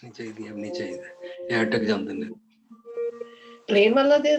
नहीं चाहिए, अब नहीं चाहिए, ये अटक जाते हैं ट्रेन वाला दे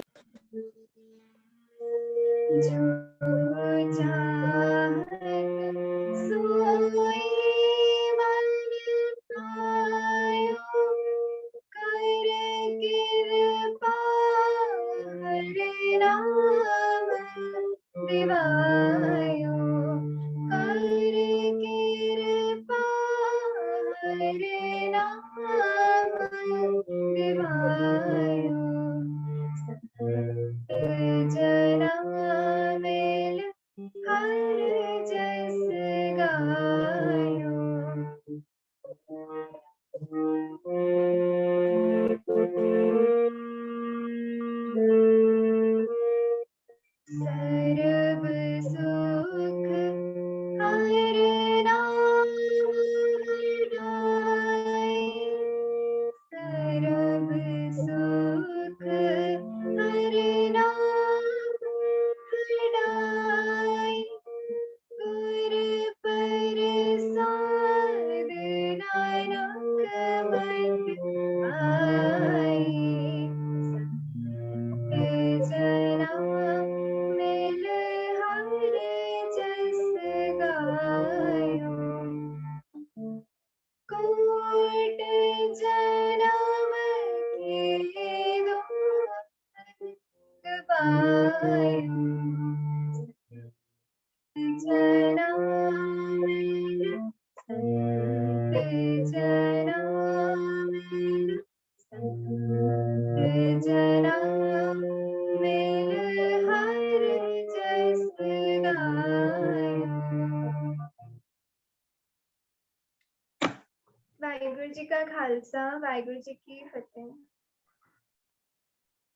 वाहिगुरु जी का खालसा वाहिगुरु जी की फतेह।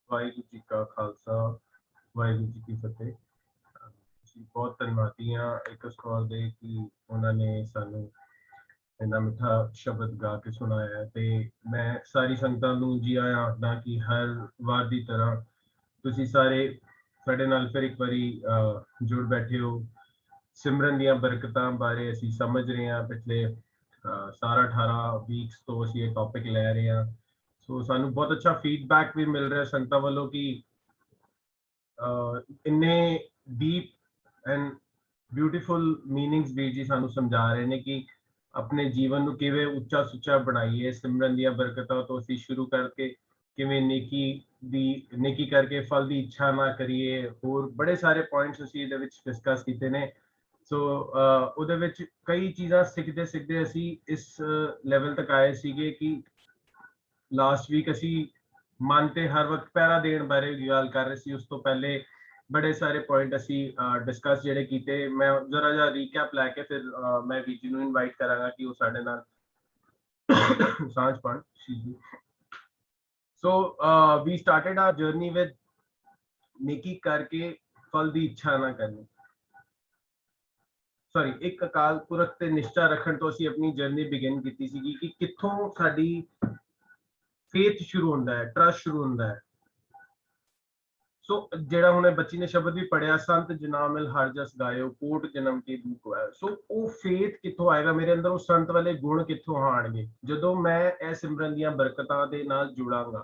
वाहिगुरु जी का खालसा वाहिगुरु जी की फतेह। बहुत ਧੰਨਵਾਦੀ ਹਾਂ ਇੱਕ ਸਕੋਰ ਦੇ ਕਿ ਉਹਨਾਂ ਨੇ ਸਾਨੂੰ ਇੰਨਾ ਮਿੱਠਾ ਸ਼ਬਦ ਗਾ ਕੇ ਸੁਣਾਇਆ ਤੇ ਮੈਂ ਸਾਰੀ ਸੰਗਤਾਂ ਨੂੰ ਜੀ ਆਇਆਂ ਆਖਦਾ ਕਿ ਹਰ ਵਾਰ ਦੀ ਤਰ੍ਹਾਂ ਤੁਸੀਂ ਸਾਰੇ ਸਾਡੇ ਨਾਲ ਫਿਰ ਇੱਕ ਵਾਰੀ ਜੁੜ ਬੈਠੇ ਹੋ। ਸਿਮਰਨ ਦੀਆਂ ਬਰਕਤਾਂ ਬਾਰੇ ਅਸੀਂ ਸਮਝ ਰਹੇ ਹਾਂ ਪਿਛਲੇ 17-18 ਵੀਕਸ ਤੋਂ ਅਸੀਂ ਇਹ ਟੌਪਿਕ ਲੈ ਰਹੇ ਹਾਂ। ਸੋ ਸਾਨੂੰ ਬਹੁਤ ਅੱਛਾ ਫੀਡਬੈਕ ਵੀ ਮਿਲ ਰਿਹਾ ਸੰਗਤਾਂ ਵੱਲੋਂ ਕਿ ਇੰਨੇ ਡੀਪ ਐਂਡ ਬਿਊਟੀਫੁਲ ਮੀਨਿੰਗਸ ਵੀ ਜੀ ਸਾਨੂੰ ਸਮਝਾ ਰਹੇ ਨੇ ਕਿ ਆਪਣੇ ਜੀਵਨ ਨੂੰ ਕਿਵੇਂ ਉੱਚਾ ਸੁੱਚਾ ਬਣਾਈਏ। ਸਿਮਰਨ ਦੀਆਂ ਬਰਕਤਾਂ ਤੋਂ ਅਸੀਂ ਸ਼ੁਰੂ ਕਰਕੇ ਕਿਵੇਂ ਨੇਕੀ ਕਰਕੇ ਫਲ ਦੀ ਇੱਛਾ ਨਾ ਕਰੀਏ। ਹੋਰ ਬੜੇ ਸਾਰੇ ਪੁਆਇੰਟਸ ਅਸੀਂ ਇਹਦੇ ਵਿੱਚ ਡਿਸਕਸ ਕੀਤੇ ਨੇ। ਸੋ ਉਹਦੇ ਵਿੱਚ ਕਈ ਚੀਜ਼ਾਂ ਸਿੱਖਦੇ ਅਸੀਂ ਇਸ ਲੈਵਲ ਤੱਕ ਆਏ ਸੀਗੇ ਕਿ ਲਾਸਟ ਵੀਕ ਅਸੀਂ ਮਨ ਤੇ ਹਰ ਵਕਤ ਪਹਿਰਾ ਦੇਣ ਬਾਰੇ ਗੱਲ ਕਰ ਰਹੇ ਸੀ। ਉਸ ਤੋਂ ਪਹਿਲੇ ਬੜੇ ਸਾਰੇ ਪੁਆਇੰਟ ਅਸੀਂ ਡਿਸਕਸ ਜਿਹੜੇ ਕੀਤੇ। ਮੈਂ ਜ਼ਰਾ ਜਿਹਾ ਰੀਕੈਪ ਲੈ ਕੇ ਫਿਰ ਮੈਂ ਵੀਰ ਜੀ ਨੂੰ ਇਨਵਾਈਟ ਕਰਾਂਗਾ ਕਿ ਉਹ ਸਾਡੇ ਨਾਲ ਸਾਂਝ ਪਾਉਣ। So we started our journey with ਨੇਕੀ ਕਰਕੇ ਫਲ ਦੀ ਇੱਛਾ ਨਾ ਕਰਨੀ। ਸੌਰੀ, ਇੱਕ ਅਕਾਲ ਪੁਰਖ ਤੇ ਨਿਸ਼ਚਾ ਰੱਖਣ ਤੋਂ ਅਸੀਂ ਆਪਣੀ ਜਰਨੀ ਬਿਗਿਨ ਕੀਤੀ ਸੀਗੀ ਕਿ ਕਿੱਥੋਂ ਸਾਡੀ ਫੇਥ ਸ਼ੁਰੂ ਹੁੰਦਾ ਹੈ, ਟਰਸਟ ਸ਼ੁਰੂ ਹੁੰਦਾ ਹੈ। ਸੋ ਜਿਹੜਾ ਹੁਣੇ ਬੱਚੀ ਨੇ ਸ਼ਬਦ ਵੀ ਪੜਿਆ, ਸੰਤ ਜਨਾ ਮਿਲ ਹਰ ਜਸ ਗਾਇਓ ਕੋਟ ਜਨਮ ਕੇ ਦੁਖ ਹੋਇਆ। ਸੋ ਉਹ ਫੇਥ ਕਿੱਥੋਂ ਆਏਗਾ ਮੇਰੇ ਅੰਦਰ, ਉਹ ਸੰਤ ਵਾਲੇ ਗੁਣ ਕਿੱਥੋਂ ਆਣਗੇ ਜਦੋਂ ਮੈਂ ਇਹ ਸਿਮਰਨ ਦੀਆਂ ਬਰਕਤਾਂ ਦੇ ਨਾਲ ਜੁੜਾਂਗਾ।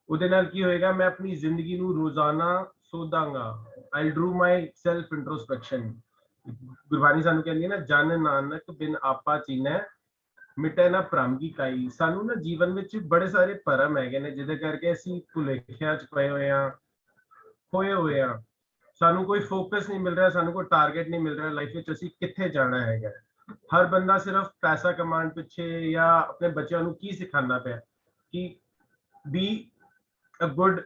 ਉਹਦੇ ਨਾਲ ਕੀ ਹੋਏਗਾ, ਮੈਂ ਆਪਣੀ ਜ਼ਿੰਦਗੀ ਨੂੰ ਰੋਜ਼ਾਨਾ ਸੋਧਾਂਗਾ। I do my self introspection. Gurbani ਸਾਨੂੰ ਕਹਿੰਦੀ ਹੈ ਨਾ, ਜਨ ਨਾਨਕ ਬਿਨ ਆਪਾ ਚੀਨੈ ਮਿਟੇ ਨਾ ਭਰਮ ਕੀ ਕਾਈ। ਸਾਨੂੰ ਨਾ ਜੀਵਨ ਵਿੱਚ ਬੜੇ ਸਾਰੇ ਭਰਮ ਹੈਗੇ ਨੇ ਜਿਹਦੇ ਕਰਕੇ ਅਸੀਂ ਭੁਲੇਖਿਆਂ ਚ ਪਏ ਹੋਏ ਆ, ਖੋਏ ਹੋਏ ਆ। ਸਾਨੂੰ ਕੋਈ ਫੋਕਸ ਨਹੀਂ ਮਿਲ ਰਿਹਾ, ਸਾਨੂੰ ਕੋਈ ਟਾਰਗੇਟ ਨਹੀਂ ਮਿਲ ਰਿਹਾ ਲਾਈਫ ਵਿੱਚ ਅਸੀਂ ਕਿੱਥੇ ਜਾਣਾ ਹੈਗਾ। ਹਰ ਬੰਦਾ ਸਿਰਫ ਪੈਸਾ ਕਮਾਉਣ ਪਿੱਛੇ ਜਾਂ ਆਪਣੇ ਬੱਚਿਆਂ ਨੂੰ ਕੀ ਸਿਖਾਉਂਦਾ ਪਿਆ ਕਿ be a good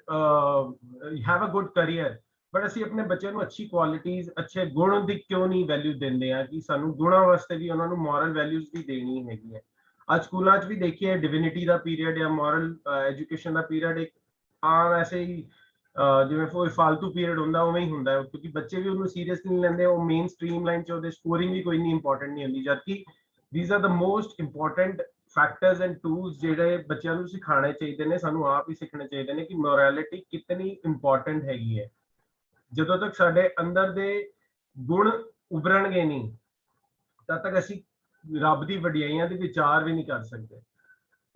have a good career, but ਅਸੀਂ ਆਪਣੇ ਬੱਚਿਆਂ ਨੂੰ ਅੱਛੀ ਕੁਆਲਿਟੀਜ਼, ਅੱਛੇ ਗੁਣ ਦੀ ਕਿਉਂ ਨਹੀਂ ਵੈਲਿਊ ਦਿੰਦੇ ਆ ਕਿ ਸਾਨੂੰ ਗੁਣਾਂ ਵਾਸਤੇ ਵੀ ਉਹਨਾਂ ਨੂੰ ਮੋਰਲ ਵੈਲਿਊਜ਼ ਵੀ ਦੇਣੀ ਹੈਗੀ ਹੈ। ਅੱਜ ਸਕੂਲਾਂ 'ਚ ਵੀ ਦੇਖੀਏ ਡਿਵਿਨਿਟੀ ਦਾ ਪੀਰੀਅਡ ਜਾਂ ਮੋਰਲ ਐਜੂਕੇਸ਼ਨ ਦਾ ਪੀਰੀਅਡ ਇੱਕ ਆਮ ਐਸੇ ਹੀ ਜਿਵੇਂ ਕੋਈ ਫालतू ਪੀਰੀਅਡ ਹੁੰਦਾ ਉਵੇਂ ਹੀ ਹੁੰਦਾ, ਕਿਉਂਕਿ ਬੱਚੇ ਵੀ ਉਹਨੂੰ ਸੀਰੀਅਸਲੀ ਨਹੀਂ ਲੈਂਦੇ। ਉਹ ਮੇਨ ਸਟ੍ਰੀਮ ਲਾਈਨ 'ਚ ਉਹਦੇ ਸਕੋਰਿੰਗ ਵੀ ਕੋਈ ਨਹੀਂ ਇੰਪੋਰਟੈਂਟ ਨਹੀਂ ਹੁੰਦੀ, ਜਦਕਿ these are the most important factors and tools ਜਿਹੜੇ ਬੱਚਿਆਂ ਨੂੰ ਸਿਖਾਉਣੇ ਚਾਹੀਦੇ ਨੇ, ਸਾਨੂੰ ਆਪ ਹੀ ਸਿੱਖਣੇ ਚਾਹੀਦੇ ਨੇ ਕਿ ਮੋਰੈਲਿਟੀ ਕਿਤਨੀ ਇੰਪੋਰਟੈਂਟ ਹੈਗੀ ਹੈ। ਜਦੋਂ ਤੱਕ ਸਾਡੇ ਅੰਦਰ ਦੇ ਗੁਣ ਉਭਰਣਗੇ ਨਹੀਂ ਤਦ ਤੱਕ ਅਸੀਂ ਰੱਬ ਦੀ ਵਡਿਆਈਆਂ ਦੇ ਵਿਚਾਰ ਵੀ ਨਹੀਂ ਕਰ ਸਕਦੇ।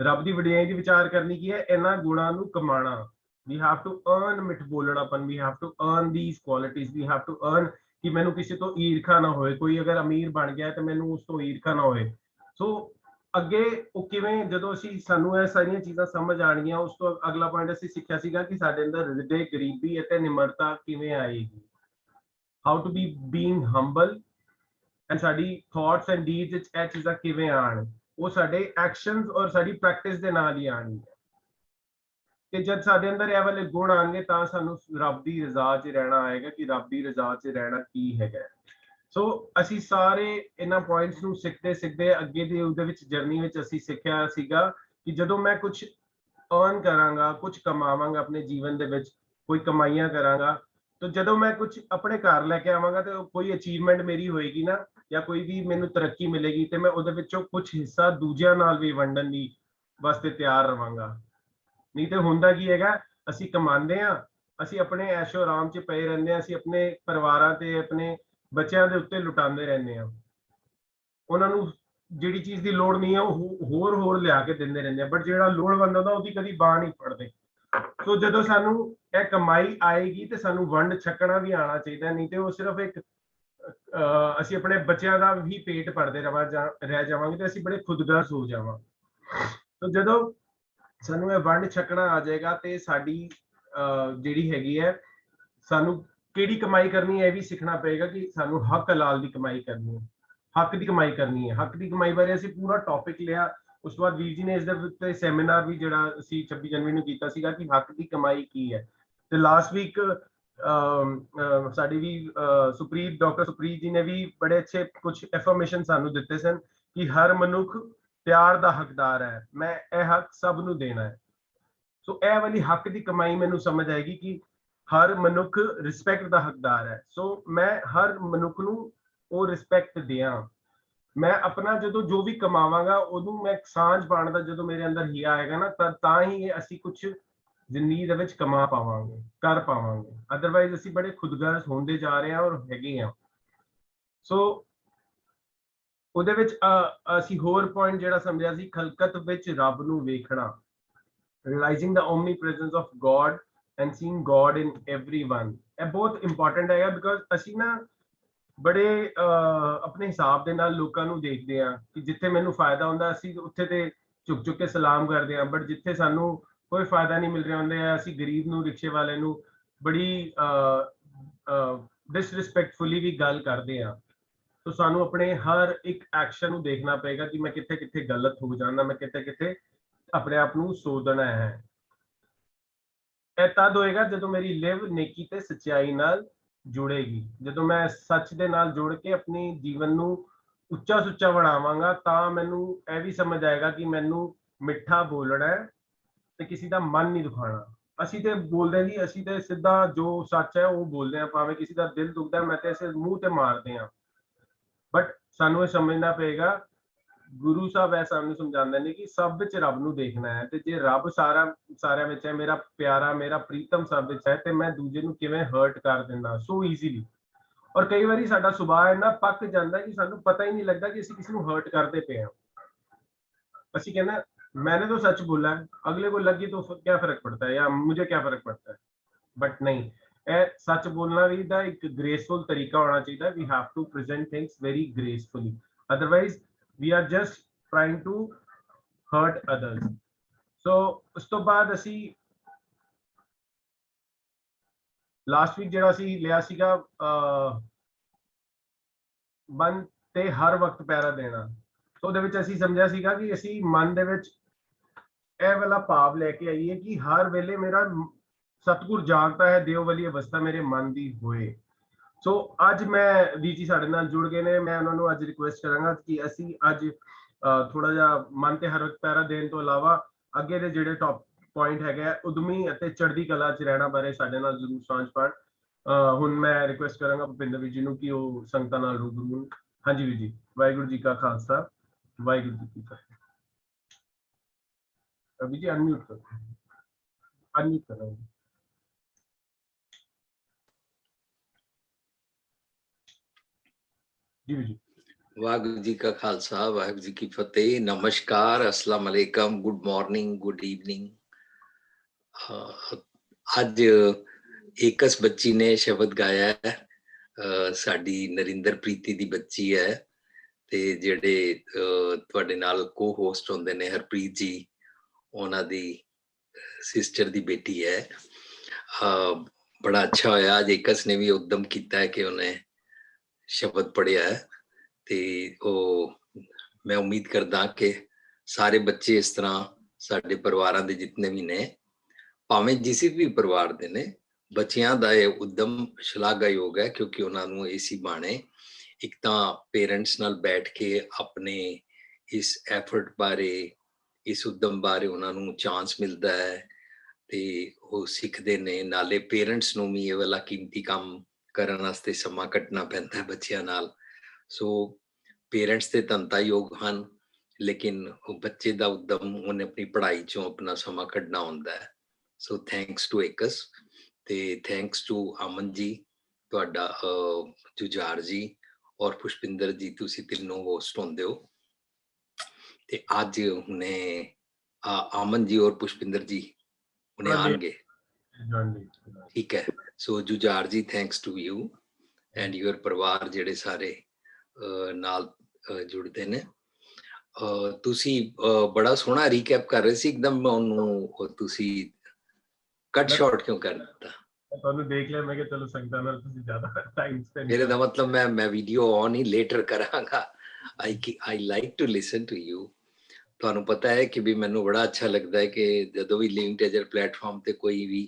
ਰੱਬ ਦੀ ਵਡਿਆਈ ਦੀ ਵਿਚਾਰ ਕਰਨੀ ਕੀ ਹੈ? ਇਹਨਾਂ ਗੁਣਾਂ ਨੂੰ Kamana. we have to earn ਮਿੱਠ ਬੋਲਣਾਪਨ, we have to earn these qualities, we have to earn ਕਿ ਮੈਨੂੰ ਕਿਸੇ ਤੋਂ ਈਰਖਾ ਨਾ ਹੋਏ। ਕੋਈ ਅਗਰ ਅਮੀਰ ਬਣ ਗਿਆ ਤੇ ਮੈਨੂੰ ਉਸ ਤੋਂ ਈਰਖਾ ਨਾ ਹੋਏ। ਸੋ ਅੱਗੇ ਉਹ ਕਿਵੇਂ, ਜਦੋਂ ਅਸੀਂ ਸਾਨੂੰ ਇਹ ਸਾਰੀਆਂ ਚੀਜ਼ਾਂ ਸਮਝ ਆਣਗੀਆਂ, ਉਸ ਤੋਂ ਅਗਲਾ ਪੁਆਇੰਟ ਅਸੀਂ ਸਿੱਖਿਆ ਸੀਗਾ ਕਿ ਸਾਡੇ ਅੰਦਰ ਹਿਰਦੇ ਗਰੀਬੀ ਅਤੇ ਨਿਮਰਤਾ ਕਿਵੇਂ ਆਏਗੀ, how to be being humble, and ਸਾਡੀ ਥਾਟਸ ਐਂਡ ਡੀਡਸ ਵਿੱਚ ਇਹ ਚੀਜ਼ਾਂ ਕਿਵੇਂ ਆਣ, ਉਹ ਸਾਡੇ ਐਕਸ਼ਨਸ ਔਰ ਸਾਡੀ ਪ੍ਰੈਕਟਿਸ ਦੇ ਨਾਲ ਹੀ ਆਣਗੀਆਂ। ਕਿ ਜਦ ਸਾਡੇ ਅੰਦਰ ਇਹ ਵਾਲੇ ਗੁਣ ਆਣਗੇ ਤਾਂ ਸਾਨੂੰ ਰੱਬ ਦੀ ਰਜ਼ਾ 'ਚ ਰਹਿਣਾ ਆਏਗਾ ਕਿ ਰੱਬ ਦੀ ਰਜ਼ਾ 'ਚ ਰਹਿਣਾ ਕੀ ਹੈਗਾ। ਸੋ ਅਸੀਂ ਸਾਰੇ ਇਹਨਾਂ ਪੁਆਇੰਟਸ ਨੂੰ ਸਿੱਖਦੇ ਸਿੱਖਦੇ ਅੱਗੇ ਦੀ ਉਹਦੇ ਵਿੱਚ ਜਰਨੀ ਵਿੱਚ ਅਸੀਂ ਸਿੱਖਿਆ ਸੀਗਾ ਕਿ ਜਦੋਂ ਮੈਂ ਕੁਝ ਅਰਨ ਕਰਾਂਗਾ, ਕੁਝ ਕਮਾਵਾਂਗਾ ਆਪਣੇ ਜੀਵਨ ਦੇ ਵਿੱਚ, ਕੋਈ ਕਮਾਈਆਂ ਕਰਾਂਗਾ, ਤਾਂ ਜਦੋਂ ਮੈਂ ਕੁਝ ਆਪਣੇ ਘਰ ਲੈ ਕੇ ਆਵਾਂਗਾ ਤੇ ਕੋਈ ਅਚੀਵਮੈਂਟ ਮੇਰੀ ਹੋਏਗੀ ਨਾ, ਜਾਂ ਕੋਈ ਵੀ ਮੈਨੂੰ ਤਰੱਕੀ ਮਿਲੇਗੀ, ਤੇ ਮੈਂ ਉਹਦੇ ਵਿੱਚੋਂ ਕੁਝ ਹਿੱਸਾ ਦੂਜਿਆਂ ਨਾਲ ਵੀ ਵੰਡਣ ਦੀ ਵਾਸਤੇ ਤਿਆਰ ਰਵਾਂਗਾ। ਨਹੀਂ ਤੇ ਹੁੰਦਾ ਕੀ ਹੈਗਾ, ਅਸੀਂ ਕਮਾਉਂਦੇ ਆ, ਅਸੀਂ ਆਪਣੇ ਐਸ਼ੋ ਆਰਾਮ 'ਚ ਪਏ ਰਹਿੰਦੇ ਆ, ਅਸੀਂ ਆਪਣੇ ਪਰਿਵਾਰਾਂ ਤੇ ਆਪਣੇ ਬੱਚਿਆਂ ਦੇ ਉੱਤੇ ਲੁਟਾਉਂਦੇ ਰਹਿੰਦੇ ਆ। ਉਹਨਾਂ ਨੂੰ ਜਿਹੜੀ ਚੀਜ਼ ਦੀ ਲੋੜ ਨਹੀਂ ਹੈ ਉਹ ਹੋਰ ਲਿਆ ਕੇ ਦਿੰਦੇ ਰਹਿੰਦੇ ਆ, ਬਟ ਜਿਹੜਾ ਲੋੜਵੰਦ ਹੁੰਦਾ ਉਹਦੀ ਕਦੀ ਬਾਂਹ ਨਹੀਂ ਫੜਦੇ। ਸੋ ਜਦੋਂ ਸਾਨੂੰ ਇਹ ਕਮਾਈ ਆਏਗੀ ਤੇ ਸਾਨੂੰ ਵੰਡ ਛਕਣਾ ਵੀ ਆਉਣਾ ਚਾਹੀਦਾ, ਨਹੀਂ ਤੇ ਉਹ ਸਿਰਫ ਇੱਕ ਅਸੀਂ ਆਪਣੇ ਬੱਚਿਆਂ ਦਾ ਵੀ ਪੇਟ ਭਰਦੇ ਰਹਿ ਜਾਵਾਂਗੇ ਤੇ ਅਸੀਂ ਬੜੇ ਖੁਦਗਰਜ਼ ਹੋ ਜਾਵਾਂਗੇ। ਤਾਂ ਜਦੋਂ ਸਾਨੂੰ ਇਹ ਵੰਡ ਛਕਣਾ ਆ ਜਾਏਗਾ ਤੇ ਸਾਡੀ ਜਿਹੜੀ ਹੈਗੀ ਹੈ, ਸਾਨੂੰ ਕਿਹੜੀ ਕਮਾਈ ਕਰਨੀ ਹੈ ਇਹ ਵੀ ਸਿੱਖਣਾ ਪਏਗਾ ਕਿ ਸਾਨੂੰ ਹੱਕ ਹਲਾਲ ਦੀ ਕਮਾਈ ਕਰਨੀ ਹੈ, ਹੱਕ ਦੀ ਕਮਾਈ ਕਰਨੀ ਹੈ। ਹੱਕ ਦੀ ਕਮਾਈ ਬਾਰੇ ਅਸੀਂ ਪੂਰਾ ਟੌਪਿਕ ਲਿਆ। ਉਸ ਤੋਂ ਬਾਅਦ ਵੀਰ ਜੀ ਨੇ ਇਸ ਦੇ ਉੱਤੇ ਸੈਮੀਨਾਰ ਵੀ ਜਿਹੜਾ ਅਸੀਂ 26 ਜਨਵਰੀ ਨੂੰ ਕੀਤਾ ਸੀਗਾ ਕਿ ਹੱਕ ਦੀ ਕਮਾਈ ਕੀ ਹੈ। ਤੇ ਲਾਸਟ ਵੀਕ ਸਾਡੀ ਵੀ ਡਾਕਟਰ ਸੁਪ੍ਰੀਤ ਜੀ ਨੇ ਵੀ ਬੜੇ ਅੱਛੇ ਕੁਝ ਐਫਰਮੇਸ਼ਨ ਸਾਨੂੰ ਦਿੱਤੇ ਸਨ ਕਿ ਹਰ ਮਨੁੱਖ ਪਿਆਰ ਦਾ ਹੱਕਦਾਰ ਹੈ, ਮੈਂ ਇਹ ਹੱਕ ਸਭ ਨੂੰ ਦੇਣਾ ਹੈ। ਸੋ ਇਹ ਵਾਲੀ ਹੱਕ ਦੀ ਕਮਾਈ ਮੈਨੂੰ ਸਮਝ ਆਏਗੀ ਕਿ ਹਰ ਮਨੁੱਖ ਰਿਸਪੈਕਟ ਦਾ ਹੱਕਦਾਰ ਹੈ। ਸੋ ਮੈਂ ਹਰ ਮਨੁੱਖ ਨੂੰ ਉਹ ਰਿਸਪੈਕਟ ਦਿਆਂ। ਮੈਂ ਆਪਣਾ ਜਦੋਂ ਜੋ ਵੀ ਕਮਾਵਾਂਗਾ ਉਹਨੂੰ ਮੈਂ ਸਾਂਝ ਪਾਉਣ ਦਾ ਜਦੋਂ ਮੇਰੇ ਅੰਦਰ ਹੀ ਆਏਗਾ ਨਾ, ਤਾਂ ਹੀ ਅਸੀਂ ਕੁਝ ਜ਼ਿੰਦਗੀ ਦੇ ਵਿੱਚ ਕਮਾ ਪਾਵਾਂਗੇ, ਕਰ ਪਾਵਾਂਗੇ। ਅਦਰਵਾਈਜ਼ ਅਸੀਂ ਬੜੇ ਖੁਦਗਰਜ਼ ਹੁੰਦੇ ਜਾ ਰਹੇ ਹਾਂ ਔਰ ਹੈਗੇ ਹਾਂ। ਸੋ ਉਹਦੇ ਵਿੱਚ ਅਸੀਂ ਹੋਰ ਪੁਆਇੰਟ ਜਿਹੜਾ ਸਮਝਿਆ ਸੀ, ਖਲਕਤ ਵਿੱਚ ਰੱਬ ਨੂੰ ਵੇਖਣਾ, realizing the omnipresence of God and seeing God in everyone। ਇਹ ਬਹੁਤ ਇੰਪੋਰਟੈਂਟ ਹੈਗਾ ਬਿਕਾਜ਼ ਅਸੀਂ ਨਾ ਬੜੇ ਆਪਣੇ ਹਿਸਾਬ ਦੇ ਨਾਲ ਲੋਕਾਂ ਨੂੰ ਦੇਖਦੇ ਹਾਂ ਕਿ ਜਿੱਥੇ ਮੈਨੂੰ ਫਾਇਦਾ ਹੁੰਦਾ ਅਸੀਂ ਉੱਥੇ ਤੇ ਝੁਕ ਝੁਕ ਕੇ ਸਲਾਮ ਕਰਦੇ ਹਾਂ, ਬਟ ਜਿੱਥੇ ਸਾਨੂੰ ਕੋਈ ਫਾਇਦਾ ਨਹੀਂ ਮਿਲ ਰਿਹਾ ਹੁੰਦਾ ਅਸੀਂ ਗਰੀਬ ਨੂੰ, ਰਿਕਸ਼ੇ ਵਾਲੇ ਨੂੰ ਬੜੀ ਡਿਸਰਿਸਪੈਕਟਫੁਲੀ ਵੀ ਗੱਲ ਕਰਦੇ ਹਾਂ। तो सानू अपने हर एक एक्शन ਨੂੰ ਦੇਖਣਾ ਪਏਗਾ ਕਿ ਮੈਂ ਕਿੱਥੇ ਕਿੱਥੇ ਗਲਤ ਹੋ ਜਾਂਦਾ, ਮੈਂ ਕਿੱਥੇ ਕਿੱਥੇ ਆਪਣੇ ਆਪ ਨੂੰ ਸੋਧਣਾ ਹੈ। ਇਹ ਤਦ ਹੋਏਗਾ ਜਦੋਂ ਮੇਰੀ ਲਿਵ ਨੇਕੀ ਤੇ ਸੱਚਾਈ ਨਾਲ ਜੁੜੇਗੀ। ਜਦੋਂ ਮੈਂ ਸੱਚ ਦੇ ਨਾਲ ਜੁੜ ਕੇ ਆਪਣੇ ਜੀਵਨ ਨੂੰ ਉੱਚਾ ਸੁੱਚਾ ਬਣਾਵਾਂਗਾ ਤਾਂ ਮੈਨੂੰ ਇਹ ਵੀ ਸਮਝ ਆਏਗਾ ਕਿ ਮੈਨੂੰ ਮਿੱਠਾ ਬੋਲਣਾ ਹੈ ਤੇ ਕਿਸੇ ਦਾ ਮਨ ਨਹੀਂ ਦੁਖਾਣਾ। ਅਸੀਂ ਤੇ ਬੋਲਦੇ ਜੀ, ਅਸੀਂ ਤੇ ਸਿੱਧਾ ਜੋ ਸੱਚ ਹੈ ਉਹ ਬੋਲਦੇ ਆ, ਭਾਵੇਂ ਕਿਸੇ ਦਾ ਦਿਲ ਦੁਖਦਾ ਮੈਂ ਤੇ ਇਸੇ ਮੂੰਹ ਤੇ ਮਾਰਦੇ ਆ। ਬਟ ਸਾਨੂੰ ਇਹ ਸਮਝਣਾ ਪਏਗਾ, ਗੁਰੂ ਸਾਹਿਬ ਇਹ ਸਾਨੂੰ ਸਮਝਾਉਂਦੇ ਨੇ ਕਿ ਸਭ ਵਿੱਚ ਰੱਬ ਨੂੰ ਦੇਖਣਾ ਹੈ, ਤੇ ਜੇ ਰੱਬ ਸਾਰਿਆਂ ਵਿੱਚ ਹੈ, ਮੇਰਾ ਪਿਆਰਾ ਮੇਰਾ ਪ੍ਰੀਤਮ ਸਭ ਵਿੱਚ ਹੈ, ਤੇ ਮੈਂ ਦੂਜੇ ਨੂੰ ਕਿਵੇਂ ਹਰਟ ਕਰ ਦਿੰਦਾ ਸੋ ਈਜ਼ੀਲੀ। ਔਰ ਕਈ ਵਾਰੀ ਸਾਡਾ ਸੁਭਾਅ ਇੰਨਾ ਪੱਕ ਜਾਂਦਾ ਕਿ ਸਾਨੂੰ ਪਤਾ ਹੀ ਨਹੀਂ ਲੱਗਦਾ ਕਿ ਅਸੀਂ ਕਿਸੇ ਨੂੰ ਹਰਟ ਕਰਦੇ ਪਏ ਹਾਂ। ਅਸੀਂ ਕਹਿੰਦੇ मैंने तो सच बोला है, अगले को लगी तो क्या फर्क पड़ता है या मुझे क्या फर्क पड़ता है। बट नहीं, सच बोलना भी दा एक ग्रेसफुल तरीका होना चाहिए। We have to present things very gracefully, otherwise we are just trying to hurt others. So ਉਸ ਤੋਂ ਬਾਅਦ ਅਸੀਂ ਲਾਸਟ ਵੀਕ ਜਿਹੜਾ ਅਸੀਂ ਲਿਆ ਸੀਗਾ ਮਨ ਤੇ ਹਰ ਵਕਤ ਪਹਿਰਾ ਦੇਣਾ। ਸੋ ਉਹਦੇ ਵਿੱਚ ਅਸੀਂ ਸਮਝਿਆ ਸੀਗਾ ਕਿ ਅਸੀਂ ਮਨ ਦੇ ਵਿੱਚ ਇਹ ਵਾਲਾ ਭਾਵ ਲੈ ਕੇ ਆਈਏ ਕਿ ਹਰ ਵੇਲੇ ਮੇਰਾ ਸਤਿਗੁਰ ਜਾਗਦਾ ਹੈ, ਦੇਵ ਵਾਲੀ ਅਵਸਥਾ ਮੇਰੇ ਮਨ ਦੀ ਹੋਏ। ਸੋ ਅੱਜ ਮੈਂ ਵੀਰ ਜੀ ਸਾਡੇ ਨਾਲ ਜੁੜ ਗਏ ਨੇ, ਮੈਂ ਉਹਨਾਂ ਨੂੰ ਅੱਜ ਰਿਕੁਐਸਟ ਕਰਾਂਗਾ ਕਿ ਅਸੀਂ ਅੱਜ ਥੋੜਾ ਜਿਹਾ ਮਨ ਤੇ ਹਰ ਵਕਤ ਪਹਿਰਾ ਦੇਣ ਤੋਂ ਇਲਾਵਾ ਅੱਗੇ ਦੇ ਜਿਹੜੇ ਟੌਪ ਪੁਆਇੰਟ ਹੈਗੇ ਉਦਮੀ ਅਤੇ ਚੜ੍ਹਦੀ ਕਲਾ 'ਚ ਰਹਿਣਾ ਬਾਰੇ ਸਾਡੇ ਨਾਲ ਜ਼ਰੂਰ ਸਾਂਝ ਪਾਉਣ। ਹੁਣ ਮੈਂ ਰਿਕੁਐਸਟ ਕਰਾਂਗਾ ਭੁਪਿੰਦਰ ਵੀਰ ਜੀ ਨੂੰ ਕਿ ਉਹ ਸੰਗਤਾਂ ਨਾਲ ਰੂਬਰੂ ਹੋਣ। ਹਾਂਜੀ ਵੀਰ ਜੀ, ਵਾਹਿਗੁਰੂ ਜੀ ਕਾ ਖਾਲਸਾ, ਵਾਹਿਗੁਰੂ ਜੀ ਕੀ ਫਤਿਹ। ਵੀਰ ਜੀ ਅਨਮਿਊਟ ਕਰੋ, ਅਨਮਿਊਟ ਕਰੋ। ਜੀ ਵੀਰ ਜੀ। ਵਾਹਿਗੁਰੂ ਜੀ ਕਾ ਖਾਲਸਾ, ਵਾਹਿਗੁਰੂ ਜੀ ਕੀ ਫਤਿਹ। ਨਮਸਕਾਰ, ਅਸਲਾਮ ਅਲੈਕਮ, ਗੁੱਡ ਮਾਰਨਿੰਗ, ਗੁੱਡ ਈਵਨਿੰਗ। ਅੱਜ ਏਕਸ ਬੱਚੀ ਨੇ ਸ਼ਬਦ ਗਾਇਆ ਹੈ, ਸਾਡੀ ਨਰਿੰਦਰ ਪ੍ਰੀਤੀ ਦੀ ਬੱਚੀ ਹੈ, ਤੇ ਜਿਹੜੇ ਤੁਹਾਡੇ ਨਾਲ ਕੋ ਹੋਸਟ ਹੁੰਦੇ ਨੇ ਹਰਪ੍ਰੀਤ ਜੀ, ਉਹਨਾਂ ਦੀ ਸਿਸਟਰ ਦੀ ਬੇਟੀ ਹੈ। ਬੜਾ ਅੱਛਾ ਹੋਇਆ ਅੱਜ ਏਕਸ ਨੇ ਵੀ ਉਦਮ ਕੀਤਾ ਹੈ ਕਿ ਉਹਨੇ ਸ਼ਬਦ ਪੜ੍ਹਿਆ ਹੈ, ਤੇ ਉਹ ਮੈਂ ਉਮੀਦ ਕਰਦਾ ਕਿ ਸਾਰੇ ਬੱਚੇ ਇਸ ਤਰ੍ਹਾਂ ਸਾਡੇ ਪਰਿਵਾਰਾਂ ਦੇ ਜਿਤਨੇ ਵੀ ਨੇ, ਭਾਵੇਂ ਜਿਸ ਵੀ ਪਰਿਵਾਰ ਦੇ ਨੇ, ਬੱਚਿਆਂ ਦਾ ਇਹ ਉਦਮ ਸ਼ਲਾਘਾਯੋਗ ਹੈ, ਕਿਉਂਕਿ ਉਹਨਾਂ ਨੂੰ ਇਸੀ ਬਾਣੇ ਇੱਕ ਤਾਂ ਪੇਰੈਂਟਸ ਨਾਲ ਬੈਠ ਕੇ ਆਪਣੇ ਇਸ ਐਫਰਟ ਬਾਰੇ, ਇਸ ਉਦਮ ਬਾਰੇ ਉਹਨਾਂ ਨੂੰ ਚਾਂਸ ਮਿਲਦਾ ਹੈ ਤੇ ਉਹ ਸਿੱਖਦੇ ਨੇ। ਨਾਲੇ ਪੇਰੈਂਟਸ ਨੂੰ ਵੀ ਇਹ ਵਾਲਾ ਕੀਮਤੀ ਕੰਮ ਕਰਨ ਵਾਸਤੇ ਸਮਾਂ ਕੱਢਣਾ ਪੈਂਦਾ ਹੈ ਬੱਚਿਆਂ ਨਾਲ। ਸੋ ਪੇਰੈਂਟਸ ਤੇ ਧੰਨਤਾਯੋਗ ਹਨ, ਲੇਕਿਨ ਉਹ ਬੱਚੇ ਦਾ ਉਦਮ ਉਹਨੇ ਆਪਣੀ ਪੜ੍ਹਾਈ ਚੋਂ ਆਪਣਾ ਸਮਾਂ ਕੱਢਣਾ ਹੁੰਦਾ ਹੈ। ਸੋ ਥੈਂਕਸ ਟੂ ਏਕਸ ਤੇ ਥੈਂਕਸ ਟੂ ਅਮਨ ਜੀ, ਤੁਹਾਡਾ ਜੁਝਾਰ ਜੀ ਔਰ ਪੁਸ਼ਪਿੰਦਰ ਜੀ, ਤੁਸੀਂ ਤਿੰਨੋਂ ਹੋਸਟ ਹੁੰਦੇ ਹੋ। ਤੇ ਅੱਜ ਹੁਣੇ ਅਮਨ ਜੀ ਔਰ ਪੁਸ਼ਪਿੰਦਰ ਜੀ ਹੁਣੇ ਆਣਗੇ, ਠੀਕ ਹੈ। So Jujhar ji, thanks to you and your ਪਰਿਵਾਰ ਜਿਹੜੇ ਸਾਰੇ ਨਾਲ ਜੁੜਦੇ ਨੇ। ਤੁਸੀਂ ਬੜਾ ਸੋਹਣਾ ਰੀਕੈਪ ਕਰ ਰਹੇ ਸੀ, ਇੱਕਦਮ ਉਹਨੂੰ ਤੁਸੀਂ ਕੱਟ ਸ਼ਾਰਟ ਕਿਉਂ ਕਰ ਦਿੱਤਾ? ਤੁਹਾਨੂੰ ਦੇਖ ਲਿਆ, ਮੈਂ ਕਿਹਾ ਚਲੋ ਸੰਗਤਾਂ ਨਾਲ ਤੁਸੀਂ ਜ਼ਿਆਦਾ ਟਾਈਮ ਸਪੈਂਡ। ਮੇਰੇ ਦਾ ਮਤਲਬ ਮੈਂ ਵੀਡੀਓ ਔਨ ਹੀ ਲੇਟਰ ਕਰਾਂਗਾ। I like to listen to you. ਤੁਹਾਨੂੰ ਪਤਾ ਹੈ ਕਿ ਵੀ ਮੈਨੂੰ ਬੜਾ ਅੱਛਾ ਲੱਗਦਾ ਹੈ ਕਿ ਜਦੋਂ ਵੀ ਲਿਵਿੰਗ ਟੀਚਰ ਪਲੇਟਫਾਰਮ ਤੇ ਕੋਈ ਵੀ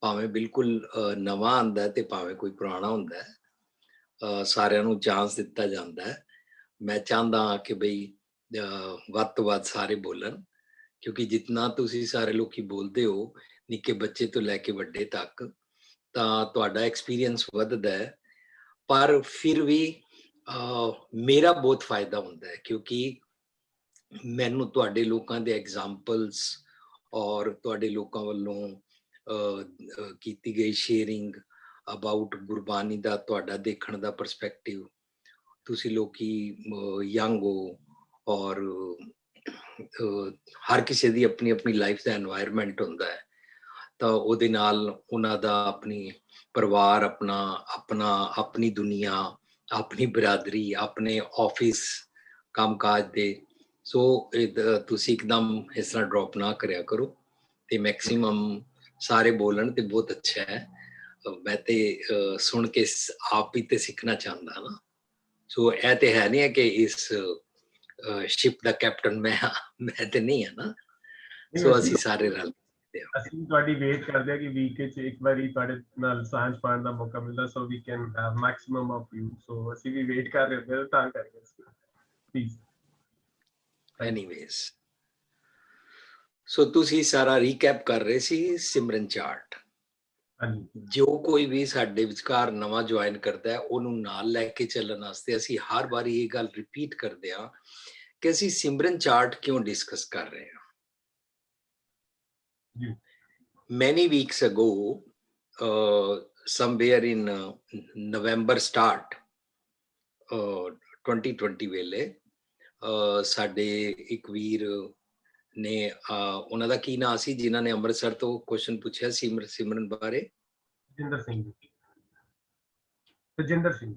ਭਾਵੇਂ ਬਿਲਕੁਲ ਨਵਾਂ ਆਉਂਦਾ ਤੇ ਭਾਵੇਂ ਕੋਈ ਪੁਰਾਣਾ ਹੁੰਦਾ ਹੈ, ਸਾਰਿਆਂ ਨੂੰ ਚਾਂਸ ਦਿੱਤਾ ਜਾਂਦਾ ਹੈ। ਮੈਂ ਚਾਹੁੰਦਾ ਹਾਂ ਕਿ ਬਈ ਵੱਧ ਤੋਂ ਵੱਧ ਸਾਰੇ ਬੋਲਣ, ਕਿਉਂਕਿ ਜਿਤਨਾ ਤੁਸੀਂ ਸਾਰੇ ਲੋਕੀ ਬੋਲਦੇ ਹੋ, ਨਿੱਕੇ ਬੱਚੇ ਤੋਂ ਲੈ ਕੇ ਵੱਡੇ ਤੱਕ, ਤਾਂ ਤੁਹਾਡਾ ਐਕਸਪੀਰੀਅੰਸ ਵੱਧਦਾ ਹੈ। ਪਰ ਫਿਰ ਵੀ ਮੇਰਾ ਬਹੁਤ ਫਾਇਦਾ ਹੁੰਦਾ ਹੈ, ਕਿਉਂਕਿ ਮੈਨੂੰ ਤੁਹਾਡੇ ਲੋਕਾਂ ਦੇ ਐਗਜ਼ਾਮਪਲਸ ਔਰ ਤੁਹਾਡੇ ਲੋਕਾਂ ਵੱਲੋਂ ਕੀਤੀ ਗਈ ਸ਼ੇਅਰਿੰਗ ਅਬਾਊਟ ਗੁਰਬਾਣੀ ਦਾ ਤੁਹਾਡਾ ਦੇਖਣ ਦਾ ਪਰਸਪੈਕਟਿਵ, ਤੁਸੀਂ ਲੋਕੀ ਯੰਗ ਹੋ ਔਰ ਹਰ ਕਿਸੇ ਦੀ ਆਪਣੀ ਆਪਣੀ ਲਾਈਫ ਦਾ ਐਨਵਾਇਰਨਮੈਂਟ ਹੁੰਦਾ ਹੈ, ਤਾਂ ਉਹਦੇ ਨਾਲ ਉਹਨਾਂ ਦਾ ਆਪਣੀ ਪਰਿਵਾਰ, ਆਪਣੀ ਦੁਨੀਆ, ਆਪਣੀ ਬਰਾਦਰੀ, ਆਪਣੇ ਆਫਿਸ ਕੰਮਕਾਜ ਦੇ। ਸੋ ਤੁਸੀਂ ਇੱਕਦਮ ਇਸ ਤਰ੍ਹਾਂ ਡ੍ਰੌਪ ਨਾ ਕਰਿਆ ਕਰੋ ਤੇ ਮੈਕਸਿਮਮ ਸਾਰੇ ਬੋਲਣ ਤੇ ਬਹੁਤ ਅੱਛਾ ਹੈ। ਮੈਂ ਤੇ ਸੁਣ ਕੇ ਆਪ ਹੀ ਤੇ ਸਿੱਖਣਾ ਚਾਹੁੰਦਾ ਨਾ। ਸੋ ਇਹ ਤੇ ਹੈ ਨਹੀਂ ਹੈ ਕਿ ਇਸ ਸ਼ਿਪ ਦਾ ਕੈਪਟਨ ਮੈਂ ਤੇ ਨਹੀਂ ਹੈ ਨਾ। ਸੋ ਅਸੀਂ ਸਾਰੇ ਰਲ ਅਸੀਂ ਤੁਹਾਡੀ ਵੇਟ ਕਰਦੇ ਹਾਂ ਕਿ ਵੀਕ ਵਿੱਚ ਇੱਕ ਵਾਰੀ ਤੁਹਾਡੇ ਨਾਲ ਸਾਂਝ ਪਾਉਣ ਦਾ ਮੌਕਾ ਮਿਲਦਾ, so we can have maximum of you. So ਅਸੀਂ ਵੀ ਵੇਟ ਕਰ ਰਹੇ ਹਾਂ ਤਾਂ ਕਰਕੇ ਪਲੀਜ਼। ਐਨੀਵੇਜ਼, ਸੋ ਤੁਸੀਂ ਸਾਰਾ ਰੀਕੈਪ ਕਰ ਰਹੇ ਸੀ ਸਿਮਰਨ ਚਾਰਟ। ਜੋ ਕੋਈ ਵੀ ਸਾਡੇ ਵਿਚਕਾਰ ਨਵਾਂ ਜੁਆਇਨ ਕਰਦਾ ਹੈ, ਉਹਨੂੰ ਨਾਲ ਲੈ ਕੇ ਚੱਲਣ ਵਾਸਤੇ ਅਸੀਂ ਹਰ ਵਾਰੀ ਇਹ ਗੱਲ ਰਿਪੀਟ ਕਰਦੇ ਹਾਂ ਕਿ ਅਸੀਂ ਸਿਮਰਨ ਚਾਰਟ ਕਿਉਂ ਡਿਸਕਸ ਕਰ ਰਹੇ ਹਾਂ। Many weeks ago, somewhere in November start 2020 ਵੇਲੇ ਸਾਡੇ ਇੱਕ ਵੀਰ ਨੇ, ਉਹਨਾਂ ਦਾ ਕੀ ਨਾਂ ਸੀ, ਜਿਨ੍ਹਾਂ ਨੇ ਅੰਮ੍ਰਿਤਸਰ ਤੋਂ ਕੁਐਸਚਨ ਪੁੱਛਿਆ ਸਿਮਰਨ ਬਾਰੇ? ਤਜਿੰਦਰ ਸਿੰਘ।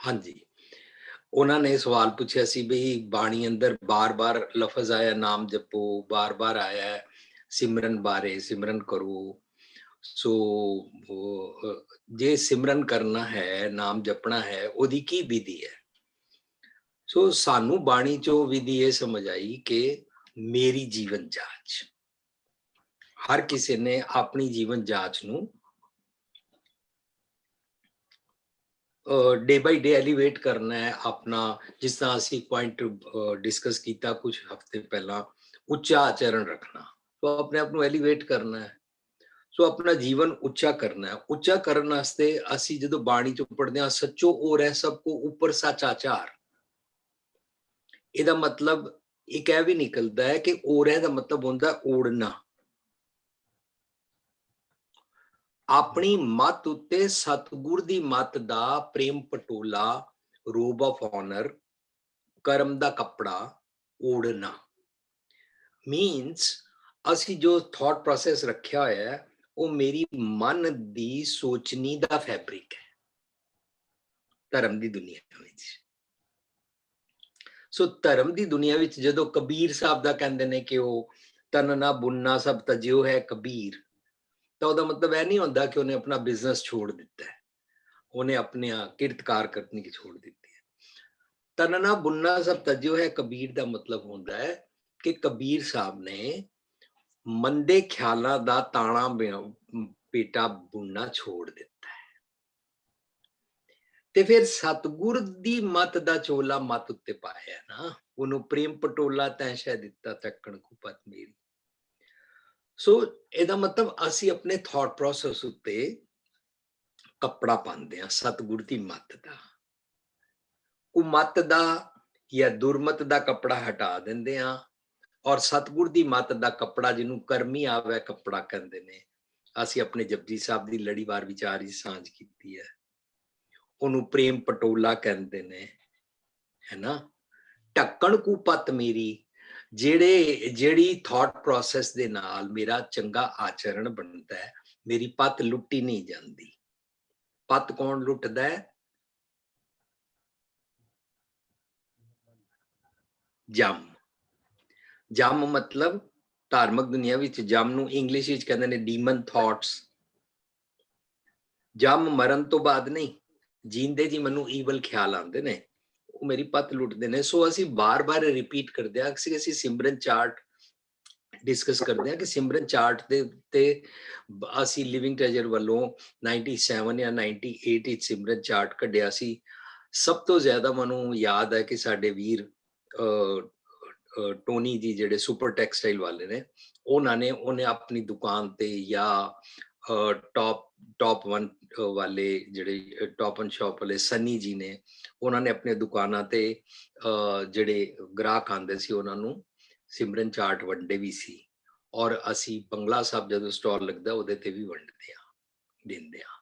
ਹਾਂਜੀ, ਉਹਨਾਂ ਨੇ ਸਵਾਲ ਪੁੱਛਿਆ ਸੀ ਬਈ ਬਾਣੀ ਅੰਦਰ ਬਾਰ-ਬਾਰ ਲਫ਼ਜ਼ ਆਇਆ ਨਾਮ ਜਪੋ, ਬਾਰ-ਬਾਰ ਆਇਆ ਹੈ ਸਿਮਰਨ ਬਾਰੇ, ਸਿਮਰਨ ਕਰੋ। ਸੋ ਜੇ ਸਿਮਰਨ ਕਰਨਾ ਹੈ, ਨਾਮ ਜਪਣਾ ਹੈ, ਉਹਦੀ ਕੀ ਵਿਧੀ ਹੈ? ਸੋ ਸਾਨੂੰ ਬਾਣੀ ਚੋਂ ਵਿਧੀ ਇਹ ਸਮਝ ਆਈ ਕਿ ਮੇਰੀ ਜੀਵਨ ਜਾਂਚ। ਹਰ ਕਿਸੇ ਨੇ ਆਪਣੀ ਜੀਵਨ ਜਾਂਚ ਨੂੰ ਡੇ ਬਾਈ ਡੇ ਐਲੀਵੇਟ ਕਰਨਾ ਹੈ ਆਪਣਾ। ਜਿਸ ਤਰ੍ਹਾਂ ਅਸੀਂ ਪੁਆਇੰਟ ਡਿਸਕਸ ਕੀਤਾ ਕੁਝ ਹਫ਼ਤੇ ਪਹਿਲਾਂ, ਉੱਚਾ ਆਚਰਣ ਰੱਖਣਾ। ਸੋ ਆਪਣੇ ਆਪ ਨੂੰ ਐਲੀਵੇਟ ਕਰਨਾ ਹੈ। ਸੋ ਆਪਣਾ ਜੀਵਨ ਉੱਚਾ ਕਰਨਾ ਹੈ। ਉੱਚਾ ਕਰਨ ਵਾਸਤੇ ਅਸੀਂ ਜਦੋਂ ਬਾਣੀ ਚੋਂ ਪੜ੍ਹਦੇ ਹਾਂ ਸੱਚੋ ਔਰ ਹੈ ਸਭ ਕੋ ਉੱਪਰ ਸੱਚ ਆਚਾਰ, ਇਹਦਾ ਮਤਲਬ ਇੱਕ ਇਹ ਵੀ ਨਿਕਲਦਾ ਹੈ ਕਿ ਔਰ ਦਾ ਮਤਲਬ ਹੁੰਦਾ ਓੜਨਾ। ਆਪਣੀ ਮੱਤ ਉੱਤੇ ਸਤਿਗੁਰ ਦੀ ਮੱਤ ਦਾ ਪ੍ਰੇਮ ਪਟੋਲਾ, ਰੋਬ ਆਫ ਆਨਰ, ਕਰਮ ਦਾ ਕੱਪੜਾ ਓੜਨਾ। ਮੀਨਸ ਅਸੀਂ ਜੋ ਥਾਟ ਪ੍ਰੋਸੈਸ ਰੱਖਿਆ ਹੋਇਆ ਹੈ ਉਹ ਮੇਰੀ ਮਨ ਦੀ ਸੋਚਣੀ ਦਾ ਫੈਬਰਿਕ ਹੈ ਧਰਮ ਦੀ ਦੁਨੀਆ ਵਿੱਚ। ਸੋ ਧਰਮ ਦੀ ਦੁਨੀਆ ਵਿੱਚ ਜਦੋਂ ਕਬੀਰ ਸਾਹਿਬ ਦਾ ਕਹਿੰਦੇ ਨੇ ਕਿ ਉਹ ਤਨ ਨਾ ਬੁਨਨਾ ਸਭ ਤਜਿਓ ਹੈ ਕਬੀਰ, ਤਾਂ ਉਹਦਾ ਮਤਲਬ ਇਹ ਨਹੀਂ ਹੁੰਦਾ ਕਿ ਉਹਨੇ ਆਪਣਾ ਬਿਜ਼ਨਸ ਛੋੜ ਦਿੱਤਾ ਹੈ, ਉਹਨੇ ਆਪਣੇ ਕਿਰਤਕਾਰ ਕਰਨੀ ਕੀ ਛੋੜ ਦਿੱਤੀ ਹੈ। ਤਨ ਨਾ ਬੁਨਨਾ ਸਭ ਤਜਿਓ ਹੈ ਕਬੀਰ ਦਾ ਮਤਲਬ ਹੁੰਦਾ ਹੈ ਕਿ ਕਬੀਰ ਸਾਹਿਬ ਨੇ ਮੰਦੇ ਖਿਆਲਾਂ ਦਾ ਤਾਣਾ ਪੇਟਾ ਬੁਣਨਾ ਛੋੜ ਦਿੱਤਾ ਹੈ। ਤੇ ਫਿਰ ਸਤਿਗੁਰ ਦੀ ਮੱਤ ਦਾ ਚੋਲਾ ਮੱਤ ਉੱਤੇ ਪਾਇਆ ਨਾ, ਉਹਨੂੰ ਪ੍ਰੇਮ ਪਟੋਲਾ ਤੈਂ ਸ਼ਹਿ ਦਿੱਤਾ ਤੱਕਣ ਕੁਪਤ ਮੇਰੀ। ਸੋ ਇਹਦਾ ਮਤਲਬ ਅਸੀਂ ਆਪਣੇ ਥਾਟ ਪ੍ਰੋਸੈਸ ਉੱਤੇ ਕੱਪੜਾ ਪਾਉਂਦੇ ਹਾਂ ਸਤਿਗੁਰ ਦੀ ਮੱਤ ਦਾ। ਉਹ ਮੱਤ ਦਾ ਜਾਂ ਦੁਰਮਤ ਦਾ ਕੱਪੜਾ ਹਟਾ ਦਿੰਦੇ ਹਾਂ ਔਰ ਸਤਿਗੁਰ ਦੀ ਮੱਤ ਦਾ ਕੱਪੜਾ, ਜਿਹਨੂੰ ਕਰਮੀ ਆਵੇ ਕੱਪੜਾ ਕਹਿੰਦੇ ਨੇ, ਅਸੀਂ ਆਪਣੇ ਜਪਜੀ ਸਾਹਿਬ ਦੀ ਲੜੀਵਾਰ ਵਿਚਾਰ ਹੀ ਸਾਂਝ ਕੀਤੀ ਹੈ, ਉਹਨੂੰ ਪ੍ਰੇਮ ਪਟੋਲਾ ਕਹਿੰਦੇ ਨੇ, ਹੈ ਨਾ। ਢੱਕਣ ਕੁਪਤ ਮੇਰੀ, ਜਿਹੜੀ ਥਾਟ ਪ੍ਰੋਸੈਸ ਦੇ ਨਾਲ ਮੇਰਾ ਚੰਗਾ ਆਚਰਣ ਬਣਦਾ ਹੈ, ਮੇਰੀ ਪੱਤ ਲੁੱਟੀ ਨਹੀਂ ਜਾਂਦੀ। ਪੱਤ ਕੌਣ ਲੁੱਟਦਾ ਹੈ? ਜਮ। ਜਮ ਮਤਲਬ ਧਾਰਮਿਕ ਦੁਨੀਆ ਵਿੱਚ ਜਮ ਨੂੰ ਇੰਗਲਿਸ਼ ਵਿੱਚ ਕਹਿੰਦੇ ਨੇ ਡੀਮਨ ਥਾਟਸ। ਜਮ ਮਰਨ ਤੋਂ ਬਾਅਦ ਨਹੀਂ, ਜੀਂਦੇ ਜੀ ਮੈਨੂੰ ਈਵਲ ਖਿਆਲ ਆਉਂਦੇ ਨੇ, ਉਹ ਮੇਰੀ ਪੱਤ ਲੁੱਟਦੇ ਨੇ। ਸੋ ਅਸੀਂ ਬਾਰ-ਬਾਰ ਰਿਪੀਟ ਕਰਦੇ ਹਾਂ। ਅਸੀਂ ਸਿਮਰਨ ਚਾਰਟ ਡਿਸਕਸ ਕਰਦੇ ਹਾਂ ਕਿ ਸਿਮਰਨ ਚਾਰਟ ਦੇ ਉੱਤੇ ਅਸੀਂ ਲਿਵਿੰਗ ਟ੍ਰੈਜਰ ਵੱਲੋਂ 97 ਜਾਂ 98 ਵਿੱਚ ਸਿਮਰਨ ਚਾਰਟ ਕੱਢਿਆ ਸੀ। ਸਭ ਤੋਂ ਜ਼ਿਆਦਾ ਮੈਨੂੰ ਯਾਦ ਹੈ ਕਿ ਸਾਡੇ ਵੀਰ ਟੋਨੀ ਜੀ ਜਿਹੜੇ ਸੁਪਰ ਟੈਕਸਟਾਈਲ ਵਾਲੇ ਨੇ, ਉਹਨੇ ਆਪਣੀ ਦੁਕਾਨ ਤੇ ਜਾਂ ਟੌਪ 1 ਵਾਲੇ ਜਿਹੜੇ ਟੌਪ ਐਂਡ ਸ਼ਾਪ ਵਾਲੇ ਸਨੀ ਜੀ ਨੇ, ਉਹਨਾਂ ਨੇ ਆਪਣੀਆਂ ਦੁਕਾਨਾਂ ਤੇ ਜਿਹੜੇ ਗ੍ਰਾਹਕ ਆਉਂਦੇ ਸੀ ਉਹਨਾਂ ਨੂੰ ਸਿਮਰਨ ਚਾਰਟ ਵੰਡੇ ਵੀ ਸੀ। ਔਰ ਅਸੀਂ ਬੰਗਲਾ ਸਾਹਿਬ ਜਦੋਂ ਸਟਾਲ ਲੱਗਦਾ ਉਹਦੇ ਤੇ ਵੀ ਵੰਡਦੇ ਆ, ਦਿੰਦੇ ਆ।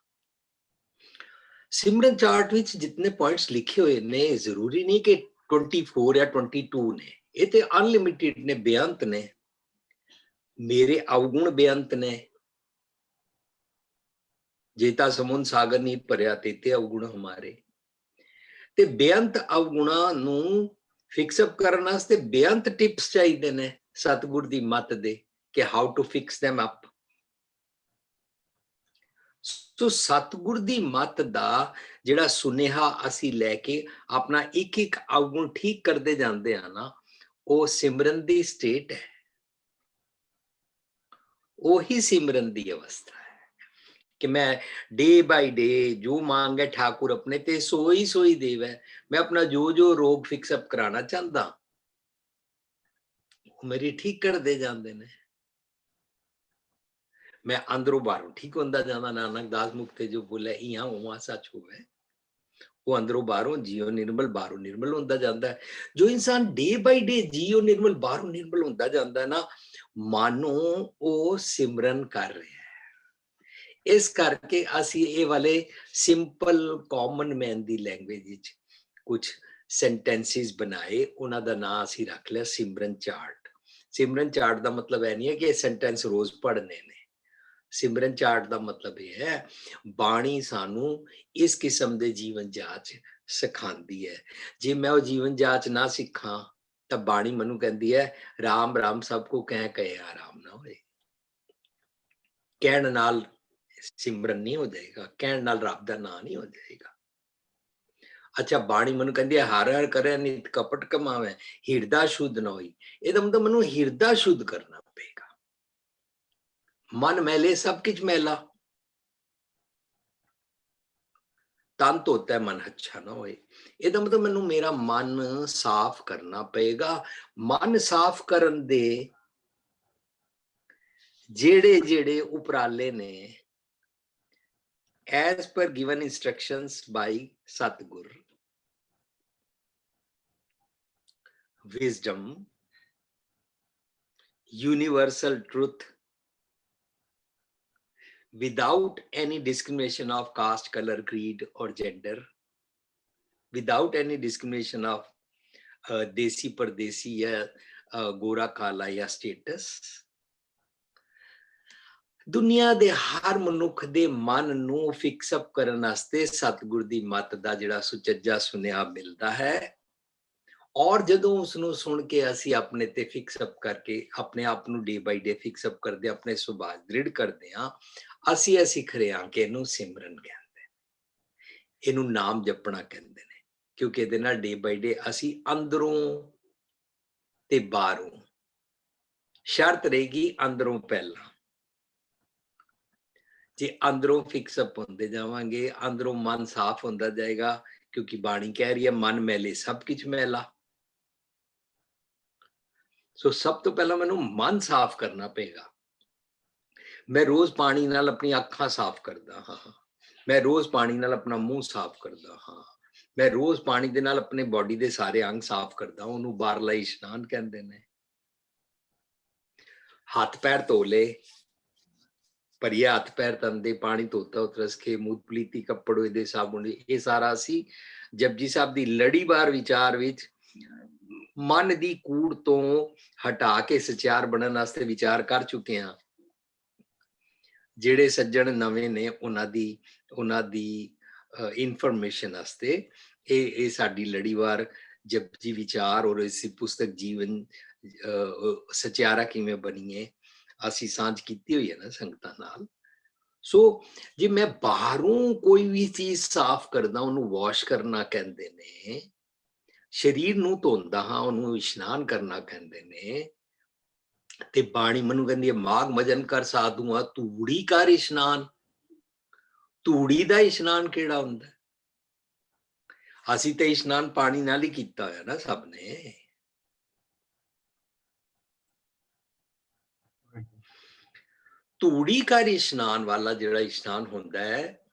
ਸਿਮਰਨ ਚਾਰਟ ਵਿੱਚ ਜਿਤਨੇ ਪੁਆਇੰਟਸ ਲਿਖੇ ਹੋਏ ਨੇ ਜ਼ਰੂਰੀ ਨਹੀਂ ਕਿ 24 ਜਾਂ 22 ਨੇ, ਇਹ ਤੇ ਅਨਲਿਮਿਟਿਡ ਨੇ, ਬੇਅੰਤ ਨੇ। ਮੇਰੇ ਅਵਗੁਣ ਬੇਅੰਤ ਨੇ। ਜੇਤਾ ਸਮੁੰਦ ਸਾਗਰ ਨਹੀਂ ਭਰਿਆ ਤੇ ਅਵਗੁਣ ਹਮਾਰੇ। ਤੇ ਬੇਅੰਤ ਅਵਗੁਣਾਂ ਨੂੰ ਫਿਕਸਅਪ ਕਰਨ ਵਾਸਤੇ ਬੇਅੰਤ ਟਿਪਸ ਚਾਹੀਦੇ ਨੇ ਸਤਿਗੁਰ ਦੀ ਮੱਤ ਦੇ, ਕਿ how to fix them up. So Satgur ਦੀ ਮੱਤ ਦਾ ਜਿਹੜਾ ਸੁਨੇਹਾ ਅਸੀਂ ਲੈ ਕੇ ਆਪਣਾ ਇੱਕ ਇੱਕ ਅਵਗੁਣ ਠੀਕ ਕਰਦੇ ਜਾਂਦੇ ਆ ਨਾ, ਉਹ ਸਿਮਰਨ ਦੀ ਸਟੇਟ ਹੈ, ਉਹੀ ਸਿਮਰਨ ਦੀ ਅਵਸਥਾ ਹੈ ਕਿ ਮੈਂ ਡੇ ਬਾਈ ਡੇ ਜੋ ਮੰਗੇ ਠਾकुर अपने ते सोई देवे। मैं अपना जो रोग फिक्सअप कराना चाहता वो मेरी ठीक कर दे जाते ने। मैं अंदरों बाहरों ठीक होता जाता। नानक दास मुक्ते जो बोले इहाँ उहाँ सच होवे, वो अंदरों बाहरों जियो निर्मल बाहरों निर्मल होता जाता है। जो इंसान डे बाई डे जियो निर्मल बाहरों निर्मल होता जाता है ना, मानो वो सिमरन कर रहे हैं। इस करके असी ये वाले simple common man the language which कुछ सेंटेंसेस बनाए, उन्हां दा नाम असी रख लिया सिमरन चार्ट। सिमरन चार्ट दा मतलब है नहीं है कि सेंटेंस रोज पढ़ने ने। सिमरन चार्ट दा मतलब ये है बाणी सानू इस किस्म दे जीवन जाच ਸਿਖਾਉਂਦੀ ਹੈ। ਜੇ ਮੈਂ ਉਹ ਜੀਵਨ ਜਾਚ ਨਾ ਸਿੱਖਾਂ ਤਾਂ ਬਾਣੀ ਮੈਨੂੰ ਕਹਿੰਦੀ ਹੈ ਰਾਮ ਰਾਮ ਸਭ ਕੋ ਕਹੇ ਆਰਾਮ ਨਾ ਹੋਏ। ਕਹਿਣ ਨਾਲ ਸਿਮਰਨ ਨਹੀਂ ਹੋ ਜਾਏਗਾ, ਕਹਿਣ ਨਾਲ ਰੱਬ ਦਾ ਨਾਂ ਨਹੀਂ ਹੋ ਜਾਏਗਾ। ਅੱਛਾ, ਬਾਣੀ ਮੈਨੂੰ ਕਹਿੰਦੀ ਹੈ ਹਰ ਹਰ ਕਰੇ ਨਿਤ ਕਪਟ ਕਮਾਵੇ, ਹਿਰਦਾ ਸ਼ੁੱਧ ਨਾ ਹੋਈ। ਇਹਦਾ ਮਤਲਬ ਮੈਨੂੰ ਹਿਰਦਾ ਸ਼ੁੱਧ ਕਰਨਾ ਪਏਗਾ। ਮਨ ਮੈਲੇ ਸਭ ਕੁਝ ਮੈਲਾ, ਤਨ ਧੋਤਾ ਮਨ ਅੱਛਾ ਨਾ ਹੋਏ। ਇਹਦਾ ਮਤਲਬ ਮੈਨੂੰ ਮੇਰਾ ਮਨ ਸਾਫ਼ ਕਰਨਾ ਪਏਗਾ। ਮਨ ਸਾਫ਼ ਕਰਨ ਦੇ ਜਿਹੜੇ ਜਿਹੜੇ ਉਪਰਾਲੇ ਨੇ as per given instructions by Satgur, wisdom, universal truth, without any discrimination of caste, color, creed or gender, without any discrimination of desi pardesi ya gora kala ya status, ਦੁਨੀਆ ਦੇ ਹਰ ਮਨੁੱਖ ਦੇ ਮਨ ਨੂੰ ਫਿਕਸਅਪ ਕਰਨ ਵਾਸਤੇ ਸਤਿਗੁਰ ਦੀ ਮੱਤ ਦਾ ਜਿਹੜਾ ਸੁਚੱਜਾ ਸੁਨੇਹਾ ਮਿਲਦਾ ਹੈ। ਔਰ ਜਦੋਂ ਉਸ ਨੂੰ ਸੁਣ ਕੇ ਅਸੀਂ ਆਪਣੇ ਤੇ ਫਿਕਸਅਪ ਕਰਕੇ ਆਪਣੇ ਆਪ ਨੂੰ ਡੇ ਬਾਈ ਡੇ ਫਿਕਸਅਪ ਕਰਦੇ, ਆਪਣੇ ਸੁਭਾਅ ਦ੍ਰਿੜ ਕਰਦੇ ਹਾਂ, ਅਸੀਂ ਇਹ ਸਿੱਖ ਰਹੇ ਹਾਂ ਕਿ ਇਹਨੂੰ ਸਿਮਰਨ ਕਹਿੰਦੇ ਨੇ, ਇਹਨੂੰ ਨਾਮ ਜਪਣਾ ਕਹਿੰਦੇ ਨੇ। ਕਿਉਂਕਿ ਇਹਦੇ ਨਾਲ ਡੇ ਬਾਈ ਡੇ ਅਸੀਂ ਅੰਦਰੋਂ ਤੇ ਬਾਹਰੋਂ, ਸ਼ਰਤ ਰਹੇਗੀ ਅੰਦਰੋਂ ਪਹਿਲਾਂ। ਜੇ ਅੰਦਰੋਂ ਫਿਕਸਅਪ ਹੁੰਦੇ ਜਾਵਾਂਗੇ, ਅੰਦਰੋਂ ਮਨ ਸਾਫ਼ ਹੁੰਦਾ ਜਾਏਗਾ। ਕਿਉਂਕਿ ਬਾਣੀ ਕਹਿ ਰਹੀ ਹੈ ਮਨ ਮੈਲੇ ਸਭ ਕੁਝ ਮੈਲਾ। ਸੋ ਸਭ ਤੋਂ ਪਹਿਲਾਂ ਮੈਨੂੰ ਮਨ ਸਾਫ਼ ਕਰਨਾ ਪਏਗਾ। ਮੈਂ ਰੋਜ਼ ਪਾਣੀ ਨਾਲ ਆਪਣੀ ਅੱਖਾਂ ਸਾਫ਼ ਕਰਦਾ ਹਾਂ, ਮੈਂ ਰੋਜ਼ ਪਾਣੀ ਨਾਲ ਆਪਣਾ ਮੂੰਹ ਸਾਫ਼ ਕਰਦਾ ਹਾਂ, ਮੈਂ ਰੋਜ਼ ਪਾਣੀ ਦੇ ਨਾਲ ਆਪਣੇ ਬਾਡੀ ਦੇ ਸਾਰੇ ਅੰਗ ਸਾਫ਼ ਕਰਦਾ। ਉਹਨੂੰ ਬਾਰਲਾ ਇਸ਼ਨਾਨ ਕਹਿੰਦੇ ਨੇ। ਹੱਥ ਪੈਰ ਧੋ ਲਏ, ਭਰੀਏ ਹੱਥ ਪੈਰ ਧੰਦੇ, ਪਾਣੀ ਧੋਤਾ ਉਤਰਸ ਕੇ, ਮੂਤ ਪਲੀਤੀ ਕੱਪੜੋ ਇਹਦੇ ਸਾਬੁਣ, ਇਹ ਸਾਰਾ ਅਸੀਂ ਜਪਜੀ ਸਾਹਿਬ ਦੀ ਲੜੀਵਾਰ ਵਿਚਾਰ ਵਿੱਚ ਮਨ ਦੀ ਕੂੜ ਤੋਂ ਹਟਾ ਕੇ ਸਚਿਆਰ ਬਣਨ ਵਾਸਤੇ ਵਿਚਾਰ ਕਰ ਚੁੱਕੇ ਹਾਂ। ਜਿਹੜੇ ਸੱਜਣ ਨਵੇਂ ਨੇ ਉਹਨਾਂ ਦੀ ਇਨਫੋਰਮੇਸ਼ਨ ਵਾਸਤੇ ਇਹ ਸਾਡੀ ਲੜੀਵਾਰ ਜਪਜੀ ਵਿਚਾਰ ਔਰ ਇਸ ਪੁਸਤਕ ਜੀਵਨ ਸਚਿਆਰਾ ਕਿਵੇਂ ਬਣੀਏ ਅਸੀਂ ਸਾਂਝ ਕੀਤੀ ਹੋਈ ਹੈ ਨਾ ਸੰਗਤਾਂ ਨਾਲ। ਸੋ ਜੇ ਮੈਂ ਬਾਹਰੋਂ ਕੋਈ ਵੀ ਚੀਜ਼ ਸਾਫ਼ ਕਰਦਾ, ਉਹਨੂੰ ਵਾਸ਼ ਕਰਨਾ ਕਹਿੰਦੇ ਨੇ। ਸਰੀਰ ਨੂੰ ਧੋਂਦਾ ਹਾਂ, ਉਹਨੂੰ ਇਸ਼ਨਾਨ ਕਰਨਾ ਕਹਿੰਦੇ ਨੇ। ਤੇ ਬਾਣੀ ਮੈਨੂੰ ਕਹਿੰਦੀ ਹੈ ਮਾਘ ਮਜਨ ਕਰ ਸਾਧੂਆ ਧੂੜੀ ਕਰ ਇਸ਼ਨਾਨ। ਧੂੜੀ ਦਾ ਇਸ਼ਨਾਨ ਕਿਹੜਾ ਹੁੰਦਾ? ਅਸੀਂ ਤੇ ਇਸ਼ਨਾਨ ਪਾਣੀ ਨਾਲ ਹੀ ਕੀਤਾ ਹੋਇਆ ਨਾ ਸਭ ਨੇ। ਧੂੜੀ ਕਰ ਇਸ਼ਨਾਨ ਵਾਲਾ ਜਿਹੜਾ ਇਸ਼ਨਾਨ ਹੁੰਦਾ ਹੈ,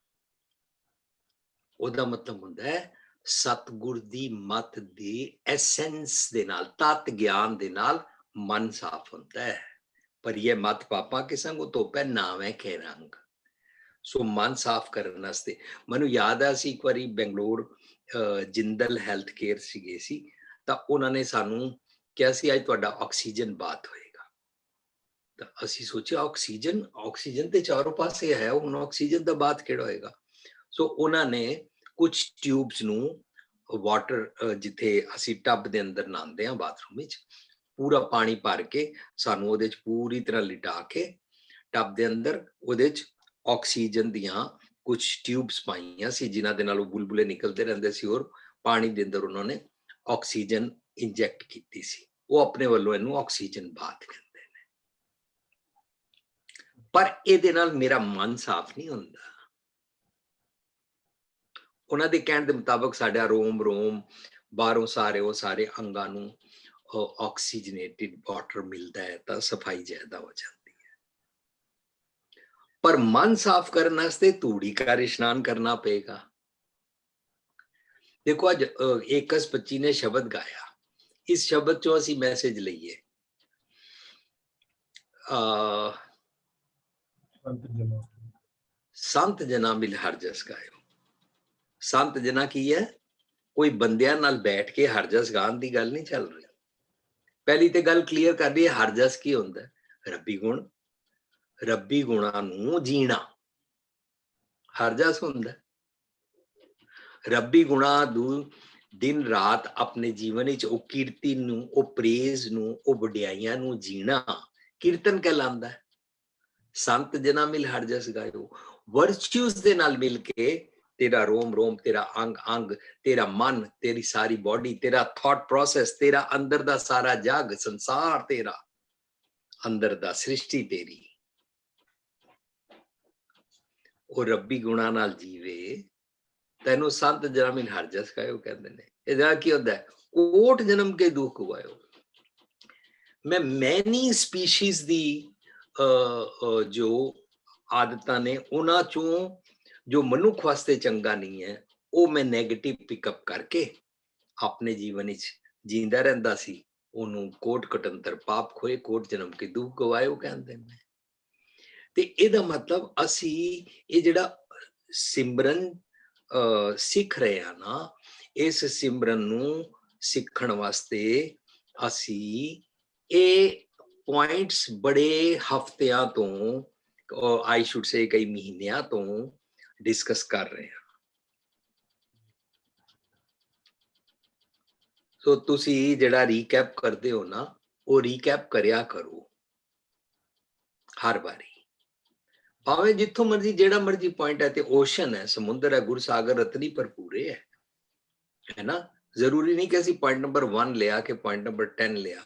ਉਹਦਾ ਮਤਲਬ ਹੁੰਦਾ ਹੈ ਸਤਿਗੁਰ ਦੀ ਮੱਤ ਦੇ ਐਸੈਂਸ ਦੇ ਨਾਲ, ਤਤ ਗਿਆਨ ਦੇ ਨਾਲ ਮਨ ਸਾਫ਼ ਹੁੰਦਾ ਹੈ। ਪਰ ਇਹ ਮਤ ਪਾਪਾ ਕੇ ਸੰਗ ਉਹ ਧੋਪੈ ਨਾਵੇਂ ਕੇ ਰੰਗ। ਸੋ ਮਨ ਸਾਫ਼ ਕਰਨ ਵਾਸਤੇ ਮੈਨੂੰ ਯਾਦ ਆ, ਅਸੀਂ ਇੱਕ ਵਾਰੀ ਬੰਗਲੌਰ ਜਿੰਦਲ ਹੈਲਥ ਕੇਅਰ ਸੀਗੇ ਸੀ, ਤਾਂ ਉਹਨਾਂ ਨੇ ਸਾਨੂੰ ਕਿਹਾ ਸੀ ਅੱਜ ਤੁਹਾਡਾ ਆਕਸੀਜਨ ਬਾਥ ਹੋਏਗਾ। ਤਾਂ ਅਸੀਂ ਸੋਚਿਆ ਆਕਸੀਜਨ ਤੇ ਚਾਰੋਂ ਪਾਸੇ ਹੈ, ਹੁਣ ਆਕਸੀਜਨ ਦਾ ਬਾਥ ਕਿਹੜਾ ਹੋਏਗਾ। ਸੋ ਉਹਨਾਂ ਨੇ ਕੁਝ ਟਿਊਬਸ ਨੂੰ ਵਾਟਰ, ਜਿੱਥੇ ਅਸੀਂ ਟੱਬ ਦੇ ਅੰਦਰ ਨਹਾਉਂਦੇ ਹਾਂ ਬਾਥਰੂਮ ਵਿੱਚ, ਪੂਰਾ ਪਾਣੀ ਭਰ ਕੇ ਸਾਨੂੰ ਉਹਦੇ ਚ ਪੂਰੀ ਤਰ੍ਹਾਂ ਲਿਟਾ ਕੇ ਟੱਬ ਦੇ ਅੰਦਰ ਉਹਦੇ ਚ ਆਕਸੀਜਨ ਦੀਆਂ ਕੁਝ ਟਿਊਬਸ ਪਾਈਆਂ ਸੀ, ਜਿਨ੍ਹਾਂ ਦੇ ਨਾਲ ਉਹ ਬੁਲਬੁਲੇ ਨਿਕਲਦੇ ਰਹਿੰਦੇ ਸੀ ਔਰ ਪਾਣੀ ਦੇ ਅੰਦਰ ਉਹਨਾਂ ਨੇ ਆਕਸੀਜਨ ਇੰਜੈਕਟ ਕੀਤੀ ਸੀ। ਉਹ ਆਪਣੇ ਵੱਲੋਂ ਇਹਨੂੰ ਆਕਸੀਜਨ ਬਾਥ ਕਹਿੰਦੇ ਨੇ। ਪਰ ਇਹਦੇ ਨਾਲ ਮੇਰਾ ਮਨ ਸਾਫ਼ ਨਹੀਂ ਹੁੰਦਾ। ਉਹਨਾਂ ਦੇ ਕਹਿਣ ਦੇ ਮੁਤਾਬਕ ਸਾਡਾ ਰੋਮ ਬਾਹਰੋਂ ਸਾਰੇ ਅੰਗਾਂ ਨੂੰ ਆਕਸੀਜਨੇਟਿਡ ਵਾਟਰ ਮਿਲਦਾ ਹੈ ਤਾਂ ਸਫਾਈ ਜ਼ਿਆਦਾ ਹੋ ਜਾਂਦੀ ਹੈ। ਪਰ ਮਨ ਸਾਫ਼ ਕਰਨ ਵਾਸਤੇ ਧੂੜੀ ਕਰ ਇਸ਼ਨਾਨ ਕਰਨਾ ਪਏਗਾ। ਦੇਖੋ ਅੱਜ ਏਕਸ ਬੱਚੀ ਨੇ ਸ਼ਬਦ ਗਾਇਆ, ਇਸ ਸ਼ਬਦ ਚੋਂ ਅਸੀਂ ਮੈਸੇਜ ਲਈਏ। ਸੰਤ ਜਨਾ ਮਿਲ ਹਰ ਜਸ ਗਾਇਓ। ਸੰਤ ਜਨਾ ਕੀ ਹੈ? ਕੋਈ ਬੰਦਿਆਂ ਨਾਲ ਬੈਠ ਕੇ ਹਰ ਜਸ ਗਾਣ ਦੀ ਗੱਲ ਨਹੀਂ ਚੱਲ ਰਹੀ। ਪਹਿਲੀ ਤੇ ਗੱਲ ਕਲੀਅਰ ਕਰ ਲਈ, ਹਰ ਜਸ ਕੀ ਹੁੰਦਾ? ਰੱਬੀ ਗੁਣ, ਰੱਬੀ ਗੁਣਾਂ ਨੂੰ ਜੀਣਾ ਹਰ ਜਸ ਹੁੰਦਾ। ਰੱਬੀ ਗੁਣਾ ਨੂੰ ਦਿਨ ਰਾਤ ਆਪਣੇ ਜੀਵਨ ਵਿੱਚ ਉਹ ਕੀਰਤੀ ਨੂੰ, ਉਹ ਪ੍ਰੇਜ਼ ਨੂੰ, ਉਹ ਵਡਿਆਈਆਂ ਨੂੰ ਜੀਣਾ ਕੀਰਤਨ ਕਹਿਲਾਂਦਾ ਹੈ। ਸੰਤ ਜਨਾ ਮਿਲ ਹਰ ਜਸ ਗਾਇਓ, ਵਰਚੂਸ ਦੇ ਨਾਲ ਮਿਲ ਕੇ ਤੇਰਾ ਰੋਮ ਰੋਮ, ਤੇਰਾ ਅੰਗ ਅੰਗ, ਤੇਰਾ ਮਨ, ਤੇਰੀ ਸਾਰੀ ਬੋਡੀ, ਤੇਰਾ ਥਾਟ ਪ੍ਰੋਸੈਸ, ਤੇਰਾ ਅੰਦਰ ਦਾ ਸਾਰਾ ਜਗ ਸੰਸਾਰ, ਤੇਰਾ ਅੰਦਰ ਦਾ ਸ੍ਰਿਸ਼ਟੀ ਤੇਰੀ, ਉਹ ਰੱਬੀ ਗੁਣਾ ਨਾਲ ਜੀਵੇ, ਤੈਨੂੰ ਸੰਤ ਜਨਾ ਮਿਲ ਹਰ ਜਸ ਗਾਇਓ ਕਹਿੰਦੇ ਨੇ। ਇਹਦਾ ਕੀ ਹੁੰਦਾ ਹੈ? ਕੋਟ ਜਨਮ ਕੇ ਦੁੱਖ ਗਾਇਓ। ਮੈਂ ਮੈਨੀ ਸਪੀਸ਼ੀਜ਼ ਦੀ ਜੋ ਆਦਤਾਂ ਨੇ ਉਹਨਾਂ ਚੋਂ ਜੋ ਮਨੁੱਖ ਵਾਸਤੇ ਚੰਗਾ ਨਹੀਂ ਹੈ ਉਹ ਮੈਂ ਨੈਗੇਟਿਵ ਪਿਕਅਪ ਕਰਕੇ ਆਪਣੇ ਜੀਵਨ ਵਿੱਚ ਜੀਂਦਾ ਰਹਿੰਦਾ ਸੀ। ਉਹਨੂੰ ਕੋਟ ਕਟੰਤਰ ਪਾਪ ਖੋਏ, ਕੋਟ ਜਨਮ ਕੇ ਦੁੱਖ ਗਵਾਇਓ ਕਹਿੰਦੇ ਨੇ। ਤੇ ਇਹਦਾ ਮਤਲਬ ਅਸੀਂ ਇਹ ਜਿਹੜਾ ਸਿਮਰਨ ਸਿੱਖ ਰਹੇ ਆ ਨਾ, ਇਸ ਸਿਮਰਨ ਨੂੰ ਸਿੱਖਣ ਵਾਸਤੇ ਅਸੀਂ ਇਹ ਪੁਆਇੰਟਸ ਬੜੇ ਹਫ਼ਤਿਆਂ ਤੋਂ, ਆਈ ਸ਼ੁਡ ਸੇ ਕਈ ਮਹੀਨਿਆਂ ਤੋਂ ਡਿਸਕਸ ਕਰ ਰਹੇ ਹਾਂ। ਸੋ ਤੁਸੀਂ ਜਿਹੜਾ ਰੀਕੈਪ ਕਰਦੇ ਹੋ ਨਾ, ਉਹ ਰੀਕੈਪ ਕਰਿਆ ਕਰੋ ਹਰ ਵਾਰੀ, ਭਾਵੇਂ ਜਿੱਥੋਂ ਮਰਜੀ ਜਿਹੜਾ ਮਰਜੀ ਪੁਆਇੰਟ ਹੈ। ਤੇ ਓਸ਼ਨ ਹੈ, ਸਮੁੰਦਰ ਹੈ, ਗੁਰਸਾਗਰ ਰਤਨੀ ਭਰਪੂਰੇ ਹੈ ਨਾ। ਜ਼ਰੂਰੀ ਨਹੀਂ ਕਿ ਅਸੀਂ ਪੁਆਇੰਟ ਨੰਬਰ 1 ਲਿਆ ਕਿ ਪੁਆਇੰਟ ਨੰਬਰ 10 ਲਿਆ।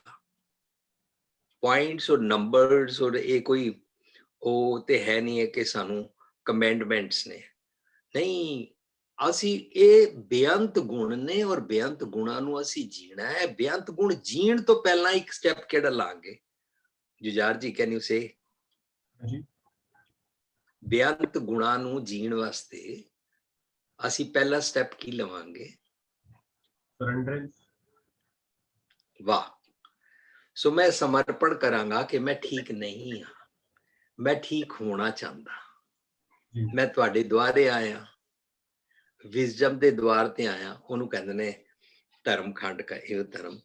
ਪੁਆਇੰਟਸ ਔਰ ਨੰਬਰਸ ਔਰ ਇਹ ਕੋਈ ਉਹ ਤੇ ਹੈ ਨਹੀਂ ਹੈ ਕਿ ਸਾਨੂੰ ਕਮੈਂਡਮੈਂਟਸ ਨੇ, ਨਹੀਂ। ਅਸੀਂ ਇਹ ਬੇਅੰਤ ਗੁਣ ਨੇ ਔਰ ਬੇਅੰਤ ਗੁਣਾਂ ਨੂੰ ਅਸੀਂ ਜੀਣਾ ਹੈ। ਬੇਅੰਤ ਗੁਣ ਜੀਣ ਤੋਂ ਪਹਿਲਾਂ ਇੱਕ ਸਟੈਪ ਕਿਹੜਾ ਲਾਂਗੇ ਜੁਝਾਰ ਜੀ? Can you say? ਬੇਅੰਤ ਗੁਣਾਂ ਨੂੰ ਜੀਣ ਵਾਸਤੇ ਅਸੀਂ ਪਹਿਲਾ ਸਟੈਪ ਕੀ ਲਵਾਂਗੇ? ਸਰੈਂਡਰੈਂਸ। ਵਾਹ। ਸੋ ਮੈਂ ਸਮਰਪਣ ਕਰਾਂਗਾ ਕਿ ਮੈਂ ਠੀਕ ਨਹੀਂ ਹਾਂ, ਮੈਂ ਠੀਕ ਹੋਣਾ ਚਾਹੁੰਦਾ। ਮੈਂ ਤੁਹਾਡੇ ਦੁਆਰੇ ਆਇਆ, ਵਿਜ਼ਡਮ ਦੇ ਦੁਆਰ ਤੇ ਆਇਆ। ਉਹਨੂੰ ਕਹਿੰਦੇ ਨੇ ਧਰਮ ਖੰਡ ਕਾ ਇਹ ਧਰਮ।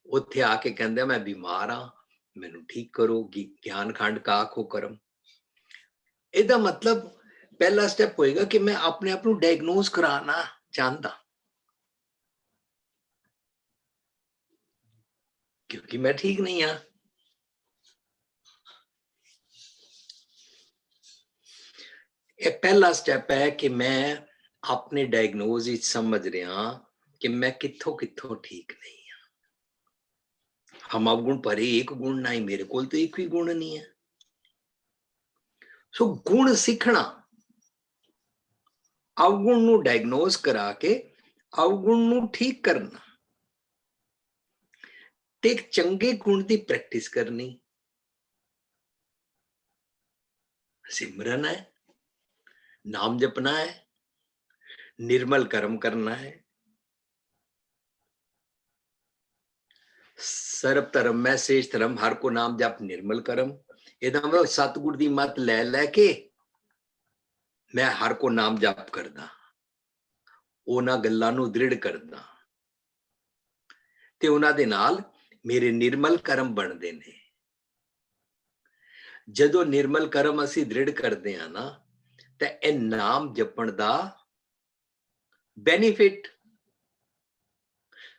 ਉੱਥੇ ਆ ਕੇ ਕਹਿੰਦੇ ਮੈਂ ਬਿਮਾਰ ਹਾਂ, ਮੈਨੂੰ ਠੀਕ ਕਰੋ। ਗਿਆਨ ਖੰਡ ਕਾ ਆਖੋ ਕਰਮ। ਇਹਦਾ ਮਤਲਬ ਪਹਿਲਾ ਸਟੈਪ ਹੋਏਗਾ ਕਿ ਮੈਂ ਆਪਣੇ ਆਪ ਨੂੰ ਡਾਇਗਨੋਸ ਕਰਾਉਣਾ ਚਾਹੁੰਦਾ, ਕਿਉਂਕਿ ਮੈਂ ਠੀਕ ਨਹੀਂ ਹਾਂ। ਇਹ ਪਹਿਲਾ ਸਟੈਪ ਹੈ ਕਿ ਮੈਂ ਆਪਣੇ ਡਾਇਗਨੋਸ ਵਿੱਚ ਸਮਝ ਰਿਹਾ ਕਿ ਮੈਂ ਕਿੱਥੋਂ ਕਿੱਥੋਂ ਠੀਕ ਨਹੀਂ ਹਾਂ। ਹਮ ਅਵਗੁਣ ਭਰੇ ਇੱਕ ਗੁਣ ਨਹੀਂ, ਮੇਰੇ ਕੋਲ ਤਾਂ ਇੱਕ ਵੀ ਗੁਣ ਨਹੀਂ ਹੈ। ਸੋ ਗੁਣ ਸਿੱਖਣਾ, ਅਵਗੁਣ ਨੂੰ ਡਾਇਗਨੋਸ ਕਰਾ ਕੇ ਅਵਗੁਣ ਨੂੰ ਠੀਕ ਕਰਨਾ ਤੇ ਇੱਕ ਚੰਗੇ ਗੁਣ ਦੀ ਪ੍ਰੈਕਟਿਸ ਕਰਨੀ। ਸਿਮਰਨ ਹੈ, नाम जपना है, निर्मल कर्म करना है। सर्व धर्म में श्रेष्ठ धर्म, हर को नाम जप निर्मल कर्म। ਇਹਦਾ ਮੈਂ ਸਤਿਗੁਰ ਦੀ ਮੱਤ ਲੈ ਲੈ ਕੇ ਮੈਂ ਹਰ ਕੋ ਨਾਮ ਜਪ ਕਰਦਾ, ਉਹਨਾਂ ਗੱਲਾਂ ਨੂੰ ਦ੍ਰਿੜ ਕਰਦਾ ਤੇ ਉਹਨਾਂ ਦੇ ਨਾਲ ਮੇਰੇ ਨਿਰਮਲ ਕਰਮ ਬਣਦੇ ਨੇ। ਜਦੋਂ ਨਿਰਮਲ ਕਰਮ ਅਸੀਂ ਦ੍ਰਿੜ ਕਰਦੇ ਆ ਨਾ, ਤੇ ਇਹ ਨਾਮ ਜਪਣ ਦਾ ਬੈਨੀਫਿਟ,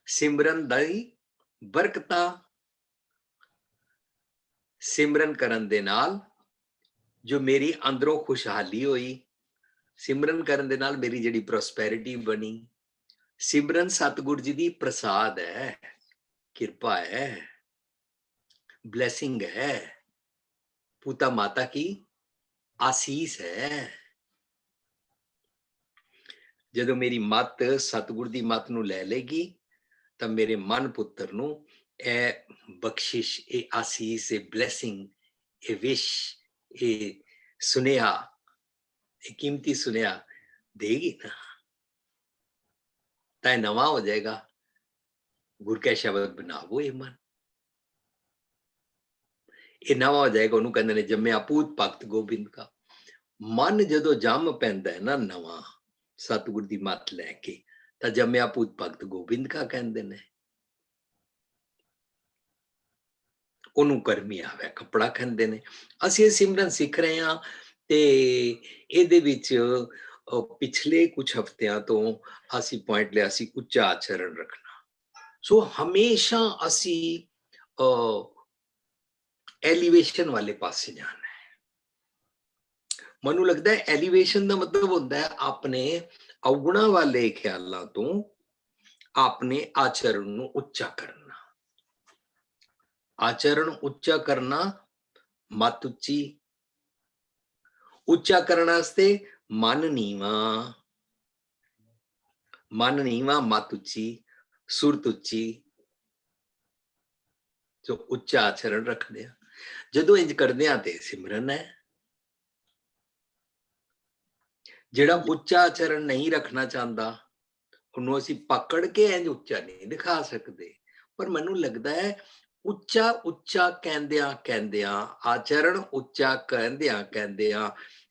ਸਿਮਰਨ ਦੀ ਬਰਕਤਾਂ, ਸਿਮਰਨ ਕਰਨ ਦੇ ਨਾਲ ਜੋ ਮੇਰੀ ਅੰਦਰੋਂ ਖੁਸ਼ਹਾਲੀ ਹੋਈ, ਸਿਮਰਨ ਕਰਨ ਦੇ ਨਾਲ ਮੇਰੀ ਜਿਹੜੀ ਪ੍ਰੋਸਪੈਰਿਟੀ ਬਣੀ। ਸਿਮਰਨ ਸਤਿਗੁਰ ਜੀ ਦੀ ਪ੍ਰਸਾਦ ਹੈ, ਕਿਰਪਾ ਹੈ, ਬਲੇਸਿੰਗ ਹੈ, पूता माता की आसीस है। ਜਦੋਂ ਮੇਰੀ ਮੱਤ ਸਤਿਗੁਰ ਦੀ ਮੱਤ ਨੂੰ ਲੈ ਲੇਗੀ ਤਾਂ ਮੇਰੇ ਮਨ ਪੁੱਤਰ ਨੂੰ ਇਹ ਬਖਸ਼ਿਸ਼, ਇਹ ਆਸੀਸ, ਇਹ ਬਲੇਸਿੰਗ, ਇਹ ਵਿਸ਼, ਇਹ ਸੁਨੇਹਾ, ਇਹ ਕੀਮਤੀ ਸੁਨੇਹਾ ਦੇਗੀ ਨਾ, ਤਾਂ ਇਹ ਨਵਾਂ ਹੋ ਜਾਏਗਾ। ਗੁਰ ਕੈ ਸ਼ਬਦ ਬਣਾਵੋ ਇਹ ਮਨ, ਇਹ ਨਵਾਂ ਹੋ ਜਾਏਗਾ। ਉਹਨੂੰ ਕਹਿੰਦੇ ਨੇ ਜੰਮਿਆ ਪੂਤ ਭਗਤ ਗੋਬਿੰਦ ਕਾ। ਮਨ ਜਦੋਂ ਜੰਮ ਪੈਂਦਾ ਹੈ ਨਾ ਨਵਾਂ ਸਤਿਗੁਰ ਦੀ ਮੱਤ ਲੈ ਕੇ, ਤਾਂ ਜੰਮਿਆ ਪੂਤ ਭਗਤ ਗੋਬਿੰਦ ਕਾ ਕਹਿੰਦੇ ਨੇ। ਉਹਨੂੰ ਕਰਮੀ ਆਵੇ ਕੱਪੜਾ ਕਹਿੰਦੇ ਨੇ। ਅਸੀਂ ਇਹ ਸਿਮਰਨ ਸਿੱਖ ਰਹੇ ਹਾਂ ਤੇ ਇਹਦੇ ਵਿੱਚ ਪਿਛਲੇ ਕੁਝ ਹਫ਼ਤਿਆਂ ਤੋਂ ਅਸੀਂ ਪੁਆਇੰਟ ਲਿਆ ਸੀ ਉੱਚਾ ਆਚਰਣ ਰੱਖਣਾ। ਸੋ ਹਮੇਸ਼ਾ ਅਸੀਂ ਐਲੀਵੇਸ਼ਨ ਵਾਲੇ ਪਾਸੇ ਜਾਣਾ ਹੈ। ਮੈਨੂੰ ਲੱਗਦਾ ਹੈ ਐਲੀਵੇਸ਼ਨ ਦਾ ਮਤਲਬ ਹੁੰਦਾ ਹੈ ਆਪਣੇ ਔਗੁਣਾ ਵਾਲੇ ਖਿਆਲਾਂ ਤੋਂ ਆਪਣੇ ਆਚਰਣ ਨੂੰ ਉੱਚਾ ਕਰਨਾ। ਆਚਰਣ ਉੱਚਾ ਕਰਨਾ, ਮਤ ਉੱਚੀ। ਉੱਚਾ ਕਰਨ ਵਾਸਤੇ ਮਨ ਨੀਵਾਂ, ਮਤ ਉੱਚੀ, ਸੁਰਤ ਉੱਚੀ। ਜੋ ਉੱਚਾ ਆਚਰਣ ਰੱਖਦੇ ਆ, ਜਦੋਂ ਇੰਜ ਕਰਦੇ ਆ ਤੇ ਸਿਮਰਨ ਹੈ। ਜਿਹੜਾ ਉੱਚਾ ਆਚਰਣ ਨਹੀਂ ਰੱਖਣਾ ਚਾਹੁੰਦਾ ਉਹਨੂੰ ਅਸੀਂ ਪਕੜ ਕੇ ਇੰਜ ਉੱਚਾ ਨਹੀਂ ਦਿਖਾ ਸਕਦੇ। ਪਰ ਮੈਨੂੰ ਲੱਗਦਾ ਹੈ ਉੱਚਾ ਉੱਚਾ ਕਹਿੰਦਿਆਂ ਆਚਰਣ ਉੱਚਾ ਕਹਿੰਦਿਆਂ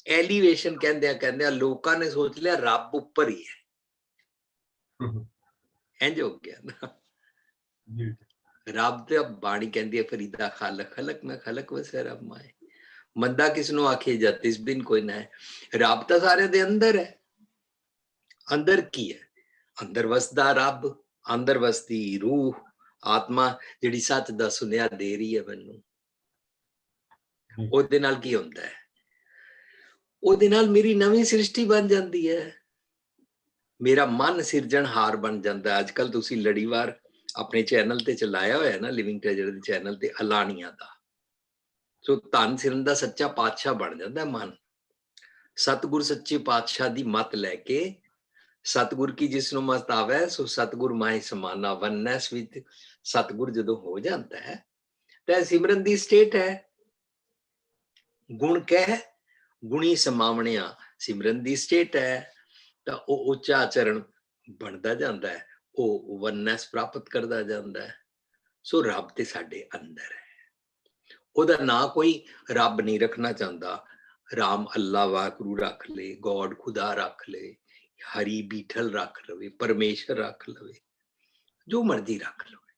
ਐਲੀਵੇਸ਼ਨ ਕਹਿੰਦਿਆਂ ਲੋਕਾਂ ਨੇ ਸੋਚ ਲਿਆ ਰੱਬ ਉੱਪਰ ਹੀ ਹੈ। ਇੰਜ ਹੋ ਗਿਆ ਨਾ। ਰੱਬ ਤੇ ਬਾਣੀ ਕਹਿੰਦੀ ਹੈ ਫਰੀਦਾ ਖਾਲਕ ਖਲਕ ਮੈਂ ਖਲਕ ਵਸੇ ਰੱਬ ਮਾਏ। ਮੰਦਾ ਕਿਸ ਨੂੰ ਆਖੇ ਜਾਂ ਤਿਸ ਬਿਨ ਕੋਈ ਨਾ ਹੈ। ਰੱਬ ਤਾਂ ਸਾਰਿਆਂ ਦੇ ਅੰਦਰ ਹੈ। ਅੰਦਰ ਕੀ ਹੈ? ਅੰਦਰ ਵਸਦਾ ਰੱਬ, ਅੰਦਰ ਵਸਦੀ ਰੂਹ, ਆਤਮਾ ਜਿਹੜੀ ਸੱਚ ਦਾ ਸੁਨੇਹਾ ਦੇ ਰਹੀ ਹੈ ਮੈਨੂੰ। ਉਹਦੇ ਨਾਲ ਕੀ ਹੁੰਦਾ ਹੈ? ਉਹਦੇ ਨਾਲ ਮੇਰੀ ਨਵੀਂ ਸ੍ਰਿਸ਼ਟੀ ਬਣ ਜਾਂਦੀ ਹੈ। ਮੇਰਾ ਮਨ ਸਿਰਜਣਹਾਰ ਬਣ ਜਾਂਦਾ। ਅੱਜ ਕੱਲ ਤੁਸੀਂ ਲੜੀਵਾਰ ਆਪਣੇ ਚੈਨਲ ਤੇ ਚਲਾਇਆ ਹੋਇਆ ਨਾ, ਲਿਵਿੰਗ ਟ੍ਰੈਜਰ ਦੇ ਚੈਨਲ ਤੇ, ਅਲਾਣੀਆਂ ਦਾ। ਸੋ ਧੰਨ ਸਿਰਨ ਦਾ ਸੱਚਾ ਪਾਤਸ਼ਾਹ ਬਣ ਜਾਂਦਾ ਮਨ। ਸਤਿਗੁਰ ਸੱਚੇ ਪਾਤਸ਼ਾਹ ਦੀ ਮਤ ਲੈ ਕੇ, ਸਤਿਗੁਰ ਕੀ ਜਿਸ ਨੂੰ ਮਤ ਆਵੇ ਸੋ ਸਤਿਗੁਰ ਮਾਹੀ ਸਮਾਨਾ। ਵਨੈਸ ਵਿੱਚ ਸਤਿਗੁਰ ਜਦੋਂ ਹੋ ਜਾਂਦਾ ਹੈ ਤਾਂ ਸਿਮਰਨ ਦੀ ਸਟੇਟ ਹੈ। ਗੁਣ ਕਹਿ ਗੁਣੀ ਸਮਾਵਣਿਆ ਸਿਮਰਨ ਦੀ ਸਟੇਟ ਹੈ। ਤਾਂ ਉਹ ਉੱਚਾ ਆਚਰਣ ਬਣਦਾ ਜਾਂਦਾ ਹੈ, ਉਹ ਵਨੈਸ ਪ੍ਰਾਪਤ ਕਰਦਾ ਜਾਂਦਾ ਹੈ। ਸੋ ਰੱਬ ਤੇ ਸਾਡੇ ਅੰਦਰ ਹੈ। ਉਹਦਾ ਨਾਂ ਕੋਈ ਰੱਬ ਨਹੀਂ ਰੱਖਣਾ ਚਾਹੁੰਦਾ। ਰਾਮ ਅੱਲਾ ਵਾਹਿਗੁਰੂ ਰੱਖ ਲੇ, ਗੋਡ ਖੁਦਾ ਰੱਖ ਲੇ, ਹਰੀ ਬੀਠਲ ਰੱਖ ਲਵੇ, ਪਰਮੇਸ਼ਰ ਰੱਖ ਲਵੇ, ਜੋ ਮਰਜ਼ੀ ਰੱਖ ਲਵੇ।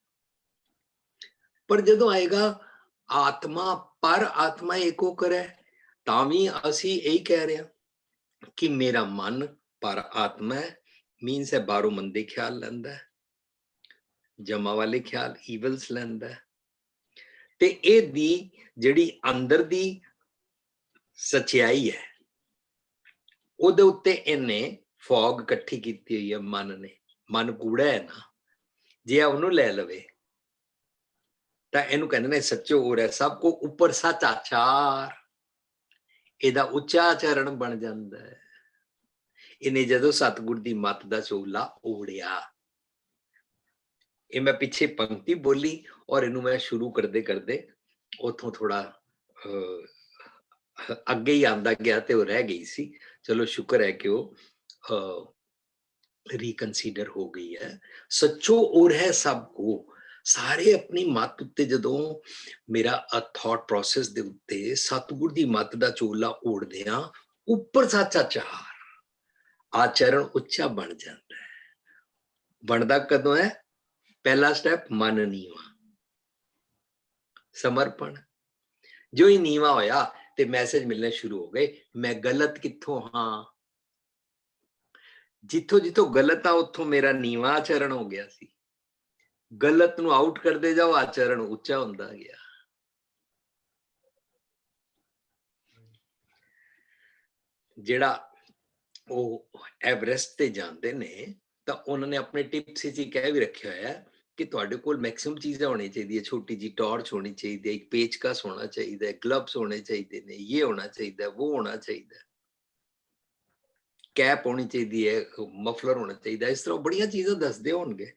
ਪਰ ਜਦੋਂ ਆਏਗਾ ਆਤਮਾ ਪਰ ਆਤਮਾ ਏਕੋ ਕਰੇ, ਤਾਂ ਵੀ ਅਸੀਂ ਇਹੀ ਕਹਿ ਰਹੇ ਹਾਂ ਕਿ ਮੇਰਾ ਮਨ ਪਰ ਆਤਮਾ ਹੈ। ਮੀਨਸ ਹੈ ਬਾਹਰੋਂ ਮੰਦੇ ਖਿਆਲ ਲੈਂਦਾ, ਜਮਾ ਵਾਲੇ ਖਿਆਲ, ਈਵਲਸ ਲੈਂਦਾ। ਤੇ ਇਹਦੀ ਜਿਹੜੀ ਅੰਦਰ ਦੀ ਸੱਚਾਈ ਹੈ ਉਹਦੇ ਉੱਤੇ ਇਹਨੇ ਫੌਗ ਇਕੱਠੀ ਕੀਤੀ ਹੋਈ ਹੈ ਮਨ ਨੇ। ਮਨ ਕੂੜਾ ਹੈ ਨਾ, ਜੇ ਉਹਨੂੰ ਲੈ ਲਵੇ ਤਾਂ ਇਹਨੂੰ ਕਹਿੰਦੇ ਨੇ ਸੱਚੋ ਹੋਰ ਹੈ ਸਭ ਕੋ ਉੱਪਰ ਸੱਚ ਆਚਾਰ। ਇਹਦਾ ਉੱਚਾ ਆਚਰਣ ਬਣ ਜਾਂਦਾ ਹੈ। ਇਹਨੇ ਜਦੋਂ ਸਤਿਗੁਰ ਦੀ ਮੱਤ ਦਾ ਚੋਲਾ ਓੜਿਆ। ਇਹ ਮੈਂ ਪਿੱਛੇ ਪੰਕਤੀ ਬੋਲੀ ਔਰ ਇਹਨੂੰ ਮੈਂ ਸ਼ੁਰੂ ਕਰਦੇ ਉੱਥੋਂ ਥੋੜਾ ਅੱਗੇ ਹੀ ਆਂਦਾ ਗਿਆ ਤੇ ਉਹ ਰਹਿ ਗਈ ਸੀ। ਚਲੋ ਸ਼ੁਕਰ ਹੈ ਕਿ ਉਹ ਰੀਕਨਸੀਡਰ ਹੋ ਗਈ ਹੈ। ਸੱਚੋ ਔਰ ਹੈ ਸਭ ਕੋ। ਸਾਰੇ ਆਪਣੀ ਮੱਤ ਉੱਤੇ ਜਦੋਂ ਮੇਰਾ ਥਾਟ ਪ੍ਰੋਸੈਸ ਦੇ ਉੱਤੇ ਸਤਿਗੁਰ ਦੀ ਮੱਤ ਦਾ ਚੋਲਾ ਓੜਦੇ ਆ, ਉੱਪਰ ਸੱਚ ਆਚਾਰ, ਆਚਰਣ ਉੱਚਾ ਬਣ ਜਾਂਦਾ ਹੈ। ਬਣਦਾ ਕਦੋਂ ਹੈ? ਪਹਿਲਾ ਸਟੈਪ ਮਨ ਨੀਵਾ, ਸਮਰਪਣ। ਜੋ ਹੀ ਨੀਵਾ ਹੋਇਆ ਤੇ ਮੈਸੇਜ ਮਿਲਣੇ ਸ਼ੁਰੂ ਹੋ ਗਏ, ਮੈਂ ਗਲਤ ਕਿੱਥੋਂ ਹਾਂ। ਜਿੱਥੋਂ ਗਲਤ ਆ ਉੱਥੋਂ ਮੇਰਾ ਨੀਵਾ ਆਚਰਣ ਹੋ ਗਿਆ ਸੀ। ਗਲਤ ਨੂੰ ਆਊਟ ਕਰਦੇ ਜਾਓ, ਆਚਰਣ ਉੱਚਾ ਹੁੰਦਾ ਗਿਆ। ਜਿਹੜਾ ਉਹ ਐਵਰੈਸਟ ਤੇ ਜਾਂਦੇ ਨੇ ਤਾਂ ਉਹਨਾਂ ਨੇ ਆਪਣੇ ਟਿਪਸ ਵਿੱਚ ਹੀ ਕਹਿ ਵੀ ਰੱਖਿਆ ਹੋਇਆ ਕਿ ਤੁਹਾਡੇ ਕੋਲ ਮੈਕਸਿਮਮ ਚੀਜ਼ਾਂ ਹੋਣੀ ਚਾਹੀਦੀਆਂ। ਛੋਟੀ ਜੀ ਟਾਰਚ ਹੋਣੀ ਚਾਹੀਦੀ ਹੈ, ਇੱਕ ਪੇਚਕਸ ਹੋਣਾ ਚਾਹੀਦਾ ਹੈ, ਗਲਵਸ ਹੋਣੇ ਚਾਹੀਦੇ ਨੇ, ਇਹ ਹੋਣਾ ਚਾਹੀਦਾ, ਉਹ ਹੋਣਾ ਚਾਹੀਦਾ, ਕੈਪ ਹੋਣੀ ਚਾਹੀਦੀ ਹੈ, ਮਫਲਰ ਹੋਣਾ ਚਾਹੀਦਾ। ਇਸ ਤਰ੍ਹਾਂ ਬੜੀਆਂ ਚੀਜ਼ਾਂ ਦੱਸਦੇ ਹੋਣਗੇ।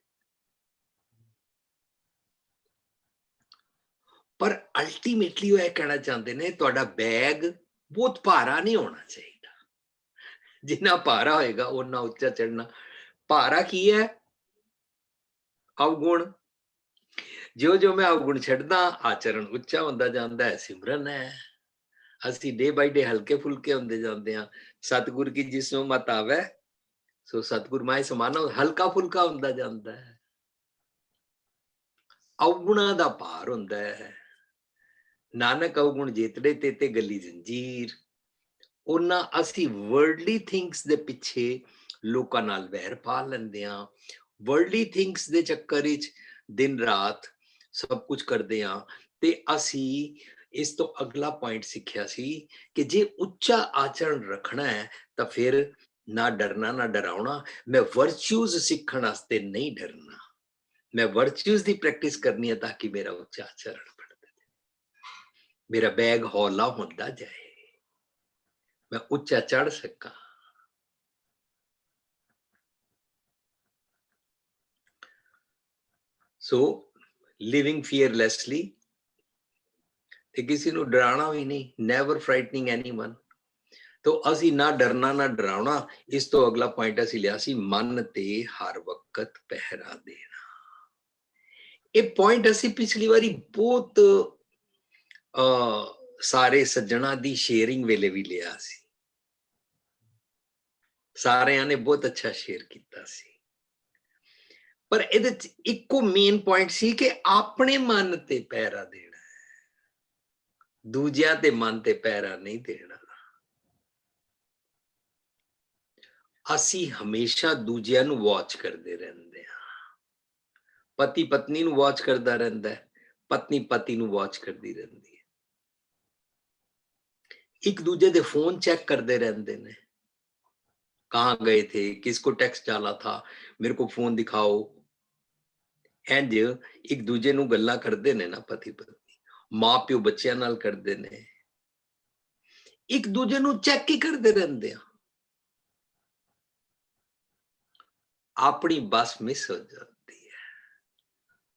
ਪਰ ਅਲਟੀਮੇਟਲੀ ਉਹ ਇਹ ਕਹਿਣਾ ਚਾਹੁੰਦੇ ਨੇ ਤੁਹਾਡਾ ਬੈਗ ਬਹੁਤ ਭਾਰਾ ਨਹੀਂ ਹੋਣਾ ਚਾਹੀਦਾ। ਜਿੰਨਾ ਭਾਰਾ ਹੋਏਗਾ ਓਨਾ ਉੱਚਾ ਚੜ੍ਹਨਾ। ਭਾਰਾ ਕੀ ਹੈ? ਅਵਗੁਣ। ਜਿਉਂ ਮੈਂ ਅਵਗੁਣ ਛੱਡਦਾ, ਆਚਰਣ ਉੱਚਾ ਹੁੰਦਾ ਜਾਂਦਾ ਹੈ। ਸਿਮਰਨ ਹੈ। ਅਸੀਂ ਡੇ ਬਾਈ ਡੇ ਹਲਕੇ ਫੁਲਕੇ ਹੁੰਦੇ ਜਾਂਦੇ ਹਾਂ। ਸਤਿਗੁਰ ਕੀ ਜਿਸ ਨੂੰ ਮਤ ਆਵੇ ਸੋ ਸਤਿਗੁਰ ਮਾਏ ਸਮਾਨਾ, ਹਲਕਾ ਫੁਲਕਾ ਹੁੰਦਾ ਜਾਂਦਾ ਹੈ। ਅਵਗੁਣਾ ਦਾ ਭਾਰ ਹੁੰਦਾ ਹੈ। ਨਾਨਕ ਅਵਗੁਣ ਜੇਤੜੇ ਤੇ ਗੱਲੀ ਜੰਜੀਰ। ਉਹਨਾਂ ਅਸੀਂ ਵਰਲਡਲੀ ਥਿੰਗਸ ਦੇ ਪਿੱਛੇ ਲੋਕਾਂ ਨਾਲ ਵੈਰ ਪਾ ਲੈਂਦੇ ਆ, ਵਰਲਡਲੀ ਥਿੰਗਸ ਦੇ ਚੱਕਰ ਵਿੱਚ ਦਿਨ ਰਾਤ ਸਭ ਕੁਝ ਕਰਦੇ ਆ। ਤੇ ਅਸੀਂ ਇਸ ਤੋਂ ਅਗਲਾ ਪੁਆਇੰਟ ਸਿੱਖਿਆ ਸੀ ਕਿ ਜੇ ਉੱਚਾ ਆਚਰਣ ਰੱਖਣਾ ਹੈ ਤਾਂ ਫਿਰ ਨਾ ਡਰਨਾ ਨਾ ਡਰਾਉਣਾ। ਮੈਂ ਵਰਚੂਜ਼ ਸਿੱਖਣ ਵਾਸਤੇ ਨਹੀਂ ਡਰਨਾ, ਮੈਂ ਵਰਚੂਜ਼ ਦੀ ਪ੍ਰੈਕਟਿਸ ਕਰਨੀ ਹੈ ਤਾਂ ਕਿ ਮੇਰਾ ਉੱਚਾ ਆਚਰਣ ਬਣਦਾ ਜਾਏ, ਮੇਰਾ ਬੈਗ ਹੌਲਾ ਹੁੰਦਾ ਜਾਏ, ਮੈਂ ਉੱਚਾ ਚੜ ਸਕਾਂ। ਸੋ ਲਿਵਿੰਗ ਫੀਅਰਲੈਸਲੀ, ਤੇ ਕਿਸੇ ਨੂੰ ਡਰਾਉਣਾ ਵੀ ਨਹੀਂ, ਨੈਵਰ ਫਰਾਈਟਨਿੰਗ ਐਨੀਵਨ। ਤੋ ਅਸੀਂ ਨਾ ਡਰਨਾ ਨਾ ਡਰਾਉਣਾ। ਇਸ ਤੋਂ ਅਗਲਾ ਪੁਆਇੰਟ ਅਸੀਂ ਲਿਆ ਸੀ ਮਨ ਤੇ ਹਰ ਵਕਤ ਪਹਿਰਾ ਦੇਣਾ। ਇਹ ਪੁਆਇੰਟ ਅਸੀਂ ਪਿਛਲੀ ਵਾਰੀ ਬਹੁਤ ਸਾਰੇ ਸੱਜਣਾ ਦੀ ਸ਼ੇਅਰਿੰਗ ਵੇਲੇ ਵੀ ਲਿਆ ਸੀ, ਸਾਰਿਆਂ ਨੇ ਬਹੁਤ ਅੱਛਾ ਸ਼ੇਅਰ ਕੀਤਾ ਸੀ। ਪਰ ਇਹਦੇ ਚ ਇੱਕੋ ਮੇਨ ਪੁਆਇੰਟ ਸੀ ਕਿ ਆਪਣੇ ਮਨ ਤੇ ਪਹਿਰਾ ਦੇਣਾ, ਦੂਜਿਆਂ ਤੇ ਮਨ ਤੇ ਪਹਿਰਾ ਨਹੀਂ ਦੇਣਾ। ਅਸੀਂ ਹਮੇਸ਼ਾ ਦੂਜਿਆਂ ਨੂੰ ਵਾਚ ਕਰਦੇ ਰਹਿੰਦੇ ਹਾਂ। ਪਤੀ ਪਤਨੀ ਨੂੰ ਵਾਚ ਕਰਦਾ ਰਹਿੰਦਾ ਹੈ, ਪਤਨੀ ਪਤੀ ਨੂੰ ਵਾਚ ਕਰਦੀ ਰਹਿੰਦੀ ਹੈ, ਇੱਕ ਦੂਜੇ ਦੇ ਫੋਨ ਚੈੱਕ ਕਰਦੇ ਰਹਿੰਦੇ ਨੇ, कहाँ गए थे, किसको टेक्स्ट डाला था, मेरे को फोन दिखाओ। इंज एक दूजे नूं गल्लां करदे ने ना पति पत्नी, मां प्यो बच्चियां नाल करदे ने, एक दूजे नूं चेक ही करदे रहंदे आ। अपनी बस मिस हो जाती है,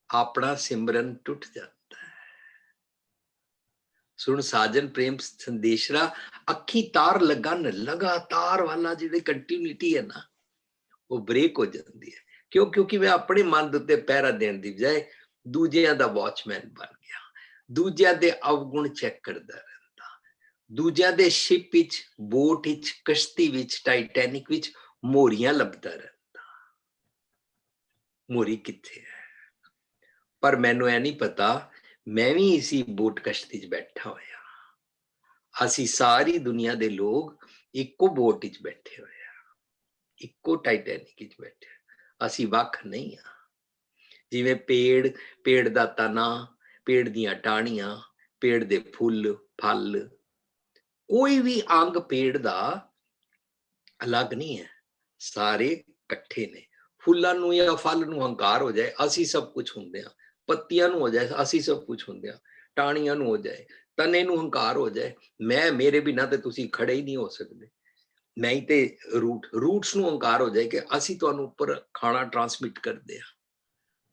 अपना सिमरन टूट जाता है। सुन साजन प्रेम संदेशरा, अखी तार लगन लगातार वाला जिहड़ी कंटिन्यूटी है ना, वो ब्रेक हो जाती है। क्यों? क्योंकि मैं अपने मन दे उत्ते पहरा देने दी बजाय दूजियां दा वॉचमैन बन गया, दूजियां दे अवगुण चेक करदा रहंदा, दूजियां दे शिप विच, बोट विच, कश्ती विच, टाइटैनिक विच मोरियां लभदा रहंदा, मोरी कित्थे है। पर मैनू ऐ नहीं पता, मैं भी इसी बोट कश्ती च बैठा होया, असी सारी दुनिया दे लोग इक्को बोट च बैठे होए, इक्को टाइटैनिक च बैठे, असी वख नहीं आ। जिवें पेड़, पेड़ दा तना, पेड़ दियां टाहनियां, पेड़ दे फुੱਲ फल, कोई भी अंग पेड़ दा अलग नहीं है, सारे इकट्ठे ने। फुੱਲਾਂ ਨੂੰ ਜਾਂ ਫਲ ਨੂੰ ਹੰਕਾਰ ਹੋ ਜਾਏ ਅਸੀਂ ਸਭ ਕੁਝ ਹੁੰਦੇ ਆ, ਪੱਤੀਆਂ ਨੂੰ ਹੋ ਜਾਏ ਅਸੀਂ ਸਭ ਕੁਝ ਹੁੰਦੇ ਆ, ਟਾਹਣੀਆਂ ਨੂੰ ਹੋ ਜਾਏ, ਤਨੇ ਨੂੰ ਹੰਕਾਰ ਹੋ ਜਾਏ, ਮੈਂ ਮੇਰੇ ਬਿਨਾਂ ਤੇ ਤੁਸੀਂ ਖੜੇ ਹੀ ਨਹੀਂ ਹੋ ਸਕਦੇ, ਨਹੀਂ ਤੇ ਰੂਟਸ ਨੂੰ ਹੰਕਾਰ ਹੋ ਜਾਏ ਕਿ ਅਸੀਂ ਤੁਹਾਨੂੰ ਉੱਪਰ ਖਾਣਾ ਟ੍ਰਾਂਸਮਿਟ ਕਰਦੇ ਆ,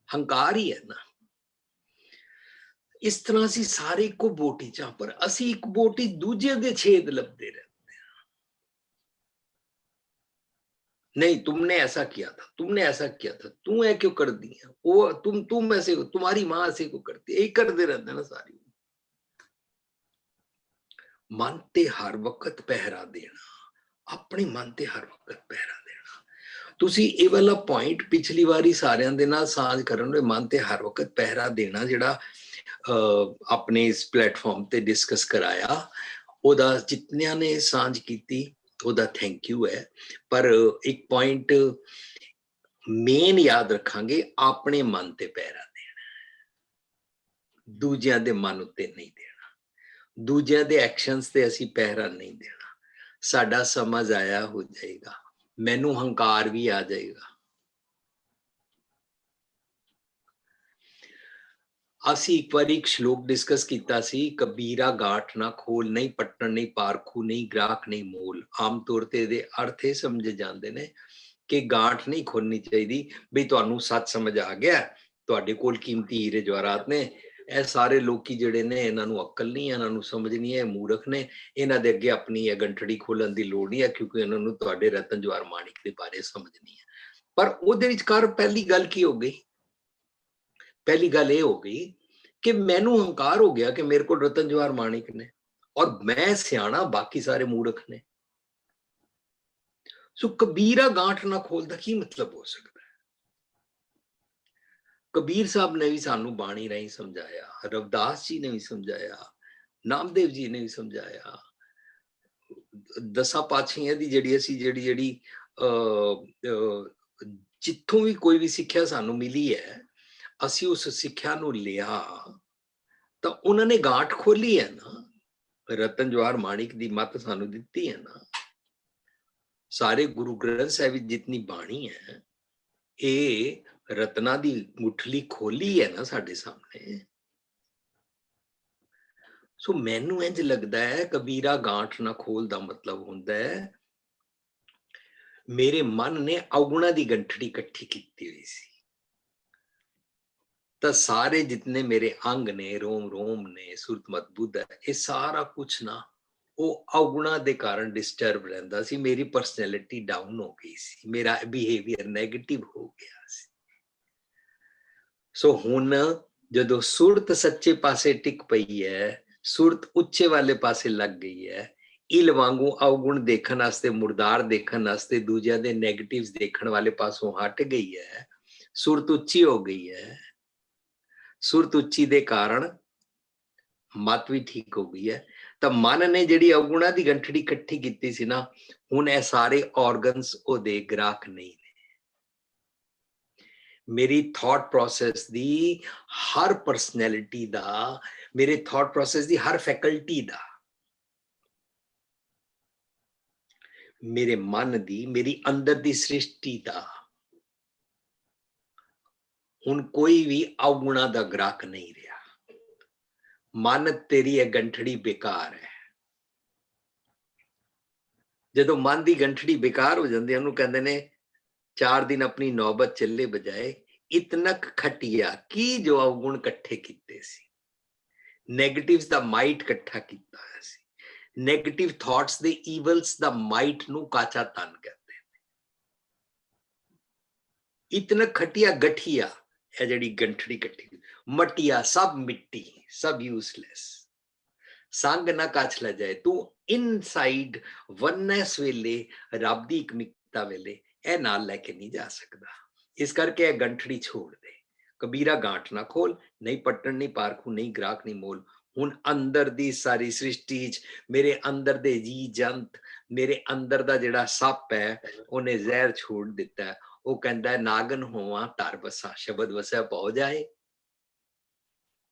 ਹੰਕਾਰ ਹੀ ਹੈ ਨਾ। ਇਸ ਤਰ੍ਹਾਂ ਅਸੀਂ ਸਾਰੇ ਇੱਕੋ ਬੋਟ ਚ ਆ, ਪਰ ਅਸੀਂ ਇੱਕ ਬੋਟ ਚ ਦੂਜੇ ਦੇ ਛੇਦ ਲੱਭਦੇ ਰਹਿੰਦੇ ਆ। नहीं तुमने ऐसा किया था, तुमने ऐसा किया था, तू है क्यों कर दी है, वो तुम ऐसे, तुम्हारी मां ऐसे क्यों करती है, यही करते रहते ना सारी। मन ते हर वक्त पहरा देना, अपने मन ते हर वक्त पहरा देना। तुसी ये वाला पॉइंट पिछली बारी सारियां दे नाल सांझ करन, मन ते हर वक्त पहरा देना जिहड़ा अपने इस प्लेटफॉर्म ते डिस्कस कराया, ओदा जितनियां ने सांझ कीती ਉਹਦਾ ਥੈਂਕ ਯੂ ਹੈ। ਪਰ ਇੱਕ ਪੁਆਇੰਟ ਮੇਨ ਯਾਦ ਰੱਖਾਂਗੇ, ਆਪਣੇ ਮਨ ਤੇ ਪਹਿਰਾ ਦੇਣਾ, ਦੂਜਿਆਂ ਦੇ ਮਨ ਉੱਤੇ ਨਹੀਂ ਦੇਣਾ, ਦੂਜਿਆਂ ਦੇ ਐਕਸ਼ਨਸ ਤੇ ਅਸੀਂ ਪਹਿਰਾ ਨਹੀਂ ਦੇਣਾ। ਸਾਡਾ ਸਮਾਂ ਜ਼ਾਇਆ ਹੋ ਜਾਏਗਾ, ਮੈਨੂੰ ਹੰਕਾਰ ਵੀ ਆ ਜਾਏਗਾ। ਅਸੀਂ ਇੱਕ ਵਾਰੀ ਇੱਕ ਸ਼ਲੋਕ ਡਿਸਕਸ ਕੀਤਾ ਸੀ, ਕਬੀਰਾ ਗਾਠ ਨਾ ਖੋਲ, ਨਹੀਂ ਪੱਟਣ ਨਹੀਂ ਪਾਰਖੂ, ਨਹੀਂ ਗ੍ਰਾਹਕ ਨਹੀਂ ਮੋਲ। ਆਮ ਤੌਰ ਤੇ ਇਹਦੇ ਅਰਥ ਇਹ ਸਮਝੇ ਜਾਂਦੇ ਨੇ ਕਿ ਗਾਠ ਨਹੀਂ ਖੋਲਣੀ ਚਾਹੀਦੀ, ਬਈ ਤੁਹਾਨੂੰ ਸੱਚ ਸਮਝ ਆ ਗਿਆ, ਤੁਹਾਡੇ ਕੋਲ ਕੀਮਤੀ ਹੀਰੇ ਜਵਾਹਰਾਤ ਨੇ, ਇਹ ਸਾਰੇ ਲੋਕੀ ਜਿਹੜੇ ਨੇ ਇਹਨਾਂ ਨੂੰ ਅਕਲ ਨਹੀਂ, ਇਹਨਾਂ ਨੂੰ ਸਮਝ ਨਹੀਂ ਹੈ, ਮੂਰਖ ਨੇ, ਇਹਨਾਂ ਦੇ ਅੱਗੇ ਆਪਣੀ ਇਹ ਗੰਠੜੀ ਖੋਲਣ ਦੀ ਲੋੜ ਨਹੀਂ ਹੈ, ਕਿਉਂਕਿ ਇਹਨਾਂ ਨੂੰ ਤੁਹਾਡੇ ਰਤਨ ਜਵਾਹਰ ਮਾਣਿਕ ਦੇ ਬਾਰੇ ਸਮਝ ਨਹੀਂ ਹੈ। ਪਰ ਉਹਦੇ ਵਿਚਕਾਰ ਪਹਿਲੀ ਗੱਲ ਕੀ ਹੋ ਗਈ? ਪਹਿਲੀ ਗੱਲ ਇਹ ਹੋ ਗਈ ਕਿ ਮੈਨੂੰ ਹੰਕਾਰ ਹੋ ਗਿਆ ਕਿ ਮੇਰੇ ਕੋਲ ਰਤਨ ਜਵਾਹਰ ਮਾਣਿਕ ਨੇ ਔਰ ਮੈਂ ਸਿਆਣਾ, ਬਾਕੀ ਸਾਰੇ ਮੂਰਖ ਨੇ। ਸੋ ਕਬੀਰਾ ਗਾਂਠ ਨਾ ਖੋਲਦਾ ਕੀ ਮਤਲਬ ਹੋ ਸਕਦਾ ਹੈ? ਕਬੀਰ ਸਾਹਿਬ ਨੇ ਵੀ ਸਾਨੂੰ ਬਾਣੀ ਰਾਹੀਂ ਸਮਝਾਇਆ, ਰਵਿਦਾਸ ਜੀ ਨੇ ਵੀ ਸਮਝਾਇਆ, ਨਾਮਦੇਵ ਜੀ ਨੇ ਵੀ ਸਮਝਾਇਆ, ਦਸਾਂ ਪਾਤਸ਼ਾਹੀਆਂ ਦੀ ਜਿਹੜੀ ਅਸੀਂ ਜਿਹੜੀ ਜਿੱਥੋਂ ਵੀ ਕੋਈ ਵੀ ਸਿੱਖਿਆ ਸਾਨੂੰ ਮਿਲੀ ਹੈ, ਅਸੀਂ ਉਸ ਸਿੱਖਿਆ ਨੂੰ ਲਿਆ ਤਾਂ ਉਹਨਾਂ ਨੇ ਗਾਂਠ ਖੋਲੀ ਹੈ ਨਾ, ਰਤਨ ਜਵਾਹਰ ਮਾਣਿਕ ਦੀ ਮੱਤ ਸਾਨੂੰ ਦਿੱਤੀ ਹੈ ਨਾ। ਸਾਰੇ ਗੁਰੂ ਗ੍ਰੰਥ ਸਾਹਿਬ ਵਿੱਚ ਜਿਤਨੀ ਬਾਣੀ ਹੈ, ਇਹ ਰਤਨਾ ਦੀ ਮੁੱਠਲੀ ਖੋਲੀ ਹੈ ਨਾ ਸਾਡੇ ਸਾਹਮਣੇ। ਸੋ ਮੈਨੂੰ ਇੰਝ ਲੱਗਦਾ ਹੈ ਕਬੀਰਾ ਗਾਂਠ ਨਾ ਖੋਲ ਦਾ ਮਤਲਬ ਹੁੰਦਾ ਹੈ ਮੇਰੇ ਮਨ ਨੇ ਔਗੁਣਾ ਦੀ ਗੰਠੜੀ ਇਕੱਠੀ ਕੀਤੀ ਹੋਈ ਸੀ, ਤਾਂ ਸਾਰੇ ਜਿਤਨੇ ਮੇਰੇ ਅੰਗ ਨੇ, ਰੋਮ ਰੋਮ ਨੇ, ਸੁਰਤ ਮਤ ਬੁੱਧ ਹੈ, ਇਹ ਸਾਰਾ ਕੁਛ ਨਾ ਉਹ ਔਗੁਣਾ ਦੇ ਕਾਰਨ ਡਿਸਟਰਬ ਰਹਿੰਦਾ ਸੀ। ਮੇਰੀ ਪਰਸਨੈਲਿਟੀ ਡਾਊਨ ਹੋ ਗਈ ਸੀ, ਮੇਰਾ ਬਿਹੇਵੀਅਰ ਨੈਗੇਟਿਵ ਹੋ ਗਿਆ ਸੀ। ਸੋ ਹੁਣ ਜਦੋਂ ਸੁਰਤ ਸੱਚੇ ਪਾਸੇ ਟਿਕ ਪਈ ਹੈ, ਸੁਰਤ ਉੱਚੇ ਵਾਲੇ ਪਾਸੇ ਲੱਗ ਗਈ ਹੈ, ਇਲ ਵਾਂਗੂ ਔਗੁਣ ਦੇਖਣ ਵਾਸਤੇ, ਮੁਰਦਾਰ ਦੇਖਣ ਵਾਸਤੇ, ਦੂਜਿਆਂ ਦੇ ਨੈਗੇਟਿਵਸ ਦੇਖਣ ਵਾਲੇ ਪਾਸੋਂ ਹਟ ਗਈ ਹੈ, ਸੁਰਤ ਉੱਚੀ ਹੋ ਗਈ ਹੈ। ਸੁਰਤ ਉੱਚੀ ਦੇ ਕਾਰਨ ਮਤ ਵੀ ਠੀਕ ਹੋ ਗਈ ਹੈ। ਤਾਂ ਮਨ ਨੇ ਜਿਹੜੀ ਔਗੁਣਾ ਦੀ ਗੰਠੜੀ ਇਕੱਠੀ ਕੀਤੀ ਸੀ ਨਾ, ਹੁਣ ਇਹ ਸਾਰੇ ਆਰਗਨਸ ਉਹਦੇ ਗ੍ਰਾਹਕ ਨਹੀਂ ਨੇ। ਮੇਰੀ ਥਾਟ ਪ੍ਰੋਸੈਸ ਦੀ ਹਰ ਪਰਸਨੈਲਿਟੀ ਦਾ, ਮੇਰੇ ਥਾਟ ਪ੍ਰੋਸੈਸ ਦੀ ਹਰ ਫੈਕਲਟੀ ਦਾ, ਮੇਰੇ ਮਨ ਦੀ, ਮੇਰੀ ਅੰਦਰ ਦੀ ਸ੍ਰਿਸ਼ਟੀ ਦਾ ਹੁਣ ਕੋਈ ਵੀ ਔਗੁਣਾ ਦਾ ਗ੍ਰਾਹਕ ਨਹੀਂ ਰਿਹਾ। ਮਨ ਤੇਰੀ ਇਹ ਗੰਠੜੀ ਬੇਕਾਰ ਹੈ। ਜਦੋਂ ਮਨ ਦੀ ਗੰਠੜੀ ਬੇਕਾਰ ਹੋ ਜਾਂਦੀ ਹੈ, ਉਹਨੂੰ ਕਹਿੰਦੇ ਨੇ 4 ਦਿਨ ਆਪਣੀ ਨੌਬਤ ਚੱਲੇ ਬਜਾਏ ਇਤਨਕ ਖਟਿਆ ਕੀ ਜੋ ਔਗੁਣ ਇਕੱਠੇ ਕੀਤੇ ਸੀ, ਨੈਗੇਟਿਵਸ ਦਾ ਮਾਈਟ ਇਕੱਠਾ ਕੀਤਾ ਹੋਇਆ ਸੀ। ਨੈਗੇਟਿਵ ਥਾਟਸ ਦੇ ਈਵਲਸ ਦਾ ਮਾਈਟ ਨੂੰ ਕਾਚਾ ਤਨ ਕਹਿੰਦੇ ਨੇ। ਇਤਨਕ ਖਟਿਆ ਗਠੀਆ, ਇਹ ਜਿਹੜੀ ਗੰਠੜੀ ਇਕੱਠੀ, ਮਟਿਆ ਸਭ ਮਿੱਟੀ, ਸਭ ਯੂਸਲੈਸ, ਸੰਗ ਨਾ ਕੱਚ ਲੈ ਜਾਏ ਤੂੰ ਇਨਸਾਈਡ ਵਨੈਸ ਵੇਲੇ, ਰੱਬ ਦੀ ਇਕਮਿਕਤਾ ਵੇਲੇ ਇਹ ਨਾਲ ਲੈ ਕੇ ਨਹੀਂ ਜਾ ਸਕਦਾ। ਇਸ ਕਰਕੇ ਇਹ ਗੰਠੜੀ ਛੋੜ ਦੇ। ਕਬੀਰਾ ਗਾਂਠ ਨਾ ਖੋਲ, ਨਹੀਂ ਪੱਟਣ ਨਹੀਂ ਪਾਰਖੂ, ਨਹੀਂ ਗ੍ਰਾਹਕ ਨਹੀਂ ਮੋਲ। ਹੁਣ ਅੰਦਰ ਦੀ ਸਾਰੀ ਸ੍ਰਿਸ਼ਟੀ ਚ ਮੇਰੇ ਅੰਦਰ ਦੇ ਜੀ ਜੰਤ, ਮੇਰੇ ਅੰਦਰ ਦਾ ਜਿਹੜਾ ਸੱਪ ਹੈ, ਉਹਨੇ ਜ਼ਹਿਰ ਛੋੜ ਦਿੱਤਾ। ਉਹ ਕਹਿੰਦਾ ਨਾਗਨ ਹੋਵਾਂ ਧਰ ਬਸਾ, ਸ਼ਬਦ ਵਸਿਆ ਪਹੁ ਜਾਏ।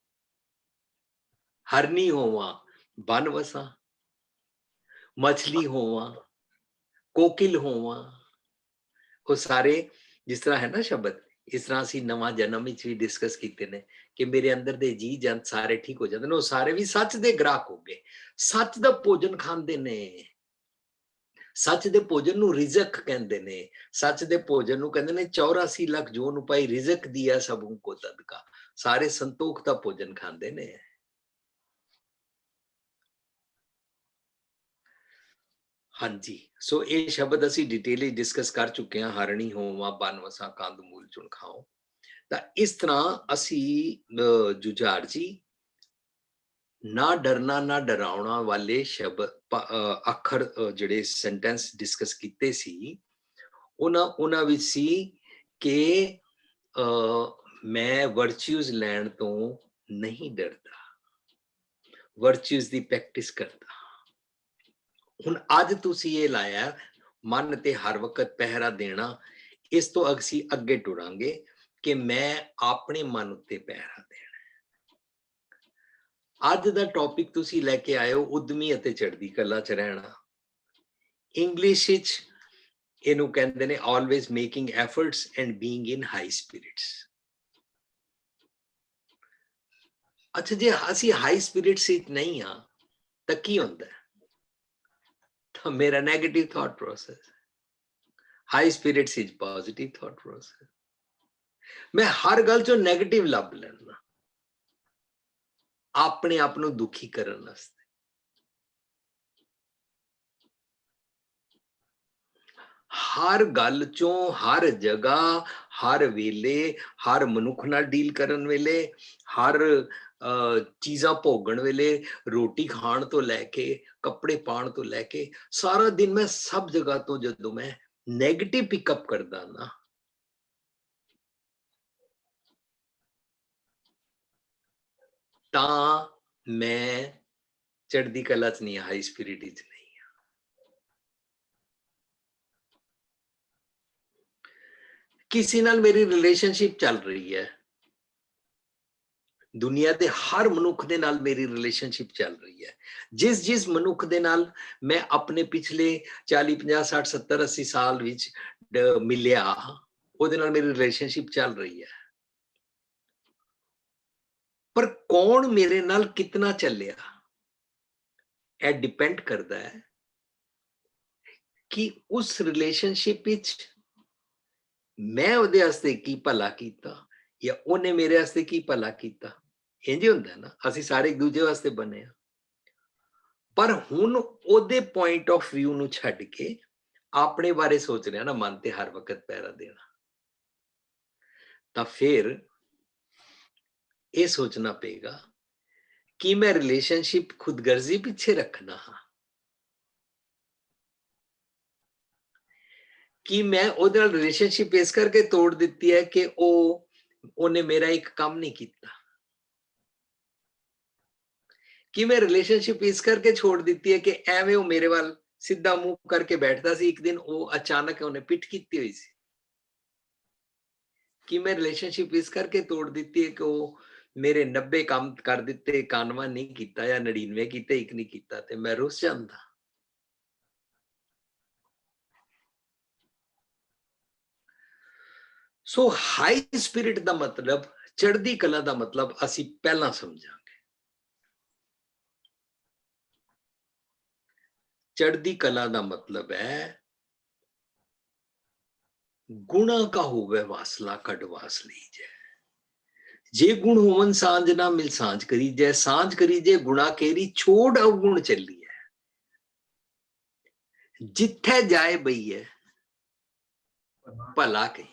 ਹਰਨੀ ਹੋਵਾਂ ਬਨ ਵਸਾਂ, ਮਛਲੀ ਹੋਵਾਂ, ਕੋਕਿਲ ਹੋਵਾਂ। ਉਹ ਸਾਰੇ ਜਿਸ ਤਰ੍ਹਾਂ ਹੈ ਨਾ ਸ਼ਬਦ, ਇਸ ਤਰ੍ਹਾਂ ਅਸੀਂ ਨਵਾਂ ਜਨਮ ਵਿੱਚ ਵੀ ਡਿਸਕਸ ਕੀਤੇ ਨੇ ਕਿ ਮੇਰੇ ਅੰਦਰ ਦੇ ਜੀ ਜੰਤ ਸਾਰੇ ਠੀਕ ਹੋ ਜਾਂਦੇ ਨੇ। ਉਹ ਸਾਰੇ ਵੀ ਸੱਚ ਦੇ ਗ੍ਰਾਹਕ ਹੋ ਗਏ, ਸੱਚ ਦਾ ਭੋਜਨ ਖਾਂਦੇ ਨੇ। ਸੱਚ ਦੇ ਭੋਜਨ ਨੂੰ ਰਿਜ਼ਕ ਕਹਿੰਦੇ ਨੇ। ਸੱਚ ਦੇ ਭੋਜਨ ਨੂੰ ਕਹਿੰਦੇ ਨੇ 84 ਲੱਖ ਜੋਨ ਉਪਾਈ ਰਿਜ਼ਕ ਦਿਆ ਸਭੂ ਕੋ ਤਦਕਾ। ਸਾਰੇ ਸੰਤੋਖ ਦਾ ਭੋਜਨ ਖਾਂਦੇ ਨੇ। ਹਾਂਜੀ, ਸੋ ਇਹ ਸ਼ਬਦ ਅਸੀਂ ਡਿਟੇਲੀ ਡਿਸਕਸ ਕਰ ਚੁੱਕੇ ਹਾਂ। ਹਰਣੀ ਹੋਵਾਂ ਬਨ ਵਸਾਂ, ਕੰਦ ਮੂਲ ਚੁਣ ਖਾਓ। ਤਾਂ ਇਸ ਤਰ੍ਹਾਂ ਅਸੀਂ ਜੁਝਾਰ ਜੀ ਨਾ ਡਰਨਾ ਨਾ ਡਰਾਉਣਾ ਵਾਲੇ ਸ਼ਬਦ ਅੱਖਰ ਜਿਹੜੇ ਸੈਂਟੈਂਸ ਡਿਸਕਸ ਕੀਤੇ ਸੀ, ਉਹਨਾਂ ਵਿੱਚ ਸੀ ਕਿ ਮੈਂ ਵਰਚੂਜ਼ ਲੈਣ ਤੋਂ ਨਹੀਂ ਡਰਦਾ, ਵਰਚੂਜ਼ ਦੀ ਪ੍ਰੈਕਟਿਸ ਕਰਦਾ। ਹੁਣ ਅੱਜ ਤੁਸੀਂ ਇਹ ਲਾਇਆ ਮਨ ਤੇ ਹਰ ਵਕਤ ਪਹਿਰਾ ਦੇਣਾ। ਇਸ ਤੋਂ ਅਸੀਂ ਅੱਗੇ ਟੁਰਾਂਗੇ ਕਿ ਮੈਂ ਆਪਣੇ ਮਨ ਉੱਤੇ ਪਹਿਰਾ ਦੇਣਾ। ਅੱਜ ਦਾ ਟੌਪਿਕ ਤੁਸੀਂ ਲੈ ਕੇ ਆਏ ਹੋ ਉਦਮੀ ਅਤੇ ਚੜ੍ਹਦੀ ਕਲਾ ਚ ਰਹਿਣਾ। ਇੰਗਲਿਸ਼ ਵਿੱਚ ਇਹਨੂੰ ਕਹਿੰਦੇ ਨੇ always making efforts and being in high spirits. ਅੱਛਾ, ਜੇ ਅਸੀਂ ਹਾਈ ਸਪਿਰਿਟਸ ਵਿੱਚ ਨਹੀਂ ਹਾਂ ਤਾਂ ਕੀ ਹੁੰਦਾ? ਤਾਂ ਮੇਰਾ negative thought process. High spirits ਵਿੱਚ ਪੋਜ਼ਿਟਿਵ ਥਾਟ ਪ੍ਰੋਸੈਸ। ਮੈਂ ਹਰ ਗੱਲ ਚੋਂ ਨੈਗੇਟਿਵ ਲੱਭ ਲੈਣਾ ਆਪਣੇ ਆਪ ਨੂੰ ਦੁਖੀ ਕਰਨ ਵਾਸਤੇ। ਹਰ ਗੱਲ ਚੋਂ, ਹਰ ਜਗ੍ਹਾ, ਹਰ ਵੇਲੇ, ਹਰ ਮਨੁੱਖ ਨਾਲ ਡੀਲ ਕਰਨ ਵੇਲੇ, ਹਰ ਚੀਜ਼ਾਂ ਭੋਗਣ ਵੇਲੇ, ਰੋਟੀ ਖਾਣ ਤੋਂ ਲੈ ਕੇ ਕੱਪੜੇ ਪਾਉਣ ਤੋਂ ਲੈ ਕੇ ਸਾਰਾ ਦਿਨ ਮੈਂ ਸਭ ਜਗ੍ਹਾ ਤੋਂ ਜਦੋਂ ਮੈਂ ਨੈਗੇਟਿਵ ਪਿਕਅਪ ਕਰਦਾ ਨਾ, ਤਾਂ ਮੈਂ ਚੜ੍ਹਦੀ ਕਲਾ ਚ ਨਹੀਂ, ਹਾਈ ਸਪਿਰਿਟ ਵਿੱਚ ਨਹੀਂ। ਕਿਸੇ ਨਾਲ ਮੇਰੀ ਰਿਲੇਸ਼ਨਸ਼ਿਪ ਚੱਲ ਰਹੀ ਹੈ, ਦੁਨੀਆ ਦੇ ਹਰ ਮਨੁੱਖ ਦੇ ਨਾਲ ਮੇਰੀ ਰਿਲੇਸ਼ਨਸ਼ਿਪ ਚੱਲ ਰਹੀ ਹੈ। ਜਿਸ ਮਨੁੱਖ ਦੇ ਨਾਲ ਮੈਂ ਆਪਣੇ ਪਿਛਲੇ 40 50 60 70 80 ਸਾਲ ਵਿੱਚ ਮਿਲਿਆ, ਉਹਦੇ ਨਾਲ ਮੇਰੀ ਰਿਲੇਸ਼ਨਸ਼ਿਪ ਚੱਲ ਰਹੀ ਹੈ। ਪਰ ਕੌਣ ਮੇਰੇ ਨਾਲ ਕਿਤਨਾ ਚੱਲਿਆ, ਇਹ ਡਿਪੈਂਡ ਕਰਦਾ ਹੈ ਕਿ ਉਸ ਰਿਲੇਸ਼ਨਸ਼ਿਪ ਵਿੱਚ ਮੈਂ ਉਹਦੇ ਵਾਸਤੇ ਕੀ ਭਲਾ ਕੀਤਾ ਜਾਂ ਉਹਨੇ ਮੇਰੇ ਵਾਸਤੇ ਕੀ ਭਲਾ ਕੀਤਾ। ਇੰਜ ਹੁੰਦਾ ਨਾ, ਅਸੀਂ ਸਾਰੇ ਇੱਕ ਦੂਜੇ ਵਾਸਤੇ ਬਣੇ ਆ। ਪਰ ਹੁਣ ਉਹਦੇ ਪੁਆਇੰਟ ਆਫ ਵਿਊ ਨੂੰ ਛੱਡ ਕੇ ਆਪਣੇ ਬਾਰੇ ਸੋਚ ਰਿਹਾ ਨਾ, ਮਨ ਤੇ ਹਰ ਵਕਤ ਪਹਿਰਾ ਦੇਣਾ, ਤਾਂ ਫਿਰ ਇਹ ਸੋਚਣਾ ਪਏਗਾ ਕਿ ਮੈਂ ਰਿਲੇਸ਼ਨਸ਼ਿਪ ਖੁਦਗਰਜ਼ੀ ਪਿੱਛੇ ਰੱਖਣਾ ਹਾਂ, ਕਿ ਮੈਂ ਉਹਦੇ ਨਾਲ ਰਿਲੇਸ਼ਨਸ਼ਿਪ ਇਸ ਕਰਕੇ ਤੋੜ ਦਿੱਤੀ ਹੈ ਕਿ ਉਹਨੇ ਮੇਰਾ ਇੱਕ ਕੰਮ ਨਹੀਂ ਕੀਤਾ, ਕਿ ਮੈਂ ਰਿਲੇਸ਼ਨਸ਼ਿਪ ਇਸ ਕਰਕੇ ਛੋੜ ਦਿੱਤੀ ਹੈ ਕਿ ਐਵੇਂ ਉਹ ਮੇਰੇ ਵੱਲ ਸਿੱਧਾ ਮੂੰਹ ਕਰਕੇ ਬੈਠਦਾ ਸੀ, ਇੱਕ ਦਿਨ ਉਹ ਅਚਾਨਕ ਉਹਨੇ ਪਿੱਠ ਕੀਤੀ ਹੋਈ ਸੀ। ਕਿ ਮੈਂ ਰਿਲੇਸ਼ਨਸ਼ਿਪ ਇਸ ਕਰਕੇ ਤੋੜ ਦਿੱਤੀ ਹੈ ਕਿ ਉਹ ਮੇਰੇ 90 ਕੰਮ ਕਰ ਦਿੱਤੇ, 91 ਨਹੀਂ ਕੀਤਾ ਜਾਂ 99 ਕੀਤੇ, ਇੱਕ ਨਹੀਂ ਕੀਤਾ, ਤੇ ਮੈਂ ਰੁੱਸ ਜਾਂਦਾ। ਸੋ ਹਾਈ ਸਪਿਰਿਟ ਦਾ ਮਤਲਬ, ਚੜ੍ਹਦੀ ਕਲਾ ਦਾ ਮਤਲਬ ਅਸੀਂ ਪਹਿਲਾਂ ਸਮਝਾਂਗੇ। ਚੜ੍ਹਦੀ ਕਲਾ ਦਾ ਮਤਲਬ ਹੈ ਗੁਣਾ ਕਾ ਹੋਵੇ ਵਾਸਲਾ ਕੱਢ ਵਾਸ ਲਈ ਜੈ। ਜੇ ਗੁਣ ਹੋਵਨ ਸਾਂਝ ਨਾ ਮਿਲ ਸਾਂਝ ਕਰੀ ਜੈ, ਸਾਂਝ ਕਰੀ ਜੇ ਗੁਣਾ ਕੇਰੀ ਛੋੜ ਅਵਗੁਣ ਚੱਲੀ ਹੈ। ਜਿੱਥੇ ਜਾਏ ਬਈ ਹੈ ਭਲਾ ਕਹੀ,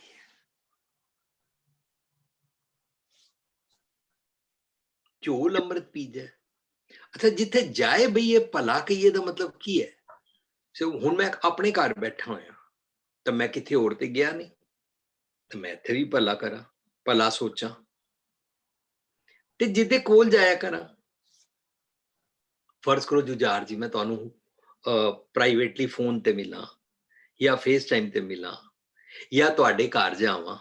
ਝੋਲ ਅੰਮ੍ਰਿਤ ਪੀਜੈ। ਅੱਛਾ, ਜਿੱਥੇ ਜਾਏ ਬਈਏ ਭਲਾ ਕਹੀਏ ਦਾ ਮਤਲਬ ਕੀ ਹੈ? ਸੋ ਹੁਣ ਮੈਂ ਆਪਣੇ ਘਰ ਬੈਠਾ ਹੋਇਆ, ਤਾਂ ਮੈਂ ਕਿੱਥੇ ਹੋਰ ਤੇ ਗਿਆ ਨਹੀਂ, ਤਾਂ ਮੈਂ ਇੱਥੇ ਵੀ ਭਲਾ ਕਰਾਂ, ਭਲਾ ਸੋਚਾਂ, ਤੇ ਜਿਹਦੇ ਕੋਲ ਜਾਇਆ ਕਰਾਂ। ਫਰਜ਼ ਕਰੋ ਜੁਝਾਰ ਜੀ, ਮੈਂ ਤੁਹਾਨੂੰ ਪ੍ਰਾਈਵੇਟਲੀ ਫੋਨ ਤੇ ਮਿਲਾਂ ਜਾਂ ਫੇਸ ਟਾਈਮ ਤੇ ਮਿਲਾਂ ਜਾਂ ਤੁਹਾਡੇ ਘਰ ਜਾਵਾਂ,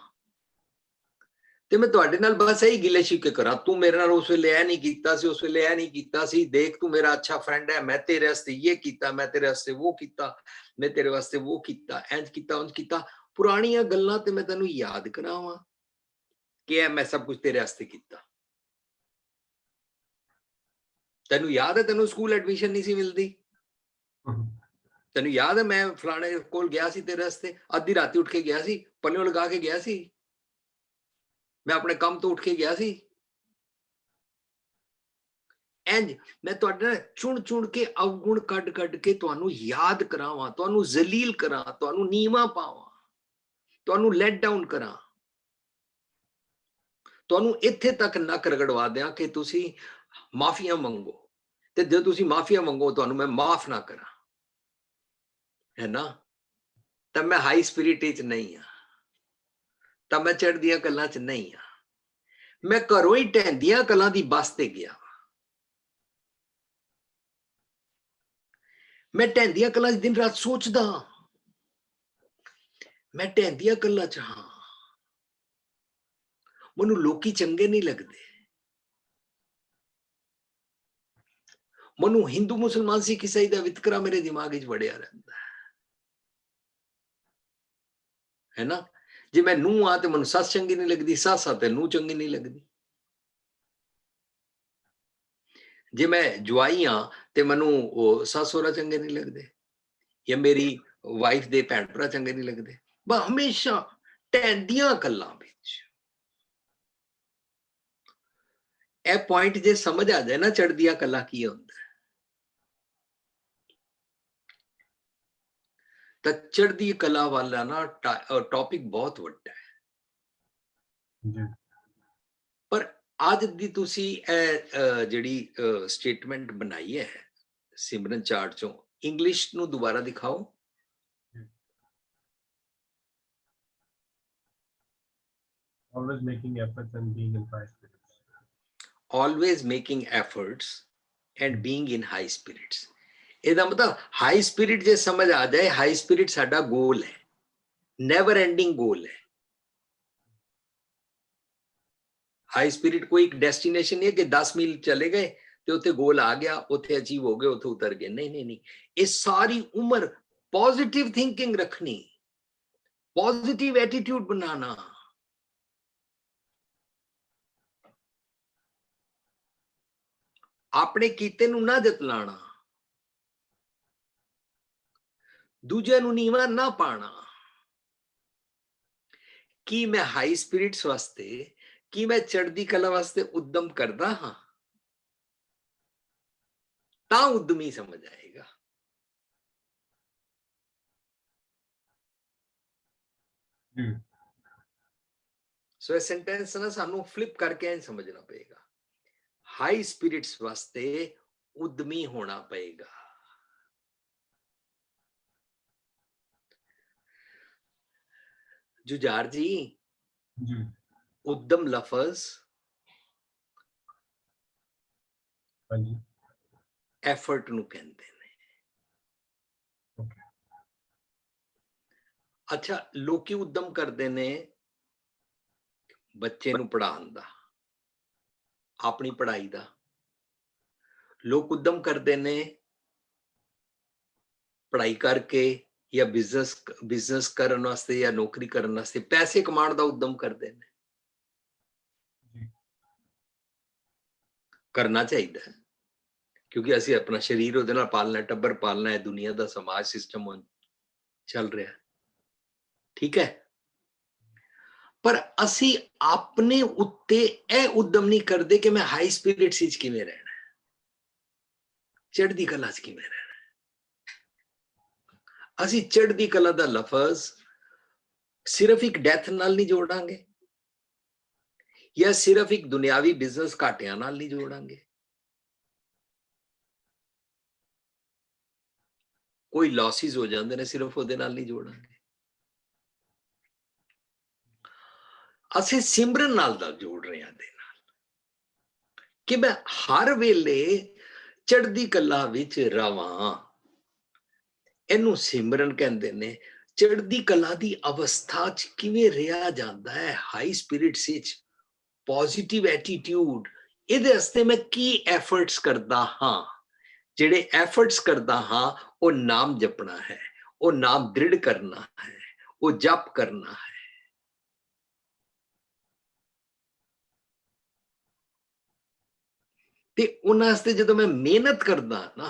ਤੇ ਮੈਂ ਤੁਹਾਡੇ ਨਾਲ ਬਸ ਇਹੀ ਗਿਲੇ ਸ਼ਿਕਵੇ ਕਰਾਂ, ਤੂੰ ਮੇਰੇ ਨਾਲ ਉਸ ਵੇਲੇ ਇਹ ਨਹੀਂ ਕੀਤਾ ਸੀ, ਉਸ ਵੇਲੇ ਇਹ ਨਹੀਂ ਕੀਤਾ ਸੀ, ਦੇਖ ਤੂੰ ਮੇਰਾ ਅੱਛਾ ਫਰੈਂਡ ਹੈ, ਮੈਂ ਤੇਰੇ ਵਾਸਤੇ ਇਹ ਕੀਤਾ, ਮੈਂ ਤੇਰੇ ਵਾਸਤੇ ਉਹ ਕੀਤਾ, ਮੈਂ ਤੇਰੇ ਵਾਸਤੇ ਉਹ ਕੀਤਾ, ਇੰਜ ਕੀਤਾ ਉਂਝ ਕੀਤਾ, ਪੁਰਾਣੀਆਂ ਗੱਲਾਂ ਤੇ ਮੈਂ ਤੈਨੂੰ ਯਾਦ ਕਰਾਵਾਂ ਕਿ ਇਹ ਮੈਂ ਸਭ ਕੁਝ ਤੇਰੇ ਵਾਸਤੇ ਕੀਤਾ। ਤੈਨੂੰ ਯਾਦ ਹੈ ਤੈਨੂੰ ਸਕੂਲ ਐਡਮਿਸ਼ਨ ਨਹੀਂ ਸੀ ਮਿਲਦੀ? ਤੈਨੂੰ ਯਾਦ ਹੈ ਮੈਂ ਫਲਾਣੇ ਕੋਲ ਗਿਆ ਸੀ ਤੇਰੇ ਵਾਸਤੇ, ਅੱਧੀ ਰਾਤੀ ਉੱਠ ਕੇ ਗਿਆ ਸੀ, ਪੱਲਿਓਂ ਲਗਾ ਕੇ ਗਿਆ ਸੀ, ਮੈਂ ਆਪਣੇ ਕੰਮ ਤੋਂ ਉੱਠ ਕੇ ਗਿਆ ਸੀ। ਇੰਜ ਮੈਂ ਤੁਹਾਡੇ ਨਾਲ ਚੁਣ ਚੁਣ ਕੇ ਅਵਗੁਣ ਕੱਢ ਕੱਢ ਕੇ ਤੁਹਾਨੂੰ ਯਾਦ ਕਰਾਵਾਂ, ਤੁਹਾਨੂੰ ਜ਼ਲੀਲ ਕਰਾਂ, ਤੁਹਾਨੂੰ ਨੀਵਾਂ ਪਾਵਾਂ, ਤੁਹਾਨੂੰ ਲੈਟ ਡਾਊਨ ਕਰਾਂ, ਤੁਹਾਨੂੰ ਇੱਥੇ ਤੱਕ ਨੱਕ ਰਗੜਵਾ ਦਿਆਂ ਕਿ ਤੁਸੀਂ ਮਾਫੀਆਂ ਮੰਗੋ, ਤੇ ਜਦੋਂ ਤੁਸੀਂ ਮਾਫੀਆਂ ਮੰਗੋ ਤੁਹਾਨੂੰ ਮੈਂ ਮਾਫ ਨਾ ਕਰਾਂ, ਹੈ ਨਾ? ਤਾਂ ਮੈਂ ਹਾਈ ਸਪਿਰਿਟ ਵਿੱਚ ਨਹੀਂ ਆ, ਤਾਂ ਮੈਂ ਚੜ੍ਹਦੀਆਂ ਕਲਾਂ ਚ ਨਹੀਂ ਆ, ਮੈਂ ਘਰੋਂ ਹੀ ਢਹਿੰਦੀਆਂ ਕਲਾਂ ਦੀ ਬੱਸ ਤੇ ਗਿਆ। ਮੈਂ ਢਹਿੰਦੀਆਂ ਕਲਾਂ ਚ ਦਿਨ ਰਾਤ ਸੋਚਦਾ, ਮੈਂ ਢਹਿੰਦੀਆਂ ਕਲਾਂ ਚ ਹਾਂ, ਮੈਨੂੰ ਲੋਕੀ ਚੰਗੇ ਨਹੀਂ ਲੱਗਦੇ, ਮੈਨੂੰ ਹਿੰਦੂ ਮੁਸਲਮਾਨ ਸਿੱਖ ਈਸਾਈ ਦਾ ਵਿਤਕਰਾ ਮੇਰੇ ਦਿਮਾਗ ਵਿੱਚ ਵੜਿਆ ਰਹਿੰਦਾ ਹੈ ਨਾ? ਜੇ ਮੈਂ ਨੂੰਹ ਆ ਤੇ ਮੈਨੂੰ ਸੱਸ ਚੰਗੀ ਨਹੀਂ ਲੱਗਦੀ, ਸੱਸ ਆ ਤੇ ਨੂੰਹ ਚੰਗੀ ਨਹੀਂ ਲੱਗਦੀ। ਜੇ ਮੈਂ ਜਵਾਈ ਆ ਤੇ ਮੈਨੂੰ ਉਹ ਸੱਸ ਸਹੁਰਾ ਚੰਗੇ ਨਹੀਂ ਲੱਗਦੇ, ਜਾਂ ਮੇਰੀ ਵਾਈਫ ਦੇ ਭੈਣ ਭਰਾ ਚੰਗੇ ਨਹੀਂ ਲੱਗਦੇ। ਬਸ ਹਮੇਸ਼ਾ ਢਹਿੰਦੀਆਂ ਕਲਾਂ ਵਿੱਚ ਇਹ ਪੁਆਇੰਟ ਜੇ ਸਮਝ ਆ ਜਾਏ ਨਾ, ਚੜ੍ਹਦੀਆਂ ਕਲਾਂ ਕੀ ਹੁੰਦਾ, ਤਾਂ ਚੜ੍ਹਦੀ ਕਲਾ ਵਾਲਾ ਨਾ ਟੌਪਿਕ ਬਹੁਤ ਵੱਡਾ ਹੈ। ਪਰ ਅੱਜ ਦੀ ਤੁਸੀਂ ਇਹ ਜਿਹੜੀ ਸਟੇਟਮੈਂਟ ਬਣਾਈ ਹੈ ਸਿਮਰਨ ਚਾਰਟ ਚੋਂ, ਇੰਗਲਿਸ਼ ਨੂੰ ਦੁਬਾਰਾ ਦਿਖਾਓ। Always making efforts and being in high spirits. Always making efforts and being in high spirits. ਇਹਦਾ ਮਤਲਬ ਹਾਈ ਸਪਿਰਿਟ ਜੇ ਸਮਝ ਆ ਜਾਏ, ਹਾਈ ਸਪਿਰਿਟ ਸਾਡਾ ਗੋਲ ਹੈ, ਨੈਵਰ ਐਂਡਿੰਗ ਗੋਲ ਹੈ। ਹਾਈ ਸਪਿਰਿਟ ਕੋਈ ਇੱਕ ਡੈਸਟੀਨੇਸ਼ਨ ਨਹੀਂ ਹੈ ਕਿ 10 ਮੀਲ ਚਲੇ ਗਏ ਤੇ ਉੱਥੇ ਗੋਲ ਆ ਗਿਆ, ਉੱਥੇ ਅਚੀਵ ਹੋ ਗਏ, ਉੱਥੇ ਉਤਰ ਗਏ। ਨਹੀਂ ਨਹੀਂ ਨਹੀਂ, ਇਹ ਸਾਰੀ ਉਮਰ पॉजिटिव थिंकिंग रखनी, पॉजिटिव एटीट्यूड बनाना। अपने कीते नूं ना जतलाना, दूजे नूं नीवा ना पाना। कि मैं हाई स्पिरिट्स वास्ते, कि मैं चढ़दी कला वास्ते उद्यम करदा हां, तां उद्यमी समझ आएगा। सो ये सेंटेंस ना सानू फ्लिप करके ऐ समझना पड़ेगा। हाई स्पिरिट्स वास्ते उद्यमी होना पड़ेगा। जुझार जी, उद्यम लफज एफर्ट नू कहते हैं। अच्छा, लोकी उद्यम करते ने बच्चे नू पढ़ाने दा, अपनी पढ़ाई दा। लोग उद्यम करते ने पढ़ाई करके या बिजनेस करने वास्ते या नौकरी करने वास्ते, पैसे कमाने दा उद्यम करते हैं। करना चाहिए क्योंकि असी अपना शरीर उहदे नाल पालना, टब्बर पालना है, दुनिया दा समाज सिस्टम चल रहा है, ठीक है। पर असी अपने उत्ते ए उद्यम नहीं करते कि मैं हाई स्पिरिट्स विच किवें रहना है, चढ़दी कला च किवें रहना है। असी चढ़दी कला दा लफज सिर्फ एक डेथ नाल नहीं जोड़ांगे या सिर्फ एक दुनियावी बिजनेस घाटियां नाल नहीं जोड़ांगे। कोई लॉसिस हो जाते हैं, सिर्फ उहदे नाल नहीं जोड़ांगे। असी सिमरन नाल दा जोड़ रहे हैं दे नाल कि मैं हर वेले चढ़दी कला विच रवां। इनू सिमरन कहंदे ने। चढ़दी कला दी अवस्था च किवें रहा जांदा है हाई स्पिरिट्स विच, पॉजिटिव एटीट्यूड, इहदे वास्ते मैं की एफर्ट्स करदा हां। जिहड़े एफर्ट्स करदा हां वो नाम जपना है, वो नाम दृढ़ करना है, वो जप करना है। ते उन्हां वास्ते जदों मैं मेहनत करदा ना,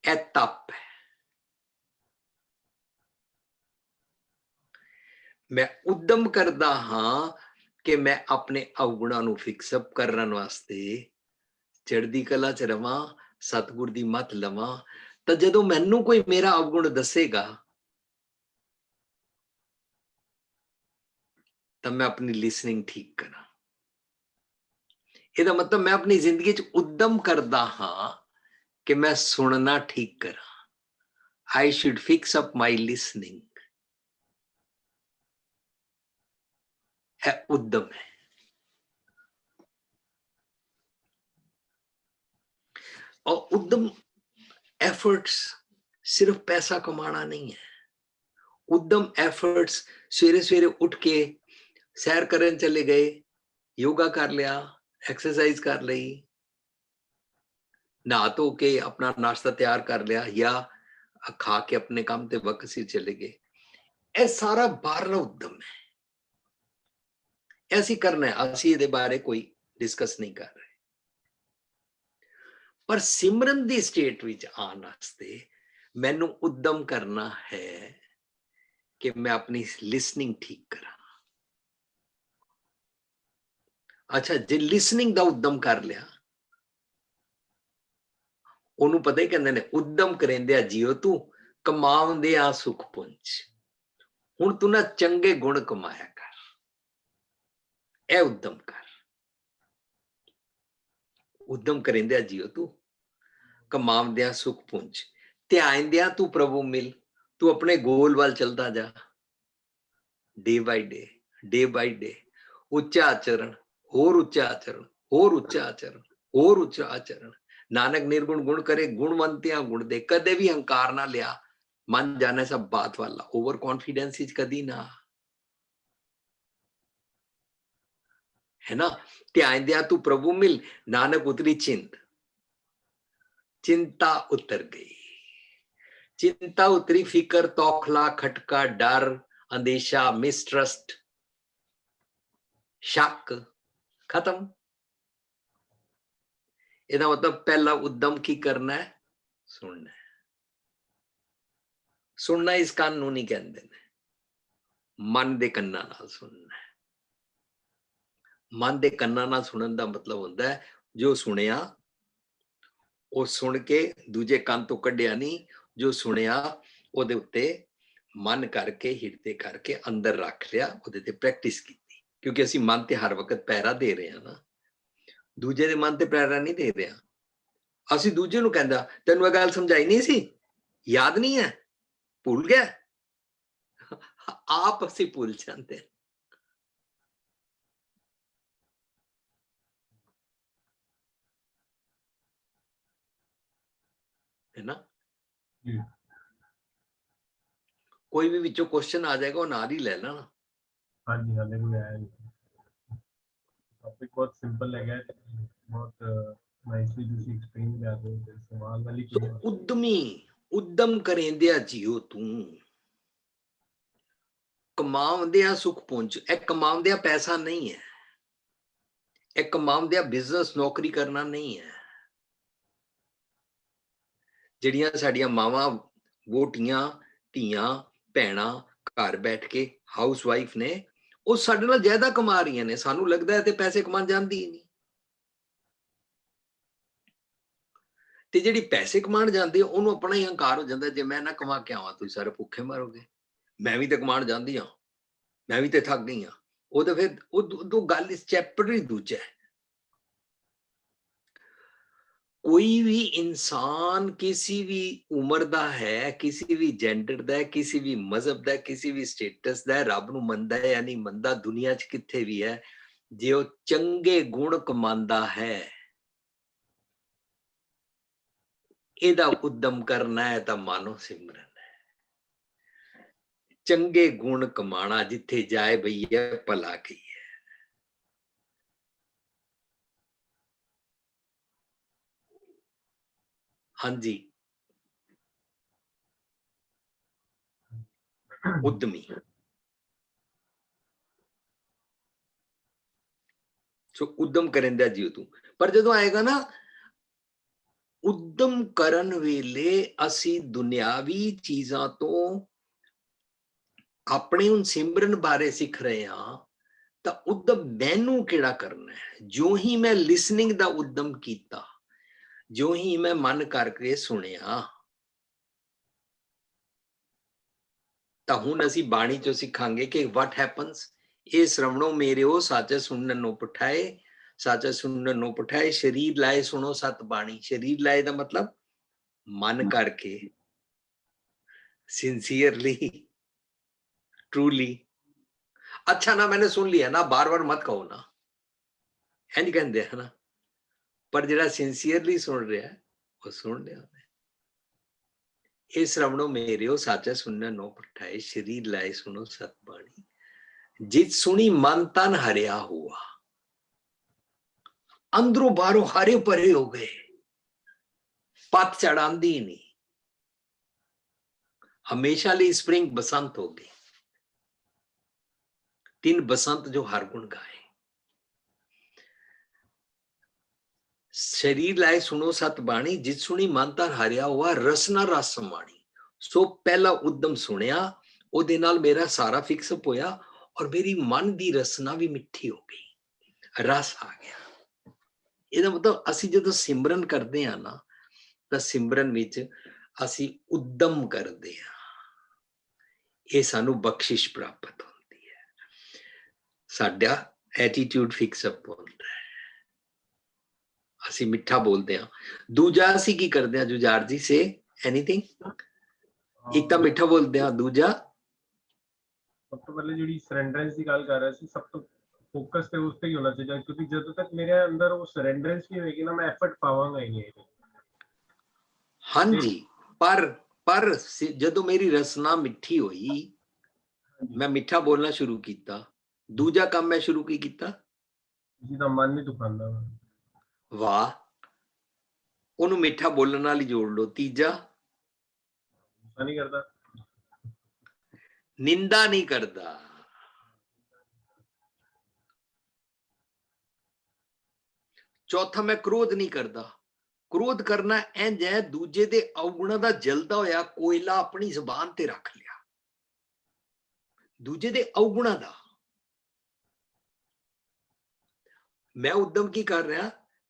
ए तप है। मैं उद्यम करदा हां कि मैं अपने अवगुणां नूं फिक्सअप करन वास्ते चढ़दी कला च रवां, सतगुर दी मत लवां। तां जदों मैनूं कोई मेरा अवगुण दसेगा तां मैं अपनी लिसनिंग ठीक करां। ਇਹਦਾ मतलब मैं अपनी जिंदगी च उद्यम करदा हां कि मैं सुनना ठीक करा। I should fix up my listening. है उद्यम है। और उद्यम एफर्ट्स सिर्फ पैसा कमाना नहीं है। उद्यम एफर्ट्स सवेरे सवेरे उठ के सैर करन चले गए, योगा कर लिया, एक्सरसाइज कर ली, नहा धो के अपना नाश्ता तैयार कर लिया या खा के अपने काम ते वक्त से चले गए। यह सारा बाहरला उद्यम है। ऐसी करना है, असी इहदे बारे कोई डिस्कस नहीं कर रहे। पर सिमरन दी स्टेट विच आने वास्ते मैनू उद्यम करना है कि मैं अपनी लिसनिंग ठीक करा। अच्छा, जे लिसनिंग दा उद्यम कर लिया, ओनू पता ही कहंदे ने उद्यम करेंदिया जियो तू कमाउंदिया सुख पुंज। हुण तू ना चंगे गुण कमाया कर, ए उद्यम कर। उद्यम करेंदिया जियो तू कमाउंदिया सुख पुंज। ध्यान दिया तू प्रभु मिल, तू अपने गोल वाल चलता जा। डे बाय डे उच्चा आचरण, होर उच्चा आचरण, होर उच्चा आचरण, होर उच्चा आचरण। नानक निर्गुण गुण करे, गुणवंतियां गुण दे। कदे भी अहंकार ना लिया, मन जाने सब बात वाला। ओवर कॉन्फिडेंस कदी ना। है ना। ध्यान दिया तू प्रभु मिल, नानक उतरी चिंत, चिंता उतर गई, चिंता उतरी, फिकर, तौखला, खटका, डर, अंदेशा, मिसट्रस्ट, शक खत्म। ਇਹਦਾ मतलब पहला उद्यम की करना है, सुनना है। सुनना इस कान ਨੂੰ नहीं कहते ने, मन ਦੇ ਕੰਨਾਂ ਨਾਲ ਸੁਣਨਾ ਹੈ। ਮਨ ਦੇ ਕੰਨਾਂ ਨਾਲ ਸੁਣਨ ਦਾ ਮਤਲਬ ਹੁੰਦਾ ਹੈ ਜੋ ਸੁਣਿਆ ਉਹ ਸੁਣ ਕੇ ਦੂਜੇ ਕੰਨ ਤੋਂ ਕੱਢਿਆ ਨਹੀਂ, ਜੋ ਸੁਣਿਆ ਉਹਦੇ ਉੱਤੇ ਮਨ ਕਰਕੇ, ਹਿਰਦੇ ਕਰਕੇ ਅੰਦਰ ਰੱਖ ਲਿਆ, ਉਹਦੇ ਤੇ ਪ੍ਰੈਕਟਿਸ ਕੀਤੀ। ਕਿਉਂਕਿ ਅਸੀਂ ਮਨ ਤੇ ਹਰ ਵਕਤ ਪਹਿਰਾ ਦੇ ਰਹੇ ਹਾਂ ਨਾ, ਦੂਜੇ ਦੇ ਮਨ ਤੇ ਪਹਿਰਾ ਨਹੀਂ ਦੇ ਰਹੇ। ਅਸੀਂ ਦੂਜੇ ਨੂੰ ਕਹਿੰਦਾ ਤੈਨੂੰ ਇਹ ਗੱਲ ਸਮਝਾਈ ਨਹੀਂ ਸੀ, ਯਾਦ ਨਹੀਂ ਹੈ, ਭੁੱਲ ਗਿਆ। ਆਪ ਅਸੀਂ ਭੁੱਲ ਜਾਂਦੇ। है ना। कोई भी विचों क्वेश्चन आ जाएगा वो नार ही ले लेना। हाँ जी, हाले भी आया टॉपिक बहुत सिंपल लगा, बहुत नाइसली ਤੁਸੀਂ ਐਕਸਪਲੇਨ ਕਰ ਰਹੇ ਹੋ। ਸਵਾਲ ਵਾਲੀ तो उद्यमी, उद्यम करेंदिया जियो तू, कमाउंदिया सुख पहुंच। ए कमाउंदिया पैसा नहीं है, ए कमाउंदिया बिजनेस नौकरी करना नहीं है। ਜਿਹੜੀਆਂ ਸਾਡੀਆਂ ਮਾਵਾਂ, ਵੋਟੀਆਂ, ਧੀਆਂ, ਭੈਣਾਂ ਘਰ ਬੈਠ ਕੇ ਹਾਊਸ ਵਾਈਫ ਨੇ, ਉਹ ਸਾਡੇ ਨਾਲ ਜ਼ਿਆਦਾ ਕਮਾ ਰਹੀਆਂ ਨੇ। ਸਾਨੂੰ ਲੱਗਦਾ ਹੈ ਤੇ ਪੈਸੇ ਕਮਾਉਣ ਜਾਂਦੀ ਹੀ ਨਹੀਂ। ਤੇ ਜਿਹੜੀ ਪੈਸੇ ਕਮਾਉਣ ਜਾਂਦੀ ਹੈ ਉਹਨੂੰ ਆਪਣਾ ਹੀ ਹੰਕਾਰ ਹੋ ਜਾਂਦਾ, ਜੇ ਮੈਂ ਨਾ ਕਮਾ ਕੇ ਆਵਾਂ ਤੁਸੀਂ ਸਾਰੇ ਭੁੱਖੇ ਮਰੋਗੇ, ਮੈਂ ਵੀ ਤੇ ਕਮਾਉਣ ਜਾਂਦੀ ਹਾਂ, ਮੈਂ ਵੀ ਤੇ ਥੱਕ ਗਈ ਹਾਂ। ਉਹ ਤਾਂ ਫਿਰ ਉਹ ਗੱਲ ਇਸ ਚੈਪਟਰ ਹੀ ਦੂਜਾ ਹੈ। कोई भी इंसान किसी भी उम्र दा है, किसी भी जेंडर दा है, किसी भी मजहब दा है, किसी भी स्टेटस दा है, रब नूं मनदा है या नहीं मनदा, दुनिया च किथे भी है, जे वो चंगे गुण कमांदा है, ਇਹਦਾ उद्यम करना है तां मानो सिमरन है। चंगे गुण कमाना, जिथे जाए भईया भला की है। हाँ जी, उद्यमी। सो उद्यम करेंदा जियो तू। पर जदों आएगा ना उद्यम करन वेले असी दुनियावी चीजां तो अपने उन सिमरन बारे सीख रहे हाँ, तो उद्यम मैनू केड़ा करना है। जो ही मैं लिसनिंग दा उद्यम कीता, जो ही मैं मन करके सुनिया, तो हुण असी बाणी चो सिखांगे कि व्हाट हैपन्स। ए श्रवणों मेरे ओ साचे सुनन नो पठाए, साचा सुनन नो पठाए, शरीर लाए सुनो सत बाणी। शरीर लाए दा मतलब मन करके, सिंसियरली, ट्रूली। अच्छा ना मैंने सुन लिया ना, बार बार मत कहो ना, इंज कहते हैं ना। पर जिहड़ा सिंसियरली सुन रहा है वो सुन रहा है। ए श्रवणों मेरे ओ साचा सुनन नो पठाए, शरीर लाए सुनो सत बाणी। जित सुनी मन तन हरिया हुआ, अंदरों बाहरों हरे भरे हो गए, पत चढ़ांदी नहीं, हमेशा लिए स्प्रिंग बसंत हो गई। तीन बसंत जो हर गुण गाए। शरीर लाए सुनो सत बाणी, जित सुनी मन तन हरिया हुआ, रसना रस समाणी। सो पहला उद्यम सुनिया, ओदे नाल मेरा सारा फिक्सअप होया और मेरी मन दी रसना भी मिठी हो गई, रस आ गया। ਇਹਦਾ ਮਤਲਬ ਅਸੀਂ ਜਦੋਂ ਸਿਮਰਨ ਕਰਦੇ ਆ ਨਾ, ਤਾਂ ਸਿਮਰਨ ਵਿੱਚ ਅਸੀਂ ਉਦਮ ਕਰਦੇ ਆ, ਇਹ ਸਾਨੂੰ ਬਖਸ਼ਿਸ਼ ਪ੍ਰਾਪਤ ਹੁੰਦੀ ਹੈ, ਸਾਡਾ ਐਟੀਟਿਊਡ ਫਿਕਸ ਅਪ ਹੁੰਦਾ ਹੈ, ਅਸੀਂ ਮਿੱਠਾ ਬੋਲਦੇ ਆ। ਦੂਜਾ ਅਸੀਂ ਕੀ ਕਰਦੇ ਆ ਜੁਝਾਰ ਜੀ ਸੇ ਐਨੀਥਿੰਗ? ਇੱਕ ਤਾਂ ਮਿੱਠਾ ਬੋਲਦੇ ਆ, ਦੂਜਾ ਸਭ ਤੋਂ ਪਹਿਲੇ ਜਿਹੜੀ ਸਰੈਂਡਰੈਂਸ ਦੀ ਗੱਲ ਕਰ ਰਿਹਾ ਸੀ, ਸਭ ਤੋਂ फोकस पे उस पे ही होना चाहिए, क्योंकि जब तक मेरे अंदर वो सरेंडरेंस नहीं होगी ना, मैं एफर्ट पावांगा ही नहीं। हाँ जी, पर जदों मेरी रसना मिठी होई, मैं मिठा बोलना शुरू किया, दूजा काम मैं शुरू की किया, ਕਿਸੇ ਦਾ ਮਨ ਨਹੀਂ ਦੁਖਾਉਂਦਾ ਵਾ। ਵਾਹ, ਉਹਨੂੰ ਮਿੱਠਾ ਬੋਲਣ ਨਾਲ ਹੀ ਜੋੜ ਲਓ। ਤੀਜਾ, ਗੁੱਸਾ ਨਹੀਂ ਕਰਦਾ। ਨਿੰਦਾ ਨਹੀਂ ਕਰਦਾ। ਚੌਥਾ, ਮੈਂ ਕ੍ਰੋਧ ਨਹੀਂ ਕਰਦਾ। ਕ੍ਰੋਧ ਕਰਨਾ ਇੰਝ ਹੈ, ਦੂਜੇ ਦੇ ਔਗੁਣਾਂ ਦਾ ਜਲਦਾ ਹੋਇਆ ਕੋਇਲਾ ਆਪਣੀ ਜ਼ੁਬਾਨ ਤੇ ਰੱਖ ਲਿਆ, ਦੂਜੇ ਦੇ ਔਗੁਣਾਂ ਦਾ। ਮੈਂ ਉਦਮ ਕੀ ਕਰ ਰਿਹਾ?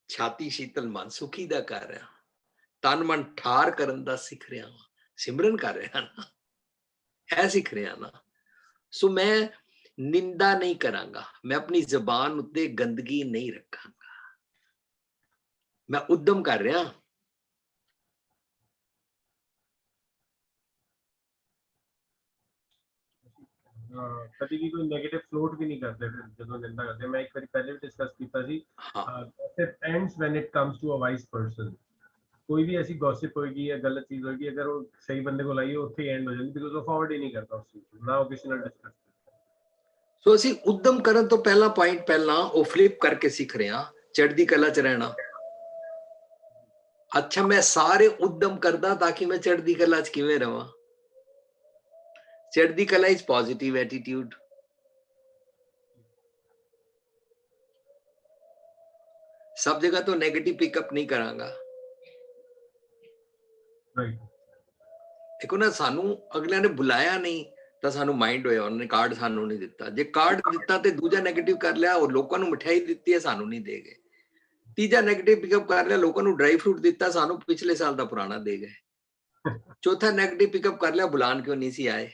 ਛਾਤੀ ਸ਼ੀਤਲ ਮਨ ਸੁਖੀ ਦਾ ਕਰ ਰਿਹਾ, ਤਨ ਮਨ ਠਾਰ ਕਰਨ ਦਾ ਸਿੱਖ ਰਿਹਾ ਹਾਂ, ਸਿਮਰਨ ਕਰ ਰਿਹਾ ਨਾ, ਇਹ ਸਿੱਖ ਰਿਹਾ ਨਾ। ਸੋ ਮੈਂ ਨਿੰਦਾ ਨਹੀਂ ਕਰਾਂਗਾ, ਮੈਂ ਆਪਣੀ ਜ਼ਬਾਨ ਉੱਤੇ ਗੰਦਗੀ ਨਹੀਂ ਰੱਖਾਂਗਾ, ਮੈਂ ਉਦਮ ਕਰ ਰਿਹਾ। ਕਦੀ ਵੀ ਕੋਈ ਨੈਗੇਟਿਵ ਫਲੋਟ ਵੀ ਨਹੀਂ ਕਰਦੇ ਫਿਰ ਜਦੋਂ ਨਿੰਦਾ ਕਰਦੇ। ਮੈਂ ਇੱਕ ਵਾਰੀ ਪਹਿਲੇ ਵੀ ਡਿਸਕਸ ਕੀਤਾ ਸੀ, gossip ends when it comes to a wise person. ਕੋਈ ਵੀ ਐਸੀ ਗੌਸਿਪ ਹੋਏਗੀ ਜਾਂ ਗਲਤ ਚੀਜ਼ ਹੋਏਗੀ, ਅਗਰ ਉਹ ਸਹੀ ਬੰਦੇ ਕੋਲ ਆਈ ਉੱਥੇ ਹੀ ਐਂਡ ਹੋ ਜਾਂਦੀ, ਬਿਕੋਜ਼ ਉਹ ਫਾਰਵਰਡ ਹੀ ਨਹੀਂ ਕਰਦਾ ਉਸ ਚੀਜ਼ ਨੂੰ, ਨਾ ਉਹ ਕਿਸੇ ਨਾਲ ਡਿਸਕਸ ਕਰਦਾ। ਸੋ ਅਸੀਂ ਉਦਮ ਕਰਨ ਤੋਂ ਪਹਿਲਾ ਪੁਆਇੰਟ ਪਹਿਲਾਂ ਉਹ ਫਲਿਪ ਕਰਕੇ ਸਿੱਖ ਰਹੇ ਹਾਂ, ਚੜ੍ਹਦੀ ਕਲਾ ਚ ਰਹਿਣਾ। ਅੱਛਾ, ਮੈਂ ਸਾਰੇ ਉਦਮ ਕਰਦਾ ਤਾਂ ਕਿ ਮੈਂ ਚੜ੍ਹਦੀ ਕਲਾ ਚ ਕਿਵੇਂ ਰਵਾਂ? ਚੜ੍ਹਦੀ ਕਲਾ ਇਜ਼ ਪੋਜ਼ਿਟਿਵ ਐਟੀਟਿਊਡ। सब जगह तो नेगेटिव पिकअप नहीं करांगा। देखो ना, सानू अगले ने बुलाया नहीं तो सानू माइंड होया, उन्होंने कार्ड सानू नहीं दिता। जे कार्ड दिता ते दूजा नेगेटिव कर लिया और लोगों को मिठाई दिती है, सानू नहीं दे गए। तीजा नेगेटिव पिकअप कर लिया, लोगों को ड्राई फ्रूट दिता, सानू पिछले साल का पुराना दे गए। चौथा नेगेटिव पिकअप कर लिया, बुलान क्यों नहीं सी आए।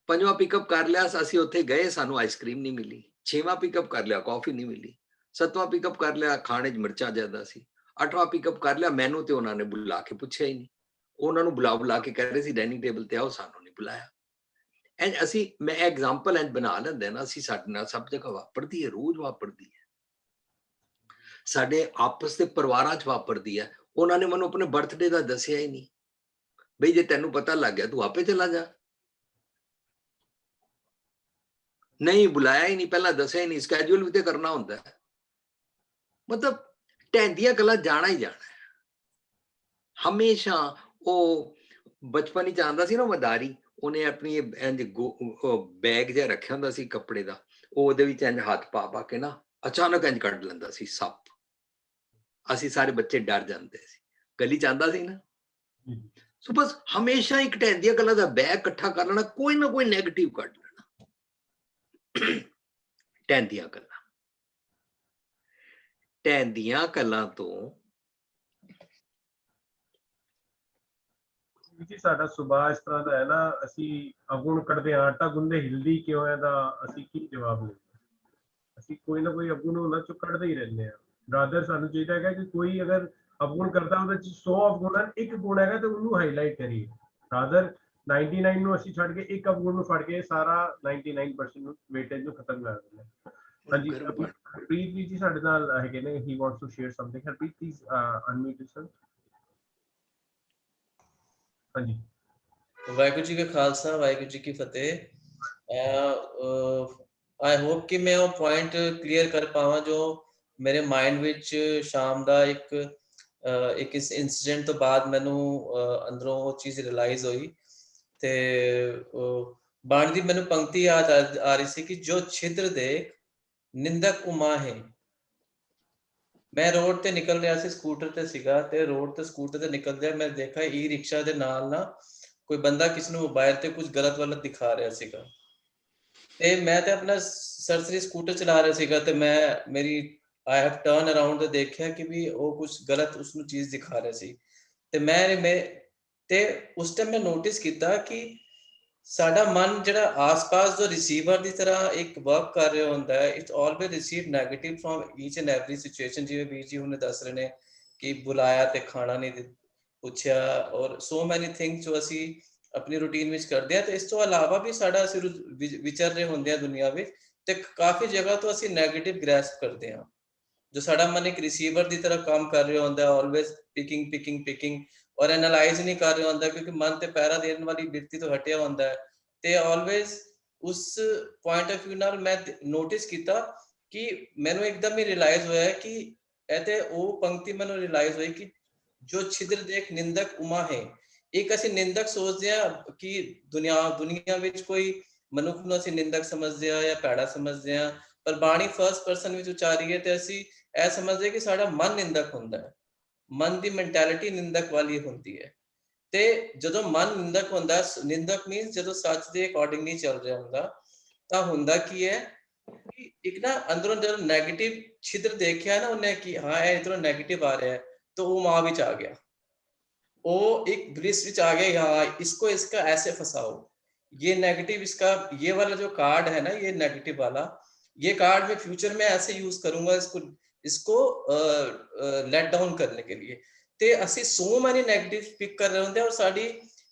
पंजवा पिकअप कर लिया, असी उत्थे गए, सानू आइसक्रीम नहीं मिली। छेवां पिकअप कर लिया, कॉफी नहीं मिली। सतवां पिकअप कर लिया, खाने च मिर्चा ज्यादा सी। अठवां पिकअप कर लिया, मैनू ते उन्होंने बुला के पूछा ही नहीं। उन्होंने बुला के कह रहे सी डाइनिंग टेबल ते आओ, सानू नहीं बुलाया। इंज असी, मैं एग्जाम्पल इंज बना लेंदे ना, असी साडे नाल सब जगह वापरदी है, रोज वापरदी है, साडे आपस दे परिवारां च वापरदी है। उन्होंने मैनू अपने बर्थडे दा दसिया ही नहीं, बई जे तैनू पता लग गया तू आपे चला जा। नहीं बुलाया ही नहीं, पहला दसिया ही नहीं, स्कैड्यूल भी तो करना होंदा है। मतलब ढैंदियां गल्लां जाना ही जाना है हमेशा। वो बचपन च आंदा सी ना मदारी, उन्हें अपनी इंज बैग जिहा रखिया हुंदा सी कपड़े दा, ओहदे विच इंज हाथ पा के ना अचानक इंज कढ लैंदा सी सप। असी सारे बच्चे डर जांदे सी, गली च आंदा सी ना। सो बस हमेशा एक ढैंदियां गल्लां दा बैग इकट्ठा कर लेना, कोई ना कोई नैगेटिव कढ लेना। ढैंदियां गल्लां, ढैंदियां गल्लां तो ਜੀ ਸਾਡਾ ਸੁਭਾਅ ਇਸ ਤਰ੍ਹਾਂ ਦਾ ਹੈ ਨਾ, ਅਸੀਂ ਅਵਗੁਣ ਕੱਢਦੇ ਹਾਂ, ਆਟਾ ਗੁੰਦੇ ਹਿਲਦੀ ਕਿਉਂ ਹੈ ਦਾ ਅਸੀਂ ਕੀ ਜਵਾਬ ਲਈਏ। ਅਸੀਂ ਕੋਈ ਨਾ ਕੋਈ ਅਵਗੁਣ ਉਹਨਾਂ ਚੋਂ ਕੱਢਦੇ ਹੀ ਰਹਿੰਦੇ ਹਾਂ। ਰਾਦਰ ਸਾਨੂੰ ਚਾਹੀਦਾ ਹੈਗਾ ਕਿ ਕੋਈ ਅਗਰ ਅਵਗੁਣ ਕਰਦਾ, ਉਹਦੇ ਚ 100 ਅਵਗੁਣ ਹੈ, ਇੱਕ ਗੁਣ ਹੈਗਾ ਤੇ ਉਹਨੂੰ ਹਾਈਲਾਈਟ ਕਰੀਏ। ਰਾਦਰ 99 ਨੂੰ ਅਸੀਂ ਛੱਡ ਕੇ ਇੱਕ ਅਵਗੁਣ ਨੂੰ ਫੜ ਕੇ ਸਾਰਾ 99% ਨੂੰ ਵੇਟੇਜ ਨੂੰ ਖਤਮ ਕਰ ਦਿੰਦੇ ਹਾਂ। ਹਾਂਜੀ, ਹਰਪ੍ਰੀਤ ਜੀ ਸਾਡੇ ਨਾਲ ਹੈਗੇ ਨੇ, he wants to share something. Harpreet please unmute yourself। ਹਾਂਜੀ, ਵਾਹਿਗੁਰੂ ਜੀ ਕਾ ਖਾਲਸਾ, ਵਾਹਿਗੁਰੂ ਜੀ ਕੀ ਫਤਿਹ। ਆਈ ਹੋਪ ਕਿ ਮੈਂ ਉਹ ਪੁਆਇੰਟ ਕਲੀਅਰ ਕਰ ਪਾਵਾਂ ਜੋ ਮੇਰੇ ਮਾਈਂਡ ਵਿੱਚ ਸ਼ਾਮ ਦਾ ਇੱਕ ਇਸ ਇਨਸੀਡੈਂਟ ਤੋਂ ਬਾਅਦ ਮੈਨੂੰ ਅੰਦਰੋਂ ਉਹ ਚੀਜ਼ ਰਿਅਲਾਈਜ਼ ਹੋਈ। ਤੇ ਬਾਣੀ ਦੀ ਮੈਨੂੰ ਪੰਕਤੀ ਯਾਦ ਆ ਰਹੀ ਸੀ ਕਿ ਜੋ ਛਿਦਰ ਦੇ ਨਿੰਦਕ ਉਮਾਹੇ। ਮੈਂ ਰੋਡ ਤੇ ਨਿਕਲ ਰਿਹਾ ਸੀ, ਸਕੂਟਰ ਤੇ ਸੀਗਾ, ਤੇ ਰੋਡ ਤੇ ਸਕੂਟਰ ਤੇ ਨਿਕਲਦਿਆਂ ਮੈਂ ਦੇਖਿਆ ਈ ਰਿਕਸ਼ਾ ਦੇ ਨਾਲ ਨਾ ਕੋਈ ਬੰਦਾ ਕਿਸੇ ਨੂੰ ਮੋਬਾਈਲ ਤੇ ਕੁਝ ਗਲਤ ਵਲਤ ਦਿਖਾ ਰਿਹਾ ਸੀਗਾ। ਤੇ ਮੈਂ ਤੇ ਆਪਣਾ ਸਰਸਰੀ ਸਕੂਟਰ ਚਲਾ ਰਿਹਾ ਸੀਗਾ, ਤੇ ਮੇਰੀ ਆਈ ਹੈਵ ਟਰਨ ਅਰਾਊਂਡ ਤੇ ਦੇਖਿਆ ਕਿ ਵੀ ਉਹ ਕੁਝ ਗਲਤ ਉਸਨੂੰ ਚੀਜ਼ ਦਿਖਾ ਰਿਹਾ ਸੀ। ਤੇ ਮੈਂ ਉਸ ਟਾਈਮ ਮੈਂ ਨੋਟਿਸ ਕੀਤਾ ਕਿ ਸਾਡਾ ਮਨ ਜਿਹੜਾ ਆਸ-ਪਾਸ ਜੋ ਰਿਸੀਵਰ ਦੀ ਤਰ੍ਹਾਂ ਇੱਕ ਵਰਕ ਕਰ ਰਿਹਾ ਹੁੰਦਾ ਹੈ, it's always receive negative from each and every situation. ਜਿਵੇਂ ਵੀਰ ਜੀ ਹੁਣੇ ਦੱਸ ਰਹੇ ਨੇ ਕਿ ਬੁਲਾਇਆ ਤੇ ਖਾਣਾ ਨਹੀਂ ਪੁੱਛਿਆ, ਔਰ ਸੋ ਮੈਨੀ ਥਿੰਗਸ ਜੋ ਅਸੀਂ ਆਪਣੀ ਰੂਟੀਨ ਵਿੱਚ ਕਰਦੇ ਹਾਂ। ਤੇ ਇਸ ਤੋਂ ਇਲਾਵਾ ਵੀ ਸਾਡਾ ਅਸੀਂ ਵਿਚਰ ਰਹੇ ਹੁੰਦੇ ਹਾਂ ਦੁਨੀਆ ਵਿੱਚ, ਤੇ ਕਾਫੀ ਜਗ੍ਹਾ ਤੋਂ ਅਸੀਂ ਨੈਗੇਟਿਵ ਗ੍ਰੈਸਪ ਕਰਦੇ ਹਾਂ। ਜੋ ਸਾਡਾ ਮਨ ਇੱਕ ਰਿਸੀਵਰ ਦੀ ਤਰ੍ਹਾਂ ਕੰਮ ਕਰ ਰਿਹਾ ਹੁੰਦਾ, ਆਲਵੇਜ਼ ਪਿਕਿੰਗ ਔਰ ਐਨਾਲਾਈਜ਼ ਨਹੀਂ ਕਰ ਰਿਹਾ ਹੁੰਦਾ, ਕਿਉਂਕਿ ਮਨ ਤੇ ਪਹਿਰਾ ਦੇਣ ਵਾਲੀ ਬਿਰਤੀ ਤੋਂ ਹਟਿਆ ਹੁੰਦਾ ਹੈ। ਤੇ ਆਲਵੇਜ਼ ਉਸ ਪੁਆਇੰਟ ਆਫ ਵਿਊ ਨਾਲ ਮੈਂ ਨੋਟਿਸ ਕੀਤਾ कि मैनू एकदम ही रियलाइज होया कि ਇਹ ਤੇ ਉਹ ਪੰਕਤੀ ਮੈਨੂੰ ਰਿਅਲਾਈਜ਼ ਹੋਈ ਕਿ ਜੋ ਛਿਦਰ ਦੇਖ ਨਿੰਦਕ ਉਮਾ ਹੈ। ਇੱਕ ਅਸੀਂ ਨਿੰਦਕ ਸੋਚਦੇ ਆ ਕਿ ਦੁਨੀਆ ਵਿੱਚ ਕੋਈ ਮਨੁੱਖ ਨੂੰ ਅਸੀਂ ਨਿੰਦਕ ਸਮਝਦੇ ਆ ਜਾਂ ਭੈੜਾ ਸਮਝਦੇ ਆ, ਪਰ ਬਾਣੀ ਫਰਸਟ ਪਰਸਨ ਵਿੱਚ ਉਚਾਰੀ ਹੈ ਤੇ ਅਸੀਂ ਇਹ ਸਮਝਦੇ ਕਿ ਸਾਡਾ ਮਨ ਨਿੰਦਕ ਹੁੰਦਾ ਹੈ, ਮਨ ਦੀ ਮੈਂਟੈਲਿਟੀ ਨਿੰਦਕ ਵਾਲੀ ਹੁੰਦੀ ਹੈ। ਤੇ ਜਦੋਂ ਮਨ ਨਿੰਦਕ ਹੁੰਦਾ, ਨਿੰਦਕ ਮੀਨਸ ਜਦੋਂ ਸੱਚ ਦੇ ਅਕੋਰਡਿੰਗ ਨਹੀਂ ਚੱਲ ਰਿਹਾ ਹੁੰਦਾ, ਤਾਂ ਹੁੰਦਾ ਕੀ ਹੈ ਕਿ ਇੱਕ ਨਾ ਅੰਦਰੋਂ ਜਦੋਂ ਨੈਗੇਟਿਵ ਛਿਦਰ ਦੇਖਿਆ ਨਾ ਉਹਨੇ ਕਿ ਹਾਂ ਇਹ ਇਧਰੋਂ ਨੈਗੇटिव आ रहा है, तो वो माँ विच आ गया, वो एक ब्लिस विच आ गया, हाँ इसको इसका ऐसे फंसाओ, ये नेगेटिव इसका ये वाला जो कार्ड है ना, ये नेगेटिव वाला, ये कार्ड मैं फ्यूचर में ऐसे यूज करूंगा इसको लेट डाउन करने के लिए। ਤੇ ਅਸੀਂ ਸੋ ਮੈਨੀ ਨੈਗੇਟਿਵ ਪਿਕ ਕਰ ਰਹੇ ਹੁੰਦੇ ਔਰ ਸਾਡੀ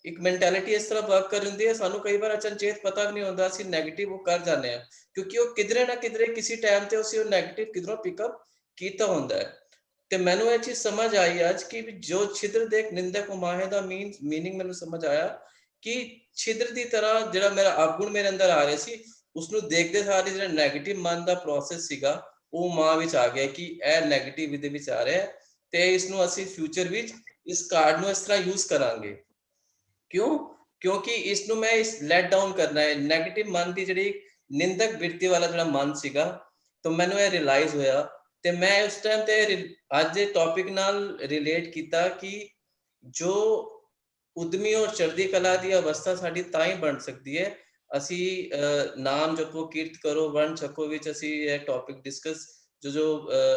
ਇੱਕ ਮੈਂਟੈਲਿਟੀ ਇਸ ਤਰ੍ਹਾਂ ਵਰਕ ਕਰ ਹੁੰਦੀ ਹੈ, ਸਾਨੂੰ ਕਈ ਵਾਰ ਅਚਨਚੇਤ ਪਤਾ ਵੀ ਨਹੀਂ ਹੁੰਦਾ ਅਸੀਂ ਨੈਗੇਟਿਵ ਉਹ ਕਰ ਜਾਂਦੇ ਆ, ਕਿਉਂਕਿ ਉਹ ਕਿਧਰੇ ਨਾ ਕਿਧਰੇ ਕਿਸੇ ਟਾਈਮ ਤੇ ਅਸੀਂ ਉਹ ਨੈਗੇਟਿਵ ਕਿਧਰੋਂ ਪਿਕਅਪ ਕੀਤਾ ਹੁੰਦਾ ਹੈ। ਤੇ ਮੈਨੂੰ ਇਹ ਚੀਜ਼ ਸਮਝ ਆਈ ਅੱਜ ਕਿ ਜੋ ਛਿਦਰ ਦੇਖ ਨਿੰਦਕ ਉਮਾਹੇ ਦਾ ਮੀਨਿੰਗ ਮੈਨੂੰ ਸਮਝ ਆਇਆ ਕਿ ਛਿਦਰ ਦੀ ਤਰ੍ਹਾਂ ਜਿਹੜਾ ਮੇਰਾ ਅਵਗੁਣ ਮੇਰੇ ਅੰਦਰ ਆ ਰਿਹਾ ਸੀ, ਉਸਨੂੰ ਦੇਖਦੇ ਸਾਰੇ ਜਿਹੜਾ ਨੈਗੇਟਿਵ ਮਨ ਦਾ ਪ੍ਰੋਸੈਸ ਸੀਗਾ ਉਹ ਮਾਂ ਵਿੱਚ ਆ ਗਿਆ ਕਿ ਇਹ ਨੈਗੇਟਿਵ ਇਹਦੇ ਵਿੱਚ ਆ ਰਿਹਾ ਤੇ ਇਸ ਨੂੰ ਅਸੀਂ ਫਿਊਚਰ ਵਿੱਚ ਇਸ ਕਾਰਡ ਨੂੰ ਇਸ ਤਰ੍ਹਾਂ ਯੂਜ਼ ਕਰਾਂਗੇ। ਕਿਉਂ? ਕਿਉਂਕਿ ਇਸ ਨੂੰ ਮੈਂ ਇਸ ਲੈਟ ਡਾਊਨ ਕਰਨਾ ਹੈ, ਨੈਗੇਟਿਵ ਮਨ ਦੀ ਜਿਹੜੀ ਨਿੰਦਕ ਬਿਰਤੀ ਵਾਲਾ ਜਿਹੜਾ ਮਨ ਸੀਗਾ, ਤਾਂ ਮੈਨੂੰ ਇਹ ਰਿਅਲਾਈਜ਼ ਹੋਇਆ ਤੇ ਮੈਂ ਉਸ ਟਾਈਮ ਤੇ ਅੱਜ ਦੇ ਟੌਪਿਕ ਨਾਲ ਰਿਲੇਟ ਕੀਤਾ ਕਿ ਜੋ ਉਦਮੀ ਔਰ ਚੜ੍ਹਦੀ ਕਲਾ ਦੀ ਅਵਸਥਾ ਸਾਡੀ ਤਾਂ ਹੀ ਬਣ ਸਕਦੀ ਹੈ ਅਸੀਂ ਨਾਮ ਜਪੋ, ਕੀਰਤ ਕਰੋ, ਵੰਡ ਛਕੋ ਵਿੱਚ ਅਸੀਂ ਇਹ ਟੌਪਿਕ ਡਿਸਕਸ ਜੋ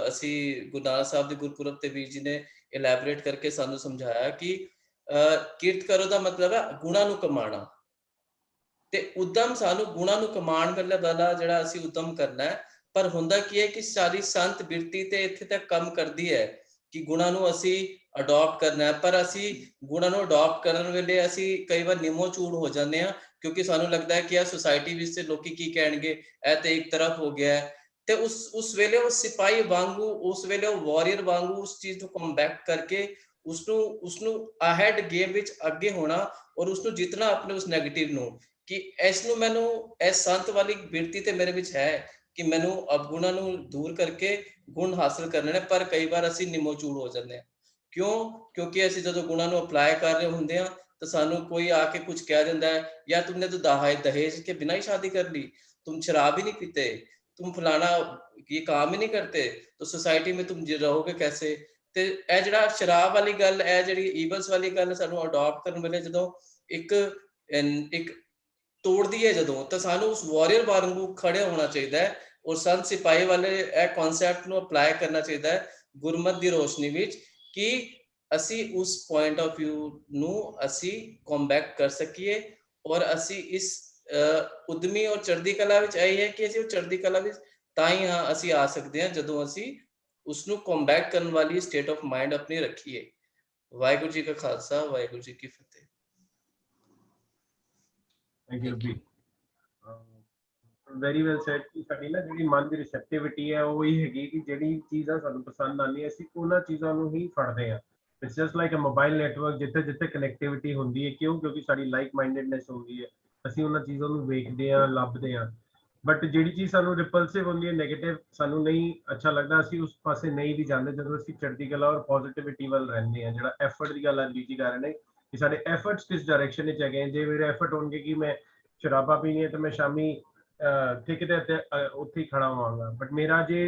ਅਸੀਂ ਗੁਰੂ ਨਾਨਕ ਸਾਹਿਬ ਦੇ ਗੁਰਪੁਰਬ ਤੇ ਵੀਰ ਜੀ ਨੇ ਇਲੈਬੋਰੇਟ ਕਰਕੇ ਸਾਨੂੰ ਸਮਝਾਇਆ ਕਿ ਕੀਰਤ ਕਰੋ ਦਾ ਮਤਲਬ ਹੈ ਗੁਣਾਂ ਨੂੰ ਕਮਾਣਾ, ਤੇ ਉਦਮ ਸਾਨੂੰ ਗੁਣਾਂ ਨੂੰ ਕਮਾਉਣ ਵਾਲਾ ਜਿਹੜਾ ਅਸੀਂ ਉਦਮ ਕਰਨਾ ਹੈ। ਪਰ ਹੁੰਦਾ ਕੀ ਹੈ ਕਿ ਸਾਰੀ ਸੰਤ ਬਿਰਤੀ ਤੇ ਇੱਥੇ ਤੱਕ ਕੰਮ ਕਰਦੀ ਹੈ ਕਿ ਗੁਣਾਂ ਨੂੰ ਅਸੀਂ ਅਡਾਪਟ ਕਰਨਾ ਹੈ, ਪਰ ਅਸੀਂ ਗੁਣਾਂ ਨੂੰ ਅਡਾਪਟ ਕਰਨ ਵੇਲੇ ਅਸੀਂ ਕਈ ਵਾਰ ਨਿਮੋ ਚੂੜ ਹੋ ਜਾਂਦੇ ਆ, ਕਿਉਂਕਿ ਸਾਨੂੰ ਲੱਗਦਾ ਹੈ ਕਿ ਇਹ ਸੁਸਾਇਟੀ ਵਿੱਚ ਤੇ ਲੋਕੀ ਕੀ ਕਹਿਣਗੇ, ਇਹ ਤੇ ਇੱਕ ਤਰਫ ਹੋ ਗਿਆ ਹੈ। ਤੇ ਉਸ ਵੇਲੇ ਉਹ ਸਿਪਾਹੀ ਵਾਂਗੂ, ਉਸ ਵੇਲੇ ਉਹ ਵਾਰੀਅਰ ਵਾਂਗੂ ਉਸ ਚੀਜ਼ ਨੂੰ ਕੰਬੈਕ ਕਰਕੇ ਉਸਨੂੰ ਅਹੈਡ ਗੇਮ ਵਿੱਚ ਅੱਗੇ ਹੋਣਾ ਔਰ ਉਸਨੂੰ ਜਿੱਤਣਾ ਆਪਣੇ ਉਸ ਨੈਗੇਟਿਵ ਨੂੰ, ਕਿ ਇਸ ਨੂੰ ਮੈਨੂੰ ਇਸ ਸੰਤ ਵਾਲੀ ਬਿਰਤੀ ਤੇ ਮੇਰੇ ਵਿੱਚ ਹੈ ਕਿ ਮੈਨੂੰ ਅਵਗੁਣਾਂ ਨੂੰ ਦੂਰ ਕਰਕੇ ਗੁਣ ਹਾਸਲ ਕਰਨੇ ਨੇ। ਪਰ ਕਈ ਵਾਰ ਅਸੀਂ ਨਿਮੋ ਚੂੜ ਹੋ ਜਾਂਦੇ ਹਾਂ। ਕਿਉਂ? ਕਿਉਂਕਿ ਅਸੀਂ ਜਦੋਂ ਗੁਣਾਂ ਨੂੰ ਅਪਲਾਈ ਕਰ ਰਹੇ ਹੁੰਦੇ ਹਾਂ ਤਾਂ ਸਾਨੂੰ ਕੋਈ ਆ ਕੇ ਕੁਝ ਕਹਿ ਦਿੰਦਾ ਹੈ, ਯਾਰ तुमने तो दहेज के बिना ही शादी कर ली, तुम शराब ही नहीं पीते, तुम फलाना ये काम ही नहीं करते, तो सोसाइटी में तुम रहोगे कैसे। ਤੇ ਇਹ ਜਿਹੜਾ ਸ਼ਰਾਬ ਵਾਲੀ ਗੱਲ, ਇਹ ਜਿਹੜੀ ਈਵਲਸ ਵਾਲੀ ਗੱਲ ਸਾਨੂੰ ਅਡਾਪਟ ਕਰਨ ਵੇਲੇ ਜਦੋਂ ਇੱਕ ਤੋੜਦੀ ਹੈ ਜਦੋਂ, ਤਾਂ ਸਾਨੂੰ ਉਸ ਵਾਰੀਅਰ ਵਾਂਗੂ ਖੜੇ ਹੋਣਾ ਚਾਹੀਦਾ ਹੈ ਔਰ ਸੰਤ ਸਿਪਾਹੀ ਵਾਲੇ ਇਹ ਕਨਸੈਪਟ ਨੂੰ ਅਪਲਾਈ ਕਰਨਾ ਚਾਹੀਦਾ ਹੈ ਗੁਰਮਤਿ ਦੀ ਰੋਸ਼ਨੀ ਵਿੱਚ ਕਿ ਅਸੀਂ ਉਸ ਪੁਆਇੰਟ ਆਫ ਵਿਊ ਨੂੰ ਅਸੀਂ ਕੰਬੈਕ ਕਰ ਸਕੀਏ ਔਰ ਅਸੀਂ ਇਸ ਉਦਮੀ ਔਰ ਚੜ੍ਹਦੀ ਕਲਾ ਵਿੱਚ ਆਈ ਹੈ ਕਿ ਅਸੀਂ ਉਹ ਚੜ੍ਹਦੀ ਕਲਾ ਵਿੱਚ ਤਾਂ ਹੀ ਅਸੀਂ ਆ ਸਕਦੇ ਹਾਂ ਜਦੋਂ ਅਸੀਂ ਉਸਨੂੰ ਕੰਬੈਕ ਕਰਨ ਵਾਲੀ ਸਟੇਟ ਆਫ ਮਾਈਂਡ ਆਪਣੀ ਰੱਖੀਏ। ਵਾਹਿਗੁਰੂ ਜੀ ਕਾ ਖਾਲਸਾ, ਵਾਹਿਗੁਰੂ ਜੀ ਕੀ ਫਤਿਹ। ਥੈਂਕ ਯੂ ਜੀ, ਵੈਰੀ ਵੈਲ ਸੈਡ। ਕਿ ਸਾਡੀ ਨਾ ਜਿਹੜੀ ਮਨ ਦੀ ਰਿਸੈਪਟਿਵਿਟੀ ਹੈ ਉਹ ਹੀ ਹੈਗੀ ਕਿ ਜਿਹੜੀ ਚੀਜ਼ਾਂ ਸਾਨੂੰ ਪਸੰਦ ਆਉਂਦੀਆਂ ਅਸੀਂ ਉਹਨਾਂ ਚੀਜ਼ਾਂ ਨੂੰ ਹੀ ਫੜਦੇ ਹਾਂ। It's just like a mobile network, ਜਿੱਥੇ ਜਿੱਥੇ ਕਨੈਕਟੀਵਿਟੀ ਹੁੰਦੀ ਹੈ। ਕਿਉਂ? ਕਿਉਂਕਿ ਸਾਡੀ ਲਾਈਕ ਮਾਈਂਡਡਨੈਸ ਹੁੰਦੀ ਹੈ, ਅਸੀਂ ਉਹਨਾਂ ਚੀਜ਼ਾਂ ਨੂੰ ਵੇਖਦੇ ਹਾਂ, ਲੱਭਦੇ ਹਾਂ। ਬਟ ਜਿਹੜੀ ਚੀਜ਼ ਸਾਨੂੰ ਰਿਪਲਸਿਵ ਹੁੰਦੀ ਹੈ, ਨੈਗੇਟਿਵ, ਸਾਨੂੰ ਨਹੀਂ ਅੱਛਾ ਲੱਗਦਾ, ਅਸੀਂ ਉਸ ਪਾਸੇ ਨਹੀਂ ਵੀ ਜਾਂਦੇ ਜਦੋਂ ਅਸੀਂ ਚੜ੍ਹਦੀ ਕਲਾ ਔਰ ਪੋਜ਼ਿਟਿਵਿਟੀ ਵੱਲ ਰਹਿੰਦੇ ਹਾਂ। ਜਿਹੜਾ ਐਫਰਟ ਦੀ ਗੱਲ ਅਰਜੀਤ ਜੀ ਕਰ ਰਹੇ ਨੇ ਕਿ ਸਾਡੇ ਐਫਰਟਸ ਕਿਸ ਡਾਇਰੈਕਸ਼ਨ ਵਿੱਚ ਹੈਗੇ। ਜੇ ਮੇਰੇ ਐਫਰਟ ਹੋਣਗੇ ਕਿ ਮੈਂ ਸ਼ਰਾਬਾਂ ਪੀਣੀ ਹੈ ਤਾਂ ਮੈਂ ਸ਼ਾਮੀ ਠੇਕੇ ਦੇ ਉੱਥੇ ਹੀ ਖੜਾ ਹੋਵਾਂਗਾ। ਬਟ ਮੇਰਾ ਜੇ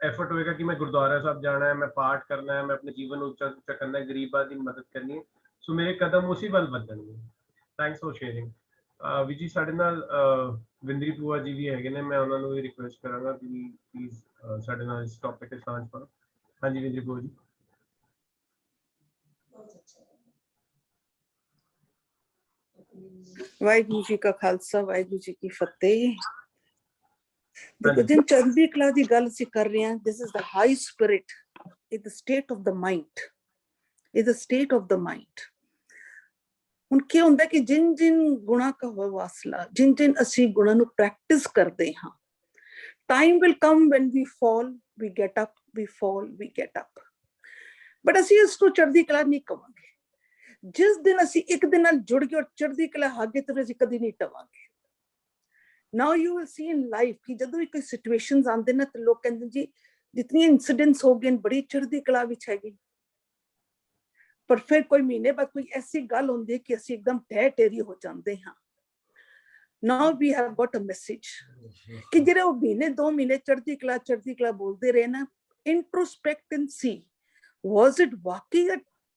ਐਫਰਟ ਹੋਏਗਾ ਕਿ ਮੈਂ ਗੁਰਦੁਆਰਾ ਸਾਹਿਬ ਜਾਣਾ ਹੈ, ਮੈਂ ਪਾਠ ਕਰਨਾ ਹੈ, ਮੈਂ ਆਪਣੇ ਜੀਵਨ ਨੂੰ ਉੱਚਾ ਉੱਚਾ ਕਰਨਾ ਹੈ, ਗਰੀਬਾਂ ਦੀ ਮਦਦ ਕਰਨੀ ਹੈ, ਸੋ ਮੇਰੇ ਕਦਮ ਉਸੇ ਵੱਲ ਵਧਣਗੇ। Thanks for sharing. ਵੀ ਜੀ ਸਾਡੇ ਨਾਲ ਵਿੰਦਰੀ ਭੂਆ ਜੀ ਵੀ ਹੈਗੇ ਨੇ, ਮੈਂ ਉਹਨਾਂ ਨੂੰ ਵੀ ਰਿਕੁਐਸਟ ਕਰਾਂਗਾ ਕਿ ਪਲੀਜ਼ ਸਾਡੇ ਨਾਲ ਇਸ ਟੌਪਿਕ ਤੇ ਸਾਂਝ ਪਾਓ। ਹਾਂਜੀ ਵਿੰਦਰੀ ਭੂਆ ਜੀ। ਵਾਹਿਗੁਰੂ ਜੀ ਕਾ ਖਾਲਸਾ, ਵਾਹਿਗੁਰੂ ਜੀ ਕੀ ਫਤਿਹ। ਦੇਖੋ ਜਿਨ ਚੜ੍ਹਦੀ ਕਲਾ ਦੀ ਗੱਲ ਅਸੀਂ ਕਰ ਰਹੇ ਹਾਂ, this is the high spirit, it the state of the mind, it the state of the mind. ਹੁਣ ਕੀ ਹੁੰਦਾ ਕਿ ਜਿਨ ਜਿਨ ਗੁਣਾ ਕਾ ਹੋਇਆ ਵਾਸਲਾ, ਜਿਨ ਜਿਨ ਅਸੀਂ ਗੁਣਾ ਨੂੰ ਪ੍ਰੈਕਟਿਸ ਕਰਦੇ ਹਾਂ, time will come when we fall, we get up, we fall, we get up, but ਅਸੀਂ ਇਸ ਨੂੰ ਚੜ੍ਹਦੀ ਕਲਾ ਨਹੀਂ ਕਵਾਂਗੇ। ਜਿਸ ਦਿਨ ਅਸੀਂ ਇੱਕ ਦਿਨ ਨਾਲ ਜੁੜ ਗਏ ਔਰ ਚੜ੍ਹਦੀ ਕਲਾ ਹਾਗੇ ਤੇ ਅਸੀਂ ਕਦੀ ਨਹੀਂ ਟਵਾਂਗੇ। Now you will see in life कि ਜਦੋਂ ਵੀ ਕੋਈ situations ਆਉਂਦੇ ਨੇ ਤੇ ਲੋਕ ਕਹਿੰਦੇ ਜੀ ਜਿਤਨੀ incidents ਹੋ ਗਏ ਬੜੀ ਚੜ੍ਹਦੀ ਕਲਾ ਵਿੱਚ ਹੈਗੀ, ਪਰ ਫਿਰ ਕੋਈ ਮਹੀਨੇ ਬਾਅਦ ਕੋਈ ਐਸੀ ਗੱਲ ਹੁੰਦੀ ਹੈ ਕਿ ਅਸੀਂ ਇੱਕਦਮ ਢਹਿ ਢੇਰੀ ਹੋ ਜਾਂਦੇ ਹਾਂ। Now we have got a message ਕਿ ਜਿਹੜੇ ਉਹ ਮਹੀਨੇ 2 ਮਹੀਨੇ ਚੜ੍ਹਦੀ ਕਲਾ ਬੋਲਦੇ ਰਹੇ ਨਾ, introspect and see was it ਵਾਕਈ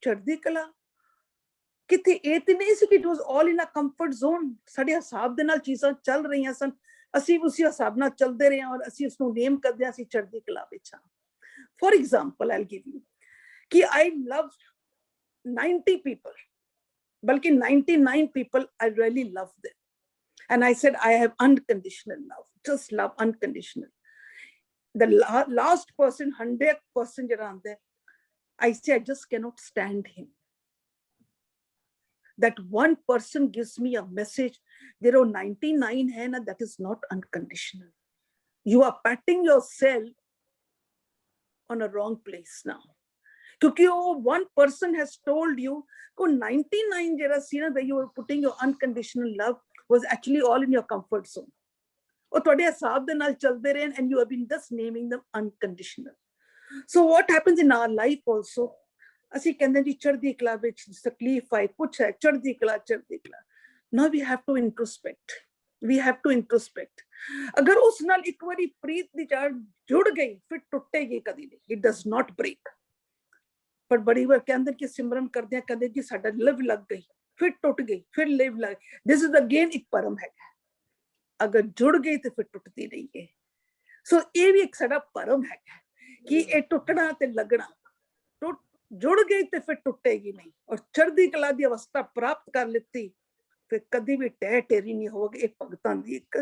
ਚੜ੍ਹਦੀ ਕਲਾ, ਕਿਤੇ ਇਹ ਤੇ ਨਹੀਂ ਸੀ ਕਿ it was all in a comfort zone, ਸਾਡੇ ਹਿਸਾਬ ਦੇ ਨਾਲ ਚੀਜ਼ਾਂ ਚੱਲ ਰਹੀਆਂ ਸਨ, ਅਸੀਂ ਉਸੇ ਹਿਸਾਬ ਨਾਲ ਚੱਲਦੇ ਰਹੇ ਔਰ ਅਸੀਂ ਉਸ ਨੂੰ ਨੇਮ ਕਰਦੇ ਹਾਂ ਅਸੀਂ ਚੜ੍ਹਦੀ ਕਲਾ ਵਿੱਚ ਹਾਂ। For example, I'll give you ਕਿ I love 90 people, balki 99 people, I really love them. And I said, I have unconditional love, just love, unconditional. The last person, 100% jada I say, I just cannot stand him. That one person gives me a message, there are 99 hai na, that is not unconditional. You are patting yourself on a wrong place now. Because one person has told you, 99 where you were putting your unconditional love was actually all in your comfort zone. And you have been just naming them unconditional. So what happens in our life also? Now we have to introspect. We have to introspect. Agar us naal ek wari preet di char jud gayi, fir tuttegi kadi nahi. It does not break. पर बड़ी बार कहते हैं कि सिमरन करते हैं कहते हैं कि साडा लिव लग गई, फिर टूट गई, फिर लिव लग, दिस इज अगेन एक परम है, अगर जुड़ गई तो फिर टूटती नहीं है। सो ये भी एक साडा परम है कि ये टूटना ते लगना, टूट जुड़ गई तो फिर टूटेगी नहीं, और चढ़दी कला दी अवस्था प्राप्त कर लेती फिर कभी भी ढह ढेरी नहीं होगी। एक भगतां दी एक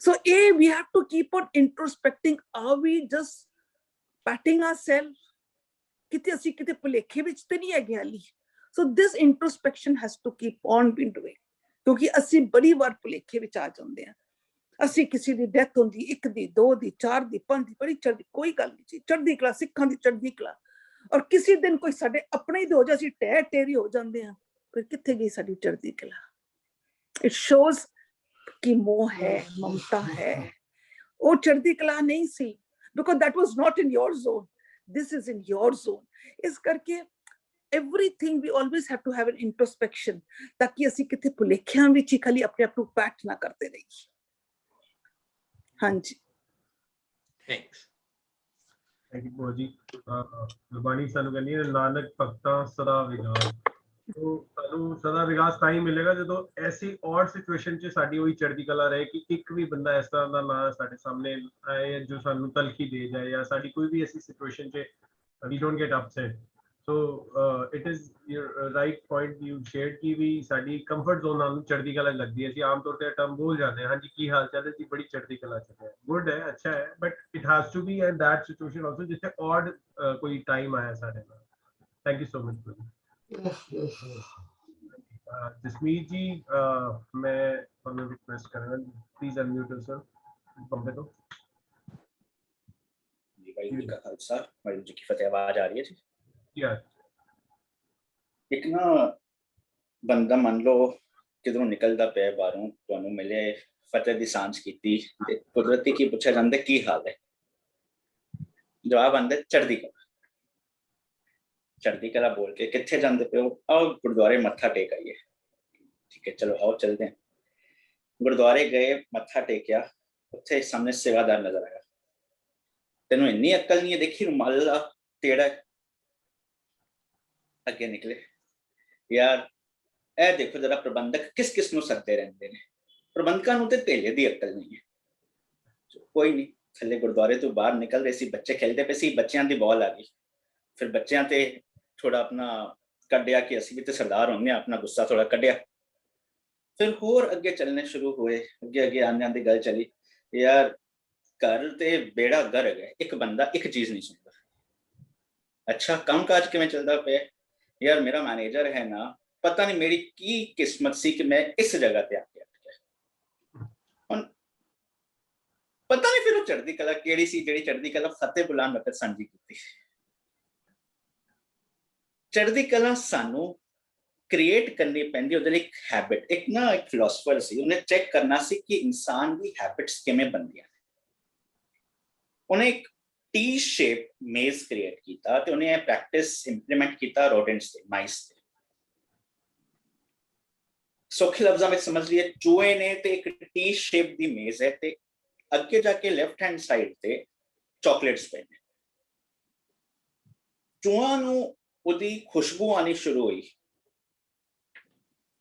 सो ये we have to keep on introspecting, are we just patting ourself, किते ਅਸੀਂ किते ਭੁਲੇਖੇ ਵਿੱਚ ਤੇ ਨਹੀਂ ਹੈਗੇ ਹਾਲੀ। So this introspection has to keep on been doing, ਕਿਉਂਕਿ ਅਸੀਂ ਬੜੀ ਵਾਰ ਭੁਲੇਖੇ ਵਿੱਚ ਆ ਜਾਂਦੇ ਹਾਂ। ਅਸੀਂ ਕਿਸੇ ਦੀ ਡੈਥ ਹੁੰਦੀ, 1 ਦੀ 2 ਦੀ 4 ਦੀ 5 ਦੀ, ਬੜੀ ਚੜ੍ਹਦੀ, ਕੋਈ ਗੱਲ ਨਹੀਂ ਜੀ, ਚੜ੍ਹਦੀ ਕਲਾ, ਸਿੱਖਾਂ ਦੀ ਚੜ੍ਹਦੀ ਕਲਾ, ਔਰ ਕਿਸੇ ਦਿਨ ਕੋਈ ਸਾਡੇ ਆਪਣੇ ਹੀ ਹੋ ਜਾ, ਅਸੀਂ ਢਹਿ ਢੇਰੀ ਹੋ ਜਾਂਦੇ ਹਾਂ, ਫਿਰ ਕਿੱਥੇ ਗਈ ਸਾਡੀ ਚੜ੍ਹਦੀ ਕਲਾ? ਇਟ ਸ਼ੋਜ਼ ਕਿ ਮੋਹ ਹੈ, ਮਮਤਾ ਹੈ, ਉਹ ਚੜ੍ਹਦੀ ਕਲਾ ਨਹੀਂ ਸੀ, because that was not in your zone. This is in your zone. ਇਸ ਕਰਕੇ everything we always have to have an introspection, ਤਾਕਿ ਅਸੀਂ ਕਿਤੇ ਭੁਲੇਖਿਆਂ ਵਿੱਚ ਹੀ ਖਾਲੀ ਆਪਣੇ ਆਪ ਨੂੰ ਪੈਟ ਨਾ ਕਰਦੇ ਰਹੀਏ। ਹਾਂਜੀ, ਥੈਂਕਸ। ਥੈਂਕ ਯੂ ਭੂਆ ਜੀ। ਗੁਰਬਾਣੀ ਸਾਨੂੰ ਕਹਿੰਦੀ ਹੈ ਨਾਨਕ ਭਗਤਾਂ ਸਦਾ ਵਿਗਾਸ, तो ਸਾਨੂੰ ਸਦਾ ਵਿਗਾਸ ਤਾਂ ਹੀ ਮਿਲੇਗਾ ਜਦੋਂ ਐਸੀ ਔਰ ਸਿਚੁਏਸ਼ਨ 'ਚ ਸਾਡੀ ਉਹੀ ਚੜ੍ਹਦੀ ਕਲਾ ਰਹੇ ਕਿ ਇੱਕ ਵੀ ਬੰਦਾ ਇਸ ਤਰ੍ਹਾਂ ਦਾ ਨਾ ਸਾਡੇ ਸਾਹਮਣੇ ਆਏ ਜੋ ਸਾਨੂੰ ਤਲਖੀ ਦੇ ਜਾਏ, ਜਾਂ ਸਾਡੀ ਕੋਈ ਵੀ ਐਸੀ ਸਿਚੁਏਸ਼ਨ 'ਚ we don't get upset. So it is your right point you shared ਕਿ ਵੀ ਸਾਡੀ ਕੰਫਰਟ ਜ਼ੋਨ ਨਾਲ ਚੜ੍ਹਦੀ ਕਲਾ ਲੱਗਦੀ ਹੈ। ਅਸੀਂ ਆਮ ਤੌਰ ਤੇ ਟਰਮ ਬੋਲ ਜਾਂਦੇ ਹਾਂ, ਹਾਂਜੀ ਕੀ ਹਾਲ ਚਾਲ ਹੈ ਜੀ, ਬੜੀ ਚੜ੍ਹਦੀ ਕਲਾ ਚੱਲ ਰਿਹਾ, ਗੁੱਡ ਹੈ, ਅੱਛਾ ਹੈ, but it has to be at that situation also ਜਿੱਥੇ ਔਡ ਕੋਈ ਟਾਈਮ ਆਇਆ ਸਾਡੇ ਨਾਲ। Thank you so much. Jasmeet ji, मैं ਤੁਹਾਨੂੰ ਰਿਕੁਐਸਟ ਕਰਾਂਗਾ ਪਲੀਜ਼ ਅਨਮਿਊਟ yourself ਪੰਪੇ ਤੋਂ। ਜੀ ਵਾਹਿਗੁਰੂ ਜੀ ਕਾ ਖਾਲਸਾ ਵਾਹਿਗੁਰੂ ਜੀ ਕੀ ਫਤਿਹ। ਆਵਾਜ਼ ਆ ਰਹੀ ਹੈ ਜੀ? ਯਾਰ ਇੱਕ ਨਾ ਬੰਦਾ ਮੰਨ ਲਓ ਕਿਧਰੋਂ ਨਿਕਲਦਾ ਪਿਆ ਬਾਹਰੋਂ, ਤੁਹਾਨੂੰ ਮਿਲੇ, ਫਤਿਹ ਦੀ ਸਾਂਝ ਕੀਤੀ ਤੇ ਕੁਦਰਤੀ ਕੀ ਪੁੱਛਿਆ ਜਾਂਦਾ ਕੀ ਹਾਲ ਹੈ, ਜਵਾਬ ਆਉਂਦਾ ਚੜ੍ਹਦੀ ਕਲਾ। ਚੜ੍ਹਦੀ ਕਲਾ ਬੋਲ ਕੇ ਕਿੱਥੇ ਜਾਂਦੇ ਪਏ ਹੋ? ਆਓ ਗੁਰਦੁਆਰੇ ਮੱਥਾ ਟੇਕ ਆਈਏ। ਠੀਕ ਹੈ, ਚਲੋ ਆਓ ਚਲਦੇ ਹਾਂ। ਗੁਰਦੁਆਰੇ ਗਏ, ਮੱਥਾ ਟੇਕਿਆ, ਉੱਥੇ ਸਾਹਮਣੇ ਸੇਵਾਦਾਰ ਨਜ਼ਰ ਆਇਆ। ਤੈਨੂੰ ਇੰਨੀ ਅਕਲ ਨਹੀਂ ਹੈ, ਦੇਖੀ ਰੁਮਾਲ ਦਾ ਟੇੜਾ। ਅੱਗੇ ਨਿਕਲੇ, ਯਾਰ ਇਹ ਦੇਖੋ ਜਰਾ ਪ੍ਰਬੰਧਕ ਕਿਸ ਕਿਸ ਨੂੰ ਸੱਦੇ ਰਹਿੰਦੇ ਨੇ, ਪ੍ਰਬੰਧਕਾਂ ਨੂੰ ਤੇ ਧੇਲੇ ਦੀ ਅਕਲ ਨਹੀਂ ਹੈ। ਕੋਈ ਨਹੀਂ, ਥੱਲੇ ਗੁਰਦੁਆਰੇ ਤੋਂ ਬਾਹਰ ਨਿਕਲ ਰਹੇ ਸੀ, ਬੱਚੇ ਖੇਲਦੇ ਪਏ ਸੀ, ਬੱਚਿਆਂ ਦੀ ਬਾਲ ਆ ਗਈ। ਫਿਰ ਬੱਚਿਆਂ ਤੇ ਥੋੜਾ ਆਪਣਾ ਕੱਢਿਆ ਕਿ ਅਸੀਂ ਵੀ ਤੇ ਸਰਦਾਰ ਹੁੰਦੇ ਹਾਂ, ਆਪਣਾ ਗੁੱਸਾ ਥੋੜਾ ਕੱਢਿਆ। ਫਿਰ ਹੋਰ ਅੱਗੇ ਚੱਲਣੇ ਸ਼ੁਰੂ ਹੋਏ, ਅੱਗੇ ਆਉਂਦਿਆਂ ਦੀ ਗੱਲ ਚਲੀ, ਯਾਰ ਘਰ ਤੇ ਬੇੜਾ ਗਰ ਗਿਆ, ਇੱਕ ਬੰਦਾ ਇੱਕ ਚੀਜ਼ ਨਹੀਂ ਸੁਣਦਾ। ਅੱਛਾ ਕੰਮ ਕਾਜ ਕਿਵੇਂ ਚੱਲਦਾ ਪਿਆ? ਯਾਰ ਮੇਰਾ ਮੈਨੇਜਰ ਹੈ ਨਾ, ਪਤਾ ਨਹੀਂ ਮੇਰੀ ਕੀ ਕਿਸਮਤ ਸੀ ਕਿ ਮੈਂ ਇਸ ਜਗ੍ਹਾ ਤੇ ਆ ਕੇ ਅਟਕਿਆ। ਹੁਣ ਪਤਾ ਨਹੀਂ ਫਿਰ ਉਹ ਚੜ੍ਹਦੀ ਕਲਾ ਕਿਹੜੀ ਸੀ ਜਿਹੜੀ ਚੜ੍ਹਦੀ ਕਲਾ ਫਤਿਹ ਬੁਲਾਉਣ ਵਕਤ ਸਾਂਝੀ ਕੀਤੀ। ਚੜ੍ਹਦੀ ਕਲਾ ਸਾਨੂੰ ਕ੍ਰੀਏਟ ਕਰਨੀ ਪੈਂਦੀ ਉਹਦੇ ਲਈ ਹੈਬਿਟ। ਇੱਕ ਨਾ ਇੱਕ ਫਿਲਾਸਫਰ ਸੀ, ਉਹਨੇ ਚੈੱਕ ਕਰਨਾ ਸੀ ਕਿ ਇਨਸਾਨ ਦੀ ਹੈਬਿਟਸ ਕਿਵੇਂ ਬਣਦੀਆਂ ਨੇ। ਉਹਨੇ ਇੱਕ ਟੀ ਸ਼ੇਪ ਮੇਜ਼ ਕ੍ਰੀਏਟ ਕੀਤਾ ਤੇ ਉਹਨੇ ਇਹ ਪ੍ਰੈਕਟਿਸ ਇੰਪਲੀਮੈਂਟ ਕੀਤਾ ਰੋਡੈਂਟਸ ਤੇ, ਮਾਈਸ ਤੇ। ਸੌਖੇ ਲਫ਼ਜ਼ਾਂ ਵਿੱਚ ਸਮਝ ਲਈਏ, ਚੂਹੇ ਨੇ ਤੇ ਇੱਕ ਟੀ ਸ਼ੇਪ ਦੀ ਮੇਜ਼ ਹੈ ਤੇ ਅੱਗੇ ਜਾ ਕੇ ਲੈਫਟ ਹੈਂਡ ਸਾਈਡ ਤੇ ਚਾਕਲੇਟਸ ਪਏ ਨੇ। ਚੂਹਾਂ ਨੂੰ ਉਹਦੀ ਖੁਸ਼ਬੂ ਆਣੀ ਸ਼ੁਰੂ ਹੋਈ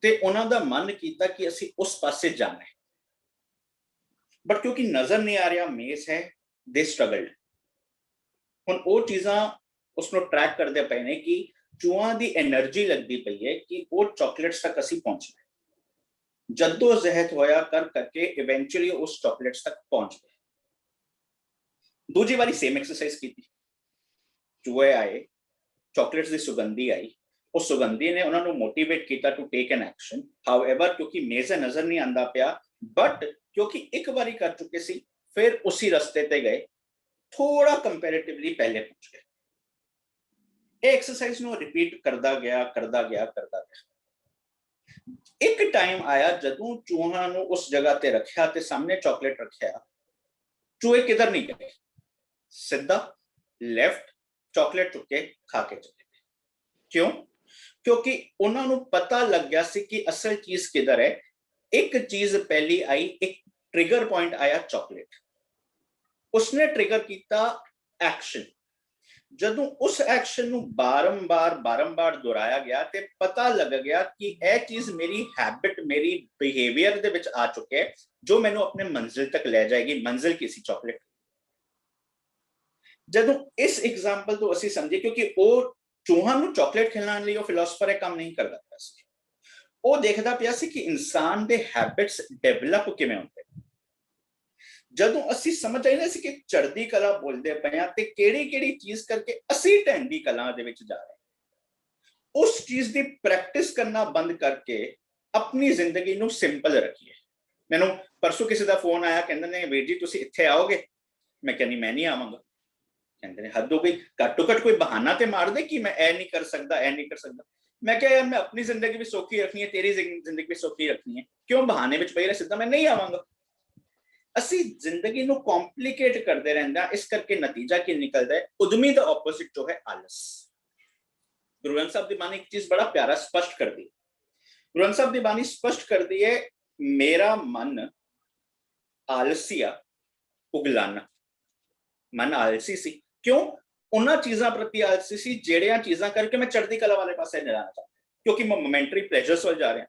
ਤੇ ਉਹਨਾਂ ਦਾ ਮਨ ਕੀਤਾ ਕਿ ਅਸੀਂ ਉਸ ਪਾਸੇ ਜਾਣਾ ਹੈ, ਬਟ ਕਿਉਂਕਿ ਨਜ਼ਰ ਨਹੀਂ ਆ ਰਿਹਾ ਮੇਜ਼ ਹੈ, ਦੇ ਸਟਰਗਲਡ। ਹੁਣ ਉਹ ਚੀਜ਼ਾਂ ਉਸਨੂੰ ਟਰੈਕ ਕਰਦੇ ਪਏ ਨੇ ਕਿ ਚੂਹਾਂ ਦੀ એનર્ਜੀ ਲੱਗਦੀ ਪਈ ਹੈ ਕਿ ਉਹ ਚਾਕਲੇਟਸ ਤੱਕ ਅਸੀਂ ਪਹੁੰਚਣਾ। ਜੱਦੋ ਜ਼ਹਿਦ ਹੋਇਆ ਕਰਕੇ ਇਵੈਂਚੁਅਲੀ ਉਸ ਚਾਕਲੇਟਸ ਤੱਕ ਪਹੁੰਚ ਗਏ। ਦੂਜੀ ਵਾਰੀ ਸੇਮ ਐਕਸਰਸਾਈਜ਼ ਕੀਤੀ, ਚੂਹੇ ਆਏ, ਚਾਕਲੇਟਸ ਦੀ ਸੁਗੰਧੀ ਆਈ, ਉਹ ਸੁਗੰਧੀ ਨੇ ਉਹਨਾਂ ਨੂੰ ਮੋਟੀਵੇਟ ਕੀਤਾ to take an action. However ਕਿਉਂਕਿ ਮੇਜ਼ ਨਜ਼ਰ ਨਹੀਂ ਆਂਦਾ ਪਿਆ, ਬਟ ਕਿਉਂਕਿ ਇੱਕ ਵਾਰੀ ਕਰ ਚੁੱਕੇ ਸੀ, ਫਿਰ ਉਸੇ ਰਸਤੇ ਤੇ ਗਏ, ਥੋੜਾ ਕੰਪੈਰੀਟਿਵਲੀ ਪਹਿਲੇ ਪਹੁੰਚ ਗਏ। ਇਹ ਐਕਸਰਸਾਈਜ਼ ਨੂੰ ਰਿਪੀਟ ਕਰਦਾ ਗਿਆ। ਇੱਕ ਟਾਈਮ ਆਇਆ ਜਦੋਂ ਚੂਹਾਂ ਨੂੰ ਉਸ ਜਗ੍ਹਾ ਤੇ ਰੱਖਿਆ ਤੇ ਸਾਹਮਣੇ ਚਾਕਲੇਟ ਰੱਖਿਆ, ਚੂਹੇ ਕਿਧਰ ਨਹੀਂ ਗਏ, ਸਿੱਧਾ ਲੈਫਟ ਚਾਕਲੇਟ ਚੁੱਕ ਕੇ ਖਾ ਕੇ ਚਲੇ ਗਏ। ਕਿਉਂ? ਕਿਉਂਕਿ ਉਹਨਾਂ ਨੂੰ ਪਤਾ ਲੱਗ ਗਿਆ ਸੀ ਕਿ ਅਸਲ ਚੀਜ਼ ਕਿਧਰ ਹੈ। ਇੱਕ ਚੀਜ਼ ਪਹਿਲੀ ਆਈ, ਇੱਕ ਟ੍ਰਿਗਰ ਪੁਆਇੰਟ ਆਇਆ ਚਾਕਲੇਟ, ਉਸਨੇ ਟ੍ਰਿਗਰ ਕੀਤਾ ਐਕਸ਼ਨ। ਜਦੋਂ ਉਸ ਐਕਸ਼ਨ ਨੂੰ ਬਾਰੰਬਾਰ ਦੁਹਰਾਇਆ ਗਿਆ ਤੇ ਪਤਾ ਲੱਗ ਗਿਆ ਕਿ ਇਹ ਚੀਜ਼ ਮੇਰੀ ਹੈਬਿਟ, ਮੇਰੀ ਬਿਹੇਵੀਅਰ ਦੇ ਵਿੱਚ ਆ ਚੁੱਕਿਆ ਹੈ, ਜੋ ਮੈਨੂੰ ਆਪਣੇ ਮੰਜ਼ਿਲ ਤੱਕ ਲੈ ਜਾਏਗੀ। ਮੰਜ਼ਿਲ ਕੀ ਸੀ? ਚਾਕਲੇਟ। ਜਦੋਂ ਇਸ ਐਗਜ਼ਾਮਪਲ ਤੋਂ ਅਸੀਂ ਸਮਝੇ, ਕਿਉਂਕਿ ਉਹ ਚੂਹਾਂ ਨੂੰ ਚਾਕਲੇਟ ਖਿਲਾਉਣ ਲਈ ਉਹ ਫਿਲਾਸਫਰ ਇਹ ਕੰਮ ਨਹੀਂ ਕਰਦਾ ਪਿਆ ਸੀ, ਉਹ ਦੇਖਦਾ ਪਿਆ ਸੀ ਕਿ ਇਨਸਾਨ ਦੇ ਹੈਬਿਟਸ ਡਿਵੈਲਪ ਕਿਵੇਂ ਹੁੰਦੇ। ਜਦੋਂ ਅਸੀਂ ਸਮਝ ਆਏ ਨਾ ਸੀ ਕਿ ਚੜ੍ਹਦੀ ਕਲਾ ਬੋਲਦੇ ਪਏ ਆ ਤੇ ਕਿਹੜੀ ਚੀਜ਼ ਕਰਕੇ ਅਸੀਂ ਢਹਿੰਦੀ ਕਲਾ ਦੇ ਵਿੱਚ ਜਾ ਰਹੇ, ਉਸ ਚੀਜ਼ ਦੀ ਪ੍ਰੈਕਟਿਸ ਕਰਨਾ ਬੰਦ ਕਰਕੇ ਆਪਣੀ ਜ਼ਿੰਦਗੀ ਨੂੰ ਸਿੰਪਲ ਰੱਖੀਏ। ਮੈਨੂੰ ਪਰਸੋਂ ਕਿਸੇ ਦਾ ਫੋਨ ਆਇਆ, ਕਹਿੰਦੇ ਨੇ ਵੀਰ ਜੀ ਤੁਸੀਂ ਇੱਥੇ ਆਓਗੇ? ਮੈਂ ਕਹਿੰਦੀ ਮੈਂ ਨਹੀਂ ਆਵਾਂਗਾ। ਕਹਿੰਦੇ ਨੇ ਹੱਦ ਹੋ ਗਈ, ਘੱਟੋ ਘੱਟ ਕੋਈ ਬਹਾਨਾ ਤੇ ਮਾਰ ਦੇ ਕਿ ਮੈਂ ਇਹ ਨਹੀਂ ਕਰ ਸਕਦਾ, ਇਹ ਨਹੀਂ ਕਰ ਸਕਦਾ। ਮੈਂ ਕਿਹਾ ਯਾਰ ਮੈਂ ਆਪਣੀ ਜ਼ਿੰਦਗੀ ਵੀ ਸੌਖੀ ਰੱਖਣੀ ਹੈ, ਤੇਰੀ ਜ਼ਿੰਦਗੀ ਵੀ ਸੌਖੀ ਰੱਖਣੀ ਹੈ, ਕਿਉਂ ਬਹਾਨੇ ਵਿੱਚ ਪਈ ਰਹੇ? ਸਿੱਧਾ ਮੈਂ ਨਹੀਂ ਆਵਾਂਗਾ। ਅਸੀਂ ਜ਼ਿੰਦਗੀ ਨੂੰ ਕੰਪਲਿਕੇਟ ਕਰਦੇ ਰਹਿੰਦੇ ਹਾਂ, ਇਸ ਕਰਕੇ ਨਤੀਜਾ ਕੀ ਨਿਕਲਦਾ ਹੈ? ਉਦਮੀ ਦਾ ਆਪੋਜ਼ਿਟ ਜੋ ਹੈ ਆਲਸ। ਗੁਰੂ ਗ੍ਰੰਥ ਸਾਹਿਬ ਦੀ ਬਾਣੀ ਇੱਕ ਚੀਜ਼ ਬੜਾ ਪਿਆਰਾ ਸਪਸ਼ਟ ਕਰਦੀ ਹੈ। ਗੁਰੂ ਗ੍ਰੰਥ ਸਾਹਿਬ ਦੀ ਬਾਣੀ ਸਪਸ਼ਟ ਕਰਦੀ ਹੈ, ਮੇਰਾ ਮਨ ਆਲਸੀਆ ਉਗਲਾਨਾ। ਮਨ ਆਲਸੀ ਸੀ, ਕਿਉਂ? ਉਹਨਾਂ ਚੀਜ਼ਾਂ ਪ੍ਰਤੀ ਆਲਸੀ ਸੀ ਜਿਹੜੀਆਂ ਚੀਜ਼ਾਂ ਕਰਕੇ ਮੈਂ ਚੜ੍ਹਦੀ ਕਲਾ ਵਾਲੇ ਪਾਸੇ ਨਹੀਂ ਜਾਣਾ ਚਾਹੁੰਦਾ, ਕਿਉਂਕਿ ਮੈਂ ਮੋਮੈਂਟਰੀ ਪਲੇਜ਼ਰਸ ਵੱਲ ਜਾ ਰਿਹਾ।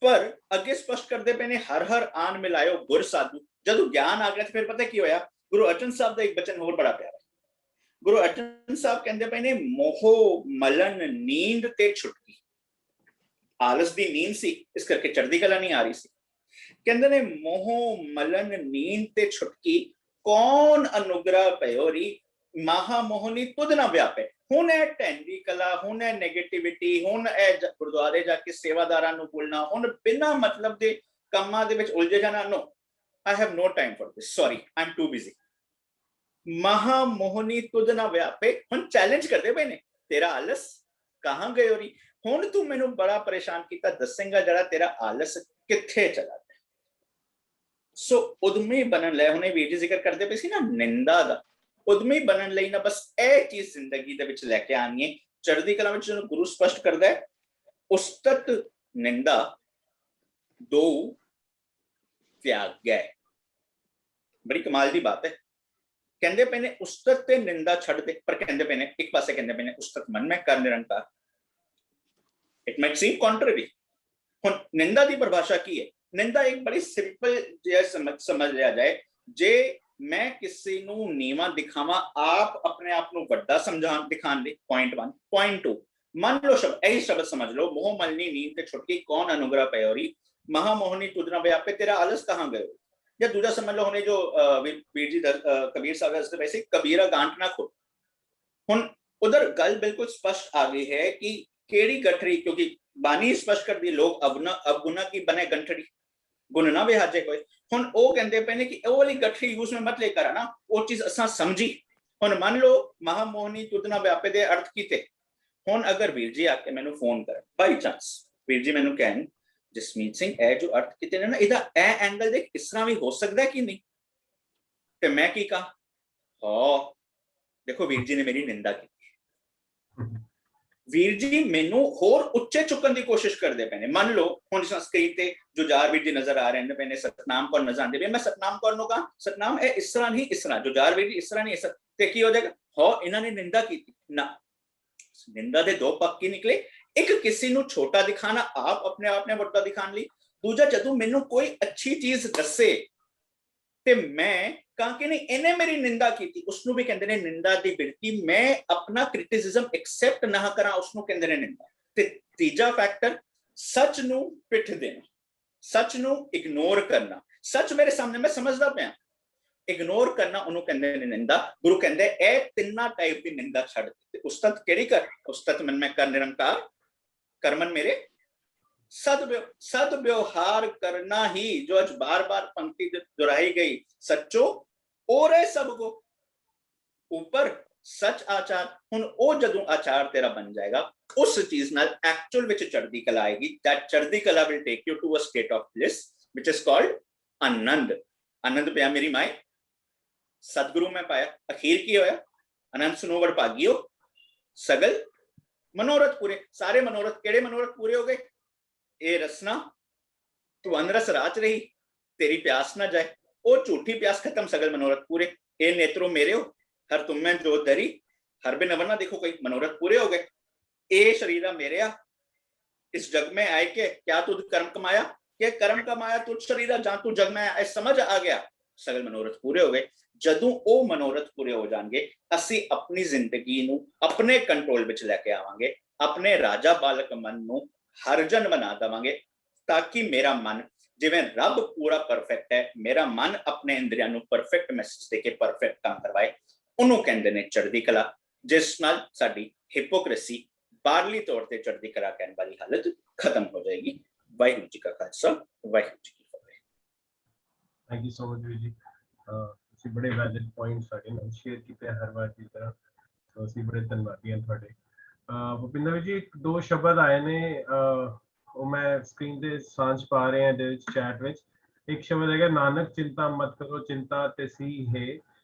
ਪਰ ਅੱਗੇ ਸਪਸ਼ਟ ਕਰਦੇ ਪਏ ਨੇ, ਹਰ ਆਨ ਮਿਲਾਇਓ ਗੁਰ ਸਾਧੂ। ਜਦੋਂ ਗਿਆਨ ਆ ਗਿਆ ਤੇ ਫਿਰ ਪਤਾ ਕੀ ਹੋਇਆ? ਗੁਰੂ ਅਰਜਨ ਸਾਹਿਬ ਦਾ ਇੱਕ ਬਚਨ ਹੋਰ ਬੜਾ ਪਿਆਰਾ। ਗੁਰੂ ਅਰਜਨ ਸਾਹਿਬ ਕਹਿੰਦੇ ਪਏ ਨੇ, ਮੋਹ ਮਲਨ ਨੀਂਦ ਤੇ ਛੁਟਕੀ। ਆਲਸ ਦੀ ਨੀਂਦ ਸੀ, ਇਸ ਕਰਕੇ ਚੜ੍ਹਦੀ ਕਲਾ ਨਹੀਂ ਆ ਰਹੀ ਸੀ। ਕਹਿੰਦੇ ਨੇ ਮੋਹ ਮਲਨ ਨੀਂਦ ਤੇ ਛੁਟਕੀ, ਕੌਣ ਅਨੁਗ੍ਰਹ ਭਇਓਰੀ, ਮਹਾ ਮੋਹਨੀ ਤੁਧ ਨਾ ਵਿਆਪੇ। ਹੁਣ ਇਹ ਢਹਿੰਦੀ ਕਲਾ, ਹੁਣ ਇਹ ਨੈਗੇਟਿਵਿਟੀ, ਹੁਣ ਇਹ ਗੁਰਦੁਆਰੇ ਜਾ ਕੇ ਸੇਵਾਦਾਰਾਂ ਨੂੰ ਬੋਲਣਾ, ਹੁਣ ਬਿਨਾਂ ਮਤਲਬ ਦੇ ਕੰਮਾਂ ਦੇ ਵਿੱਚ ਉਲਝੇ ਜਾਣਾ, no I have no time for this, sorry I am too busy. ਮਹਾ ਮੋਹਨੀ ਤੁਧ ਨਾ ਵਿਆਪੇ। ਹੁਣ ਚੈਲੰਜ ਕਰਦੇ ਪਏ ਨੇ, ਤੇਰਾ ਆਲਸ ਕਹਾਂ ਗਏ ਹੋਰੀ? ਹੁਣ ਤੂੰ ਮੈਨੂੰ ਬੜਾ ਪਰੇਸ਼ਾਨ ਕੀਤਾ, ਦੱਸੇਂਗਾ ਜਿਹੜਾ ਤੇਰਾ ਆਲਸ ਕਿੱਥੇ ਚਲਾ ਗਿਆ। ਸੋ ਉਦਮੀ ਬਣਨ ਲਈ, ਹੁਣੇ ਵੀਰ ਜੀ ਜ਼ਿਕਰ ਕਰਦੇ ਪਏ ਸੀ ਨਾ ਨਿੰਦਾ ਦਾ, ਉਦਮੀ ਬਣਨ ਲਈ ਨਾ ਬਸ ਇਹ ਚੀਜ਼ ਜ਼ਿੰਦਗੀ ਦੇ ਵਿੱਚ ਲੈ ਕੇ ਆਣੀ ਹੈ। ਚੜ੍ਹਦੀ ਕਲਾ ਵਿੱਚ ਜਿਹਨੂੰ ਗੁਰੂ ਸਪਸ਼ਟ ਕਰਦਾ ਹੈ, ਉਸਤਤ ਨਿੰਦਾ ਦੋ ਤਿਆਗ ਹੈ। ਬੜੀ ਕਮਾਲ ਦੀ ਬਾਤ ਹੈ। ਕਹਿੰਦੇ ਪਏ ਨੇ ਉਸਤਤ ਤੇ ਨਿੰਦਾ ਛੱਡ ਦੇ, ਪਰ ਕਹਿੰਦੇ ਪਏ ਨੇ ਇੱਕ ਪਾਸੇ ਕਹਿੰਦੇ ਪਏ ਨੇ ਉਸਤਤ ਮਨ ਮੈਂ ਕਰ Nirankar. It might seem contrary. ਹੁਣ ਨਿੰਦਾ ਦੀ ਪਰਿਭਾਸ਼ਾ ਕੀ ਹੈ? ਨਿੰਦਾ ਇੱਕ ਬੜੀ ਸਿੰਪਲ ਜਿਹਾ ਸਮਝ ਲਿਆ ਜਾਏ, ਜੇ ਮੈਂ ਕਿਸੇ ਨੂੰ ਨੀਵਾਂ ਦਿਖਾਵਾਂ, ਆਪ ਆਪਣੇ ਆਪ ਨੂੰ ਵੱਡਾ ਦਿਖਾਣ ਲਈ, point 1। point 2, ਮੰਨ ਲਓ ਸ਼ਬਦ, ਇਹੀ ਸ਼ਬਦ ਸਮਝ ਲਓ, ਮੋਹ ਮਲਨੀ ਨੀਂਦ ਤੇ ਛੁਟਕੀ, ਕੌਣ ਅਨੁਗ੍ਰਹ ਭਇਓਰੀ, ਮਹਾ ਮੋਹਨੀ ਤੁਧ ਨਾ ਵਿਆਪੇ, ਤੇਰਾ ਆਲਸ ਕਹਾਂ ਗਏ? ਜਾਂ ਦੂਜਾ ਸਮਝ ਲਓ, ਹੁਣੇ ਜੋ ਵੀਰ ਜੀ ਕਬੀਰ ਸਾਹਿਬ ਦੱਸਦੇ ਪਏ ਸੀ, ਕਬੀਰਾ ਗਾਂਠ ਨਾ ਖੋਲ। ਹੁਣ ਉਧਰ ਗੱਲ ਬਿਲਕੁਲ ਸਪਸ਼ਟ ਆ ਗਈ ਹੈ ਕਿ ਕਿਹੜੀ ਗਠੜੀ, ਕਿਉਂਕਿ ਬਾਣੀ ਸਪਸ਼ਟ ਕਰਦੀ, ਲੋਕ ਅਵਗੁਣਾ ਕੀ ਬਨੇ ਗੰਠੜੀ, ਗੁਣ ਨਾ ਵਿਹਾਜੇ ਕੋਈ। ਹੁਣ ਉਹ ਕਹਿੰਦੇ ਪਏ ਨੇ ਕਿ ਉਹ ਵਾਲੀ ਗਠੜੀ ਯੂਜ਼ ਮੈਂ ਮਤ ਲੈ ਕਰ ਨਾ, ਉਹ ਚੀਜ਼ ਅਸਾਂ ਸਮਝੀ। ਹੁਣ ਮੰਨ ਲਓ ਮਹਾ ਮੋਹਨੀ ਤੁਧ ਨਾ ਵਿਆਪੇ ਦੇ ਅਰਥ ਕੀਤੇ, ਹੁਣ ਅਗਰ ਵੀਰ ਜੀ ਆ ਕੇ ਮੈਨੂੰ ਫੋਨ ਕਰਨ ਬਾਈ ਚਾਂਸ, ਵੀਰ ਜੀ ਮੈਨੂੰ ਕਹਿਣ ਜਸਮੀਤ ਸਿੰਘ ਇਹ ਜੋ ਅਰਥ ਕੀਤੇ ਨੇ ਨਾ ਇਹਦਾ ਇਹ ਐਂਗਲ ਦੇਖ ਇਸ ਤਰ੍ਹਾਂ ਵੀ ਹੋ ਸਕਦਾ ਕਿ ਨਹੀਂ, ਤੇ ਮੈਂ ਕੀ ਕਹਾਂ ਹਾਂ ਦੇਖੋ ਵੀਰ ਜੀ ਨੇ ਮੇਰੀ ਨਿੰਦਾ ਕੀਤੀ, ਵੀਰ ਜੀ ਮੈਨੂੰ ਹੋਰ ਉੱਚੇ ਚੁੱਕਣ ਦੀ ਕੋਸ਼ਿਸ਼ ਕਰਦੇ ਪਏ ਨੇ। ਮੰਨ ਲਓ ਹੁਣ ਸਕਰੀਨ ਤੇ ਜੁਝਾਰ ਵੀਰ ਜੀ ਨਜ਼ਰ ਆ ਰਹੇ ਨੇ ਪਏ ਨੇ, ਸਤਨਾਮ ਕੌਰ ਨਜ਼ਰ ਆਉਂਦੇ ਪਏ, ਮੈਂ ਸਤਨਾਮ ਕੌਰ ਨੂੰ ਕਹਾਂ ਸਤਨਾਮ ਇਹ ਇਸ ਤਰ੍ਹਾਂ ਨਹੀਂ ਇਸ ਤਰ੍ਹਾਂ, ਜੁਝਾਰ ਵੀਰ ਜੀ ਇਸ ਤਰ੍ਹਾਂ ਨਹੀਂ ਇਸ ਤਰ੍ਹਾਂ, ਤੇ ਕੀ ਹੋ ਜਾਏਗਾ ਹਾਂ ਇਹਨਾਂ ਨੇ ਨਿੰਦਾ ਕੀਤੀ ਨਾ। ਨਿੰਦਾ ਦੇ ਦੋ ਪੱਖ ਕੀ ਨਿਕਲੇ, ਇੱਕ ਕਿਸੇ ਨੂੰ ਛੋਟਾ ਦਿਖਾਣਾ ਆਪ ਆਪਣੇ ਵੱਡਾ ਦਿਖਾਣ ਲਈ, ਦੂਜਾ ਜਦੋਂ ਮੈਨੂੰ ਕੋਈ ਅੱਛੀ ਚੀਜ਼ ਦੱਸੇ ਤੇ ਮੈਂ ਕਹਾਂ ਕਿ ਨਹੀਂ ਇਹਨੇ ਮੇਰੀ ਨਿੰਦਾ ਕੀਤੀ, ਉਸਨੂੰ ਵੀ ਕਹਿੰਦੇ ਨੇ ਨਿੰਦਾ ਦੀ ਬਿਰਤੀ। ਮੈਂ ਆਪਣਾ ਕ੍ਰਿਟਿਸਿਜ਼ਮ ਐਕਸੈਪਟ ਨਾ ਕਰਾਂ ਉਸਨੂੰ ਕਹਿੰਦੇ ਨੇ ਨਿੰਦਾ। ਤੇ ਤੀਜਾ ਫੈਕਟਰ ਸੱਚ ਨੂੰ ਪਿੱਠ ਦੇਣਾ, ਸੱਚ ਨੂੰ ਇਗਨੋਰ ਕਰਨਾ। ਸੱਚ ਮੇਰੇ ਸਾਹਮਣੇ ਮੈਂ ਸਮਝਦਾ ਪਿਆ, ਇਗਨੋਰ ਕਰਨਾ ਉਹਨੂੰ ਕਹਿੰਦੇ ਨੇ ਨਿੰਦਾ। ਗੁਰੂ ਕਹਿੰਦੇ ਇਹ ਤਿੰਨਾਂ ਟਾਈਪ ਦੀ ਨਿੰਦਾ ਛੱਡ ਤੇ ਉਸਤਤ ਕਿਹੜੀ ਕਰ, ਉਸਤਤ ਮਨ ਮੈਂ ਕਰ ਨਿਰੰਕਾਰ ਕਰਮਨ ਮੇਰੇ सद व्यवहार करना ही, जो आज बार बार पंक्ति दोहराई गई, सच्चो और है सबको ऊपर सच आचार। हुन ओ जदों आचार तेरा बन जाएगा उस चीज नाल एक्चुअल विच चढ़दी कला आएगी। That Chardi Kala will take you to a state of bliss which is called anand. आनंद पाया मेरी माए, सतगुरु में पाया, अखीर की होया आनंद सनोवर भागियो सगल मनोरथ पूरे। सारे मनोरथ केड़े मनोरथ पूरे हो गए, ए रसना तू अनरस राच रही तेरी प्यास ना जाए, ओ झूठी प्यास खत्म सगल मनोरथ पूरे। ए नेत्रों मेरे हो हर तुम में जो दरी हर बिन अवर ना देखो कोई, मनोरथ पूरे हो गए। ए शरीरा मेरे आ इस जग में आए के क्या तू कर्म कमाया, के कर्म कमाया तू शरीरा जहां तू जग में आया, समझ आ गया सगल मनोरथ पूरे हो गए। जदों ओ मनोरथ पूरे हो जाएंगे असी अपनी जिंदगी नू अपने कंट्रोल विच लेके आवांगे, अपने राजा बालक मन नू हरजन बना देवांगे, ताकि मेरा मन जिवें रब पूरा परफेक्ट है, मेरा मन अपने इंद्रियां नू परफेक्ट मैसेज देके परफेक्ट काम करवाए। उन्होंने कहंदे ने चढ़दी कला, जिस नाल साडी हिपोक्रेसी बाहरली तौर ते चढ़दी कला कहने वाली हालत खत्म हो जाएगी। वाहिगुरू जी का खालसा, वाहिगुरू जी की फतेह। Thank you so much Veer ji, ਤੁਸੀਂ ਬੜੇ ਵੈਲਿਡ ਪੁਆਇੰਟਸ ਸਾਡੇ ਨਾਲ ਸ਼ੇਅਰ ਕੀਤੇ ਹਰ ਵਾਰ ਦੀ ਤਰ੍ਹਾਂ, ਸੋ ਅਸੀਂ ਬੜੇ ਧੰਨਵਾਦੀ ਹਾਂ ਤੁਹਾਡੇ। ਭੁਪਿੰਦਰ ਜੀ ਦੋ ਸ਼ਬਦ ਆਏ ਨੇ, ਉਹ ਮੈਂ ਸਕਰੀਨ ਤੇ ਸਾਂਝ ਪਾ ਰਹੇ ਹਾਂ ਇਹਦੇ ਵਿੱਚ ਚੈਟ ਵਿੱਚ। ਇੱਕ ਸ਼ਬਦ ਹੈਗਾ ਨਾਨਕ ਚਿੰਤਾ ਮਤ ਕਰੋ ਚਿੰਤਾ ਤੇ ਸੀ ਹੈ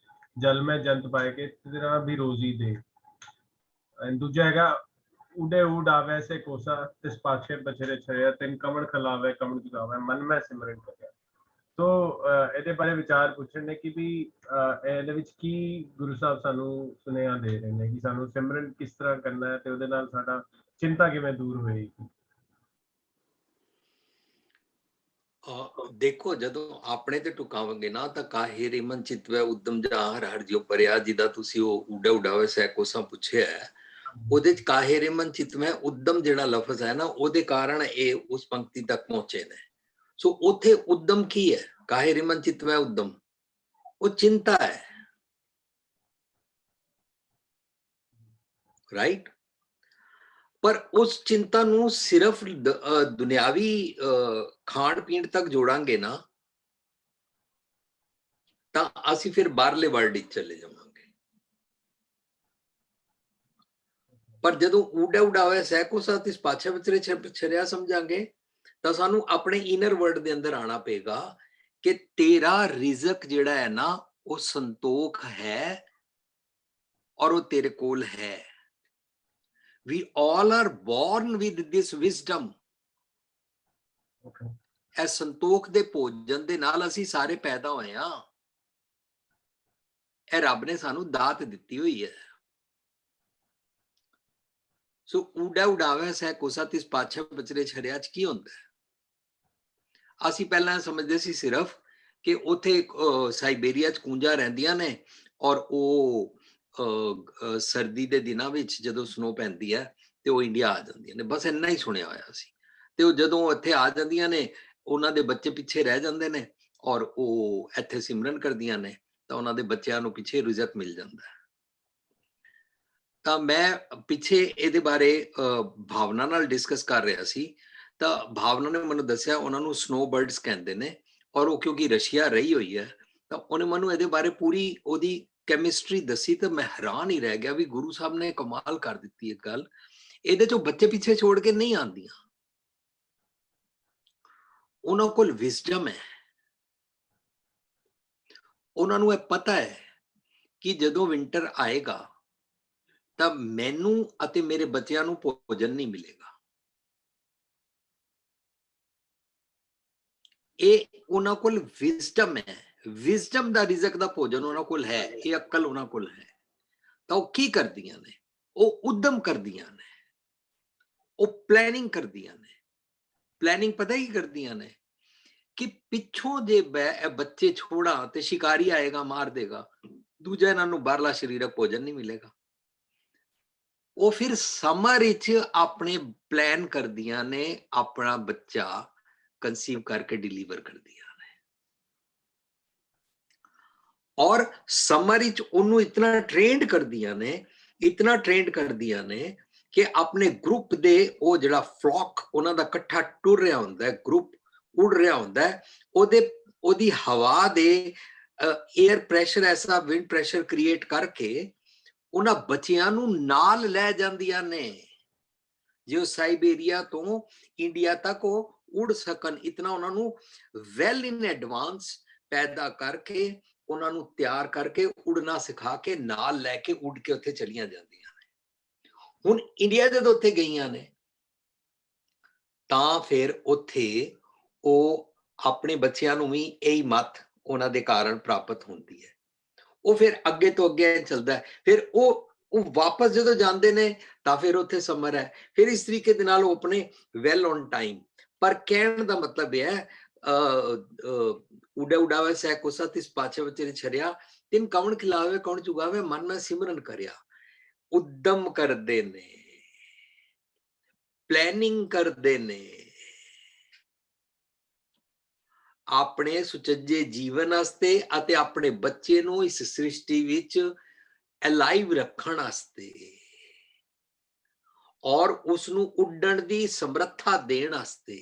ਜਲ ਮੈਂ ਜੰਤ ਪਾਏ ਕੇ ਤੇਰਾ ਵੀ ਰੋਜ਼ੀ ਦੇ। ਦੂਜਾ ਹੈਗਾ ਉਡੇ ਉਡ ਆਵੇ ਸੇ ਕੋਸਾ ਤਿਸ ਪਾਛੇ ਬਛਰੇ ਛੜਿਆ ਤਿੰਨ ਕਮਣ ਖਲਾਵੇ ਕਮਣ ਚੁਗਾਵੇ ਮਨ ਮੈਂ ਸਿਮਰਨ ਕਰਿਆ। ਤੋ ਇਹਦੇ ਬਾਰੇ ਵਿਚਾਰ ਪੁੱਛਣ ਨੇ ਕਿ ਵੀ ਇਹਦੇ ਵਿੱਚ ਕੀ ਗੁਰੂ ਸਾਹਿਬ ਸਾਨੂੰ ਸੁਨੇਹਾ ਦੇ ਰਹੇ ਨੇ ਕਿ ਸਾਨੂੰ ਸਿਮਰਨ ਕਿਸ ਤਰ੍ਹਾਂ ਕਰਨਾ ਹੈ ਤੇ ਉਹਦੇ ਨਾਲ ਸਾਡਾ ਚਿੰਤਾ ਕਿਵੇਂ ਦੂਰ ਹੋਏਗੀ। ਦੇਖੋ ਜਦੋਂ ਆਪਣੇ ਤੇ ਟੁਕਾਵਾਂਗੇ ਨਾ ਤਾਂ ਕਾਹੇ ਰੇ ਮਨ ਚਿਤਵੈ ਉਦਮ ਜਾ ਹਰ ਹਰ ਜਿਉ ਪਰਿਆ, ਜਿਹਦਾ ਤੁਸੀਂ ਉਹ ਉਡਾ ਉਡਾਵੇ ਸੈ ਕੋਸਾ ਪੁੱਛਿਆ, ਉਹਦੇ ਚ ਕਾਹੇ ਰੇ ਮਨ ਚਿਤਵੈ ਉਦਮ ਜਿਹੜਾ ਲਫ਼ਜ਼ ਹੈ ਨਾ ਉਹਦੇ ਕਾਰਨ ਇਹ ਉਸ ਪੰਕਤੀ ਤੱਕ ਪਹੁੰਚੇ ਨੇ। ਸੋ ਉੱਥੇ ਉਦਮ ਕੀ ਹੈ, ਕਾਹੇ ਰੇ ਮਨ ਚਿਤਵੈ ਉਦਮ, ਉਹ ਚਿੰਤਾ ਹੈ, ਰਾਈਟ। ਪਰ ਉਸ ਚਿੰਤਾ ਨੂੰ ਸਿਰਫ ਦੁਨਿਆਵੀ ਖਾਣ ਪੀਣ ਤੱਕ ਜੋੜਾਂਗੇ ਨਾ ਤਾਂ ਅਸੀਂ ਫਿਰ ਬਾਹਰਲੇ ਵਰਲਡ ਵਿੱਚ ਚਲੇ ਜਾਵਾਂਗੇ। ਪਰ ਜਦੋਂ ਊੜਾ ਉਡਾਵੇ ਸੈਕੋ ਸਾਥ ਇਸ ਪਾਛੇ ਵਿਚਰੇ ਛਰਿਆ ਸਮਝਾਂਗੇ ਤਾਂ ਸਾਨੂੰ ਆਪਣੇ ਇਨਰ ਵਰਲਡ ਦੇ ਅੰਦਰ ਆਣਾ ਪਏਗਾ ਕਿ ਤੇਰਾ ਰਿਜ਼ਕ ਜਿਹੜਾ ਹੈ ਨਾ ਉਹ ਸੰਤੋਖ ਹੈ ਔਰ ਉਹ ਤੇਰੇ ਕੋਲ ਹੈ। We all are born with this wisdom. ਇਹ ਸੰਤੋਖ ਦੇ ਭੋਜਨ ਦੇ ਨਾਲ ਅਸੀਂ ਸਾਰੇ ਪੈਦਾ ਹੋਏ ਹਾਂ। ਇਹ ਰੱਬ ਨੇ ਸਾਨੂੰ ਦਾਤ ਦਿੱਤੀ ਹੋਈ ਹੈ। ਸੋ ਊੜਾ ਉਡਾਵੇ ਸੈ ਕੋਸਾ ਤਿਸ ਪਾਛੇ ਬਚਰੇ ਛਰਿਆ ਚ ਕੀ ਹੁੰਦਾ ਹੈ? ਅਸੀਂ ਪਹਿਲਾਂ ਸਮਝਦੇ ਸੀ ਸਿਰਫ ਕਿ ਉੱਥੇ ਸਾਈਬੇਰੀਆ ਚ ਕੂੰਜਾਂ ਰਹਿੰਦੀਆਂ ਨੇ ਔਰ ਉਹ ਸਰਦੀ ਦੇ ਦਿਨਾਂ ਵਿੱਚ ਜਦੋਂ ਸਨੋ ਪੈਂਦੀ ਹੈ ਤੇ ਉਹ ਇੰਡੀਆ ਆ ਜਾਂਦੀਆਂ ਨੇ, ਬਸ ਇੰਨਾ ਹੀ ਸੁਣਿਆ ਹੋਇਆ ਸੀ। ਤੇ ਉਹ ਜਦੋਂ ਇੱਥੇ ਆ ਜਾਂਦੀਆਂ ਨੇ ਉਹਨਾਂ ਦੇ ਬੱਚੇ ਪਿੱਛੇ ਰਹਿ ਜਾਂਦੇ ਨੇ ਔਰ ਉਹ ਇੱਥੇ ਸਿਮਰਨ ਕਰਦੀਆਂ ਨੇ ਤਾਂ ਉਹਨਾਂ ਦੇ ਬੱਚਿਆਂ ਨੂੰ ਪਿੱਛੇ ਰਿਜ਼ਕ ਮਿਲ ਜਾਂਦਾ ਹੈ। ਤਾਂ ਮੈਂ ਪਿੱਛੇ ਇਹਦੇ ਬਾਰੇ ਭਾਵਨਾ ਨਾਲ ਡਿਸਕਸ ਕਰ ਰਿਹਾ ਸੀ ਤਾਂ ਭਾਵਨਾ ਨੇ ਮੈਨੂੰ ਦੱਸਿਆ ਉਹਨਾਂ ਨੂੰ ਸਨੋ ਬਰਡਸ ਕਹਿੰਦੇ ਨੇ ਔਰ ਉਹ ਕਿਉਂਕਿ ਰਸ਼ੀਆ ਰਹੀ ਹੋਈ ਹੈ ਤਾਂ ਉਹਨੇ ਮੈਨੂੰ ਇਹਦੇ ਬਾਰੇ ਪੂਰੀ ਉਹਦੀ ਕੈਮਿਸਟਰੀ ਦੱਸੀ ਤਾਂ ਮੈਂ ਹੈਰਾਨ ਹੀ ਰਹਿ ਗਿਆ ਵੀ ਗੁਰੂ ਸਾਹਿਬ ਨੇ ਕਮਾਲ ਕਰ ਦਿੱਤੀ ਇਹ ਗੱਲ। ਇਹਦੇ ਚੋਂ ਬੱਚੇ ਪਿੱਛੇ ਛੋੜ ਕੇ ਨਹੀਂ ਆਉਂਦੀਆਂ, ਉਹਨਾਂ ਕੋਲ ਵਿਜ਼ਡਮ ਹੈ। ਉਹਨਾਂ ਨੂੰ ਇਹ ਪਤਾ ਹੈ ਕਿ ਜਦੋਂ ਵਿੰਟਰ ਆਏਗਾ ਤਾਂ ਮੈਨੂੰ ਅਤੇ ਮੇਰੇ ਬੱਚਿਆਂ ਨੂੰ ਭੋਜਨ ਨਹੀਂ ਮਿਲੇਗਾ। ਇਹ ਉਹਨਾਂ ਕੋਲ ਵਿਜ਼ਡਮ ਹੈ। ਵਿਜ਼ਡਮ ਦਾ ਰਿਜ਼ਕ ਦਾ ਭੋਜਨ ਉਹਨਾਂ ਕੋਲ ਹੈ, ਇਹ ਅਕਲ ਉਹਨਾਂ ਕੋਲ ਹੈ। ਤਾਂ ਉਹ ਕੀ ਕਰਦੀਆਂ ਨੇ? ਉਹ ਉਦਮ ਕਰਦੀਆਂ ਨੇ, ਉਹ ਪਲੈਨਿੰਗ ਕਰਦੀਆਂ ਨੇ। ਪਲੈਨਿੰਗ ਪਤਾ ਹੀ ਕਰਦੀਆਂ ਨੇ ਕਿ ਪਿੱਛੋਂ ਜੇ ਬੱਚੇ ਛੋੜਾਂ ਤੇ ਸ਼ਿਕਾਰੀ ਆਏਗਾ ਮਾਰ ਦੇਗਾ, ਦੂਜਾ ਇਹਨਾਂ ਨੂੰ ਬਾਹਰਲਾ ਸਰੀਰਕ ਭੋਜਨ ਨਹੀਂ ਮਿਲੇਗਾ। ਉਹ ਫਿਰ ਸਮਰ ਵਿੱਚ ਆਪਣੇ ਪਲਾਨ ਕਰਦੀਆਂ ਨੇ, ਆਪਣਾ ਬੱਚਾ ਕੰਸੀਵ ਕਰਕੇ ਡਿਲੀਵਰ ਕਰਦੀਆਂ ਨੇ। ਔਰ ਸਮਰ ਵਿੱਚ ਉਹਨੂੰ ਇਤਨਾ ਟ੍ਰੇਨਡ ਕਰਦੀਆਂ ਨੇ, ਇਤਨਾ ਟ੍ਰੇਨਡ ਕਰਦੀਆਂ ਨੇ ਕਿ ਆਪਣੇ ਗਰੁੱਪ ਦੇ ਉਹ ਜਿਹੜਾ ਫਲੌਕ ਉਹਨਾਂ ਦਾ ਇਕੱਠਾ ਟੁਰ ਰਿਹਾ ਹੁੰਦਾ ਹੈ, ਗਰੁੱਪ ਉੜ ਰਿਹਾ ਹੁੰਦਾ ਹੈ, ਉਹਦੀ ਹਵਾ ਦੇ 에ਅਰ ਪ੍ਰੈਸ਼ਰ ਐਸਾ ਵਿੰਡ ਪ੍ਰੈਸ਼ਰ ਕ੍ਰੀਏਟ ਕਰਕੇ ਉਹਨਾਂ ਬੱਚਿਆਂ ਨੂੰ ਨਾਲ ਲੈ ਜਾਂਦੀਆਂ ਨੇ, ਜੋ ਸਾਈਬੇਰੀਆ ਤੋਂ ਇੰਡੀਆ ਤੱਕ ਉਹ ਉੜ ਸਕਣ। ਇਤਨਾ ਉਹਨਾਂ ਨੂੰ ਵੈਲ ਇਨ ਐਡਵਾਂਸ ਪੈਦਾ ਕਰਕੇ, ਉਹਨਾਂ ਨੂੰ ਤਿਆਰ ਕਰਕੇ, ਉੜਨਾ ਸਿਖਾ ਕੇ ਨਾਲ ਲੈ ਕੇ ਉੱਡ ਕੇ ਉੱਥੇ ਚਲੀਆਂ ਜਾਂਦੀਆਂ ਨੇ। ਹੁਣ ਇੰਡੀਆ ਜਦੋਂ ਉੱਥੇ ਗਈਆਂ ਨੇ ਤਾਂ ਫਿਰ ਉੱਥੇ ਉਹ ਆਪਣੇ ਬੱਚਿਆਂ ਨੂੰ ਵੀ ਇਹੀ ਮੱਤ ਉਹਨਾਂ ਦੇ ਕਾਰਨ ਪ੍ਰਾਪਤ ਹੁੰਦੀ ਹੈ। ਉਹ ਫਿਰ ਅੱਗੇ ਤੋਂ ਅੱਗੇ ਚੱਲਦਾ ਹੈ। ਫਿਰ ਉਹ ਵਾਪਸ ਜਦੋਂ ਜਾਂਦੇ ਨੇ ਤਾਂ ਫਿਰ ਉੱਥੇ ਸਮਰ ਹੈ। ਫਿਰ ਇਸ ਤਰੀਕੇ ਦੇ ਨਾਲ ਉਹ ਆਪਣੇ ਵੈਲ ਔਨ ਟਾਈਮ। ਪਰ ਕਹਿਣ ਦਾ ਮਤਲਬ ਇਹ ਹੈ ਉਡਾ ਉਡਾਵੇ ਸਹਿ ਕੋਸਾ ਤਿਸ ਪਾਛੇ ਵਿਚਰੇ ਛਰਿਆ, ਤਿਨ ਕੌਣ ਖਿਲਾਵੇ ਕੌਣ ਚੁਗਾਵੇ, ਮਨ ਮੈਂ ਸਿਮਰਨ ਕਰਿਆ। ਉਦਮ ਕਰਦੇ ਨੇ, ਪਲੈਨਿੰਗ ਕਰਦੇ ਨੇ, ਆਪਣੇ ਸੁਚੱਜੇ ਜੀਵਨ ਵਾਸਤੇ ਅਤੇ ਆਪਣੇ ਬੱਚੇ ਨੂੰ ਇਸ ਸ੍ਰਿਸ਼ਟੀ ਵਿੱਚ ਅਲਾਈਵ ਰੱਖਣ ਵਾਸਤੇ ਔਰ ਉਸ ਨੂੰ ਉੱਡਣ ਦੀ ਸਮਰੱਥਾ ਦੇਣ ਵਾਸਤੇ।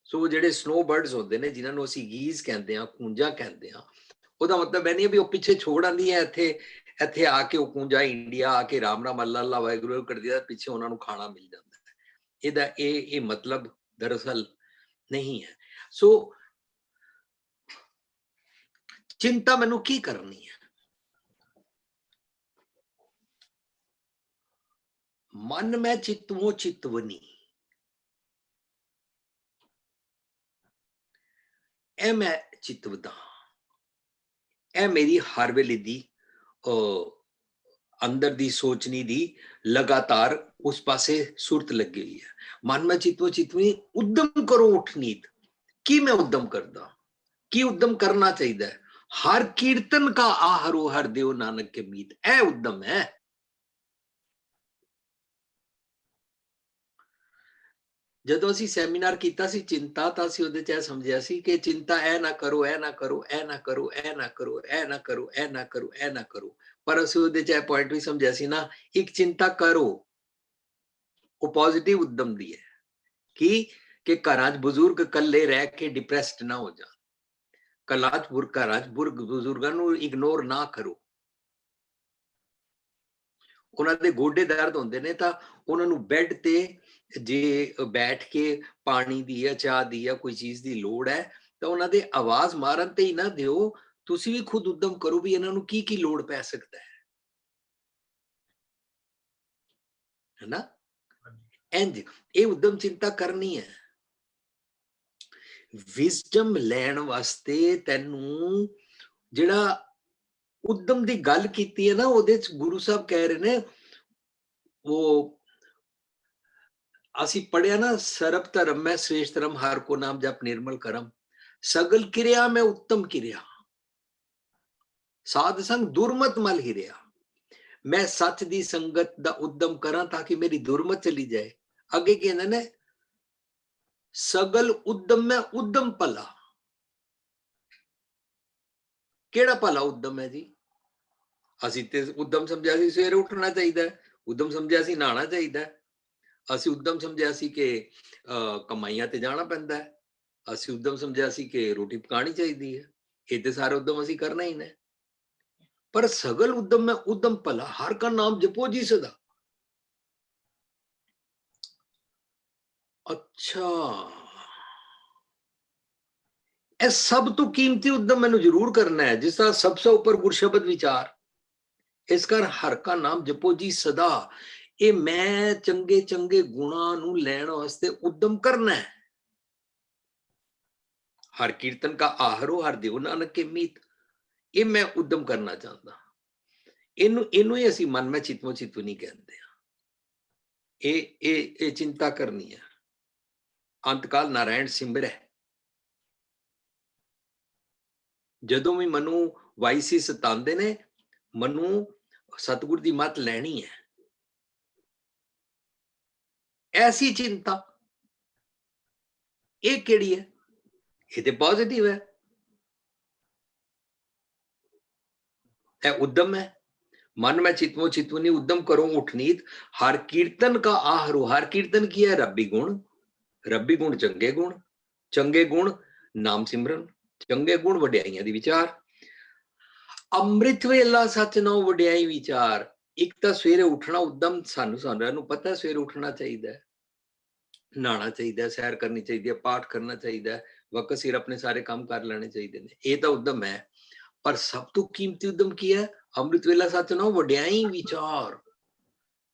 ਸੋ ਜਿਹੜੇ ਸਨੋ ਬਰਡਸ ਹੁੰਦੇ ਨੇ, ਜਿਨ੍ਹਾਂ ਨੂੰ ਅਸੀਂ ਗੀਜ਼ ਕਹਿੰਦੇ ਹਾਂ, ਕੂੰਜਾਂ ਕਹਿੰਦੇ ਹਾਂ, ਉਹਦਾ ਮਤਲਬ ਇਹ ਨਹੀਂ ਵੀ ਉਹ ਪਿੱਛੇ ਛੋੜ ਆਉਂਦੀ ਹੈ ਇੱਥੇ ਆ ਕੇ ਉਹ ਕੂੰਜਾ ਇੰਡੀਆ ਆ ਕੇ ਰਾਮ ਰਾਮ ਅੱਲਾ ਅੱਲਾ ਵਾਹਿਗੁਰੂ ਕਰਦੀ ਹੈ, ਪਿੱਛੇ ਉਹਨਾਂ ਨੂੰ ਖਾਣਾ ਮਿਲ ਜਾਂਦਾ ਹੈ। ਇਹਦਾ ਇਹ ਮਤਲਬ ਦਰਅਸਲ ਨਹੀਂ ਹੈ। ਸੋ ਚਿੰਤਾ ਮੈਨੂੰ ਕੀ ਕਰਨੀ ਹੈ? ਮਨ ਮੈਂ ਚਿਤਵੋ ਚਿਤਵਨੀ, ਇਹ ਮੈਂ ਚਿਤਵਦਾ, ਇਹ ਮੇਰੀ ਹਰ ਵੇਲੇ ਦੀ ਅੰਦਰ ਦੀ ਸੋਚਣੀ ਦੀ ਲਗਾਤਾਰ ਉਸ ਪਾਸੇ ਸੁਰਤ ਲੱਗੀ ਹੋਈ ਹੈ। ਮਨ ਮੈਂ ਚਿਤਵੋ ਚਿਤਵਨੀ, ਉਦਮ ਕਰੋ ਉਠ ਨੀਤ। ਕੀ ਮੈਂ ਉਦਮ ਕਰਦਾ? ਕੀ ਉਦਮ ਕਰਨਾ ਚਾਹੀਦਾ ਹੈ? ਹਰ ਕੀਰਤਨ ਕਾ ਆਹਰੋ ਹਰ ਦੇਵ ਨਾਨਕ ਕੇ ਮੀਤ, ਇਹ ਉਦਮ ਹੈ। ਜਦੋਂ ਅਸੀਂ ਸੈਮੀਨਾਰ ਕੀਤਾ ਸੀ ਚਿੰਤਾ, ਤਾਂ ਅਸੀਂ ਉਹਦੇ ਚ ਇਹ ਸਮਝਿਆ ਸੀ ਕਿ ਚਿੰਤਾ ਇਹ ਨਾ ਕਰੋ, ਇਹ ਨਾ ਕਰੋ, ਇਹ ਨਾ ਕਰੋ, ਇਹ ਨਾ ਕਰੋ, ਇਹ ਨਾ ਕਰੋ, ਇਹ ਨਾ ਕਰੋ, ਇਹ ਨਾ ਕਰੋ। ਪਰ ਅਸੀਂ ਉਹਦੇ ਚ ਇਹ ਪੁਆਇੰਟ ਵੀ ਸਮਝਿਆ ਸੀ ਨਾ, ਇੱਕ ਚਿੰਤਾ ਕਰੋ, ਉਹ ਪੋਜ਼ਿਟਿਵ ਉਦਮ ਦੀ ਹੈ। ਕਿ ਘਰਾਂ 'ਚ ਬਜ਼ੁਰਗ ਇਕੱਲੇ ਰਹਿ ਕੇ ਡਿਪਰੈਸਡ ਨਾ ਹੋ ਜਾਣ। ਘਰਾਂ 'ਚ ਬਜ਼ੁਰਗਾਂ ਨੂੰ ਇਗਨੋਰ ਨਾ ਕਰੋ। ਉਹਨਾਂ ਦੇ ਗੋਡੇ ਦਰਦ ਹੁੰਦੇ ਨੇ ਤਾਂ ਉਹਨਾਂ ਨੂੰ ਬੈੱਡ ਤੇ ਜੇ ਬੈਠ ਕੇ ਪਾਣੀ ਦੀ ਜਾਂ ਚਾਹ ਦੀ ਜਾਂ ਕੋਈ ਚੀਜ਼ ਦੀ ਲੋੜ ਹੈ ਤਾਂ ਉਹਨਾਂ ਦੇ ਆਵਾਜ਼ ਮਾਰਨ ਤੇ ਹੀ ਨਾ ਦਿਓ। ਤੁਸੀਂ ਵੀ ਖੁਦ ਉਦਮ ਕਰੋ ਵੀ ਇਹਨਾਂ ਨੂੰ ਕੀ ਕੀ ਲੋੜ ਪੈ ਸਕਦਾ ਹੈ ਨਾ। ਇੰਜ ਇਹ ਉਦਮ ਚਿੰਤਾ ਕਰਨੀ ਹੈ। ਵਿਜ਼ਡਮ ਲੈਣ ਵਾਸਤੇ ਤੈਨੂੰ ਜਿਹੜਾ ਉਦਮ ਦੀ ਗੱਲ ਕੀਤੀ ਹੈ ਨਾ, ਉਹਦੇ ਚ ਗੁਰੂ ਸਾਹਿਬ ਕਹਿ ਰਹੇ ਨੇ, ਉਹ ਅਸੀਂ ਪੜਿਆ ਨਾ, ਸਰਬ ਧਰਮ ਮੈਂ ਸ੍ਰੇਸ਼ਟ ਧਰਮ, ਹਰ ਕੋ ਨਾਮ ਜਪ ਨਿਰਮਲ ਕਰਮ, ਸਗਲ ਕਿਰਿਆ ਮੈਂ ਉੱਤਮ ਕਿਰਿਆ, ਸਾਧ ਸੰਗ ਦੁਰਮਤ ਮਲ ਹਿਰਿਆ। ਮੈਂ ਸੱਚ ਦੀ ਸੰਗਤ ਦਾ ਉਦਮ ਕਰਾਂ ਤਾਂ ਕਿ ਮੇਰੀ ਦੁਰਮਤ ਚਲੀ ਜਾਏ। ਅੱਗੇ ਕਹਿੰਦੇ ਨੇ ਸਗਲ ਉਦਮ ਮੈਂ ਉਦਮ ਭਲਾ। ਕਿਹੜਾ ਭਲਾ ਉਦਮ ਹੈ ਜੀ? ਅਸੀਂ ਤੇ ਉਦਮ ਸਮਝਿਆ ਸੀ ਸਵੇਰੇ ਉੱਠਣਾ ਚਾਹੀਦਾ, ਉਦਮ ਸਮਝਿਆ ਸੀ ਨਹਾਣਾ ਚਾਹੀਦਾ, ਅਸੀਂ ਉਦਮ ਸਮਝਿਆ ਸੀ ਕਿ ਕਮਾਈਆਂ ਤੇ ਜਾਣਾ ਪੈਂਦਾ ਹੈ, ਅਸੀਂ ਉਦਮ ਸਮਝਿਆ ਸੀ ਕਿ ਰੋਟੀ ਪਕਾਣੀ ਚਾਹੀਦੀ ਹੈ, ਇਹ ਤੇ ਸਾਰੇ ਉਦਮ ਅਸੀਂ ਕਰਨਾ ਹੀ ਨੇ। पर सगल उद्यम में उद्यम भला, हर का नाम जपो जी सदा। अच्छा, ਇਹ ਸਭ ਤੋਂ ਕੀਮਤੀ ਉਦਮ ਮੈਨੂੰ ਜ਼ਰੂਰ ਕਰਨਾ ਹੈ, ਜਿਸ ਦਾ ਸਭ ਤੋਂ ਉੱਪਰ ਗੁਰਸ਼ਬਦ ਵਿਚਾਰ। ਇਸ ਕਰ ਹਰ ਕਾ ਨਾਮ ਜਪੋ ਜੀ ਸਦਾ। ਇਹ ਮੈਂ ਚੰਗੇ ਚੰਗੇ ਗੁਣਾਂ ਨੂੰ ਲੈਣ ਵਾਸਤੇ ਉਦਮ ਕਰਨਾ ਹੈ। ਹਰ ਕੀਰਤਨ ਕਾ ਆਹਰੋ ਹਰ ਦਿਓ ਨਾਨਕ ਕੇ ਮੀਤ। ਇਹ ਮੈਂ ਉਦਮ ਕਰਨਾ ਚਾਹੁੰਦਾ। ਇਹਨੂੰ ਹੀ ਅਸੀਂ ਮਨ ਮੈਂ ਚਿਤਵੋ ਚਿਤਵ ਨਹੀਂ ਕਹਿੰਦੇ। ਇਹ ਚਿੰਤਾ ਕਰਨੀ ਹੈ। ਅੰਤਕਾਲ ਨਾਰਾਇਣ ਸਿਮਰੈ। ਜਦੋਂ ਵੀ ਮਨੂੰ ਵਾਈਸੀ ਸਤਾਉਂਦੇ ਨੇ, ਮਨੂੰ ਸਤਿਗੁਰ ਦੀ ਮੱਤ ਲੈਣੀ ਹੈ। ਐਸੀ ਚਿੰਤਾ ਇਹ ਕਿਹੜੀ ਹੈ? ਇਹ ਤੇ ਪੋਜ਼ਿਟਿਵ ਹੈ। ਇਹ ਉਦਮ है। मन में चितवो चितवनी उद्यम करो उठनीत। हर कीर्तन का आहरो। हर कीर्तन की है रब्बी गुण। रब्बी गुण चंगे गुण। चंगे गुण नाम सिमरन। चंगे गुण वड्याइयां दी विचार। अमृत वेला सच नौ वड्याई विचार। एक तो सवेरे उठना उद्यम, सानू पता है सवेरे उठना चाहिए, नहाना चाहिए, सैर करनी चाहिए, पाठ करना चाहिए, वक्त सिर अपने सारे काम कर लेने चाहिए ने। ये तो उद्यम है। पर सब तो कीमती उद्यम की है अमृत वेला सच ना वड्याई विचार।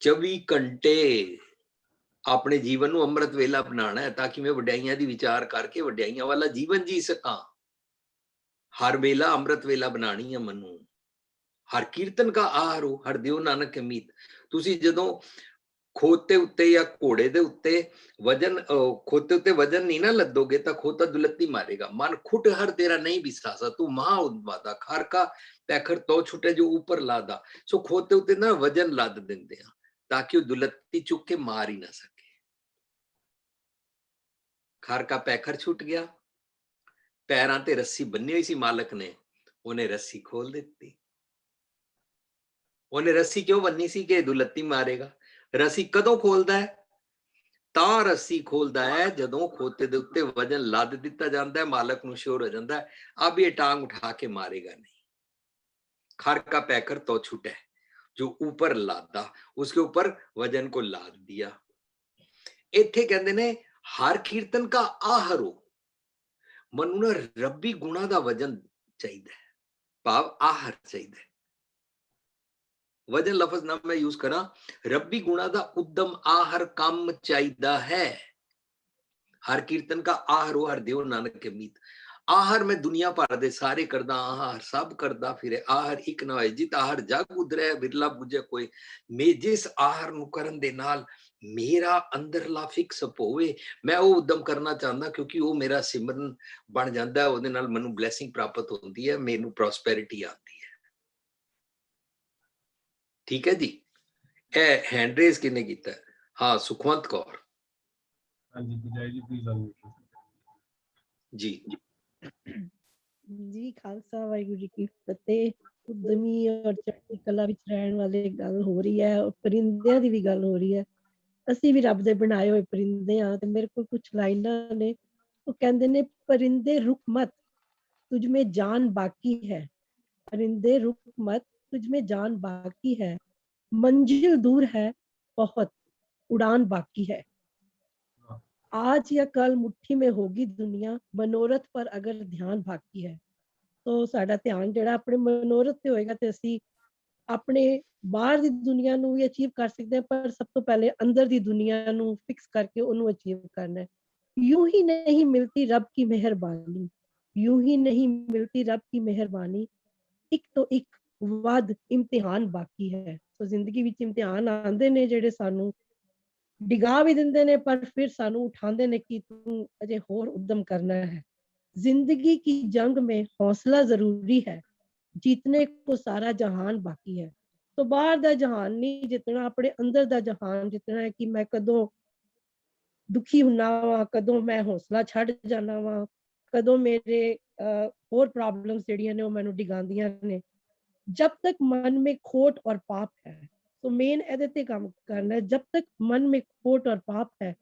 24 घंटे अपने जीवन ਨੂੰ अमृत वेला बनाना है, ताकि मैं वड्याइयां दी विचार करके वड्याइयां वाला जीवन जी सका। हर वेला अमृत वेला बनानी है मनु। हर कीर्तन का आहार हो हर दियो नानक के मीत। तुसी जदों खोते उत्ते या घोड़े दे उत्ते वजन खोते उत्ते वजन नहीं ना लदोगे तो खोता दुलत्ती मारेगा। मन खुट हर तेरा नहीं बिसासा, तू महा उन्मादा। खार का पैखर तो छुटे जो ऊपर लादा। सो खोते उत्ते ना वजन लद देंदे हैं, ताकि वो दुलत्ती चुक के मार ही ना सके। खार का पैखर छुट गया, पैरां ते रस्सी बन्नी हुई सी मालक ने, उन्हें रस्सी खोल दी। उन्हें रस्सी क्यों बन्नी सी कि दुलत्ती मारेगा। रस्सी कदों खोलदा है? ਤਾਂ ਰੱਸੀ ਖੋਲਦਾ ਹੈ ਜਦੋਂ ਖੋਤੇ ਦੇ ਉੱਤੇ ਵਜਨ ਲੱਦ ਦਿੱਤਾ ਜਾਂਦਾ ਹੈ, ਮਾਲਕ ਨੂੰ ਸ਼ੋਰ ਹੋ ਜਾਂਦਾ ਹੈ अब ये टांग उठा के मारेगा नहीं। खर का पैकर तो छूटा, जो ऊपर लादा उसके ऊपर वजन को लाद दिया। ਇੱਥੇ ਕਹਿੰਦੇ ਨੇ ਹਰ ਕੀਰਤਨ का आहरो। ਮਨੁ ਨੂੰ ਰੱਬੀ ਗੁਣਾ ਦਾ ਵਜਨ ਚਾਹੀਦਾ ਹੈ, ਭਾਵ ਆਹਰ ਚਾਹੀਦਾ ਹੈ। वजन लफज ना मैं यूज करा, रब्बी गुणा दा उद्दम आहर कम चाहिदा है। हर कीर्तन का आहर हो हर देव नानक के मीत। आहर मैं दुनिया भर दे सारे करदा, आहर सब करदा फिरे, आहर एक ना होए। जित आहर जग उधरे बिरला बुझे कोई। मैं जिस आहर नु करन दे नाल मेरा अंदरला फिक्स होवे, मैं वो उद्दम करना चाहता, क्योंकि वो मेरा सिमरन बन जाता है। ओदे नाल मैनू ब्लैसिंग प्राप्त होती है, मैनू प्रॉस्पेरिटी आती है। ठीक है जी। हैंड रेज किने कीता? हाँ, सुखवंत कौर। हाँ जी विजय जी प्लीज अनम्यूट जी। ਜੀ ਖਾਲਸਾ ਵਾਹਿਗੁਰੂ ਜੀ ਕੀ ਫਤਿਹ। ਉਦਮੀ ਔਰ ਚੜ੍ਹਦੀ ਕਲਾ ਵਿੱਚ ਰਹਿਣ ਵਾਲੇ ਗੱਲ ਹੋ ਰਹੀ ਹੈ, ਔਰ ਪਰਿੰਦਿਆਂ ਦੀ ਵੀ ਗੱਲ ਹੋ ਰਹੀ ਹੈ। ਅਸੀਂ ਵੀ ਰੱਬ ਦੇ ਬਣਾਏ ਹੋਏ ਪਰਿੰਦੇ ਹਾਂ, ਤੇ ਮੇਰੇ ਕੋਲ ਕੁਝ ਲਾਈਨਾਂ ਨੇ। ਉਹ ਕਹਿੰਦੇ ਨੇ, परिंदे रुक मत तुझ में जान बाकी है। परिंदे रुक मत तुझ में जान बाकी है। मंजिल दूर है बहुत, उड़ान बाकी है। आज या कल मुट्ठी में होगी दुनिया, मनोरथ पर अगर ध्यान बाकी है। तो साडा ध्यान ਜਿਹੜਾ ਆਪਣੇ ਮਨੋਰਥ ਤੇ ਹੋਏਗਾ ਤੇ ਅਸੀਂ ਆਪਣੇ ਬਾਹਰ ਦੀ ਦੁਨੀਆ ਨੂੰ ਵੀ ਅਚੀਵ ਕਰ ਸਕਦੇ ਹਾਂ, ਪਰ ਸਭ ਤੋਂ ਪਹਿਲੇ ਅੰਦਰ ਦੀ ਦੁਨੀਆ ਨੂੰ ਫਿਕਸ ਕਰਕੇ ਉਹਨੂੰ ਅਚੀਵ ਕਰਨਾ ਹੈ। यूं ही नहीं मिलती रब की मेहरबानी, यूं ही नहीं मिलती रब की मेहरबानी। ਇੱਕ ਤੋਂ ਇੱਕ ਵੱਧ ਇਮਤਿਹਾਨ ਬਾਕੀ ਹੈ। ਸੋ ਜ਼ਿੰਦਗੀ ਵਿੱਚ ਇਮਤਿਹਾਨ ਆਉਂਦੇ ਨੇ ਜਿਹੜੇ ਸਾਨੂੰ ਡਿਗਾ ਵੀ ਦਿੰਦੇ ਨੇ, ਪਰ ਫਿਰ ਸਾਨੂੰ ਉਠਾਉਂਦੇ ਨੇ ਕਿ ਤੂੰ ਅਜੇ ਹੋਰ ਉਦਮ ਕਰਨਾ ਹੈ। जिंदगी की जंग में हौसला जरूरी है, जीतने को सारा जहान बाकी है। तो बाहर दा जहान नहीं जितना, अपने अंदर दा जहान जितना है कि मैं कदों दुखी हुना वा, कदों मैं हौसला छड़ जाना वा, कदों मेरे और प्रॉब्लम्स जेड़ियां ने वो मैनू डिगांदियां ने। जब तक मन में खोट और पाप है, तो मेन एदे ते काम करना है। जब तक मन में खोट और पाप है,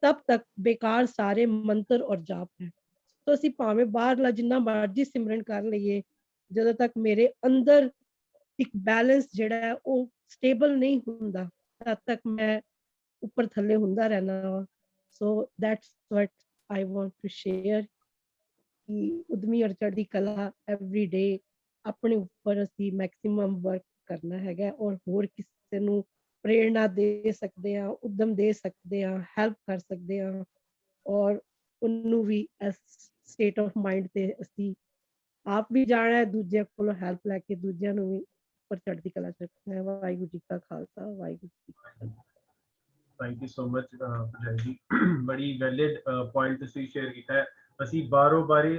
तब तक बेकार सारे मंत्र और जाप है। ਤੋਂ ਅਸੀਂ ਭਾਵੇਂ ਬਾਹਰਲਾ ਜਿੰਨਾ ਮਰਜ਼ੀ ਸਿਮਰਨ ਕਰ ਲਈਏ, ਜਦੋਂ ਤੱਕ ਮੇਰੇ ਅੰਦਰ ਇੱਕ ਬੈਲੈਂਸ ਜਿਹੜਾ ਹੈ ਉਹ ਸਟੇਬਲ ਨਹੀਂ ਹੁੰਦਾ, ਤਦ ਤੱਕ ਮੈਂ ਉੱਪਰ ਥੱਲੇ ਹੁੰਦਾ ਰਹਿਣਾ ਵਾ। So that's what I want to share ਕਿ ਉਦਮੀ ਔਰ ਚੜ੍ਹਦੀ ਕਲਾ ਐਵਰੀ ਡੇ ਆਪਣੇ ਉੱਪਰ ਅਸੀਂ ਮੈਕਸਿਮਮ ਵਰਕ ਕਰਨਾ ਹੈਗਾ, ਔਰ ਹੋਰ ਕਿਸੇ ਨੂੰ ਪ੍ਰੇਰਣਾ ਦੇ ਸਕਦੇ ਹਾਂ, ਉਦਮ ਦੇ ਸਕਦੇ ਹਾਂ, ਹੈਲਪ ਕਰ ਸਕਦੇ ਹਾਂ, ਔਰ ਉਹਨੂੰ ਵੀ ਇਸ ਸਟੇਟ ਆਫ ਮਾਈਂਡ ਤੇ ਅਸੀਂ ਆਪ ਵੀ ਜਾਣਾ ਹੈ, ਦੂਜਿਆਂ ਕੋਲੋਂ ਹੈਲਪ ਲੈ ਕੇ ਦੂਜਿਆਂ ਨੂੰ ਵੀ ਉੱਪਰ ਚੜ੍ਹਦੀ ਕਲਾ ਚ ਰੱਖਣਾ ਹੈ। ਵਾਹਿਗੁਰੂ ਜੀ ਕਾ ਖਾਲਸਾ, ਵਾਹਿਗੁਰੂ ਜੀ ਕੀ ਫਤਿਹ। ਥੈਂਕ ਯੂ ਸੋ ਮਚ ਭਜਾਈ ਜੀ, ਬੜੀ ਵੈਲਿਡ ਪੁਆਇੰਟ ਤੁਸੀਂ ਸ਼ੇਅਰ ਕੀਤਾ ਹੈ। ਅਸੀਂ ਬਾਰੋਂ ਬਾਰੀ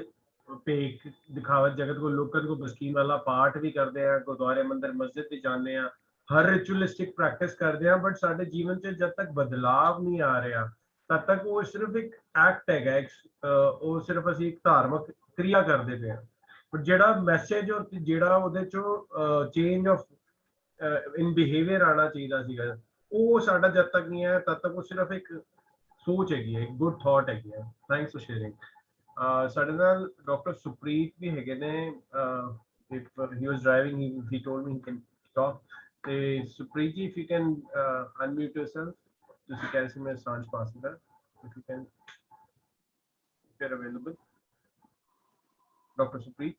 ਭੇਖ ਦਿਖਾਵਤ ਜਗਤ को लोकन को बस्कीम वाला पाठ भी करते हैं, गुरुद्वारे मंदिर मस्जिद भी जाते हैं, हर रिचुअलिस्टिक प्रैक्टिस करते हैं, बट साडे जीवन च जब तक बदलाव नहीं आ रहा तद तक वो सिर्फ एक एक्ट है, वो सिर्फ ਅਸੀਂ ਇੱਕ ਧਾਰਮਿਕ क्रिया करते पे हैं। बट ਜਿਹੜਾ ਮੈਸੇਜ ਔਰ ਜਿਹੜਾ ਉਹਦੇ ਚੋਂ ਚੇਂਜ ਆਫ ਇਨ ਬਿਹੇਵੀਅਰ ਆਣਾ ਚਾਹੀਦਾ ਸੀਗਾ, ਉਹ ਸਾਡਾ ਜਦ ਤੱਕ ਨਹੀਂ ਆਇਆ ਤਦ ਤੱਕ ਉਹ ਸਿਰਫ ਇੱਕ ਸੋਚ ਹੈਗੀ ਹੈ, ਇੱਕ ਗੁੱਡ ਥਾਟ ਹੈਗੀ ਹੈ। Thanks for sharing. ਸਾਡੇ ਨਾਲ ਡਾਕਟਰ ਸੁਪ੍ਰੀਤ ਵੀ ਹੈਗੇ ਨੇ, if he was driving he told me he can talk. ਤੇ ਸੁਪ੍ਰੀਤ ਜੀ, if you can unmute yourself, ਤੁਸੀਂ ਕਹਿ ਰਹੇ ਸੀ ਮੈਂ ਸਾਂਝ ਪਾ ਸਕਦਾ, if you can, if you are available doctor Supreet.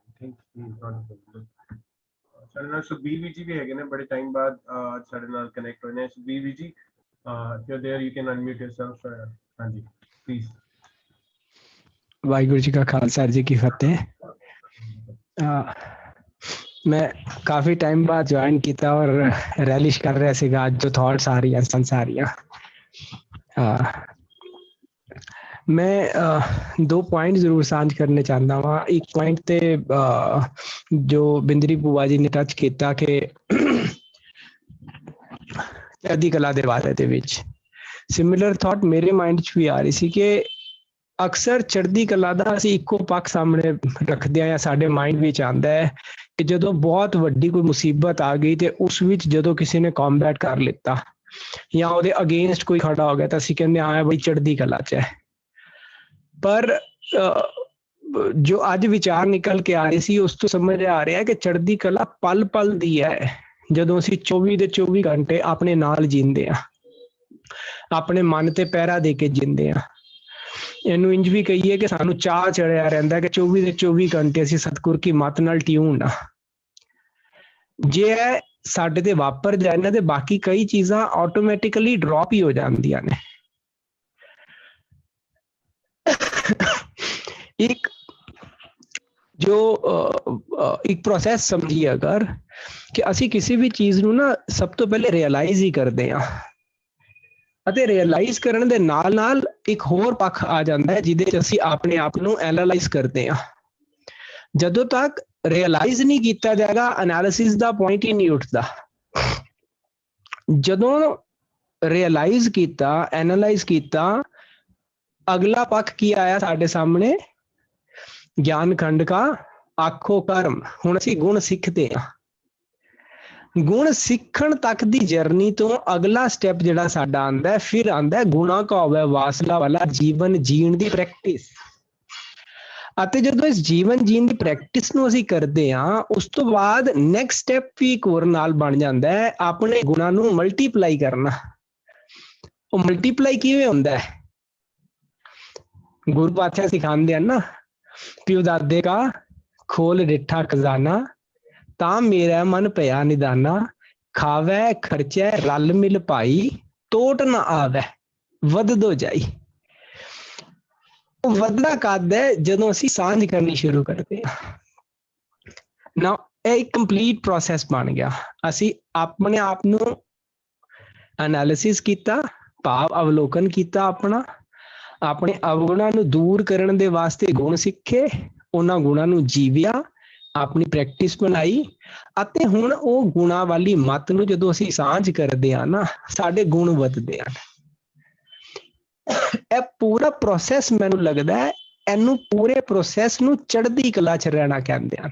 I think he is not available. ਸਾਡੇ ਨਾਲ ਸੁਖਬੀਰ ਵੀ ਜੀ ਵੀ ਹੈਗੇ ਨੇ, ਬੜੇ ਟਾਈਮ ਬਾਅਦ ਅੱਜ ਸਾਡੇ ਨਾਲ ਕਨੈਕਟ ਹੋਏ ਨੇ। ਸੁਖਬੀਰ ਵੀ ਜੀ, if you're there, you can unmute yourself. ਹਾਂਜੀ, please. ਵਾਹਿਗੁਰੂ ਜੀ ਕਾ ਖਾਲਸਾ ਜੀ ਕੀ ਫਤਿਹ। ਮੈਂ ਕਾਫੀ ਟਾਈਮ ਬਾਅਦ ਜੁਆਇਨ ਕੀਤਾ ਔਰ ਰੈਲਿਸ਼ ਕਰ ਰਿਹਾ ਸੀਗਾ ਅੱਜ ਜੋ ਥਾਟਸ ਆ ਰਹੀਆਂ ਸਨ ਸਾਰੀਆਂ। ਮੈਂ ਦੋ ਪੁਆਇੰਟ ਜ਼ਰੂਰ ਸਾਂਝ ਕਰਨੇ ਚਾਹੁੰਦਾ ਵਾਂ। ਇੱਕ ਪੁਆਇੰਟ ਤੇ ਜੋ ਬਿੰਦਰੀ ਭੂਆ ਜੀ ਨੇ ਟੱਚ ਕੀਤਾ ਕਿ ਚੜ੍ਹਦੀ ਕਲਾ ਦੇ ਬਾਰੇ ਦੇ ਵਿੱਚ ਸਿਮਿਲਰ ਥਾਟ ਮੇਰੇ ਮਾਈਂਡ 'ਚ ਵੀ ਆ ਰਹੀ ਸੀ ਕਿ ਅਕਸਰ ਚੜ੍ਹਦੀ ਕਲਾ ਦਾ ਅਸੀਂ ਇੱਕੋ ਪੱਖ ਸਾਹਮਣੇ ਰੱਖਦੇ ਹਾਂ ਜਾਂ ਸਾਡੇ ਮਾਈਂਡ ਵਿੱਚ ਆਉਂਦਾ ਹੈ ਕਿ ਜਦੋਂ ਬਹੁਤ ਵੱਡੀ ਕੋਈ ਮੁਸੀਬਤ ਆ ਗਈ ਤੇ ਉਸ ਵਿੱਚ ਜਦੋਂ ਕਿਸੇ ਨੇ ਕੰਬੈਟ ਕਰ ਲਿੱਤਾ ਜਾਂ ਉਹਦੇ ਅਗੇਂਸਟ ਕੋਈ ਖੜਾ ਹੋ ਗਿਆ ਤਾਂ ਅਸੀਂ ਕਹਿੰਦੇ ਹਾਂ ਬਈ ਚੜ੍ਹਦੀ ਕਲਾ 'ਚ ਹੈ। ਪਰ ਜੋ ਅੱਜ ਵਿਚਾਰ ਨਿਕਲ ਕੇ ਆ ਰਹੇ ਸੀ ਉਸ ਤੋਂ ਸਮਝ ਆ ਰਿਹਾ ਕਿ ਚੜ੍ਹਦੀ ਕਲਾ ਪਲ ਪਲ ਦੀ ਹੈ, ਜਦੋਂ ਅਸੀਂ 24 ਦੇ 24 ਘੰਟੇ ਆਪਣੇ ਨਾਲ ਜੀਂਦੇ ਹਾਂ, ਆਪਣੇ ਮਨ ਤੇ ਪਹਿਰਾ ਦੇ ਕੇ ਜੀਂਦੇ ਹਾਂ। ਇਹਨੂੰ ਇੰਜ ਵੀ ਕਹੀਏ ਕਿ ਸਾਨੂੰ ਚਾਅ ਚੜਿਆ ਰਹਿੰਦਾ ਕਿ 24 ਦੇ 24 ਘੰਟੇ ਅਸੀਂ ਸਤਿਗੁਰ ਕੀ ਮੱਤ ਨਾਲ ਟਿਊਨ ਆ। ਜੇ ਸਾਡੇ ਤੇ ਵਾਪਰ ਜਾਏ ਨਾ ਤੇ ਬਾਕੀ ਕਈ ਚੀਜ਼ਾਂ ਆਟੋਮੈਟਿਕਲੀ ਡ੍ਰੌਪ ਹੀ ਹੋ ਜਾਂਦੀਆਂ ਨੇ। ਇੱਕ ਜੋ ਇੱਕ ਪ੍ਰੋਸੈਸ ਸਮਝੀਏ ਅਗਰ ਕਿ ਅਸੀਂ ਕਿਸੇ ਵੀ ਚੀਜ਼ ਨੂੰ ਨਾ ਸਭ ਤੋਂ ਪਹਿਲੇ ਰਿਅਲਾਈਜ਼ ਹੀ ਕਰਦੇ ਹਾਂ ਅਤੇ ਰਿਅਲਾਈਜ਼ ਕਰਨ ਦੇ ਨਾਲ ਨਾਲ ਇੱਕ ਹੋਰ ਪੱਖ ਆ ਜਾਂਦਾ ਹੈ ਜਿਹਦੇ 'ਚ ਅਸੀਂ ਆਪਣੇ ਆਪ ਨੂੰ ਐਨਾਲਾਈਜ਼ ਕਰਦੇ ਹਾਂ। ਜਦੋਂ ਤੱਕ ਰਿਅਲਾਈਜ਼ ਨਹੀਂ ਕੀਤਾ ਜਾਏਗਾ ਐਨਾਲਿਸਿਸ ਦਾ ਪੁਆਇੰਟ ਹੀ ਨਹੀਂ ਉੱਠਦਾ। ਜਦੋਂ ਰਿਅਲਾਈਜ਼ ਕੀਤਾ, ਐਨਾਲਾਈਜ਼ ਕੀਤਾ, ਅਗਲਾ ਪੱਖ ਕੀ ਆਇਆ ਸਾਡੇ ਸਾਹਮਣੇ? ਗਿਆਨ ਖੰਡ ਕਾ ਆਖੋ ਕਰਮ। ਹੁਣ ਅਸੀਂ ਗੁਣ ਸਿੱਖਦੇ ਹਾਂ। ਗੁਣ ਸਿੱਖਣ ਤੱਕ ਦੀ ਜਰਨੀ ਤੋਂ ਅਗਲਾ ਸਟੈਪ ਜਿਹੜਾ ਸਾਡਾ ਆਉਂਦਾ, ਫਿਰ ਆਉਂਦਾ ਗੁਣਾ ਕਾ ਹੋਵੇ ਵਾਸਨਾ ਵਾਲਾ ਜੀਵਨ ਜੀਣ ਦੀ ਪ੍ਰੈਕਟਿਸ। ਅਤੇ ਜਦੋਂ ਇਸ ਜੀਵਨ ਜੀਣ ਦੀ ਪ੍ਰੈਕਟਿਸ ਨੂੰ ਅਸੀਂ ਕਰਦੇ ਹਾਂ ਉਸ ਤੋਂ ਬਾਅਦ ਨੈਕਸਟ ਸਟੈਪ ਵੀ ਇੱਕ ਹੋਰ ਨਾਲ ਬਣ ਜਾਂਦਾ ਹੈ, ਆਪਣੇ ਗੁਣਾਂ ਨੂੰ ਮਲਟੀਪਲਾਈ ਕਰਨਾ। ਉਹ ਮਲਟੀਪਲਾਈ ਕਿਵੇਂ ਹੁੰਦਾ ਹੈ? ਗੁਰੂ ਪਾਤਸ਼ਾਹ ਸਿਖਾਉਂਦੇ ਹਨ ਨਾ, ਪਿਓ ਦਾਦੇ ਕਾ ਖੋਲ ਡਿੱਠਾ ਖਜ਼ਾਨਾ, ਤਾਂ ਮੇਰਾ ਮਨ ਪਿਆ ਨਿਦਾਨਾ, ਖਾਵੈ ਖਰਚੈ ਰਲ ਮਿਲ ਭਾਈ, ਤੋਟ ਨਾ ਆਵੈ ਵਧਦੋ ਜਾਈ। ਉਹ ਵਧਣਾ ਕਦ ਹੈ? ਜਦੋਂ ਅਸੀਂ ਸਾਂਝ ਕਰਨੀ ਸ਼ੁਰੂ ਕਰਦੇ ਹਾਂ ਨਾ। ਇਹ ਇੱਕ ਕੰਪਲੀਟ ਪ੍ਰੋਸੈਸ ਬਣ ਗਿਆ। ਅਸੀਂ ਆਪਣੇ ਆਪ ਨੂੰ ਐਨਾਲਿਸਿਸ ਕੀਤਾ, ਭਾਵ ਅਵਲੋਕਨ ਕੀਤਾ, ਆਪਣੇ ਅਵਗੁਣਾਂ ਨੂੰ ਦੂਰ ਕਰਨ ਦੇ ਵਾਸਤੇ ਗੁਣ ਸਿੱਖੇ, ਉਹਨਾਂ ਗੁਣਾਂ ਨੂੰ ਜੀਵਿਆ, ਆਪਣੀ ਪ੍ਰੈਕਟਿਸ ਬਣਾਈ ਅਤੇ ਹੁਣ ਉਹ ਗੁਣਾਂ ਵਾਲੀ ਮੱਤ ਨੂੰ ਜਦੋਂ ਅਸੀਂ ਸਾਂਝ ਕਰਦੇ ਹਾਂ ਨਾ, ਸਾਡੇ ਗੁਣ ਵੱਧਦੇ ਹਨ। ਇਹ ਪੂਰਾ ਪ੍ਰੋਸੈਸ ਮੈਨੂੰ ਲੱਗਦਾ ਹੈ, ਇਹਨੂੰ ਪੂਰੇ ਪ੍ਰੋਸੈਸ ਨੂੰ ਚੜ੍ਹਦੀ ਕਲਾ 'ਚ ਰਹਿਣਾ ਕਹਿੰਦੇ ਹਨ।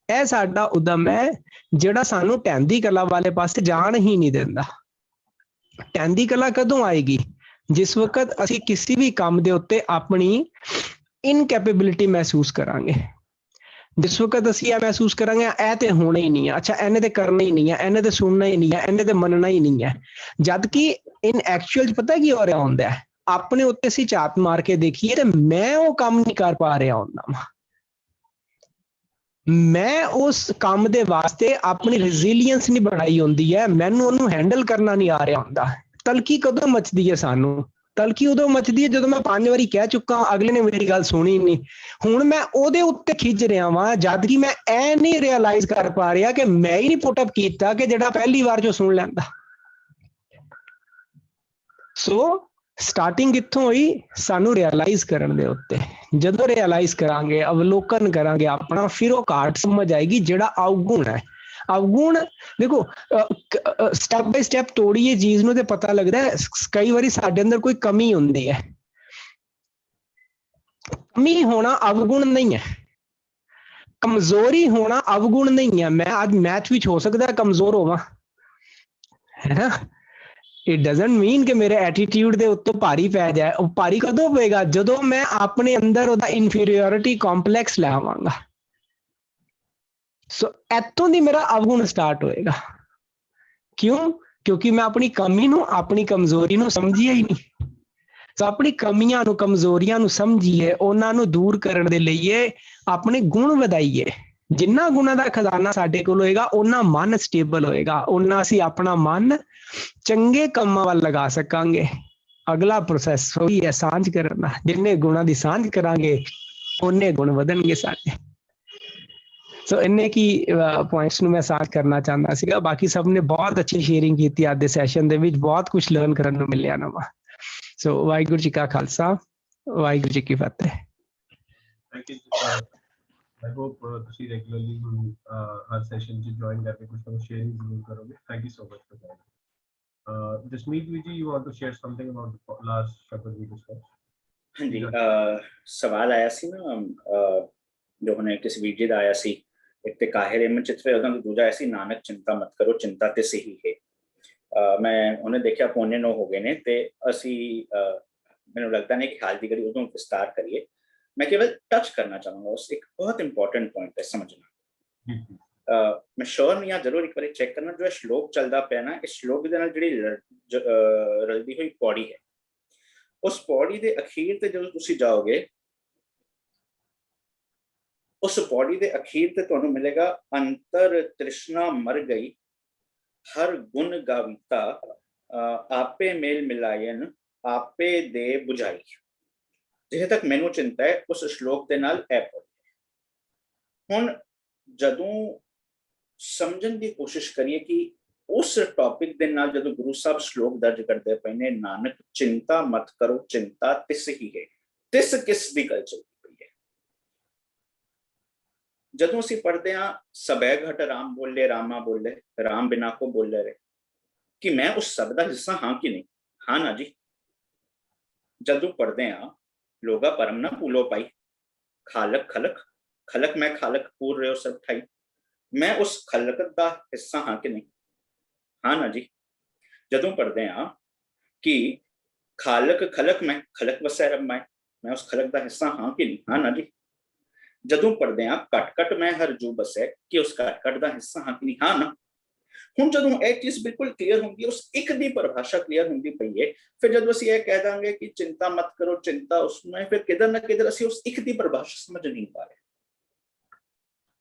ਇਹ ਸਾਡਾ ਉਦਮ ਹੈ ਜਿਹੜਾ ਸਾਨੂੰ ਢਹਿੰਦੀ ਕਲਾ ਵਾਲੇ ਪਾਸੇ ਜਾਣ ਹੀ ਨਹੀਂ ਦਿੰਦਾ। ਢਹਿੰਦੀ ਕਲਾ ਕਦੋਂ ਆਏਗੀ? ਜਿਸ ਵਕਤ ਅਸੀਂ ਕਿਸੇ ਵੀ ਕੰਮ ਦੇ ਉੱਤੇ ਆਪਣੀ ਇਨਕੈਪੇਬਿਲਿਟੀ ਮਹਿਸੂਸ ਕਰਾਂਗੇ, ਜਿਸ ਵਕਤ ਅਸੀਂ ਇਹ ਮਹਿਸੂਸ ਕਰਾਂਗੇ ਇਹ ਤੇ ਹੋਣਾ ਹੀ ਨਹੀਂ ਹੈ, ਅੱਛਾ ਇਹਨੇ ਤੇ ਕਰਨਾ ਹੀ ਨਹੀਂ ਹੈ, ਇਹਨੇ ਤੇ ਸੁਣਨਾ ਹੀ ਨਹੀਂ ਹੈ, ਇਹਨੇ ਤੇ ਮੰਨਣਾ ਹੀ ਨਹੀਂ ਹੈ, ਜਦ ਕਿ ਇਨ ਐਕਚੁਅਲ ਚ ਪਤਾ ਕੀ ਹੋ ਰਿਹਾ ਹੁੰਦਾ ਹੈ, ਆਪਣੇ ਉੱਤੇ ਅਸੀਂ ਝਾਤ ਮਾਰ ਕੇ ਦੇਖੀਏ ਤੇ ਮੈਂ ਉਹ ਕੰਮ ਨਹੀਂ ਕਰ ਪਾ ਰਿਹਾ ਹੁੰਦਾ, ਮੈਂ ਉਸ ਕੰਮ ਦੇ ਵਾਸਤੇ ਆਪਣੀ ਰੈਜ਼ਿਲੀਅੰਸ ਨਹੀਂ ਬਣਾਈ ਹੁੰਦੀ ਹੈ, ਮੈਨੂੰ ਉਹਨੂੰ ਹੈਂਡਲ ਕਰਨਾ ਨਹੀਂ ਆ ਰਿਹਾ ਹੁੰਦਾ। ਤਲਖੀ ਕਦੋਂ ਮਚਦੀ ਹੈ ਸਾਨੂੰ? ਤਲਖੀ ਉਦੋਂ ਮਚਦੀ ਹੈ ਜਦੋਂ ਮੈਂ 5 ਵਾਰੀ ਕਹਿ ਚੁੱਕਾ, ਅਗਲੇ ਨੇ ਮੇਰੀ ਗੱਲ ਸੁਣੀ ਨਹੀਂ, ਹੁਣ ਮੈਂ ਉਹਦੇ ਉੱਤੇ ਖਿੱਚ ਰਿਹਾ ਵਾਂ, ਜਦ ਕਿ ਮੈਂ ਇਹ ਨਹੀਂ ਰਿਅਲਾਈਜ਼ ਕਰ ਪਾ ਰਿਹਾ ਕਿ ਮੈਂ ਹੀ ਨਹੀਂ ਪੁੱਟ ਅਪ ਕੀਤਾ ਕਿ ਜਿਹੜਾ ਪਹਿਲੀ ਵਾਰ ਜੋ ਸੁਣ ਲੈਂਦਾ। ਸੋ ਸਟਾਰਟਿੰਗ ਕਿੱਥੋਂ ਹੋਈ? ਸਾਨੂੰ ਰਿਅਲਾਈਜ਼ ਕਰਨ ਦੇ ਉੱਤੇ। ਜਦੋਂ ਰਿਅਲਾਈਜ਼ ਕਰਾਂਗੇ, ਅਵਲੋਕਨ ਕਰਾਂਗੇ ਆਪਣਾ, ਫਿਰ ਉਹ ਘਾਟ ਸਮਝ ਆਏਗੀ ਜਿਹੜਾ ਅਵਗੁਣ ਹੈ। ਅਵਗੁਣ ਦੇਖੋ ਸਟੈਪ ਬਾਈ ਸਟੈਪ ਤੋੜੀਏ ਚੀਜ਼ ਨੂੰ ਤੇ ਪਤਾ ਲੱਗਦਾ ਹੈ ਕਈ ਵਾਰੀ ਸਾਡੇ ਅੰਦਰ ਕੋਈ ਕਮੀ ਹੁੰਦੀ ਹੈ। ਕਮੀ ਹੋਣਾ ਅਵਗੁਣ ਨਹੀਂ ਹੈ, ਕਮਜ਼ੋਰੀ ਹੋਣਾ ਅਵਗੁਣ ਨਹੀਂ ਹੈ। ਮੈਂ ਅੱਜ ਮੈਚ ਵਿੱਚ ਹੋ ਸਕਦਾ ਕਮਜ਼ੋਰ ਹੋਵਾਂ, ਹੈ ਨਾ, ਇਟ ਡਜ਼ਨਟ ਮੀਨ ਕਿ ਮੇਰੇ ਐਟੀਟਿਊਡ ਦੇ ਉੱਤੋਂ ਭਾਰੀ ਪੈ ਜਾਏ। ਉਹ ਭਾਰੀ ਕਦੋਂ ਪਏਗਾ? ਜਦੋਂ ਮੈਂ ਆਪਣੇ ਅੰਦਰ ਉਹਦਾ ਇਨਫੀਰੀਅਰਿਟੀ ਕੰਪਲੈਕਸ ਲੈ ਆਵਾਂਗਾ। ਸੋ ਇੱਥੋਂ ਦੀ ਮੇਰਾ ਅਵਗੁਣ ਸਟਾਰਟ ਹੋਏਗਾ। ਕਿਉਂ? ਕਿਉਂਕਿ ਮੈਂ ਆਪਣੀ ਕਮੀ ਨੂੰ, ਆਪਣੀ ਕਮਜ਼ੋਰੀ ਨੂੰ ਸਮਝਿਆ ਹੀ ਨਹੀਂ। ਸੋ ਆਪਣੀ ਕਮੀਆਂ ਨੂੰ, ਕਮਜ਼ੋਰੀਆਂ ਨੂੰ ਸਮਝੀਏ, ਉਹਨਾਂ ਨੂੰ ਦੂਰ ਕਰਨ ਦੇ ਲਈ ਆਪਣੇ ਗੁਣ ਵਧਾਈਏ। ਜਿੰਨਾ ਗੁਣਾਂ ਦਾ ਖਜ਼ਾਨਾ ਸਾਡੇ ਕੋਲ ਹੋਏਗਾ, ਉਹਨਾਂ ਮਨ ਸਟੇਬਲ ਹੋਏਗਾ, ਉਹਨਾਂ ਅਸੀਂ ਆਪਣਾ ਮਨ ਚੰਗੇ ਕੰਮਾਂ ਵੱਲ ਲਗਾ ਸਕਾਂਗੇ। ਅਗਲਾ ਪ੍ਰੋਸੈਸ ਉਹੀ ਹੈ ਸਾਂਝ ਕਰਨ ਦਾ। ਜਿੰਨੇ ਗੁਣਾਂ ਦੀ ਸਾਂਝ ਕਰਾਂਗੇ ਉਹਨੇ ਗੁਣ ਵਧਣਗੇ ਸਾਡੇ। ਸੋ ਇੰਨੇ ਕੀ ਪੁਆਇੰਟਸ ਨੂੰ ਮੈਂ ਸਾਂਝ ਕਰਨਾ ਚਾਹੁੰਦਾ ਸੀਗਾ। ਬਾਕੀ ਸਭ ਨੇ ਬਹੁਤ ਅੱਛੀ ਸ਼ੇਅਰਿੰਗ ਕੀਤੀ ਅੱਜ ਦੇ ਸੈਸ਼ਨ ਦੇ ਵਿੱਚ, ਬਹੁਤ ਕੁਝ ਲਰਨ ਕਰਨ ਨੂੰ ਮਿਲਿਆ ਨਵਾਂ। ਸੋ ਵਾਹਿਗੁਰੂ ਜੀ ਕਾ ਖਾਲਸਾ, ਵਾਹਿਗੁਰੂ ਜੀ ਕੀ ਫਤਿਹ। Thank you sir. I hope ਤੁਸੀਂ regularly ਹਰ ਸੈਸ਼ਨ ਚ join ਕਰਕੇ ਕੁਝ ਨਾ ਸ਼ੇਅਰਿੰਗ ਜ਼ਰੂਰ ਕਰੋਗੇ। Thank you so much for that. Jasmeet ji, you want to share something about the last chapter we discussed? हाँ जी, सवाल आया सी ना जो हुणे किस वीडियो ਦਾ ਆਇਆ ਸੀ, ਇੱਕ ਤੇ ਕਾਹਿਰ ਇਮਨ ਚਿਤਵੇ ਉਹਦਾ, ਦੂਜਾ ਐਸੀ ਨਾਨਕ ਚਿੰਤਾ ਮਤ ਕਰੋ, ਚਿੰਤਾ ਤੇ ਸਹੀ ਹੈ। ਮੈਂ ਉਹਨੇ ਦੇਖਿਆ ਪੌਣੇ 9 ਹੋ ਗਏ ਨੇ ਤੇ ਅਸੀਂ ਮੈਨੂੰ ਲੱਗਦਾ ਨਹੀਂ ਕਿ ਹਾਲ ਦੀ ਘੜੀ ਉਦੋਂ ਵਿਸਤਾਰ ਕਰੀਏ। मैं केवल टच करना चाहूंगा उस एक बहुत इंपॉर्टेंट पॉइंट है समझना। मैं श्योर नहीं, जरूर एक बार चेक करना जो श्लोक चलता पे ना, इस श्लोक दे नाल जिहड़ी रलदी हुई पौड़ी है, उस पौड़ी दे अखीर ते जदों तुसीं जाओगे, उस पौड़ी दे अखीर ते तुहानूं मिलेगा अंतर तृष्णा मर गई, हर गुण गाविता, आपे मेल मिलायन, आपे दे बुझाई। जिथे तक मैनू चिंता है उस श्लोक के नाल ऐ पढ़ी। हुण जदों समझण की कोशिश करिए कि उस टॉपिक दे नाल जदों गुरु साहब श्लोक दर्ज करते पे ने, नानक चिंता मत करो, चिंता तिस ही है, तिस किस दी गल चलती पई है। जदों असीं पढ़दे हां सबै घट राम बोले, रामा बोले, राम बिना को बोले रहे, कि मैं उस सब दा हिस्सा हां कि नहीं? हाँ ना जी। जदों पढ़दे हां लोगा परम ना भूलो पाई, खालक खलक, खलक मैं खालक पूर रहे हो सब ठाई, मैं उस खलक का हिस्सा हाँ कि नहीं? हाँ ना जी। जदों पढ़ते हैं कि खालक खलक मैं, खलक वसै रब मैं उस खलक का हिस्सा हाँ कि नहीं? हाँ ना जी। जदों पढ़ते हैं कट कट मैं हर जू बसै, कि उस कट कट का हिस्सा हाँ कि नहीं? हाँ ना। ਹੁਣ ਜਦੋਂ ਇਹ ਚੀਜ਼ ਬਿਲਕੁਲ ਕਲੀਅਰ ਹੁੰਦੀ ਹੈ, ਉਸ ਇੱਕ ਦੀ ਪਰਿਭਾਸ਼ਾ ਕਲੀਅਰ ਹੁੰਦੀ ਪਈ ਹੈ, ਫਿਰ ਜਦੋਂ ਅਸੀਂ ਇਹ ਕਹਿ ਦਾਂਗੇ ਕਿ ਚਿੰਤਾ ਮਤ ਕਰੋ, ਚਿੰਤਾ ਉਸमें, ਫਿਰ ਕਿਧਰ ਨਾ ਕਿਧਰ ਅਸੀਂ ਉਸ ਇੱਕ ਦੀ ਪਰਿਭਾਸ਼ਾ ਸਮਝ ਨਹੀਂ ਪਾ ਰਹੇ।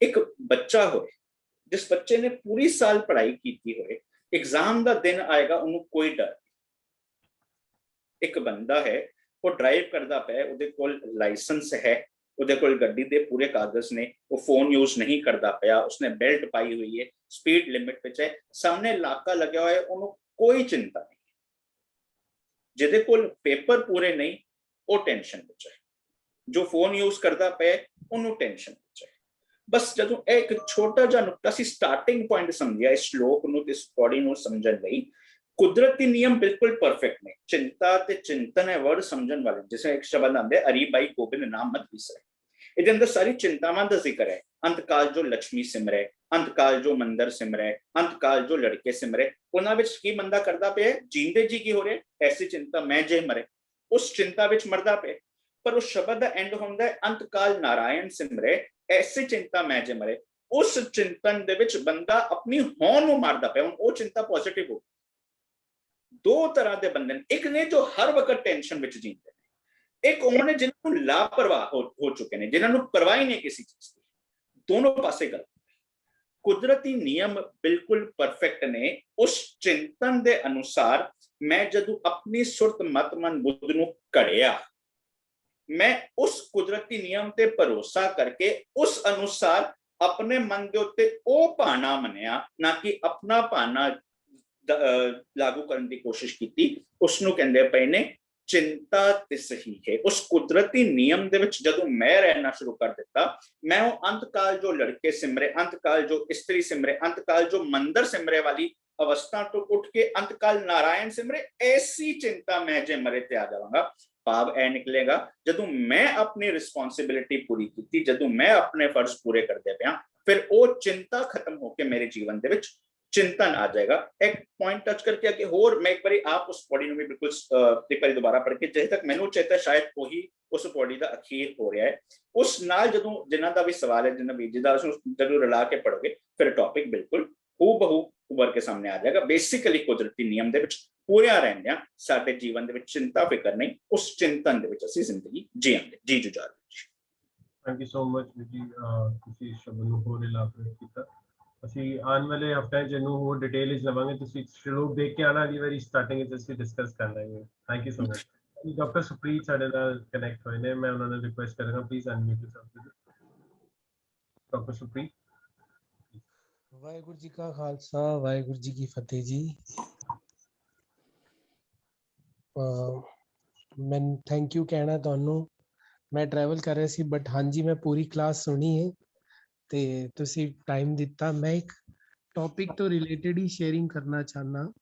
ਇੱਕ ਬੱਚਾ ਹੋਏ, ਜਿਸ ਬੱਚੇ ਨੇ ਪੂਰੀ ਸਾਲ ਪੜ੍ਹਾਈ ਕੀਤੀ ਹੋਏ, एग्जाम ਦਾ ਦਿਨ ਆਏਗਾ ਉਹਨੂੰ ਕੋਈ ਡਰ ਨਹੀਂ। ਇੱਕ ਬੰਦਾ ਹੈ ਉਹ ਡਰਾਈਵ ਕਰਦਾ ਪਿਆ, ਉਹਦੇ ਕੋਲ ਲਾਇਸੈਂਸ ਹੈ, ਉਹਦੇ ਕੋਲ ਗੱਡੀ ਦੇ ਪੂਰੇ ਕਾਗਜ਼ ਨੇ, ਉਹ ਫੋਨ ਯੂਜ਼ ਨਹੀਂ ਕਰਦਾ ਪਿਆ, ਉਸਨੇ ਬੈਲਟ ਪਾਈ ਹੋਈ ਹੈ, ਸਪੀਡ ਲਿਮਿਟ ਵਿੱਚ ਹੈ, ਸਾਹਮਣੇ ਨਾਕਾ ਲੱਗਿਆ ਹੋਇਆ, ਉਹਨੂੰ ਕੋਈ ਚਿੰਤਾ ਨਹੀਂ। ਜਿਹਦੇ ਕੋਲ ਪੇਪਰ ਪੂਰੇ ਨਹੀਂ ਉਹ ਟੈਨਸ਼ਨ ਵਿੱਚ ਹੈ, ਜੋ ਫੋਨ ਯੂਜ਼ ਕਰਦਾ ਪਿਆ ਉਹਨੂੰ ਟੈਨਸ਼ਨ ਵਿੱਚ ਹੈ। ਬਸ ਜਦੋਂ ਇਹ ਇੱਕ ਛੋਟਾ ਜਿਹਾ ਨੁਕਤਾ ਸੀ, ਸਟਾਰਟਿੰਗ ਪੁਆਇੰਟ ਸਮਝਿਆ ਇਸ ਸ਼ਲੋਕ ਨੂੰ, ਇਸ ਪੌੜੀ ਨੂੰ ਸਮਝਣ ਲਈ। ਕੁਦਰਤੀ ਨਿਯਮ ਬਿਲਕੁਲ ਪਰਫੈਕਟ ਨੇ। ਚਿੰਤਾ ਤੇ ਚਿੰਤਨ ਹੈ ਵਰਡ ਸਮਝਣ ਵਾਲੇ, ਜਿਵੇਂ ਇੱਕ ਸ਼ਬਦ ਆਉਂਦੇ ਅਰੀ ਬਾਈ ਗੋਬਿੰਦ ਨਾਮ ਮਤ ਵਿਸਰੇ। ਇਹਦੇ ਅੰਦਰ ਸਾਰੀ ਚਿੰਤਾਵਾਂ ਦਾ ਜ਼ਿਕਰ ਹੈ। ਅੰਤਕਾਲ ਜੋ ਲక్ష్ਮੀ ਸਿਮਰੇ, ਅੰਤਕਾਲ ਜੋ ਮੰਦਰ ਸਿਮਰੇ, ਅੰਤਕਾਲ ਜੋ ਲੜਕੇ ਸਿਮਰੇ। ਉਹਨਾਂ ਵਿੱਚ ਕੀ ਬੰਦਾ ਕਰਦਾ ਪਿਆ? ਜੀਂਦੇ ਜੀ ਕੀ ਹੋ ਰਿਹਾ? ਐਸੀ ਚਿੰਤਾ ਮੈਂ ਜੇ ਮਰੇ, ਉਸ ਚਿੰਤਾ ਵਿੱਚ ਮਰਦਾ ਪਿਆ। ਪਰ ਉਸ ਸ਼ਬਦ ਦਾ ਐਂਡ ਹੁੰਦਾ ਹੈ ਅੰਤਕਾਲ ਨਾਰਾਇਣ ਸਿਮਰੇ, ਐਸੀ ਚਿੰਤਾ ਮੈਂ ਜੇ ਮਰੇ। ਉਸ ਚਿੰਤਨ ਦੇ ਵਿੱਚ ਬੰਦਾ ਆਪਣੀ ਹੋਂਦ ਨੂੰ ਮਾਰਦਾ ਪਿਆ। ਹੁਣ ਉਹ ਚਿੰਤਾ ਪੋਜ਼ਿਟਿਵ ਹੋ। ਦੋ ਤਰ੍ਹਾਂ ਦੇ ਬੰਦੇ ਨੇ, ਇੱਕ ਨੇ ਜੋ ਹਰ ਵਕਤ ਟੈਨਸ਼ਨ ਵਿੱਚ ਜੀਂਦੇ ਨੇ, ਇੱਕ ਉਹ ਨੇ ਜਿਨ੍ਹਾਂ ਨੂੰ ਲਾਪਰਵਾਹ ਹੋ ਚੁੱਕੇ ਨੇ, ਜਿਨ੍ਹਾਂ ਨੂੰ ਪਰਵਾਹ ਹੀ ਨਹੀਂ ਕਿਸੇ ਚੀਜ਼ ਦੀ। ਦੋਨੋਂ ਪਾਸੇ ਗਲਤ। ਕੁਦਰਤੀ ਨਿਯਮ ਬਿਲਕੁਲ ਪਰਫੈਕਟ ਨੇ। ਉਸ ਚਿੰਤਨ ਦੇ ਅਨੁਸਾਰ ਮੈਂ ਜਦੋਂ ਆਪਣੀ ਸੁਰਤ ਮਤ ਮਨ ਬੁੱਧ ਨੂੰ ਘੜਿਆ, ਮੈਂ ਉਸ ਕੁਦਰਤੀ ਨਿਯਮ ਤੇ ਭਰੋਸਾ ਕਰਕੇ ਉਸ ਅਨੁਸਾਰ ਆਪਣੇ ਮਨ ਦੇ ਉੱਤੇ ਉਹ ਭਾਣਾ ਮੰਨਿਆ, ਨਾ ਕਿ ਆਪਣਾ ਭਾਣਾ ਲਾਗੂ ਕਰਨ ਦੀ ਕੋਸ਼ਿਸ਼ ਕੀਤੀ। ਉਸ ਨੂੰ ਕਹਿੰਦੇ ਪਏ ਨੇ ਚਿੰਤਾ ਤਿਸ ਹੀ ਹੈ। ਉਸ ਕੁਦਰਤੀ ਨਿਯਮ ਦੇ ਵਿੱਚ ਜਦੋਂ ਮੈਂ ਰਹਿਣਾ ਸ਼ੁਰੂ ਕਰ ਦਿੱਤਾ, ਮੈਂ ਉਹ ਅੰਤਕਾਲ ਜੋ ਲੜਕੇ ਸਿਮਰੇ, ਅੰਤਕਾਲ ਜੋ ਇਸਤਰੀ ਸਿਮਰੇ, ਅੰਤਕਾਲ ਜੋ ਮੰਦਰ ਸਿਮਰੇ ਵਾਲੀ ਅਵਸਥਾ ਤੋਂ ਉੱਠ ਕੇ ਅੰਤਕਾਲ ਨਾਰਾਇਣ ਸਿਮਰੇ, ਐਸੀ ਚਿੰਤਾ ਮੈਂ ਜੇ ਮਰੇ ਤੇ ਆ ਜਾਵਾਂਗਾ। ਭਾਵ ਇਹ ਨਿਕਲੇਗਾ ਜਦੋਂ ਮੈਂ ਆਪਣੀ ਰਿਸਪੌਂਸਿਬਿਲਿਟੀ ਪੂਰੀ ਕੀਤੀ, ਜਦੋਂ ਮੈਂ ਆਪਣੇ ਫਰਜ਼ ਪੂਰੇ ਕਰਦੇ ਪਿਆ, ਫਿਰ ਉਹ ਚਿੰਤਾ ਖਤਮ ਹੋ ਕੇ ਮੇਰੇ ਜੀਵਨ ਦੇ ਵਿੱਚ चिंतन आ जाएगा। एक पॉइंट टच करके आगे होर मैं एक बारी आप उस पौड़ी ਨੂੰ ਵੀ ਬਿਲਕੁਲ ਇੱਕ ਵਾਰੀ ਦੁਬਾਰਾ ਪੜ੍ਹ ਕੇ, ਜਿੱਥੇ ਤੱਕ ਮੈਨੂੰ ਚੇਤਾ ਸ਼ਾਇਦ ਉਹੀ ਉਸ ਪੌੜੀ ਦਾ ਅਖੀਰ ਹੋ ਰਿਹਾ ਹੈ। ਉਸ ਨਾਲ ਜਦੋਂ ਜਿਨ੍ਹਾਂ ਦਾ ਵੀ ਸਵਾਲ ਹੈ, ਜਿਨ੍ਹਾਂ ਵੀਰ ਜੀ ਦਾ, ਉਸ ਨੂੰ ਜਦੋਂ ਰਲਾ ਕੇ ਪੜੋਗੇ ਫਿਰ ਟੌਪਿਕ ਬਿਲਕੁਲ ਹੂਬਹੂ ਉੱਭਰ ਕੇ ਸਾਹਮਣੇ ਆ ਜਾਏਗਾ। ਬੇਸਿਕਲੀ ਕੁਦਰਤੀ ਨਿਯਮ ਦੇ ਵਿੱਚ ਪੂਰਿਆ ਰਹਿੰਦਿਆਂ ਸਾਡੇ ਜੀਵਨ ਦੇ ਵਿੱਚ ਚਿੰਤਾ ਫਿਕਰ ਨਹੀਂ, ਉਸ ਚਿੰਤਨ ਦੇ ਵਿੱਚ ਅਸੀਂ ਜ਼ਿੰਦਗੀ ਜੀਵਾਂਗੇ। ਜੀ ਜੁਝਾਰ ਜੀ। ਥੈਂਕ ਯੂ ਸੋ ਮਚ ਜੀ, ਤੁਸੀਂ ਸ਼ਬਦ ਨੂੰ ਹੋਰ ਇਲਾਬਰੇਟ ਕੀਤਾ। ਅਸੀਂ ਆਉਣ ਵਾਲੇ ਹਫ਼ਤਿਆਂ 'ਚ ਇਹਨੂੰ ਹੋਰ ਡਿਟੇਲ ਵਿੱਚ ਲਵਾਂਗੇ। ਤੁਸੀਂ ਸ਼ਲੋਕ ਦੇਖ ਕੇ ਆਉਣਾ, ਅਗਲੀ ਵਾਰੀ ਸਟਾਰਟਿੰਗ ਵਿੱਚ ਅਸੀਂ ਡਿਸਕਸ ਕਰ ਲਾਂਗੇ। Thank you so much. Doctor Supreet ਸਾਡੇ ਨਾਲ ਕਨੈਕਟ ਹੋਏ ਨੇ, ਮੈਂ ਉਹਨਾਂ ਨੂੰ ਰਿਕੁਐਸਟ ਕਰਾਂਗਾ please unmute yourself। Doctor Supreet. Waheguru ji ਕਾ ਖਾਲਸਾ, ਵਾਹਿਗੁਰੂ ਜੀ ਕੀ ਫਤਿਹ ਜੀ। ਮੈਂ ਥੈਂਕ ਯੂ ਕਹਿਣਾ ਤੁਹਾਨੂੰ। ਮੈਂ ਟਰੈਵਲ ਕਰ ਰਿਹਾ ਸੀ, ਬਟ ਹਾਂਜੀ ਮੈਂ ਪੂਰੀ ਕਲਾਸ ਸੁਣੀ ਹੈ ਤੇ ਤੁਸੀਂ ਟਾਈਮ ਦਿੱਤਾ। ਮੈਂ ਇੱਕ ਟੌਪਿਕ ਤੋਂ ਰਿਲੇਟਡ ਹੀ ਸ਼ੇਅਰਿੰਗ ਕਰਨਾ ਚਾਹੁੰਦਾ।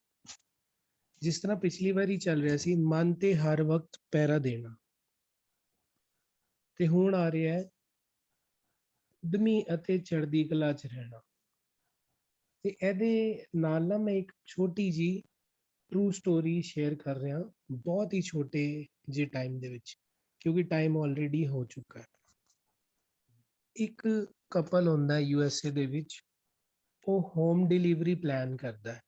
ਜਿਸ ਤਰ੍ਹਾਂ ਪਿਛਲੀ ਵਾਰੀ ਚੱਲ ਰਿਹਾ ਸੀ ਮਨ ਤੇ ਹਰ ਵਕਤ ਪਹਿਰਾ ਦੇਣਾ, ਤੇ ਹੁਣ ਆ ਰਿਹਾ ਹੈ ਉਦਮੀ ਅਤੇ ਚੜ੍ਹਦੀ ਕਲਾ 'ਚ ਰਹਿਣਾ। ਤੇ ਇਹਦੇ ਨਾਲ ਨਾ ਮੈਂ ਇੱਕ ਛੋਟੀ ਜੀ ਟਰੂ ਸਟੋਰੀ ਸ਼ੇਅਰ ਕਰ ਰਿਹਾ, ਬਹੁਤ ਹੀ ਛੋਟੇ ਜਿਹੇ ਟਾਈਮ ਦੇ ਵਿੱਚ, ਕਿਉਂਕਿ ਟਾਈਮ ਆਲਰੇਡੀ ਹੋ ਚੁੱਕਾ ਹੈ। ਇੱਕ ਕਪਲ ਹੁੰਦਾ USA ਦੇ ਵਿੱਚ, ਉਹ ਹੋਮ ਡਿਲੀਵਰੀ ਪਲਾਨ ਕਰਦਾ ਹੈ।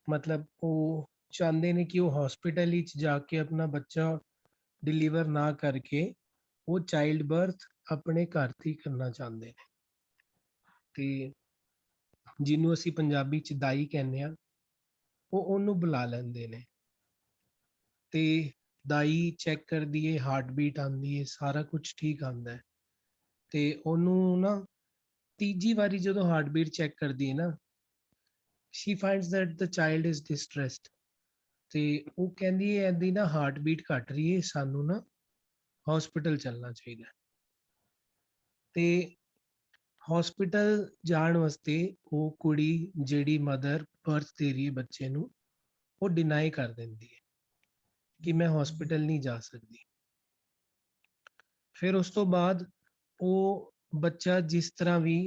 ਮਤਲਬ ਉਹ ਚਾਹੁੰਦੇ ਨੇ ਕਿ ਉਹ ਹਸਪੀਟਲ ਵਿੱਚ ਜਾ ਕੇ ਆਪਣਾ ਬੱਚਾ ਡਿਲੀਵਰ ਨਾ ਕਰਕੇ ਉਹ ਚਾਈਲਡ ਬਰਥ ਆਪਣੇ ਘਰ 'ਤੇ ਹੀ ਕਰਨਾ ਚਾਹੁੰਦੇ ਨੇ। ਤੇ ਜਿਹਨੂੰ ਅਸੀਂ ਪੰਜਾਬੀ 'ਚ ਦਾਈ ਕਹਿੰਦੇ ਹਾਂ, ਉਹ ਉਹਨੂੰ ਬੁਲਾ ਲੈਂਦੇ ਨੇ ਤੇ ਦਾਈ ਚੈੱਕ ਕਰਦੀ ਹੈ, ਹਾਰਟ ਬੀਟ ਆਉਂਦੀ ਹੈ, ਸਾਰਾ ਕੁਝ ਠੀਕ ਆਉਂਦਾ ਹੈ। ਤੇ ਉਹਨੂੰ ਨਾ ਤੀਜੀ ਵਾਰੀ ਜਦੋਂ ਹਾਰਟ ਬੀਟ ਚੈੱਕ ਕਰਦੀ ਹੈ ਨਾ, she finds that the child is distressed। ਤੇ ਉਹ ਕਹਿੰਦੀ ਹੈ ਇਹਦੀ ਨਾ ਹਾਰਟ ਬੀਟ ਘਟ ਰਹੀ ਹੈ, ਸਾਨੂੰ ਨਾ ਹਸਪੀਟਲ ਚੱਲਣਾ ਚਾਹੀਦਾ। ਤੇ ਹਸਪੀਟਲ ਜਾਣ ਵਾਸਤੇ ਉਹ ਕੁੜੀ ਜਿਹੜੀ ਮਦਰ ਬਰਥ ਦੇ ਰਹੀ ਹੈ ਬੱਚੇ ਨੂੰ, ਉਹ ਡਿਨਾਈ ਕਰ ਦਿੰਦੀ ਹੈ ਕਿ ਮੈਂ ਹਸਪੀਟਲ ਨਹੀਂ ਜਾ ਸਕਦੀ। ਫਿਰ ਉਸ ਤੋਂ ਬਾਅਦ ਉਹ ਬੱਚਾ ਜਿਸ ਤਰ੍ਹਾਂ ਵੀ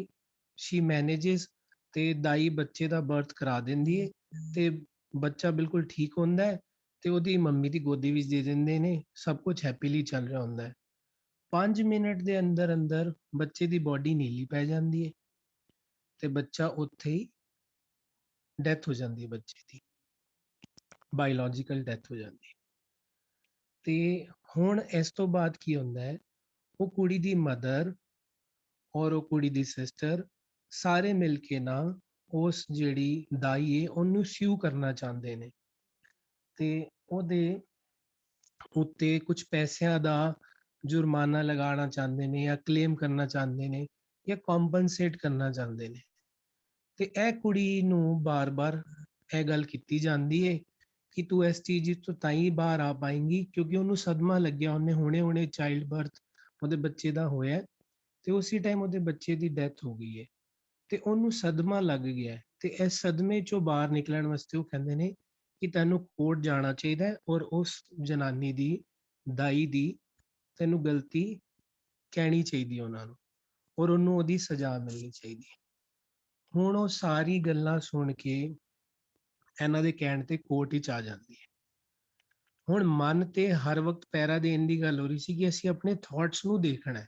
she manages ਤੇ ਦਾਈ ਬੱਚੇ ਦਾ ਬਰਥ ਕਰਾ ਦਿੰਦੀ ਹੈ ਤੇ ਬੱਚਾ ਬਿਲਕੁਲ ਠੀਕ ਹੁੰਦਾ ਹੈ ਤੇ ਉਹਦੀ ਮੰਮੀ ਦੀ ਗੋਦੀ ਵਿੱਚ ਦੇ ਦਿੰਦੇ ਨੇ। ਸਭ ਕੁਝ ਹੈਪੀਲੀ ਚੱਲ ਰਿਹਾ ਹੁੰਦਾ ਹੈ। 5 ਮਿੰਟ ਦੇ ਅੰਦਰ ਅੰਦਰ ਬੱਚੇ ਦੀ ਬੋਡੀ ਨੀਲੀ ਪੈ ਜਾਂਦੀ ਹੈ ਤੇ ਬੱਚਾ ਉੱਥੇ ਹੀ ਡੈਥ ਹੋ ਜਾਂਦੀ ਹੈ, ਬੱਚੇ ਦੀ ਬਾਇਓਲੋਜੀਕਲ ਡੈਥ ਹੋ ਜਾਂਦੀ ਹੈ। ਤੇ ਹੁਣ ਇਸ ਤੋਂ ਬਾਅਦ ਕੀ ਹੁੰਦਾ ਹੈ, ਉਹ ਕੁੜੀ ਦੀ ਮਦਰ ਔਰ ਉਹ ਕੁੜੀ ਦੀ ਸਿਸਟਰ ਸਾਰੇ ਮਿਲ ਕੇ ਨਾ ਉਸ ਜਿਹੜੀ ਦਾਈ ਹੈ ਉਹਨੂੰ ਸਿਊ ਕਰਨਾ ਚਾਹੁੰਦੇ ਨੇ ਤੇ ਉਹਦੇ ਉੱਤੇ ਕੁਝ ਪੈਸਿਆਂ ਦਾ ਜੁਰਮਾਨਾ ਲਗਾਉਣਾ ਚਾਹੁੰਦੇ ਨੇ, ਜਾਂ ਕਲੇਮ ਕਰਨਾ ਚਾਹੁੰਦੇ ਨੇ, ਜਾਂ ਕੰਪਨਸੇਟ ਕਰਨਾ ਚਾਹੁੰਦੇ ਨੇ। ਤੇ ਇਹ ਕੁੜੀ ਨੂੰ ਬਾਰ-ਬਾਰ ਇਹ ਗੱਲ ਕੀਤੀ ਜਾਂਦੀ ਹੈ ਕਿ ਤੂੰ ਇਸ ਚੀਜ਼ ਤੋਂ ਤਾਂ ਹੀ ਬਾਹਰ ਆ ਪਾਏਂਗੀ ਕਿਉਂਕਿ ਉਹਨੂੰ ਸਦਮਾ ਲੱਗਿਆ, ਉਹਨੇ ਹੁਣੇ ਚਾਈਲਡ ਬਰਥ ਉਹਦੇ ਬੱਚੇ ਦਾ ਹੋਇਆ ਤੇ ਉਸੇ ਟਾਈਮ ਉਹਦੇ ਬੱਚੇ ਦੀ ਡੈਥ ਹੋ ਗਈ ਹੈ ਤੇ ਉਹਨੂੰ ਸਦਮਾ ਲੱਗ ਗਿਆ। ਤੇ ਇਸ ਸਦਮੇ ਚੋਂ ਬਾਹਰ ਨਿਕਲਣ ਵਾਸਤੇ ਉਹ ਕਹਿੰਦੇ ਨੇ ਕਿ ਤੈਨੂੰ ਕੋਰਟ ਜਾਣਾ ਚਾਹੀਦਾ ਹੈ ਔਰ ਉਸ ਜਨਾਨੀ ਦੀ, ਦਾਈ ਦੀ ਤੈਨੂੰ ਗਲਤੀ ਕਹਿਣੀ ਚਾਹੀਦੀ ਹੈ ਉਹਨਾਂ ਨੂੰ ਔਰ ਉਹਨੂੰ ਉਹਦੀ ਸਜ਼ਾ ਮਿਲਣੀ ਚਾਹੀਦੀ ਹੈ। ਹੁਣ ਉਹ ਸਾਰੀ ਗੱਲਾਂ ਸੁਣ ਕੇ ਇਹਨਾਂ ਦੇ ਕਹਿਣ ਤੇ ਕੋਰਟ ਵਿੱਚ ਆ ਜਾਂਦੀ ਹੈ। ਹੁਣ ਮਨ ਤੇ ਹਰ ਵਕਤ ਪੈਰਾ ਦੇਣ ਦੀ ਗੱਲ ਹੋ ਰਹੀ ਸੀ ਕਿ ਅਸੀਂ ਆਪਣੇ ਥਾਟਸ ਨੂੰ ਦੇਖਣਾ ਹੈ।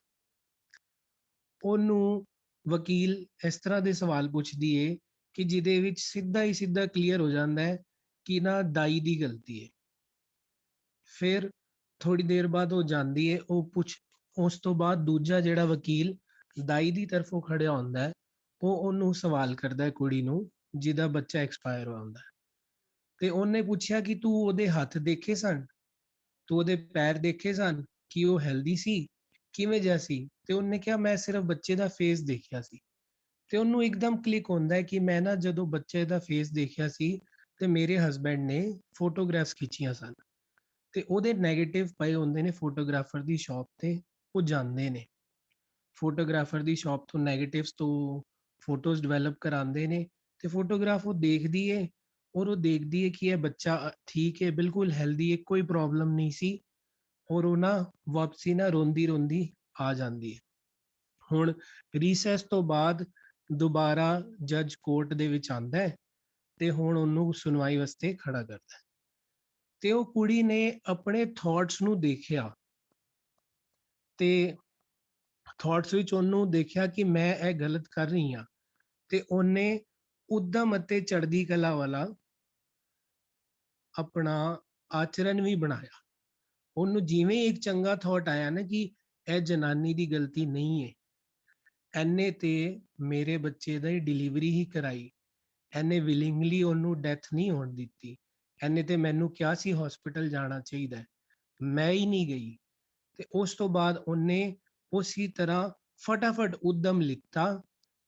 ਉਹਨੂੰ ਵਕੀਲ ਇਸ ਤਰ੍ਹਾਂ ਦੇ ਸਵਾਲ ਪੁੱਛਦੀ ਏ ਕਿ ਜਿਹਦੇ ਵਿੱਚ ਸਿੱਧਾ ਹੀ ਸਿੱਧਾ ਕਲੀਅਰ ਹੋ ਜਾਂਦਾ ਹੈ ਕਿ ਨਾ ਦਾਈ ਦੀ ਗਲਤੀ ਹੈ। ਫਿਰ ਥੋੜੀ ਦੇਰ ਬਾਅਦ ਉਹ ਜਾਂਦੀ ਹੈ, ਉਸ ਤੋਂ ਬਾਅਦ ਦੂਜਾ ਜਿਹੜਾ ਵਕੀਲ ਦਾਈ ਦੀ ਤਰਫੋਂ ਖੜਿਆ ਹੁੰਦਾ ਹੈ, ਉਹ ਉਹਨੂੰ ਸਵਾਲ ਕਰਦਾ ਹੈ, ਕੁੜੀ ਨੂੰ ਜਿਹਦਾ ਬੱਚਾ ਐਕਸਪਾਇਰ ਹੋਇਆ ਹੁੰਦਾ ਹੈ। ਤੇ ਉਹਨੇ ਪੁੱਛਿਆ ਕਿ ਤੂੰ ਉਹਦੇ ਹੱਥ ਦੇਖੇ ਸਨ, ਤੂੰ ਉਹਦੇ ਪੈਰ ਦੇਖੇ ਸਨ, ਕਿ ਉਹ ਹੈਲਦੀ ਸੀ, ਕਿਵੇਂ ਜਿਹਾ ਸੀ? ਤੇ ਉਹਨੇ ਕਿਹਾ ਮੈਂ ਸਿਰਫ ਬੱਚੇ ਦਾ ਫੇਸ ਦੇਖਿਆ ਸੀ। ਤੇ ਉਹਨੂੰ ਇੱਕਦਮ ਕਲਿੱਕ ਹੁੰਦਾ ਹੈ ਕਿ ਮੈਂ ਨਾ ਜਦੋਂ ਬੱਚੇ ਦਾ ਫੇਸ ਦੇਖਿਆ ਸੀ ਤੇ ਮੇਰੇ ਹਸਬੈਂਡ ਨੇ ਫੋਟੋਗ੍ਰਾਫਸ ਖਿੱਚੀਆਂ ਸਨ। ਤੇ ਉਹਦੇ ਨੈਗੇਟਿਵ ਪਏ ਹੁੰਦੇ ਨੇ ਫੋਟੋਗ੍ਰਾਫਰ ਦੀ ਸ਼ਾਪ ਤੇ। ਉਹ ਜਾਂਦੇ ਨੇ ਫੋਟੋਗ੍ਰਾਫਰ ਦੀ ਸ਼ਾਪ ਤੋਂ ਨੈਗੇਟਿਵਸ ਤੋਂ ਫੋਟੋਜ਼ ਡਿਵੈਲਪ ਕਰਾਉਂਦੇ ਨੇ ਤੇ ਫੋਟੋਗ੍ਰਾਫ ਉਹ ਦੇਖਦੀ ਏ ਔਰ ਉਹ ਦੇਖਦੀ ਹੈ ਕਿ ਇਹ ਬੱਚਾ ਠੀਕ ਹੈ, ਬਿਲਕੁਲ ਹੈਲਦੀ ਹੈ, ਕੋਈ ਪ੍ਰੋਬਲਮ ਨਹੀਂ ਸੀ। ਔਰ ਉਹ ਨਾ ਵਾਪਸੀ ਨਾ ਰੋਂਦੀ ਰੋਂਦੀ ਆ ਜਾਂਦੀ ਹੈ। ਹੁਣ ਰੀਸੈਸ ਤੋਂ ਬਾਅਦ ਦੁਬਾਰਾ ਜੱਜ ਕੋਰਟ ਦੇ ਵਿੱਚ ਆਂਦਾ ਹੈ ਤੇ ਹੁਣ ਉਹਨੂੰ ਸੁਣਵਾਈ ਵਾਸਤੇ ਖੜਾ ਕਰਦਾ ਹੈ। ਤੇ ਉਹ ਕੁੜੀ ਨੇ ਆਪਣੇ ਥਾਟਸ ਨੂੰ ਦੇਖਿਆ ਤੇ ਥਾਟਸ ਵਿੱਚ ਉਹਨੂੰ ਦੇਖਿਆ ਕਿ ਮੈਂ ਇਹ ਗਲਤ ਕਰ ਰਹੀ ਹਾਂ, ਤੇ ਉਹਨੇ ਉਦਮ ਅਤੇ ਚੜ੍ਹਦੀ ਕਲਾ ਵਾਲਾ ਆਪਣਾ ਆਚਰਣ ਵੀ ਬਣਾਇਆ। ਉਹਨੂੰ ਜਿਵੇਂ ਇੱਕ ਚੰਗਾ ਥਾਟ ਆਇਆ ਨਾ ਕਿ ਇਹ ਜਨਾਨੀ ਦੀ ਗਲਤੀ ਨਹੀਂ ਹੈ, ਐਨੇ ਤੇ ਮੇਰੇ ਬੱਚੇ ਦੀ ਡਿਲੀਵਰੀ ਹੀ ਕਰਾਈ, ਐਨੇ ਵਿਲਿੰਗਲੀ ਉਹਨੂੰ ਡੈਥ ਨਹੀਂ ਹੋਣ ਦਿੱਤੀ, ਐਨੇ ਤੇ ਮੈਨੂੰ ਕਿਹਾ ਸੀ ਹਸਪੀਟਲ ਜਾਣਾ ਚਾਹੀਦਾ, ਮੈਂ ਹੀ ਨਹੀਂ ਗਈ। ਤੇ ਉਸ ਤੋਂ ਬਾਅਦ ਉਹਨੇ ਉਸੇ ਤਰ੍ਹਾਂ ਫਟਾਫਟ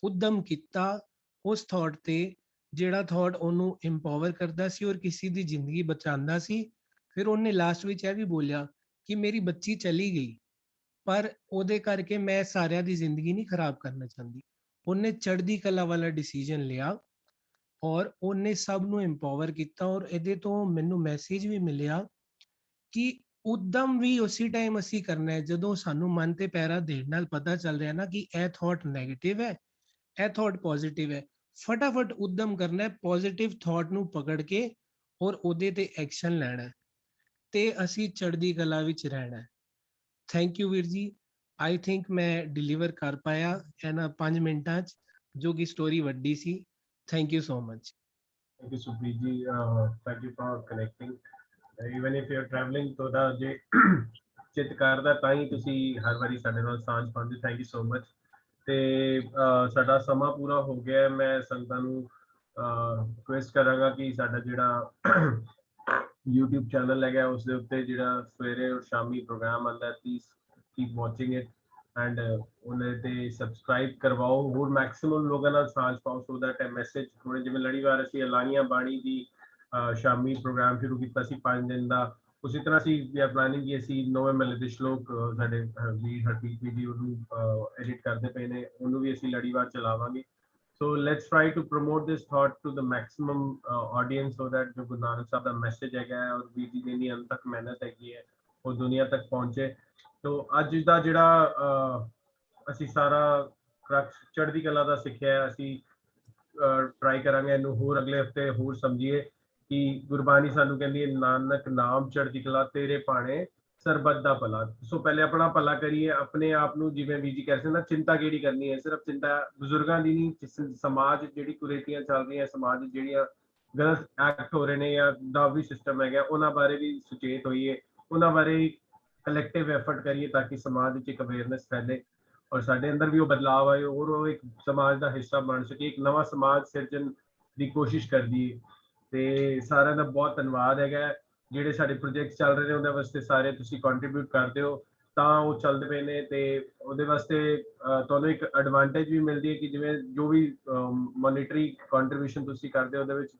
ਉਦਮ ਕੀਤਾ ਉਸ ਥਾਟ ਤੇ ਜਿਹੜਾ ਥਾਟ ਉਹਨੂੰ ਇੰਪਾਵਰ ਕਰਦਾ ਸੀ ਔਰ ਕਿਸੇ ਦੀ ਜ਼ਿੰਦਗੀ ਬਚਾਉਂਦਾ ਸੀ। ਫਿਰ ਉਹਨੇ ਲਾਸਟ ਵਿੱਚ ਇਹ ਵੀ ਬੋਲਿਆ ਕਿ ਮੇਰੀ ਬੱਚੀ ਚਲੀ ਗਈ, ਪਰ ਉਹਦੇ ਕਰਕੇ ਮੈਂ ਸਾਰਿਆਂ ਦੀ ਜ਼ਿੰਦਗੀ ਨਹੀਂ ਖਰਾਬ ਕਰਨਾ ਚਾਹੁੰਦੀ। ਉਹਨੇ ਚੜ੍ਹਦੀ ਕਲਾ ਵਾਲਾ ਡਿਸੀਜਨ ਲਿਆ ਔਰ ਉਹਨੇ ਸਭ ਨੂੰ ਇੰਪਾਵਰ ਕੀਤਾ। ਔਰ ਇਹਦੇ ਤੋਂ ਮੈਨੂੰ ਮੈਸੇਜ ਵੀ ਮਿਲਿਆ ਕਿ ਉਦਮ ਵੀ ਉਸੇ ਟਾਈਮ ਅਸੀਂ ਕਰਨਾ ਹੈ ਜਦੋਂ ਸਾਨੂੰ ਮਨ ਤੇ ਪੈਰਾ ਦੇਣ ਨਾਲ ਪਤਾ ਚੱਲ ਰਿਹਾ ਨਾ ਕਿ ਇਹ ਥਾਟ ਨੈਗੇਟਿਵ ਹੈ, ਇਹ ਥਾਟ ਪੋਜ਼ਿਟਿਵ ਹੈ। ਫਟਾਫਟ ਉਦਮ ਕਰਨਾ ਹੈ ਪੋਜ਼ਿਟਿਵ ਥਾਟ ਨੂੰ ਪਕੜ ਕੇ ਔਰ ਉਹਦੇ ਤੇ ਐਕਸ਼ਨ ਲੈਣਾ ਹੈ ਤੇ ਅਸੀਂ ਚੜ੍ਹਦੀ ਕਲਾ ਵਿੱਚ ਰਹਿਣਾ ਹੈ। ਥੈਂਕ ਯੂ ਵੀਰ ਜੀ। ਆਈ ਥਿੰਕ ਮੈਂ ਡਿਲੀਵਰ ਕਰ ਪਾਇਆ ਇਹਨਾਂ 5 ਮਿੰਟਾਂ 'ਚ, ਜੋ ਕਿ ਸਟੋਰੀ ਵੱਡੀ ਸੀ। Thank you so much. Thank you, Supreet ji. Thank you for connecting. Even if you're traveling, ਤੁਹਾਡਾ ਜੇ ਚਿੱਤ ਕਰਦਾ ਤਾਂ ਹੀ ਤੁਸੀਂ ਹਰ ਵਾਰੀ ਸਾਡੇ ਨਾਲ ਸਾਂਝ ਪਾਉਂਦੇ। Thank you so much. ਤੇ ਸਾਡਾ ਸਮਾਂ ਪੂਰਾ ਹੋ ਗਿਆ। ਮੈਂ ਸੰਗਤਾਂ ਨੂੰ ਰਿਕੁਐਸਟ ਕਰਾਂਗਾ ਕਿ ਸਾਡਾ ਜਿਹੜਾ YouTube ਚੈਨਲ ਹੈਗਾ ਉਸ ਦੇ ਉੱਤੇ ਜਿਹੜਾ ਸਵੇਰੇ ਔਰ ਸ਼ਾਮੀ ਪ੍ਰੋਗਰਾਮ ਆਉਂਦਾ, please keep watching it and ਉਹਨੇ ਤੇ ਸਬਸਕ੍ਰਾਈਬ ਕਰਵਾਓ, ਹੋਰ ਮੈਕਸਿਮਮ ਲੋਕਾਂ ਨਾਲ ਸਾਂਝ ਪਾਓ ਸੋ ਦੈਟ ਇਹ ਮੈਸੇਜ ਥੋੜੇ ਜਿਵੇਂ ਲੜੀਵਾਰ ਅਸੀਂ ਅਲਾਨੀਆਂ ਬਾਣੀ ਦੀ ਸ਼ਾਮੀ ਪ੍ਰੋਗਰਾਮ ਸ਼ੁਰੂ ਕੀਤਾ ਸੀ 5 ਦਿਨ ਦਾ, ਉਸੇ ਤਰ੍ਹਾਂ ਅਸੀਂ ਵੀ ਆਰ ਪਲਾਨਿੰਗ ਕਿ ਅਸੀਂ ਨਵੇਂ ਮਹੱਲੇ ਦੇ ਸ਼ਲੋਕ ਸਾਡੇ ਵੀਰ ਹਰਪ੍ਰੀਤ ਜੀ ਉਹਨੂੰ ਐਡਿਟ ਕਰਦੇ ਪਏ ਨੇ, ਉਹਨੂੰ ਵੀ ਅਸੀਂ ਲੜੀਵਾਰ ਚਲਾਵਾਂਗੇ। So let's try to promote this thought to the maximum audience so that जो गुरु नानक साहब का मैसेज है और ਵੀਰ ਜੀ ਦੀ ਅੰਤ ਤੱਕ ਮਿਹਨਤ ਹੈਗੀ ਹੈ ਉਹ ਦੁਨੀਆ ਤੱਕ ਪਹੁੰਚੇ। तो ਅੱਜ ਦਾ ਜਿਹੜਾ ਅਸੀਂ ਸਾਰਾ ਕਰਕਸ ਚੜ੍ਹਦੀ ਕਲਾ ਦਾ ਸਿੱਖਿਆ, ਅਸੀਂ ਟਰਾਈ ਕਰਾਂਗੇ ਇਹਨੂੰ ਹੋਰ ਅਗਲੇ ਹਫਤੇ ਹੋਰ ਸਮਝੀਏ ਕਿ ਗੁਰਬਾਣੀ ਸਾਨੂੰ ਕਹਿੰਦੀ ਹੈ ਨਾਨਕ ਨਾਮ ਚੜ੍ਹਦੀ ਕਲਾ ਤੇਰੇ ਭਾਣੇ ਸਰਬੱਤ ਦਾ ਭਲਾ। ਸੋ ਪਹਿਲੇ ਆਪਣਾ ਭਲਾ ਕਰੀਏ, ਆਪਣੇ ਆਪ ਨੂੰ, ਜਿਵੇਂ ਵੀਰ ਜੀ ਕਹਿ ਰਹੇ ਨਾ ਚਿੰਤਾ ਕਿਹੜੀ ਕਰਨੀ ਹੈ, ਸਿਰਫ ਚਿੰਤਾ ਬਜ਼ੁਰਗਾਂ ਦੀ ਨਹੀਂ, ਸਮਾਜ ਜਿਹੜੀ ਕੁਰੀਤੀਆਂ ਚੱਲ ਰਹੀਆਂ, ਸਮਾਜ ਜਿਹੜੀਆਂ ਗਲਤ ਐਕਟ ਹੋ ਰਹੇ ਨੇ ਜਾਂ ਦਾਵੀ ਸਿਸਟਮ ਹੈਗਾ ਉਹਨਾਂ ਬਾਰੇ ਵੀ ਸੁਚੇਤ ਹੋਈਏ, ਉਹਨਾਂ ਬਾਰੇ ਕਲੈਕਟਿਵ ਐਫਰਟ ਕਰੀਏ ਤਾਂ ਕਿ ਸਮਾਜ ਵਿੱਚ ਇੱਕ ਅਵੇਅਰਨੈਸ ਫੈਲੇ ਔਰ ਸਾਡੇ ਅੰਦਰ ਵੀ ਉਹ ਬਦਲਾਵ ਆਏ ਔਰ ਉਹ ਇੱਕ ਸਮਾਜ ਦਾ ਹਿੱਸਾ ਬਣ ਸਕੇ, ਇੱਕ ਨਵਾਂ ਸਮਾਜ ਸਿਰਜਣ ਦੀ ਕੋਸ਼ਿਸ਼ ਕਰਦੀ ਹੈ। ਤੇ ਸਾਰਿਆਂ ਦਾ ਬਹੁਤ ਧੰਨਵਾਦ ਹੈਗਾ। ਜਿਹੜੇ ਸਾਡੇ ਪ੍ਰੋਜੈਕਟ ਚੱਲ ਰਹੇ ਨੇ ਉਹਦੇ ਵਾਸਤੇ ਸਾਰੇ ਤੁਸੀਂ ਕੰਟਰੀਬਿਊਟ ਕਰਦੇ ਹੋ ਤਾਂ ਉਹ ਚੱਲਦੇ ਪਏ ਨੇ ਤੇ ਉਹਦੇ ਵਾਸਤੇ ਤੁਹਾਨੂੰ ਇੱਕ ਐਡਵਾਂਟੇਜ ਵੀ ਮਿਲਦੀ ਹੈ ਕਿ ਜਿਵੇਂ ਜੋ ਵੀ ਮੋਨੀਟਰੀ ਕੰਟਰੀਬਿਊਸ਼ਨ ਤੁਸੀਂ ਕਰਦੇ ਹੋ ਉਹਦੇ ਵਿੱਚ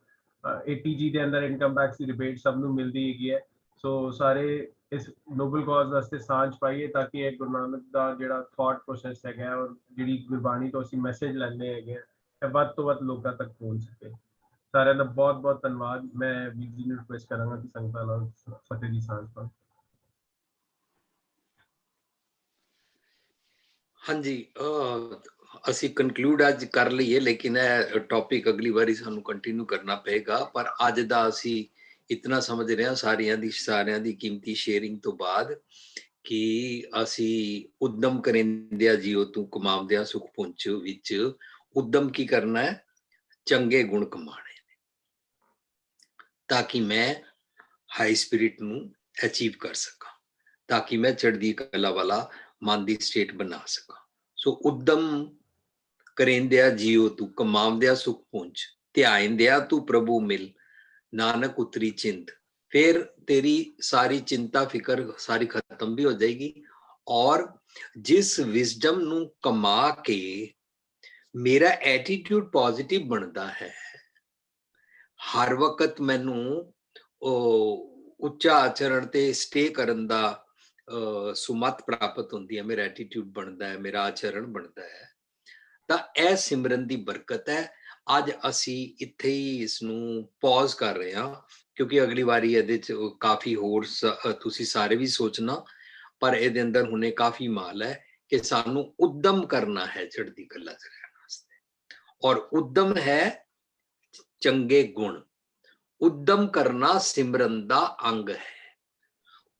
ATG ਦੇ ਅੰਦਰ ਇਨਕਮ ਟੈਕਸ ਦੀ ਰਿਬੇਟ ਸਭ ਨੂੰ ਮਿਲਦੀ ਹੈਗੀ ਹੈ। ਸੋ ਸਾਰੇ ਇਸ ਨੋਬਲ ਕਾਜ਼ ਵਾਸਤੇ ਸਾਂਝ ਪਾਈਏ ਤਾਂ ਕਿ ਇਹ ਗੁਰੂ ਨਾਨਕ ਦਾ ਜਿਹੜਾ ਥਾਟ ਪ੍ਰੋਸੈਸ ਹੈਗਾ ਔਰ ਜਿਹੜੀ ਗੁਰਬਾਣੀ ਤੋਂ ਅਸੀਂ ਮੈਸੇਜ ਲੈਂਦੇ ਹੈਗੇ ਇਹ ਵੱਧ ਤੋਂ ਵੱਧ ਲੋਕਾਂ ਤੱਕ ਪਹੁੰਚ ਸਕੇ। ਸਾਰਿਆਂ ਦਾ ਬਹੁਤ ਬਹੁਤ ਧੰਨਵਾਦ। ਮੈਂ ਵੀਰ ਜੀ ਨੂੰ ਰਿਕੁਐਸਟ ਕਰਾਂਗਾ ਕਿ ਸੰਗਤਾਂ ਨਾਲ ਫਤਿਹ ਦੀ ਸਾਂਝ ਪਾਉਣ। ਹਾਂਜੀ ਅਸੀਂ ਕਨਕਲੂਡ ਅੱਜ ਕਰ ਲਈਏ, ਲੇਕਿਨ ਇਹ ਟੌਪਿਕ ਅਗਲੀ ਵਾਰੀ ਸਾਨੂੰ ਕੰਟੀਨਿਊ ਕਰਨਾ ਪਏਗਾ। ਪਰ ਅੱਜ ਦਾ ਅਸੀਂ ਇਤਨਾ ਸਮਝ ਰਹੇ ਹਾਂ ਸਾਰਿਆਂ ਦੀ ਕੀਮਤੀ ਸ਼ੇਅਰਿੰਗ ਤੋਂ ਬਾਅਦ ਕਿ ਅਸੀਂ ਉਦਮ ਕਰਿੰਦਿਆਂ ਜੀਓ ਤੂੰ ਕਮਾਉਂਦਿਆਂ ਸੁਖ ਪੁੰਚ ਵਿੱਚ ਉਦਮ ਕੀ ਕਰਨਾ ਹੈ, ਚੰਗੇ ਗੁਣ ਕਮਾਣੇ ਨੇ, ਤਾਂ ਕਿ ਮੈਂ ਹਾਈ ਸਪਿਰਿਟ ਨੂੰ ਅਚੀਵ ਕਰ ਸਕਾਂ, ਤਾਂ ਕਿ ਮੈਂ ਚੜ੍ਹਦੀ ਕਲਾ ਵਾਲਾ ਮਨ ਦੀ ਸਟੇਟ ਬਣਾ ਸਕਾਂ। ਸੋ ਉਦਮ ਕਰਿੰਦਿਆਂ ਜੀਓ ਤੂੰ ਕਮਾਉਂਦਿਆਂ ਸੁਖ ਪੁੰਚ, ਧਿਆਇਂਦਿਆਂ ਤੂੰ ਪ੍ਰਭੂ ਮਿਲ, ਨਾਨਕ ਉਤਰੀ ਚਿੰਤ। फिर तेरी सारी चिंता फिकर सारी खत्म भी हो जाएगी, और जिस विजडम ਨੂੰ ਕਮਾ ਕੇ ਮੇਰਾ ਐਟੀਟਿਊਡ ਪੋਜ਼ਿਟਿਵ ਬਣਦਾ ਹੈ, ਹਰ ਵਕਤ ਮੈਨੂੰ ਉੱਚਾ ਆਚਰਣ ਤੇ ਸਟੇ ਕਰਨ ਦਾ ਸੁਮਤ ਪ੍ਰਾਪਤ ਹੁੰਦੀ ਹੈ, ਮੇਰਾ ਐਟੀਟਿਊਡ ਬਣਦਾ ਹੈ, ਮੇਰਾ ਆਚਰਣ ਬਣਦਾ ਹੈ, ਤਾਂ ਇਹ ਸਿਮਰਨ ਦੀ ਬਰਕਤ ਹੈ। ਅੱਜ ਅਸੀਂ ਇੱਥੇ ਹੀ ਇਸ ਨੂੰ ਪੌਜ਼ ਕਰ ਰਹੇ ਹਾਂ, ਕਿਉਂਕਿ ਅਗਲੀ ਵਾਰੀ ਇਹਦੇ ਚ ਕਾਫੀ ਹੋਰ ਤੁਸੀਂ ਸਾਰੇ ਵੀ ਸੋਚਣਾ, ਪਰ ਇਹਦੇ ਅੰਦਰ ਹੁਣੇ ਕਾਫੀ ਮਾਲ ਹੈ ਕਿ ਸਾਨੂੰ ਉਦਮ ਕਰਨਾ ਹੈ ਚੜ੍ਹਦੀ ਕਲਾ ਚ ਰਹਿਣ ਵਾਸਤੇ, ਔਰ ਉਦਮ ਹੈ ਚੰਗੇ ਗੁਣ। ਉਦਮ ਕਰਨਾ ਸਿਮਰਨ ਦਾ ਅੰਗ ਹੈ,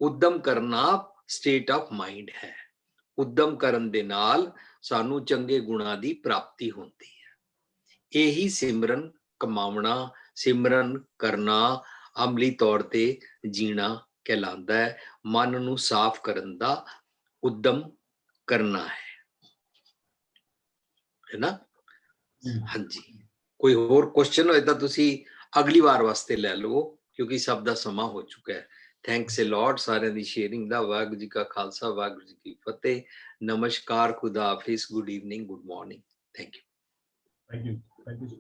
ਉਦਮ ਕਰਨਾ ਸਟੇਟ ਆਫ ਮਾਈਂਡ ਹੈ। ਉਦਮ ਕਰਨ ਦੇ ਨਾਲ ਸਾਨੂੰ ਚੰਗੇ ਗੁਣਾਂ ਦੀ ਪ੍ਰਾਪਤੀ ਹੁੰਦੀ ਹੈ। ਇਹੀ ਸਿਮਰਨ ਕਮਾਉਣਾ, ਸਿਮਰਨ ਕਰਨਾ, ਅਮਲੀ ਤੌਰ ਤੇ ਜੀਣਾ ਕਹਿਲਾਂਦਾ ਹੈ। ਮਨ ਨੂੰ ਸਾਫ਼ ਕਰਨ ਦਾ ਉਦਮ ਕਰਨਾ ਹੈ ਨਾ। ਹਾਂਜੀ, ਕੋਈ ਹੋਰ ਕੁਐਸਚਨ ਹੋਏ ਤਾਂ ਤੁਸੀਂ ਅਗਲੀ ਵਾਰ ਵਾਸਤੇ ਲੈ ਲਓ, ਕਿਉਂਕਿ ਸਭ ਦਾ ਸਮਾਂ ਹੋ ਚੁੱਕਾ ਹੈ। ਥੈਂਕਸ ਅ ਲੋਟ ਸਾਰਿਆਂ ਦੀ ਸ਼ੇਅਰਿੰਗ ਦਾ। ਵਾਹਿਗੁਰੂ ਜੀ ਕਾ ਖਾਲਸਾ, ਵਾਹਿਗੁਰੂ ਜੀ ਕੀ ਫਤਿਹ। ਨਮਸਕਾਰ, ਖੁਦਾ ਹਾਫਿਜ਼, good evening, good morning. Thank you. Thank you.